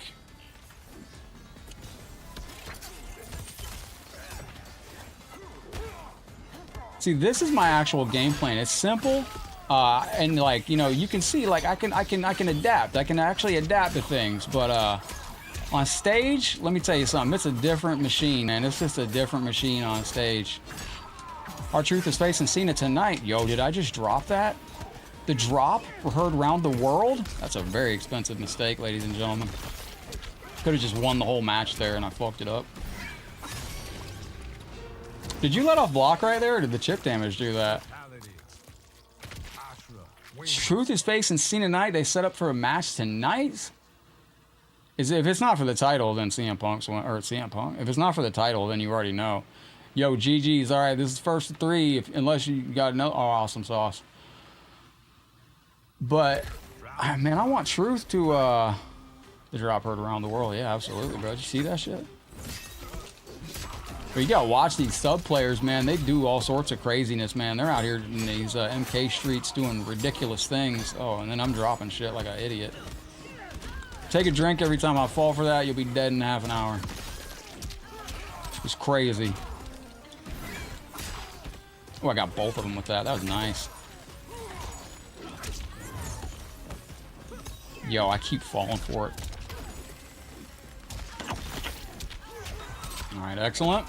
See, this is my actual game plan. It's simple, and like, you know, you can see, like, I can adapt. I can actually adapt to things, but on stage, let me tell you something. It's a different machine, man. It's just a different machine on stage. R-Truth is facing Cena tonight. Yo, did I just drop that? The drop heard around the world? That's a very expensive mistake, ladies and gentlemen. Could have just won the whole match there, and I fucked it up. Did you let off block right there, or did the chip damage do that? Truth is facing Cena tonight. They set up for a match tonight? If it's not for the title, then CM Punk's one, or CM Punk. If it's not for the title, then you already know. Yo, GG's. All right, this is first of three. Unless you got another. Oh, awesome sauce. But, man, I want Truth to, the drop heard around the world. Yeah, absolutely, bro. Did you see that shit? But you gotta watch these sub players, man. They do all sorts of craziness, man. They're out here in these MK streets doing ridiculous things. Oh, and then I'm dropping shit like an idiot. Take a drink every time I fall for that. You'll be dead in half an hour. It's crazy. Oh, I got both of them with that. That was nice. Yo, I keep falling for it. All right, excellent.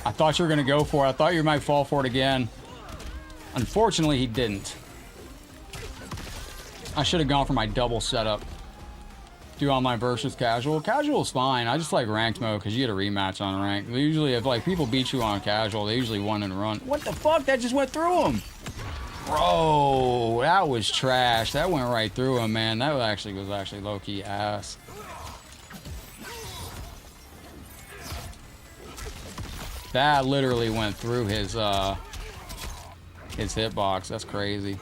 I thought you were going to go for it. I thought you might fall for it again. Unfortunately, he didn't. I should have gone for my double setup. Do online versus casual. Casual is fine. I just like ranked mode because you get a rematch on ranked. They usually, if like people beat you on casual, they usually won and run. What the fuck? That just went through him. Bro, that was trash. That went right through him, man. That was actually low-key ass. That literally went through his hitbox. That's crazy.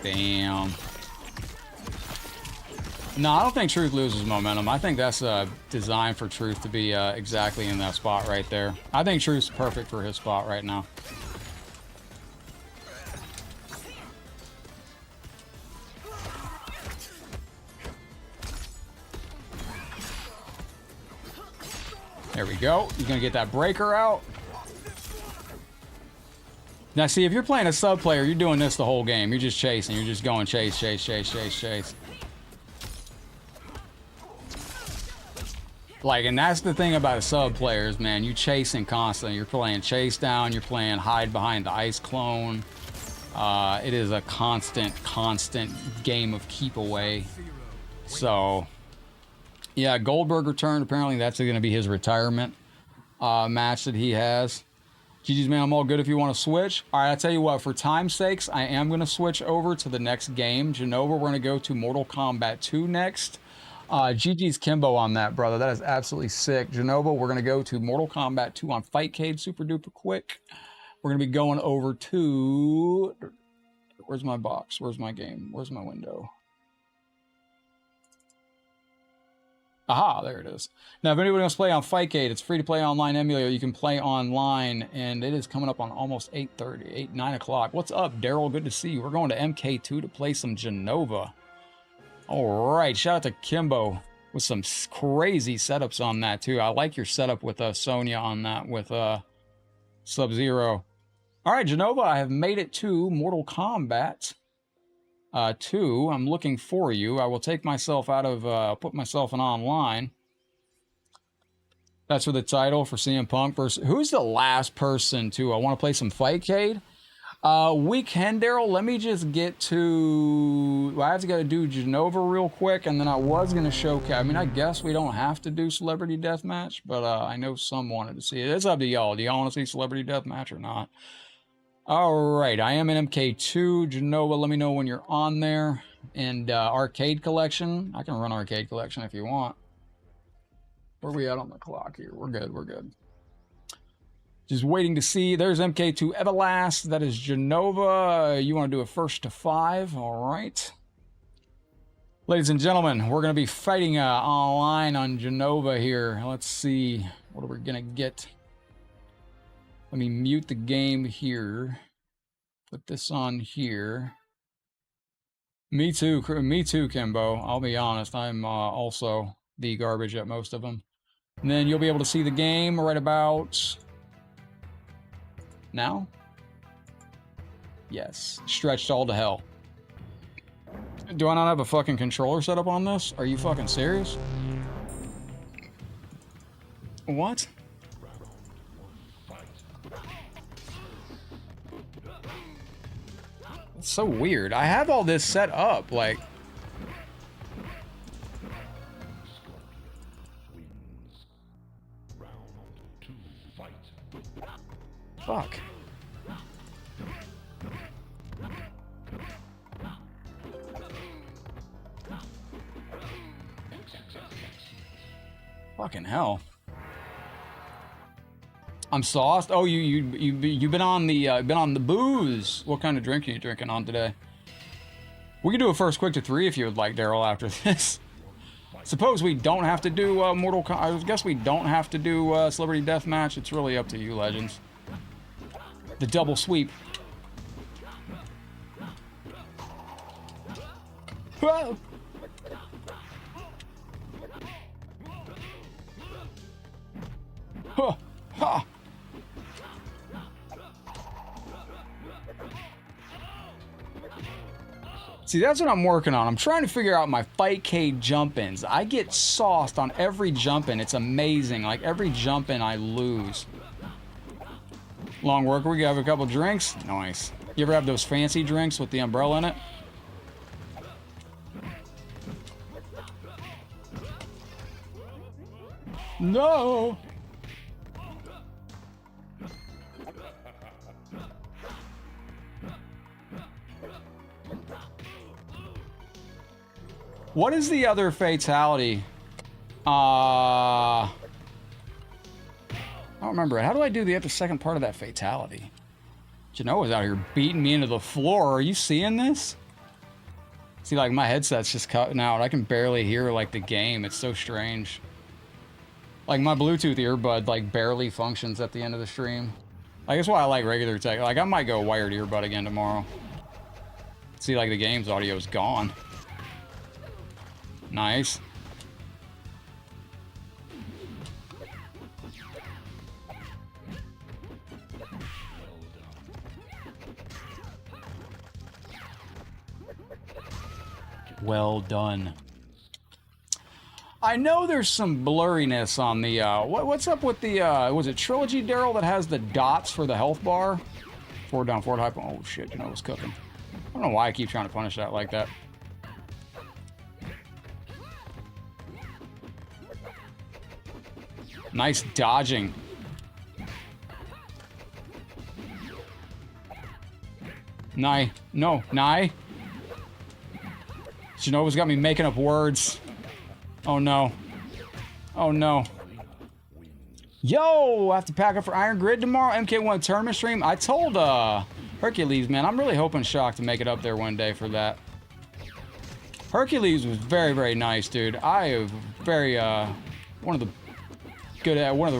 Damn. No, I don't think Truth loses momentum. I think that's designed for Truth to be exactly in that spot right there. I think Truth's perfect for his spot right now. There we go. He's going to get that breaker out. Now, see, if you're playing a sub player, you're doing this the whole game. You're just chasing. You're just going chase, chase, chase, chase, chase. Like, and that's the thing about a sub players, man. You chasing constantly. You're playing chase down. You're playing hide behind the ice clone. It is a constant game of keep away. So, yeah, Goldberg returned. Apparently, that's going to be his retirement match that he has. GG's, man, I'm all good if you want to switch. All right, I'll tell you what, for time's sakes, I am going to switch over to the next game. Genova, we're going to go to Mortal Kombat 2 next. GG's Kimbo on that, brother. That is absolutely sick. Genova, we're going to go to Mortal Kombat 2 on Fightcade super duper quick. We're going to be going over to... Where's my box? Where's my game? Where's my window? Aha, there it is. Now, if anybody wants to play on Fightcade, it's free to play online emulator. You can play online, and it is coming up on almost 8:30, 9 o'clock. What's up, Daryl? Good to see you. We're going to MK2 to play some Genova. All right, shout out to Kimbo with some crazy setups on that, too. I like your setup with Sonya on that with Sub-Zero. All right, Genova, I have made it to Mortal Kombat. 2, I'm looking for you. I will take myself out of, put myself in online. That's for the title for CM Punk versus... Who's the last person to... I want to play some Fightcade? We can, Daryl. Let me just get to... I have to go do Genova real quick, and then I was going to show... I mean, I guess we don't have to do Celebrity Deathmatch, but I know some wanted to see it. It's up to y'all. Do y'all want to see Celebrity Deathmatch or not? All right, I am in MK2. Genova, let me know when you're on there. And Arcade Collection. I can run Arcade Collection if you want. Where are we at on the clock here? We're good, we're good. Just waiting to see. There's MK2 Everlast. That is Genova. You want to do a first to 5? All right. Ladies and gentlemen, we're going to be fighting online on Genova here. Let's see. What are we going to get? Let me mute the game here. Put this on here. Me too, Kimbo. I'll be honest. I'm also the garbage at most of them. And then you'll be able to see the game right about now. Yes, stretched all to hell. Do I not have a fucking controller set up on this? Are you fucking serious? What? It's so weird. I have all this set up, like... Fuck. Fucking hell. I'm sauced. Oh, you've been on the booze. What kind of drink are you drinking on today? We can do a first quick to 3 if you would like, Daryl, after this. Suppose we don't have to do Mortal Kombat. I guess we don't have to do Celebrity Deathmatch. It's really up to you, legends. The double sweep. Whoa. Huh. Ha. See, that's what I'm working on. I'm trying to figure out my Fightcade jump-ins. I get sauced on every jump-in. It's amazing. Like, every jump-in I lose. Long work week, you have a couple drinks? Nice. You ever have those fancy drinks with the umbrella in it? No! What is the other fatality? I don't remember it. How do I do the second part of that fatality? Genoa's out here beating me into the floor. Are you seeing this? See, like, my headset's just cutting out. I can barely hear, like, the game. It's so strange. Like, my Bluetooth earbud, like, barely functions at the end of the stream. Like, that's why I like regular tech. Like, I might go wired earbud again tomorrow. See, like, the game's audio is gone. Nice. Well done. I know there's some blurriness on the, what's up with the, was it Trilogy, Daryl, that has the dots for the health bar? Forward, down, forward, high, oh shit, you know it's cooking. I don't know why I keep trying to punish that like that. Nice dodging. Nye. No. Nye. Genova's got me making up words. Oh no. Oh no. Yo! I have to pack up for Iron Grid tomorrow. MK1 tournament stream. I told Hercules, man, I'm really hoping Shock to make it up there one day for that. Hercules was very, very nice, dude. I am very one of the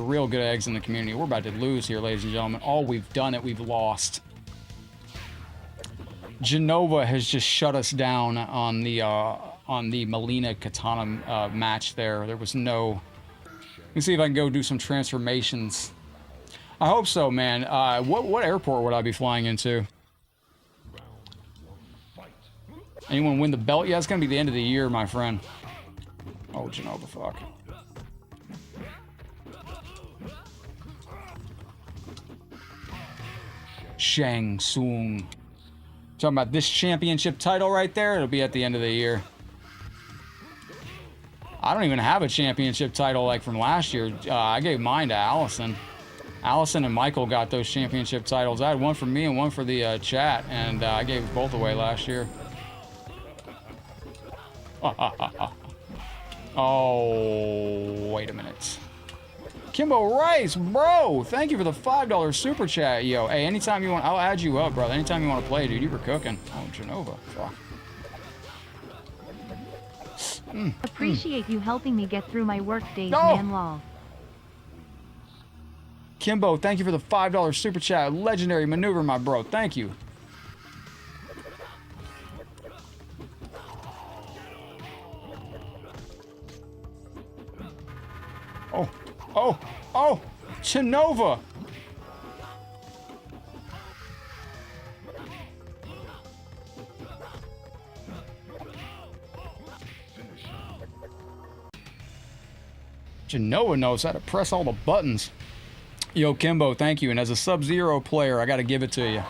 real good eggs in the community. We're about to lose here, ladies and gentlemen. All we've done it, we've lost. Genova has just shut us down on the Melina Katana match there. There was no... Let me see if I can go do some transformations. I hope so, man. What airport would I be flying into? Anyone win the belt? Yeah, it's gonna be the end of the year, my friend. Oh, Genova, fuck. Shang Tsung. Talking about this championship title right there, it'll be at the end of the year. I don't even have a championship title like from last year. I gave mine to Allison. Allison and Michael got those championship titles. I had one for me and one for the chat, and I gave both away last year. Oh, wait a minute. Kimbo Rice, bro, thank you for the $5 super chat, yo. Hey, anytime you want, I'll add you up, brother. Anytime you want to play, dude, you were cooking. Oh, Genova, fuck. Appreciate you helping me get through my work days, No. man. Lol. Kimbo, thank you for the $5 super chat. Legendary maneuver, my bro. Thank you. Oh, oh, oh, Genova. Genoa knows how to press all the buttons. Yo, Kimbo, thank you. And as a Sub-Zero player, I got to give it to you.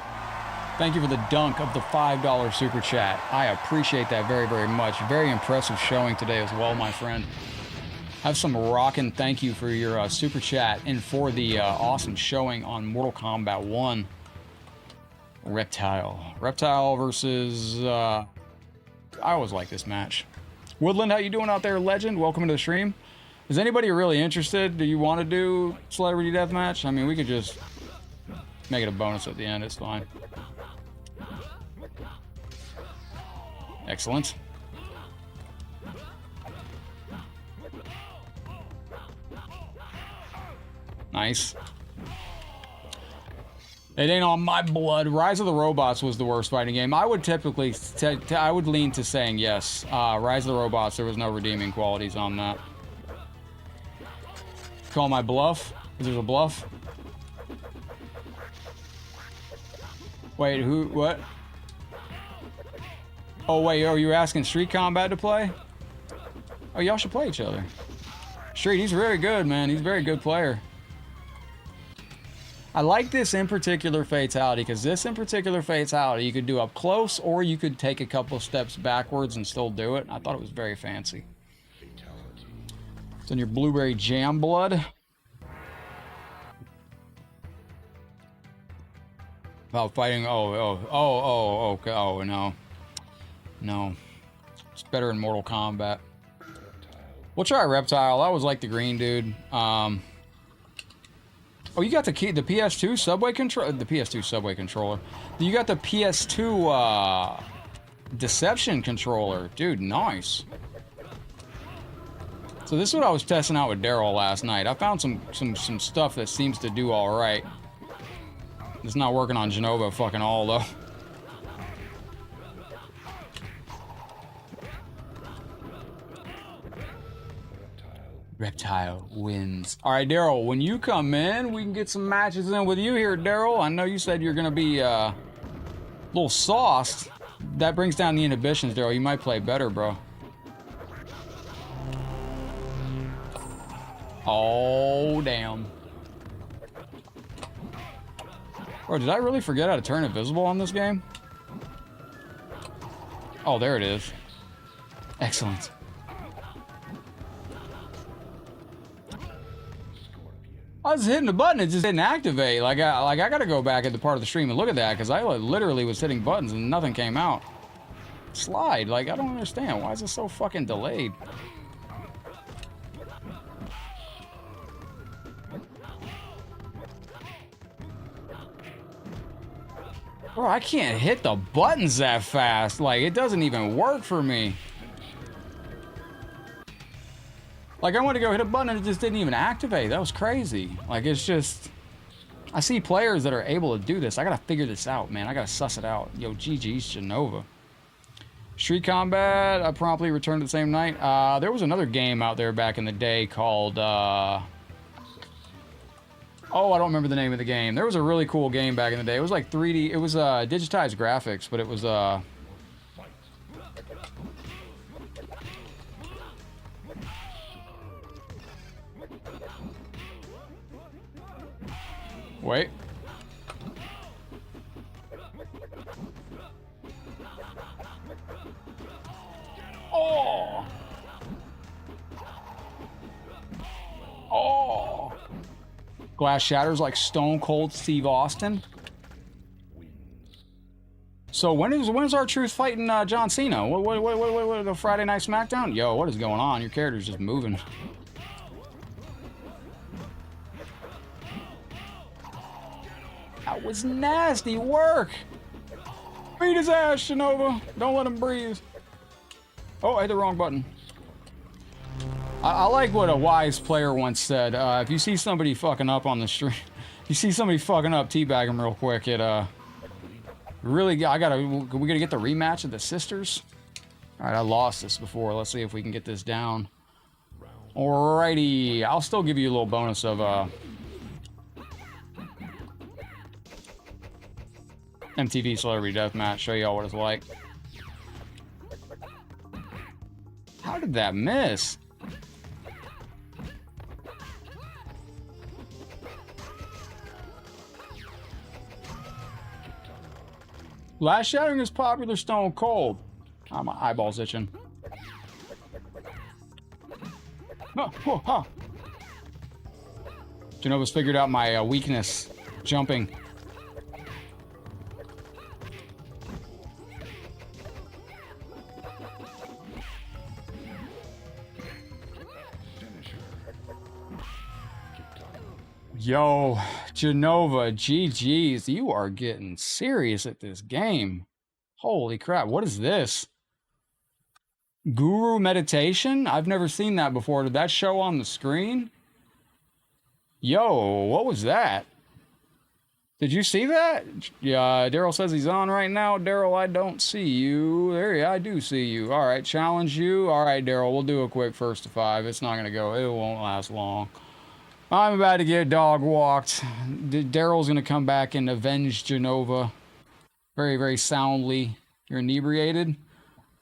Thank you for the dunk of the $5 super chat. I appreciate that very, very much. Very impressive showing today as well, my friend. Have some rockin' thank you for your super chat and for the awesome showing on Mortal Kombat 1. Reptile. Reptile versus... I always like this match. Woodland, how you doing out there, legend? Welcome to the stream. Is anybody really interested? Do you want to do Celebrity Deathmatch? I mean, we could just make it a bonus at the end. It's fine. Excellent. Nice. It ain't on my blood. Rise of the Robots was the worst fighting game. I would typically, I would lean to saying yes. Rise of the Robots, there was no redeeming qualities on that. Call my bluff? Is there a bluff? Wait, who, what? Oh wait, are you asking Street Combat to play? Oh, y'all should play each other. Street, he's very good, man. He's a very good player. I like this in particular fatality, because this in particular fatality, you could do up close, or you could take a couple steps backwards and still do it. I thought it was very fancy. It's in your blueberry jam blood. About fighting, okay, oh, no. No. It's better in Mortal Kombat. We'll try Reptile. I always like the green dude. Oh, you got the PS2 subway control, the PS2 subway controller. You got the PS2 Deception controller, dude. Nice. So this is what I was testing out with Daryl last night. I found some stuff that seems to do all right. It's not working on Genova fucking all though. Reptile wins. All right, Daryl, when you come in, we can get some matches in with you here, Daryl. I know you said you're going to be a little sauced. That brings down the inhibitions, Daryl. You might play better, bro. Oh, damn. Bro, did I really forget how to turn invisible on this game? Oh, there it is. Excellent. I was hitting the button, it just didn't activate. Like I gotta go back at the part of the stream and look at that, because I literally was hitting buttons and nothing came out. Slide, like I don't understand. Why is it so fucking delayed? Bro, I can't hit the buttons that fast. Like, it doesn't even work for me. Like, I went to go hit a button and it just didn't even activate. That was crazy. Like, it's just... I see players that are able to do this. I gotta figure this out, man. I gotta suss it out. Yo, GG's Genova. Street Combat, I promptly returned the same night. There was another game out there back in the day called... Oh, I don't remember the name of the game. There was a really cool game back in the day. It was like 3D. It was digitized graphics, but it was Wait. Oh! Oh! Glass shatters like Stone Cold Steve Austin. So when's our truth fighting John Cena? What the Friday Night SmackDown? Yo, what is going on? Your character's just moving. That was nasty work. Beat his ass, Shinova. Don't let him breathe. Oh, I hit the wrong button. I like what a wise player once said. If you see somebody fucking up on the street, if you see somebody fucking up, teabag him real quick. It really, we gotta get the rematch of the sisters. All right, I lost this before. Let's see if we can get this down. Alrighty, I'll still give you a little bonus of MTV Celebrity Deathmatch. Show y'all what it's like. How did that miss? Last shattering is popular Stone Cold. Oh, my eyeballs itching. Genova's figured out my weakness, jumping. Yo, Genova, GG's, you are getting serious at this game. Holy crap, what is this? Guru Meditation? I've never seen that before. Did that show on the screen? Yo, what was that? Did you see that? Yeah, Daryl says he's on right now. Daryl, I don't see you. There, yeah, I do see you. All right, challenge you. All right, Daryl, we'll do a quick 1st to 5. It's not going to go. It won't last long. I'm about to get dog walked. Daryl's going to come back and avenge Genova very, very soundly. You're inebriated?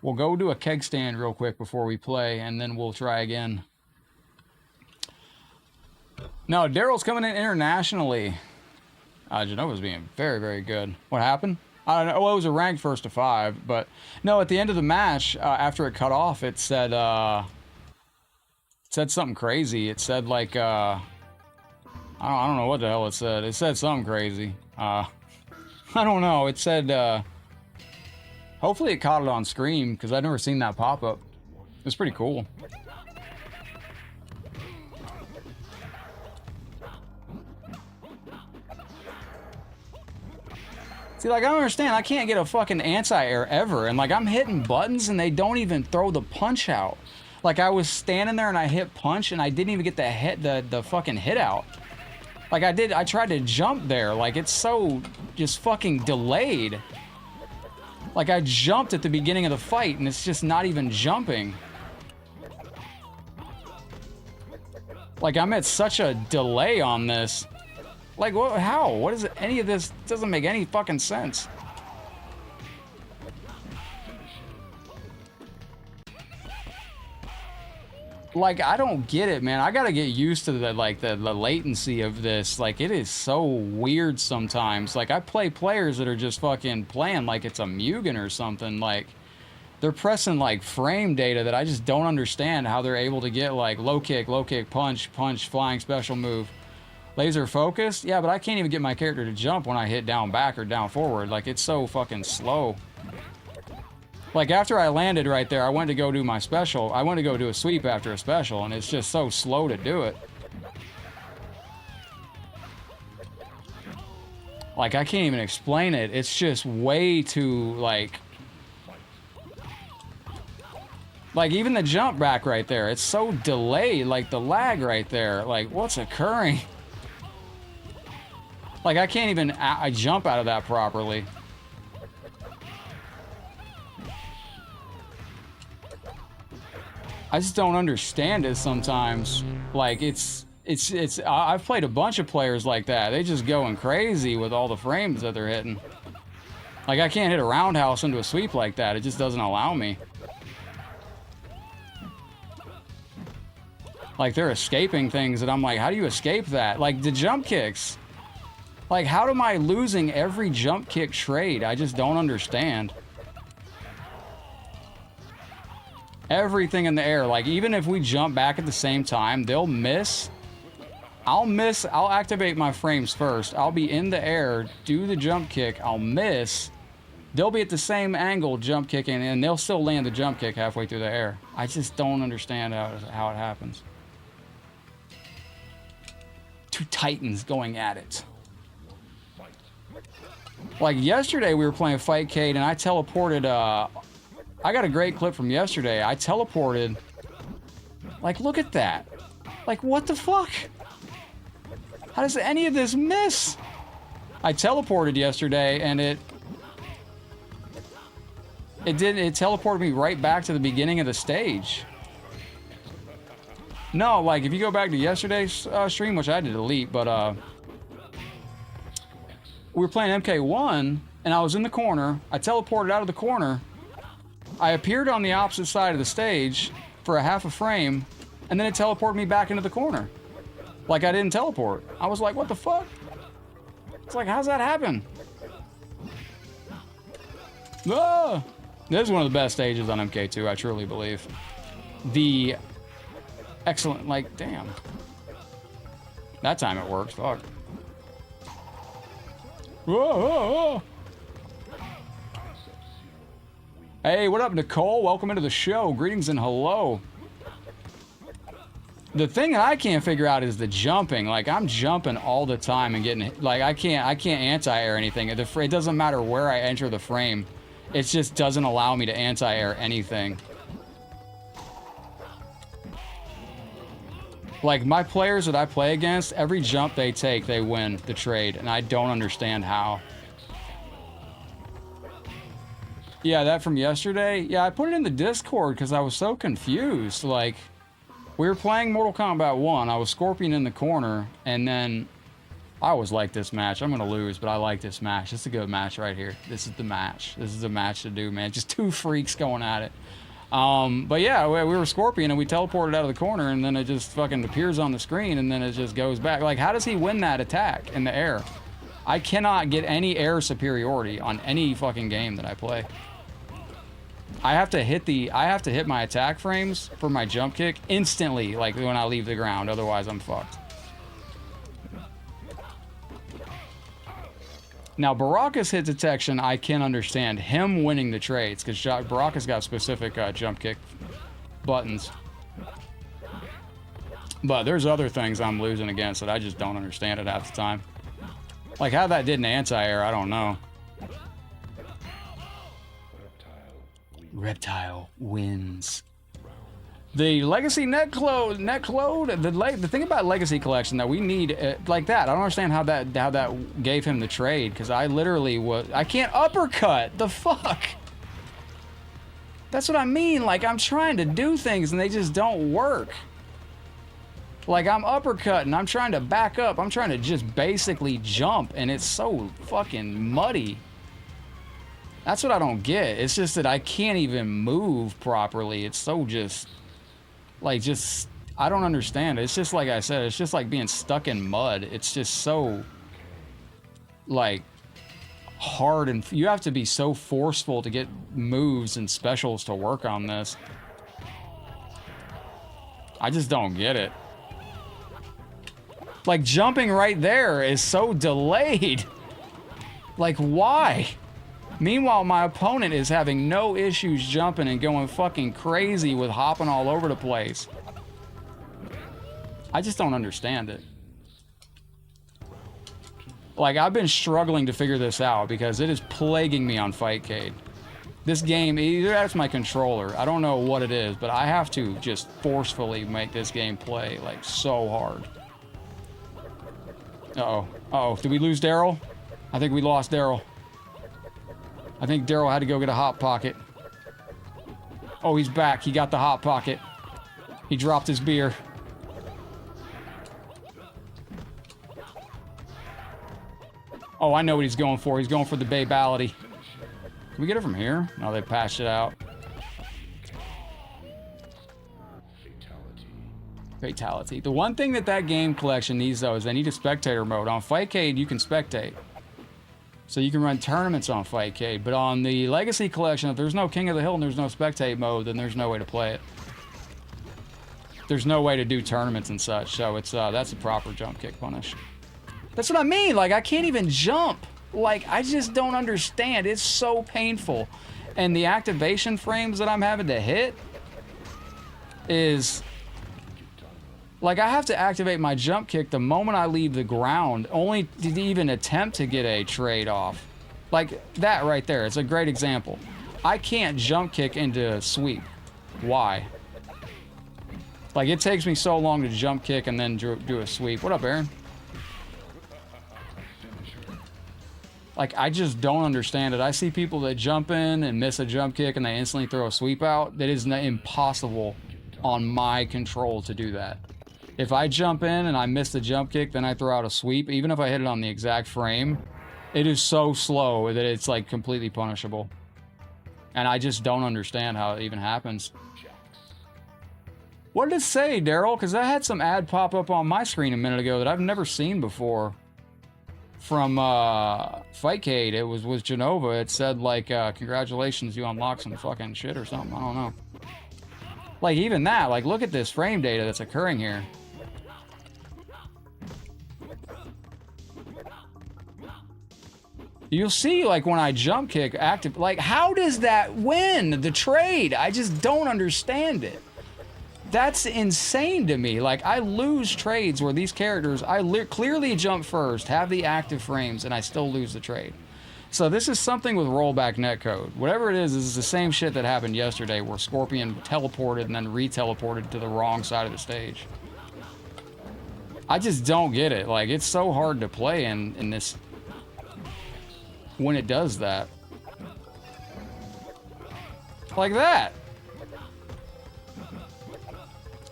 We'll go do a keg stand real quick before we play, and then we'll try again. No, Daryl's coming in internationally. Genova's being very, very good. What happened? I don't know. Well, it was a ranked 1st to 5, but no, at the end of the match, after it cut off, it said something crazy. It said like, I don't know what the hell it said. It said something crazy. I don't know. It said, hopefully it caught it on screen, because I've never seen that pop up. It's pretty cool. See, like, I don't understand. I can't get a fucking anti-air ever. And, like, I'm hitting buttons and they don't even throw the punch out. Like, I was standing there and I hit punch and I didn't even get the fucking hit out. Like, I tried to jump there. Like, it's so just fucking delayed. Like, I jumped at the beginning of the fight and it's just not even jumping. Like, I'm at such a delay on this. Like, what? How? What is it? Any of this doesn't make any fucking sense. Like, I don't get it, man. I gotta get used to the latency of this. Like, it is so weird sometimes. Like, I play players that are just fucking playing like it's a Mugen or something. Like, they're pressing like frame data that I just don't understand how they're able to get like low kick, punch, flying special move. Laser focus? Yeah, but I can't even get my character to jump when I hit down back or down forward. Like, it's so fucking slow. Like, after I landed right there, I went to go do my special. I went to go do a sweep after a special, and it's just so slow to do it. Like, I can't even explain it. It's just way too, like, even the jump back right there, it's so delayed. Like, the lag right there. Like, what's occurring? Like, I can't even I jump out of that properly. I just don't understand it sometimes. Like, I've played a bunch of players like that. They just going crazy with all the frames that they're hitting. Like, I can't hit a roundhouse into a sweep like that. It just doesn't allow me. Like, they're escaping things that I'm like, how do you escape that? Like, the jump kicks. Like, how am I losing every jump kick trade? I just don't understand. Everything in the air. Like, even if we jump back at the same time, they'll miss. I'll activate my frames first. I'll be in the air, do the jump kick, I'll miss. They'll be at the same angle jump kicking, and they'll still land the jump kick halfway through the air. I just don't understand how it happens. Two titans going at it. Like yesterday, we were playing Fightcade, and I teleported. I got a great clip from yesterday. I teleported. Like, look at that. Like, what the fuck? How does any of this miss? I teleported yesterday, and it teleported me right back to the beginning of the stage. No, like, if you go back to yesterday's stream, which I had to delete, but we were playing MK1, and I was in the corner. I teleported out of the corner. I appeared on the opposite side of the stage for a half a frame, and then it teleported me back into the corner. Like, I didn't teleport. I was like, what the fuck? It's like, how's that happen? Ah! This is one of the best stages on MK2, I truly believe. The excellent, like, damn. That time it worked, fuck. Whoa, whoa, whoa. Hey, what up, Nicole? Welcome into the show. Greetings and hello. The thing that I can't figure out is the jumping. Like, I'm jumping all the time and getting, like, I can't anti-air anything. It doesn't matter where I enter the frame. It just doesn't allow me to anti-air anything. Like, my players that I play against, every jump they take, they win the trade, and I don't understand how. Yeah, that from yesterday? Yeah, I put it in the Discord because I was so confused. Like, we were playing Mortal Kombat 1. I was Scorpion in the corner, and then I always like this match. I'm going to lose, but I like this match. It's a good match right here. This is the match. This is the match to do, man. Just two freaks going at it. But yeah, we were Scorpion, and we teleported out of the corner, and then it just fucking appears on the screen, and then it just goes back. Like, how does he win that attack in the air? I cannot get any air superiority on any fucking game that I play. I have to hit my attack frames for my jump kick instantly, like when I leave the ground. Otherwise, I'm fucked. Now, Baraka's hit detection, I can understand him winning the trades because Baraka's got specific jump kick buttons. But there's other things I'm losing against that I just don't understand it half the time. Like how that did an anti-air, I don't know. Reptile wins. The Legacy netcode. The thing about Legacy Collection that we need, like that. I don't understand how that gave him the trade because I literally I can't uppercut. The fuck. That's what I mean. Like I'm trying to do things and they just don't work. Like I'm uppercutting. I'm trying to back up. I'm trying to just basically jump and it's so fucking muddy. That's what I don't get. It's just that I can't even move properly. It's so just, like, I don't understand. It's just like I said, it's just like being stuck in mud. It's just so, like, hard and you have to be so forceful to get moves and specials to work on this. I just don't get it. Like, jumping right there is so delayed. Like, why? Meanwhile, my opponent is having no issues jumping and going fucking crazy with hopping all over the place. I just don't understand it. Like, I've been struggling to figure this out because it is plaguing me on Fightcade. This game, either that's my controller, I don't know what it is, but I have to just forcefully make this game play, like, so hard. Uh-oh. Uh-oh. Did we lose Daryl? I think we lost Daryl. I think Daryl had to go get a hot pocket. Oh, he's back. He got the hot pocket. He dropped his beer. Oh, I know what he's going for. He's going for the babality. Can we get it from here? No, they patched it out. Fatality. The one thing that that game collection needs, though, is they need a spectator mode. On Fightcade, you can spectate. So you can run tournaments on Fightcade. But on the Legacy collection, if there's no King of the Hill and there's no spectate mode, then there's no way to play it. There's no way to do tournaments and such. So it's that's a proper jump kick punish. That's what I mean. Like, I can't even jump. Like, I just don't understand. It's so painful. And the activation frames that I'm having to hit is... Like, I have to activate my jump kick the moment I leave the ground, only to even attempt to get a trade off. Like, that right there. It's a great example. I can't jump kick into a sweep. Why? Like, it takes me so long to jump kick and then do a sweep. What up, Aaron? Like, I just don't understand it. I see people that jump in and miss a jump kick and they instantly throw a sweep out. That is impossible on my control to do that. If I jump in and I miss the jump kick, then I throw out a sweep. Even if I hit it on the exact frame, it is so slow that it's like completely punishable. And I just don't understand how it even happens. What did it say, Daryl? Because I had some ad pop up on my screen a minute ago that I've never seen before. From Fightcade, it was Genova. It said like, congratulations, you unlocked some fucking shit or something. I don't know. Like, even that, like, look at this frame data that's occurring here. You'll see, like, when I jump kick active, like, how does that win the trade? I just don't understand it. That's insane to me. Like, I lose trades where these characters, I clearly jump first, have the active frames, and I still lose the trade. So this is something with rollback netcode. Whatever it is the same shit that happened yesterday where Scorpion teleported and then re-teleported to the wrong side of the stage. I just don't get it. Like, it's so hard to play in this... when it does that. Like that.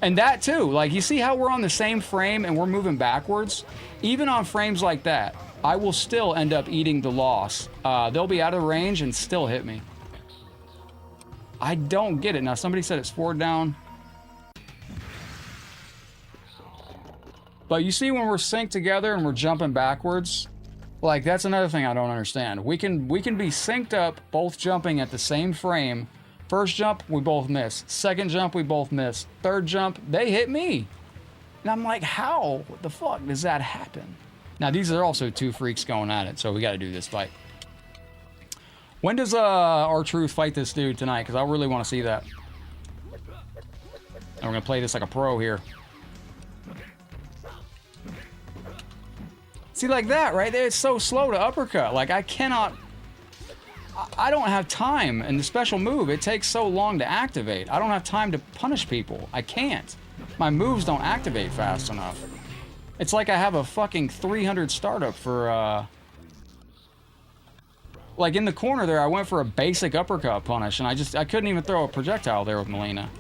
And that too, like, you see how we're on the same frame and we're moving backwards? Even on frames like that, I will still end up eating the loss. They'll be out of range and still hit me. I don't get it. Now, somebody said it's forward down. But you see when we're synced together and we're jumping backwards? Like, that's another thing I don't understand. We can be synced up, both jumping at the same frame. First jump, we both miss. Second jump, we both miss. Third jump, they hit me. And I'm like, how the fuck does that happen? Now, these are also two freaks going at it, so we got to do this fight. When does R-Truth fight this dude tonight? Because I really want to see that. And we're going to play this like a pro here. See, like that, right there, it's so slow to uppercut. Like, I cannot... I don't have time in the special move. It takes so long to activate. I don't have time to punish people. I can't. My moves don't activate fast enough. It's like I have a fucking 300 startup for, like, in the corner there, I went for a basic uppercut punish, and I couldn't even throw a projectile there with Melina.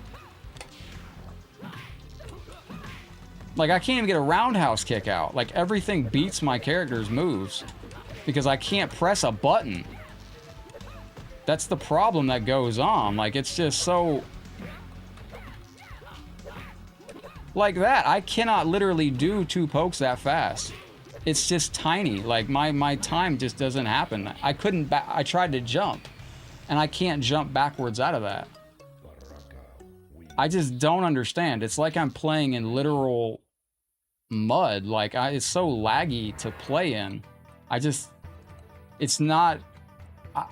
Like, I can't even get a roundhouse kick out. Like, everything beats my character's moves because I can't press a button. That's the problem that goes on. Like, it's just so... Like that. I cannot literally do two pokes that fast. It's just tiny. Like, my time just doesn't happen. I couldn't... I tried to jump, and I can't jump backwards out of that. I just don't understand. It's like I'm playing in literal mud. Like, it's so laggy to play in. It's not...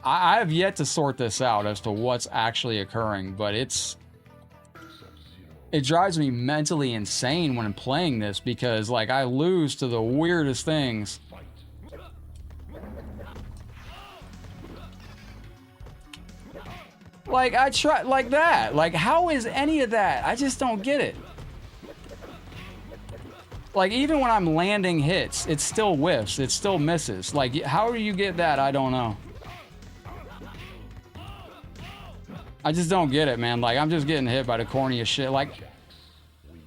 I have yet to sort this out as to what's actually occurring, but it drives me mentally insane when I'm playing this because, like, I lose to the weirdest things. Like, I try, like that. Like, how is any of that? I just don't get it. Like, even when I'm landing hits, it still whiffs, it still misses. Like, how do you get that? I don't know. I just don't get it, man. Like, I'm just getting hit by the corniest shit. Like,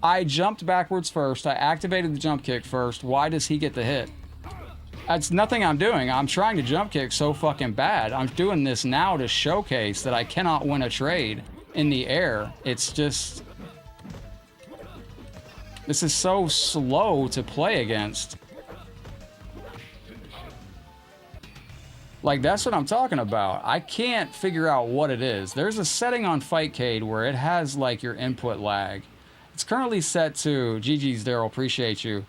I jumped backwards first. I activated the jump kick first. Why does he get the hit? That's nothing I'm doing. I'm trying to jump kick so fucking bad. I'm doing this now to showcase that I cannot win a trade in the air. It's just... This is so slow to play against. Like, that's what I'm talking about. I can't figure out what it is. There's a setting on Fightcade where it has, like, your input lag. It's currently set to... GG's, Daryl, appreciate you.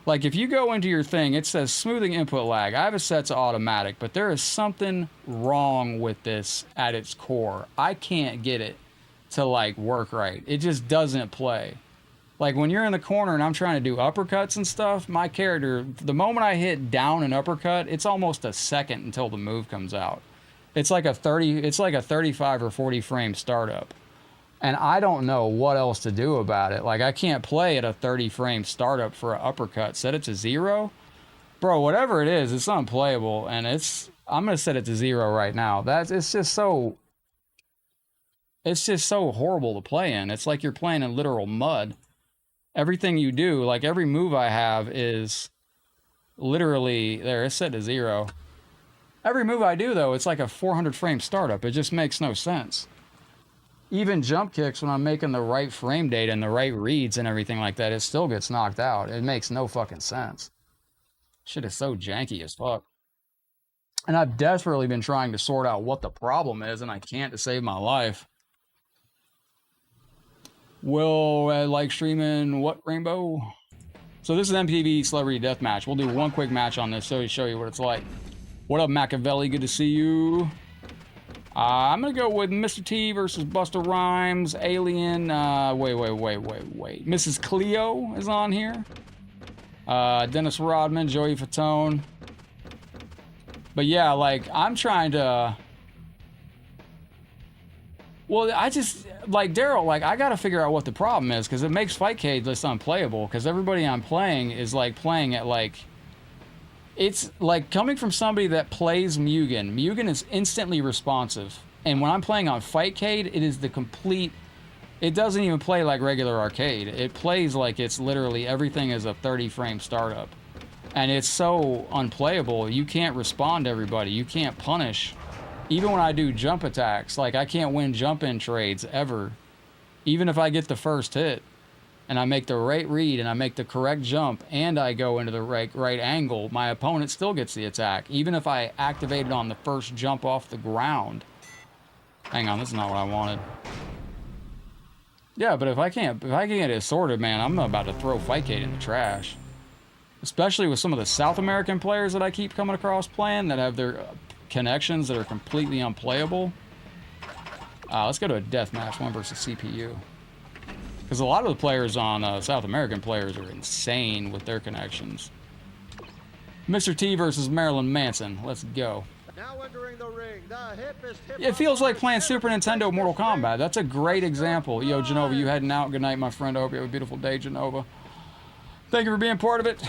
Like, if you go into your thing, it says smoothing input lag. I have it set to automatic, but there is something wrong with this at its core. I can't get it to, like, work right. It just doesn't play. Like, when you're in the corner and I'm trying to do uppercuts and stuff, my character, the moment I hit down an uppercut, it's almost a second until the move comes out. It's like a 35 or 40 frame startup. And I don't know what else to do about it. Like, I can't play at a 30 frame startup for an uppercut. Set it to 0? Bro, whatever it is, it's unplayable. And I'm going to set it to 0 right now. It's just so horrible to play in. It's like you're playing in literal mud. Everything you do, like every move I have is literally, there, it's set to 0. Every move I do, though, it's like a 400 frame startup. It just makes no sense. Even jump kicks, when I'm making the right frame data and the right reads and everything like that, it still gets knocked out. It makes no fucking sense. Shit is so janky as fuck. And I've desperately been trying to sort out what the problem is, and I can't to save my life. Will I like streaming what, Rainbow? So this is MTV Celebrity Deathmatch. We'll do one quick match on this so to show you what it's like. What up, Machiavelli? Good to see you. I'm gonna go with Mr. T versus Busta Rhymes. Alien. Wait. Mrs. Cleo is on here. Dennis Rodman, Joey Fatone. But yeah, like, I'm trying to... Well, I just, like, Daryl, like, I gotta figure out what the problem is, because it makes Fightcade just unplayable, because everybody I'm playing is, like, playing at, like... It's, like, coming from somebody that plays Mugen. Mugen is instantly responsive. And when I'm playing on Fightcade, it is the complete... It doesn't even play like regular arcade. It plays like it's literally everything is a 30-frame startup. And it's so unplayable, you can't respond to everybody. You can't punish. Even when I do jump attacks, like, I can't win jump-in trades ever. Even if I get the first hit, and I make the right read, and I make the correct jump, and I go into the right angle, my opponent still gets the attack, even if I activate it on the first jump off the ground. Hang on, this is not what I wanted. Yeah, but if I can't get it sorted, man, I'm about to throw Fightcade in the trash. Especially with some of the South American players that I keep coming across playing that have their connections that are completely unplayable. Let's go to a deathmatch, 1 versus CPU. Because a lot of the players on South American players are insane with their connections. Mr. T versus Marilyn Manson. Let's go. Now entering the ring, the hippest It feels like playing Super Nintendo Mortal Kombat. That's a great example. Yo, Genova, you heading out? Good night, my friend. I hope you have a beautiful day, Genova. Thank you for being part of it.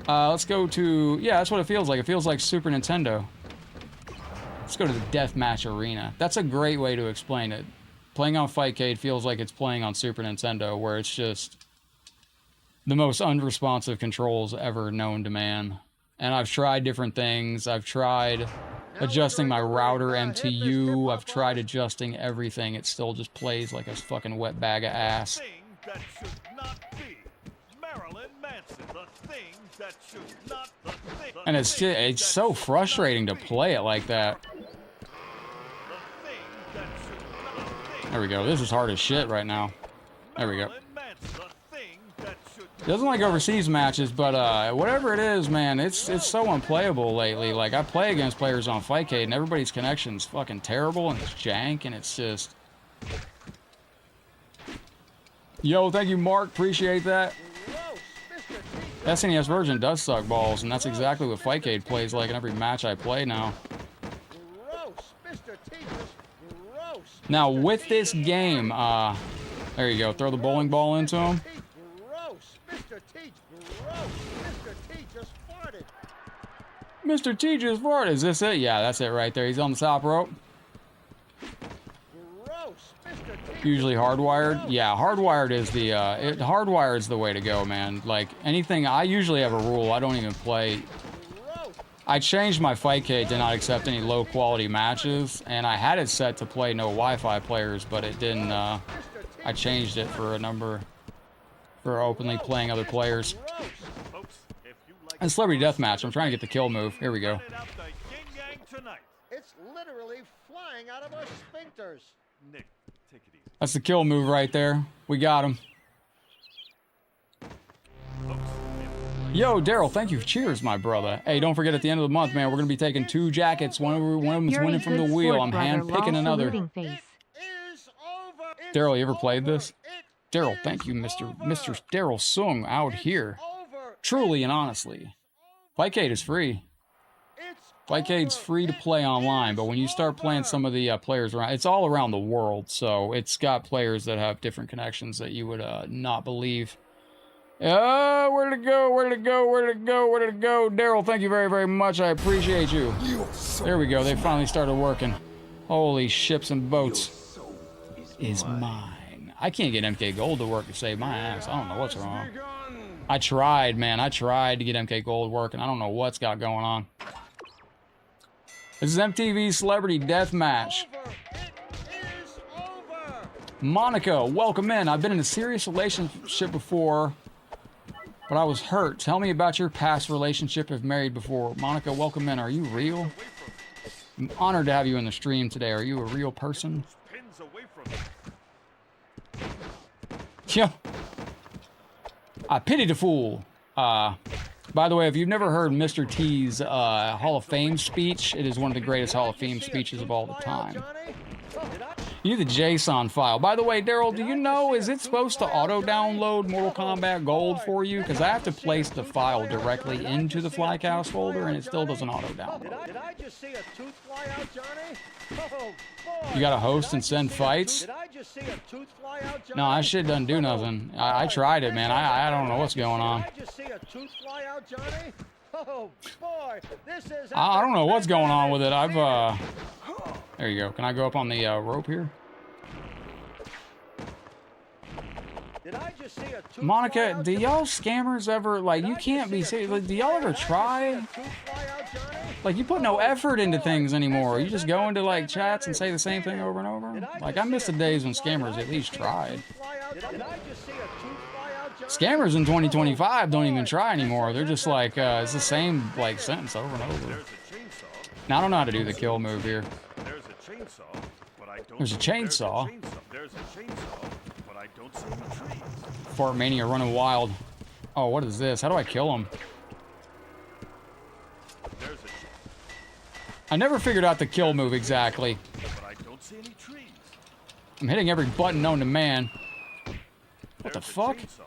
Let's go to... Yeah, that's what it feels like. It feels like Super Nintendo. Let's go to the Deathmatch Arena. That's a great way to explain it. Playing on Fightcade feels like it's playing on Super Nintendo, where it's just the most unresponsive controls ever known to man. And I've tried different things. I've tried adjusting my router MTU. I've tried adjusting everything. It still just plays like a fucking wet bag of ass. And it's so frustrating to play it like that. There we go. This is hard as shit right now. There we go. Doesn't like overseas matches, but whatever it is, man, it's so unplayable lately. Like, I play against players on Fightcade, and everybody's connection's fucking terrible, and it's jank, and it's just... Yo, thank you, Mark. Appreciate that. SNES version does suck balls, and that's exactly what Fightcade plays like in every match I play now. Now, with this game, there you go. Throw the bowling ball into him. Mr. T just farted. Is this it? Yeah, that's it right there. He's on the top rope. Usually hardwired. Yeah, hardwired is the hardwired is the way to go, man. Like, anything, I usually have a rule. I don't even play. I changed my Fightcade to not accept any low quality matches, and I had it set to play no Wi-Fi players, but it didn't. I changed it for a number for openly playing other players. And Celebrity Deathmatch. I'm trying to get the kill move. Here we go. It's literally flying out of our sphincters. Nick, take it easy. That's the kill move right there. We got him. Yo, Daryl, thank you. Cheers, my brother. Hey, don't forget at the end of the month, man, we're going to be taking 2 jackets. One of them's You're winning a from the good wheel. sport, I'm brother. hand-picking Lol, another. saluting face. It is over. It's Daryl, you ever played over. this? Daryl, thank you, Mr. Daryl Sung out here. Over. Truly and honestly. Fightcade is free. It's Fightcade's free to play online, but when you start playing some of the players around, it's all around the world, so it's got players that have different connections that you would not believe. Where did it go? Where did it go? Where did it go? Where did it go? Daryl, thank you very, very much. I appreciate you. There we go. They finally started working. Holy ships and boats. Is mine. I can't get MK Gold to work to save my ass. I don't know what's wrong. I tried, man. I tried to get MK Gold working. I don't know what's got going on. This is MTV Celebrity Deathmatch. It is over. Monica, welcome in. I've been in a serious relationship before, but I was hurt. Tell me about your past relationship if married before. Monica, welcome in. Are you real? I'm honored to have you in the stream today. Are you a real person? Pins away from it. Yeah. I pity the fool. By the way, if you've never heard Mr. T's Hall of Fame speech, it is one of the greatest Hall of Fame speeches of all the time. You need the JSON file. By the way, Daryl, do you know, is it supposed to auto-download Mortal Kombat Gold for you? Because I have to place the file directly into the Flycast folder, and it still doesn't auto-download. Did I just see a tooth fly out, Johnny? Oh, boy. You got to host and send fights? Did I just see a tooth fly out, Johnny? No, that shit doesn't do nothing. I tried it, man. I don't know what's going on. Did I just see a tooth fly out, Johnny? Oh, boy. This is... I don't know what's going on with it. There you go. Can I go up on the rope here? Did I just see a tooth fly Monica, out, do Johnny? y'all scammers ever, like, you can't be serious. Like, do y'all ever try? Like, you put no effort into things anymore. You just go into, like, chats and say the same thing over and over. Like, I miss the days when scammers at least tried. Did I just see a tooth fly out, Johnny? Scammers in 2025 don't even try anymore. They're just like, it's the same, like, sentence over and over. There's a chainsaw. Now, I don't know how to do the kill move here. There's a chainsaw, but I don't. There's a chainsaw. There's a chainsaw, but I don't see any trees. Fart Mania running wild. Oh, what is this? How do I kill him? There's a I never figured out the kill move exactly. but I don't see any trees. I'm hitting every button known to man. What the There's a fuck? chainsaw,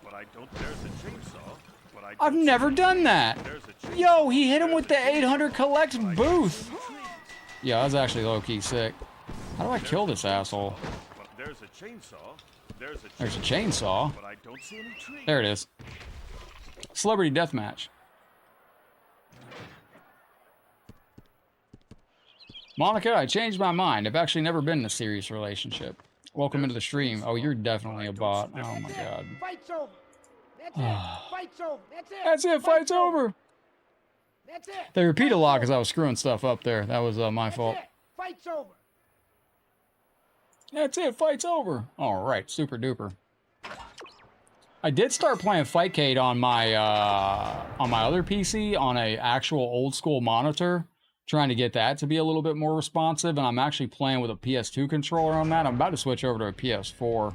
but I don't. There's a chainsaw, but I don't I've see never any done that. There's a chainsaw. Yo, he hit him with the 800 collect booth. Trees. Yeah, that was actually low-key sick. How do I kill this asshole? But there's a chainsaw. There's a chainsaw. but I don't see any trees. There it is. Celebrity Deathmatch. Monica, I changed my mind. I've actually never been in a serious relationship. Welcome into the stream. Oh, you're definitely a bot. Oh my god. Fight's over. That's it. Fight's over. That's it. That's it. Fight's over. That's it. They repeat a lot because I was screwing stuff up there. That was my fault. Fight's over. That's it. Fight's over. All right. Super duper. I did start playing Fightcade on my other PC on a actual old school monitor, trying to get that to be a little bit more responsive. And I'm actually playing with a PS2 controller on that. I'm about to switch over to a PS4,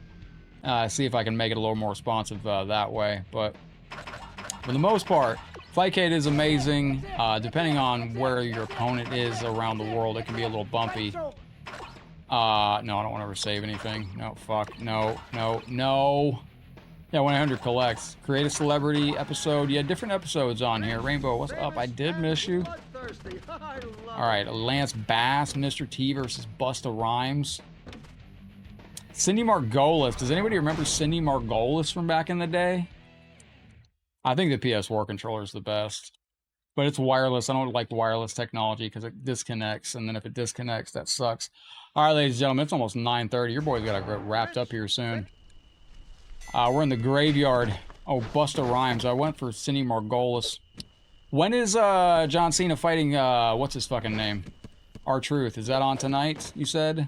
see if I can make it a little more responsive that way. But for the most part, Fightcade is amazing. Depending on where your opponent is around the world, it can be a little bumpy. No, I don't want to ever save anything. No, fuck. No, no, no. Yeah, 100 collects. Create a celebrity episode. Yeah, different episodes on here. Rainbow, what's up? I did miss you. Alright, Lance Bass, Mr. T versus Busta Rhymes. Cindy Margolis. Does anybody remember Cindy Margolis from back in the day? I think the PS4 controller is the best. But it's wireless. I don't like wireless technology because it disconnects. And then if it disconnects, that sucks. Alright, ladies and gentlemen, it's almost 9:30. Your boy's got to get wrapped up here soon. We're in the graveyard. Oh, Busta Rhymes. I went for Cindy Margolis. When is John Cena fighting, what's his fucking name? R-Truth. Is that on tonight, you said?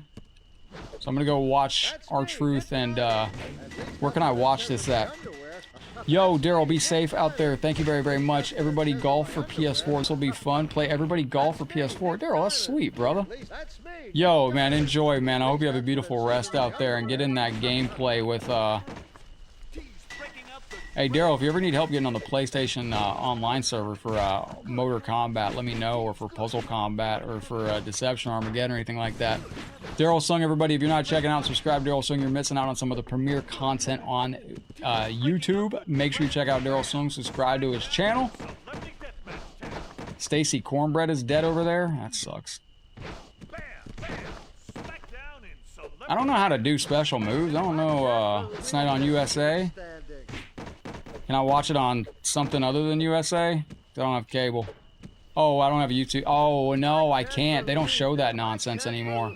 So I'm going to go watch R-Truth and, where can I watch this at? Yo, Daryl, be safe out there. Thank you very, very much. Everybody golf for PS4. This will be fun. Play everybody golf for PS4. Daryl, that's sweet, brother. Yo, man, enjoy, man. I hope you have a beautiful rest out there and get in that gameplay with, Hey, Daryl, if you ever need help getting on the PlayStation online server for Mortal Kombat, let me know, or for Puzzle Combat, or for Deception Armageddon, or anything like that. Daryl Sung, everybody, if you're not checking out and subscribe to Daryl Sung, you're missing out on some of the premier content on YouTube. Make sure you check out Daryl Sung, subscribe to his channel. Stacy Cornbread is dead over there. That sucks. I don't know how to do special moves. I don't know. It's Night on USA. Can I watch it on something other than USA? I don't have cable. Oh, I don't have YouTube. Oh, no, I can't. They don't show that nonsense anymore.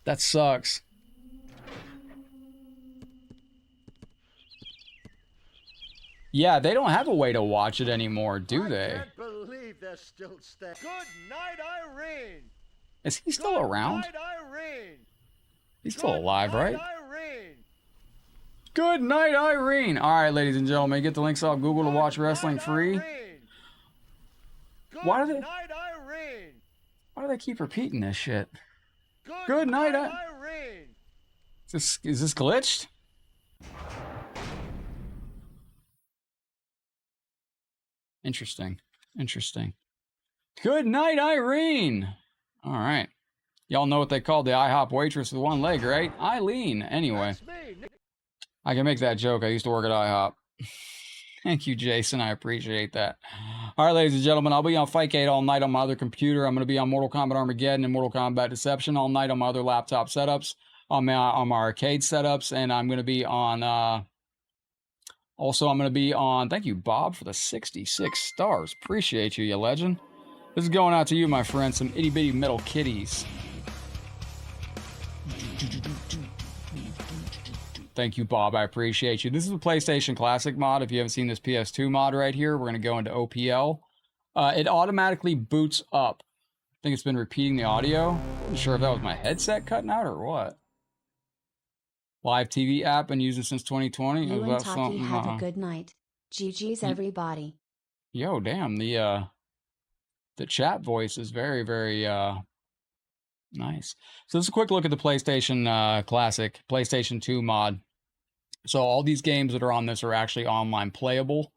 That sucks. Yeah, they don't have a way to watch it anymore, do they? I can't believe they're still standing. Good night, Irene. Is he still around? Good night, Irene. He's still alive, right? Irene. Good night, Irene. All right, ladies and gentlemen, get the links off Google to watch wrestling free. Why do they keep repeating this shit? Good night, Irene. Is this glitched? Interesting. Good night, Irene. All right. Y'all know what they called the IHOP waitress with one leg, right? Eileen. Anyway. I can make that joke. I used to work at IHOP. Thank you, Jason. I appreciate that. All right, ladies and gentlemen, I'll be on Fightgate all night on my other computer. I'm going to be on Mortal Kombat Armageddon and Mortal Kombat Deception all night on my other laptop setups, on my arcade setups, and I'm going to be on... Also, I'm going to be on... Thank you, Bob, for the 66 stars. Appreciate you, you legend. This is going out to you, my friend. Some itty-bitty metal kitties. Thank you, Bob. I appreciate you. This is a PlayStation Classic mod. If you haven't seen this PS2 mod right here, we're going to go into OPL. It automatically boots up. I think it's been repeating the audio. I'm not sure if that was my headset cutting out or what. Live TV app been using since 2020. You and Taki have a good night. GG's everybody. Yo, damn, the chat voice is very, very nice. So this is a quick look at the PlayStation Classic, PlayStation 2 mod. So all these games that are on this are actually online playable,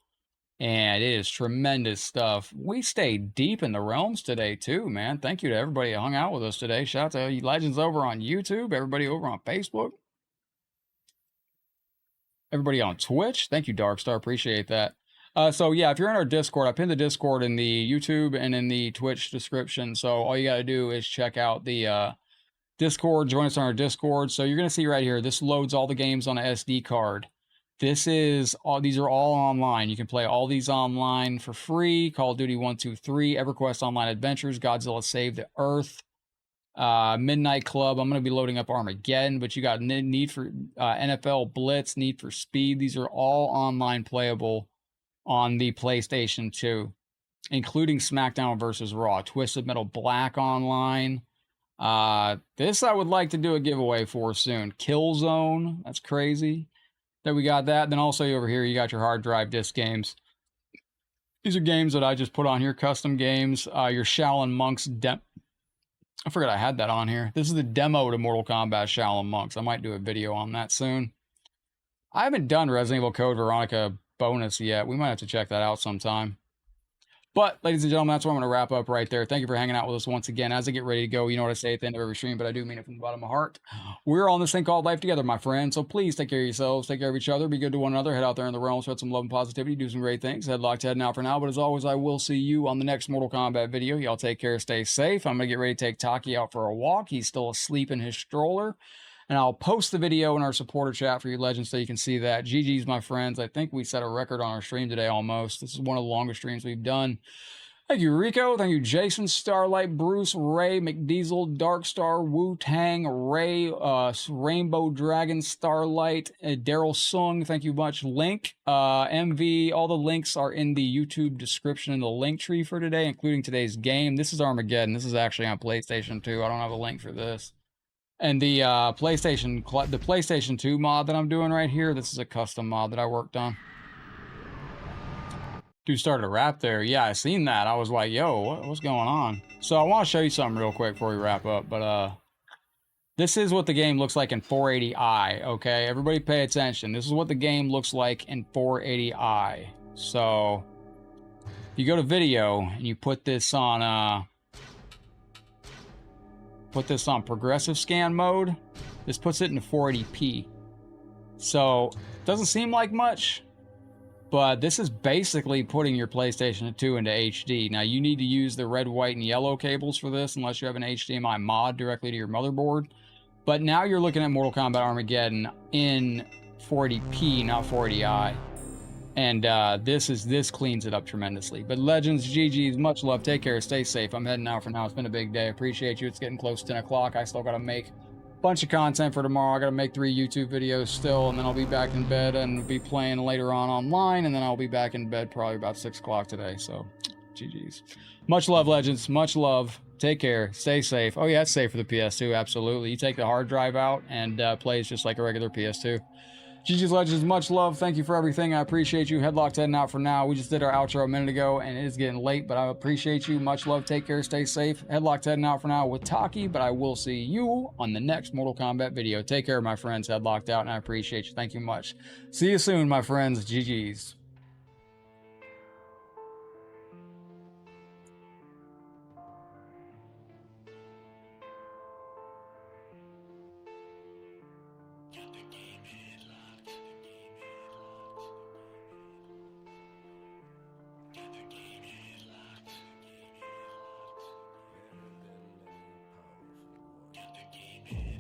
and it is tremendous stuff. We stayed deep in the realms today too, man. Thank you to everybody that hung out with us today. Shout out to you legends over on YouTube, everybody over on Facebook, everybody on Twitch. Thank you, Darkstar. Appreciate that. So yeah, if you're in our Discord, I pinned the Discord in the YouTube and in the Twitch description. So all you got to do is check out the Discord, join us on our Discord. So you're going to see right here, this loads all the games on an SD card. These are all online. You can play all these online for free. Call of Duty 1, 2, 3, EverQuest Online Adventures, Godzilla Save the Earth, Midnight Club. I'm going to be loading up Armageddon, but you got Need for NFL Blitz, Need for Speed. These are all online playable on the PlayStation 2, including SmackDown vs. Raw, Twisted Metal Black online. This I would like to do a giveaway for soon. Killzone, that's crazy that we got that. Then also over here, you got your hard drive disc games. These are games that I just put on here, custom games. Your Shaolin Monks I forgot I had that on here. This is the demo to Mortal Kombat Shaolin Monks. I might do a video on that soon. I haven't done Resident Evil Code Veronica bonus yet. We might have to check that out sometime. But, ladies and gentlemen, that's where I'm going to wrap up right there. Thank you for hanging out with us once again. As I get ready to go, you know what I say at the end of every stream, but I do mean it from the bottom of my heart. We're on this thing called life together, my friends. So please take care of yourselves, take care of each other, be good to one another, head out there in the realm, spread some love and positivity, do some great things. Headlocked, heading out for now. But as always, I will see you on the next Mortal Kombat video. Y'all take care, stay safe. I'm going to get ready to take Taki out for a walk. He's still asleep in his stroller. And I'll post the video in our supporter chat for you legends so you can see that. GG's, my friends. I think we set a record on our stream today almost. This is one of the longest streams we've done. Thank you, Rico. Thank you, Jason, Starlight, Bruce, Ray, McDiesel, Darkstar, Wu-Tang, Ray, Rainbow Dragon, Starlight, Daryl Sung. Thank you much. Link, MV. All the links are in the YouTube description in the link tree for today, including today's game. This is Armageddon. This is actually on PlayStation 2. I don't have a link for this. And the PlayStation 2 mod that I'm doing right here, this is a custom mod that I worked on. Dude started a rap there. Yeah, I seen that. I was like, yo, what's going on? So I want to show you something real quick before we wrap up. But this is what the game looks like in 480i, okay? Everybody pay attention. This is what the game looks like in 480i. So if you go to video and you put this on progressive scan mode, this puts it into 480p. So it doesn't seem like much, but this is basically putting your PlayStation 2 into HD. Now you need to use the red, white, and yellow cables for this unless you have an HDMI mod directly to your motherboard. But now you're looking at Mortal Kombat Armageddon in 480p, not 480i. And this cleans it up tremendously. But Legends, GG's, much love. Take care. Stay safe. I'm heading out for now. It's been a big day. Appreciate you. It's getting close to 10 o'clock. I still got to make a bunch of content for tomorrow. I got to make 3 YouTube videos still, and then I'll be back in bed and be playing later on online, and then I'll be back in bed probably about 6 o'clock today. So, GG's. Much love, Legends. Much love. Take care. Stay safe. Oh, yeah, it's safe for the PS2. Absolutely. You take the hard drive out and plays just like a regular PS2. GG's, Legends, much love. Thank you for everything. I appreciate you. Headlocked heading out for now. We just did our outro a minute ago, and it is getting late, but I appreciate you. Much love. Take care. Stay safe. Headlocked heading out for now with Taki, but I will see you on the next Mortal Kombat video. Take care, my friends. Headlocked out, and I appreciate you. Thank you much. See you soon, my friends. GG's. Get the game in.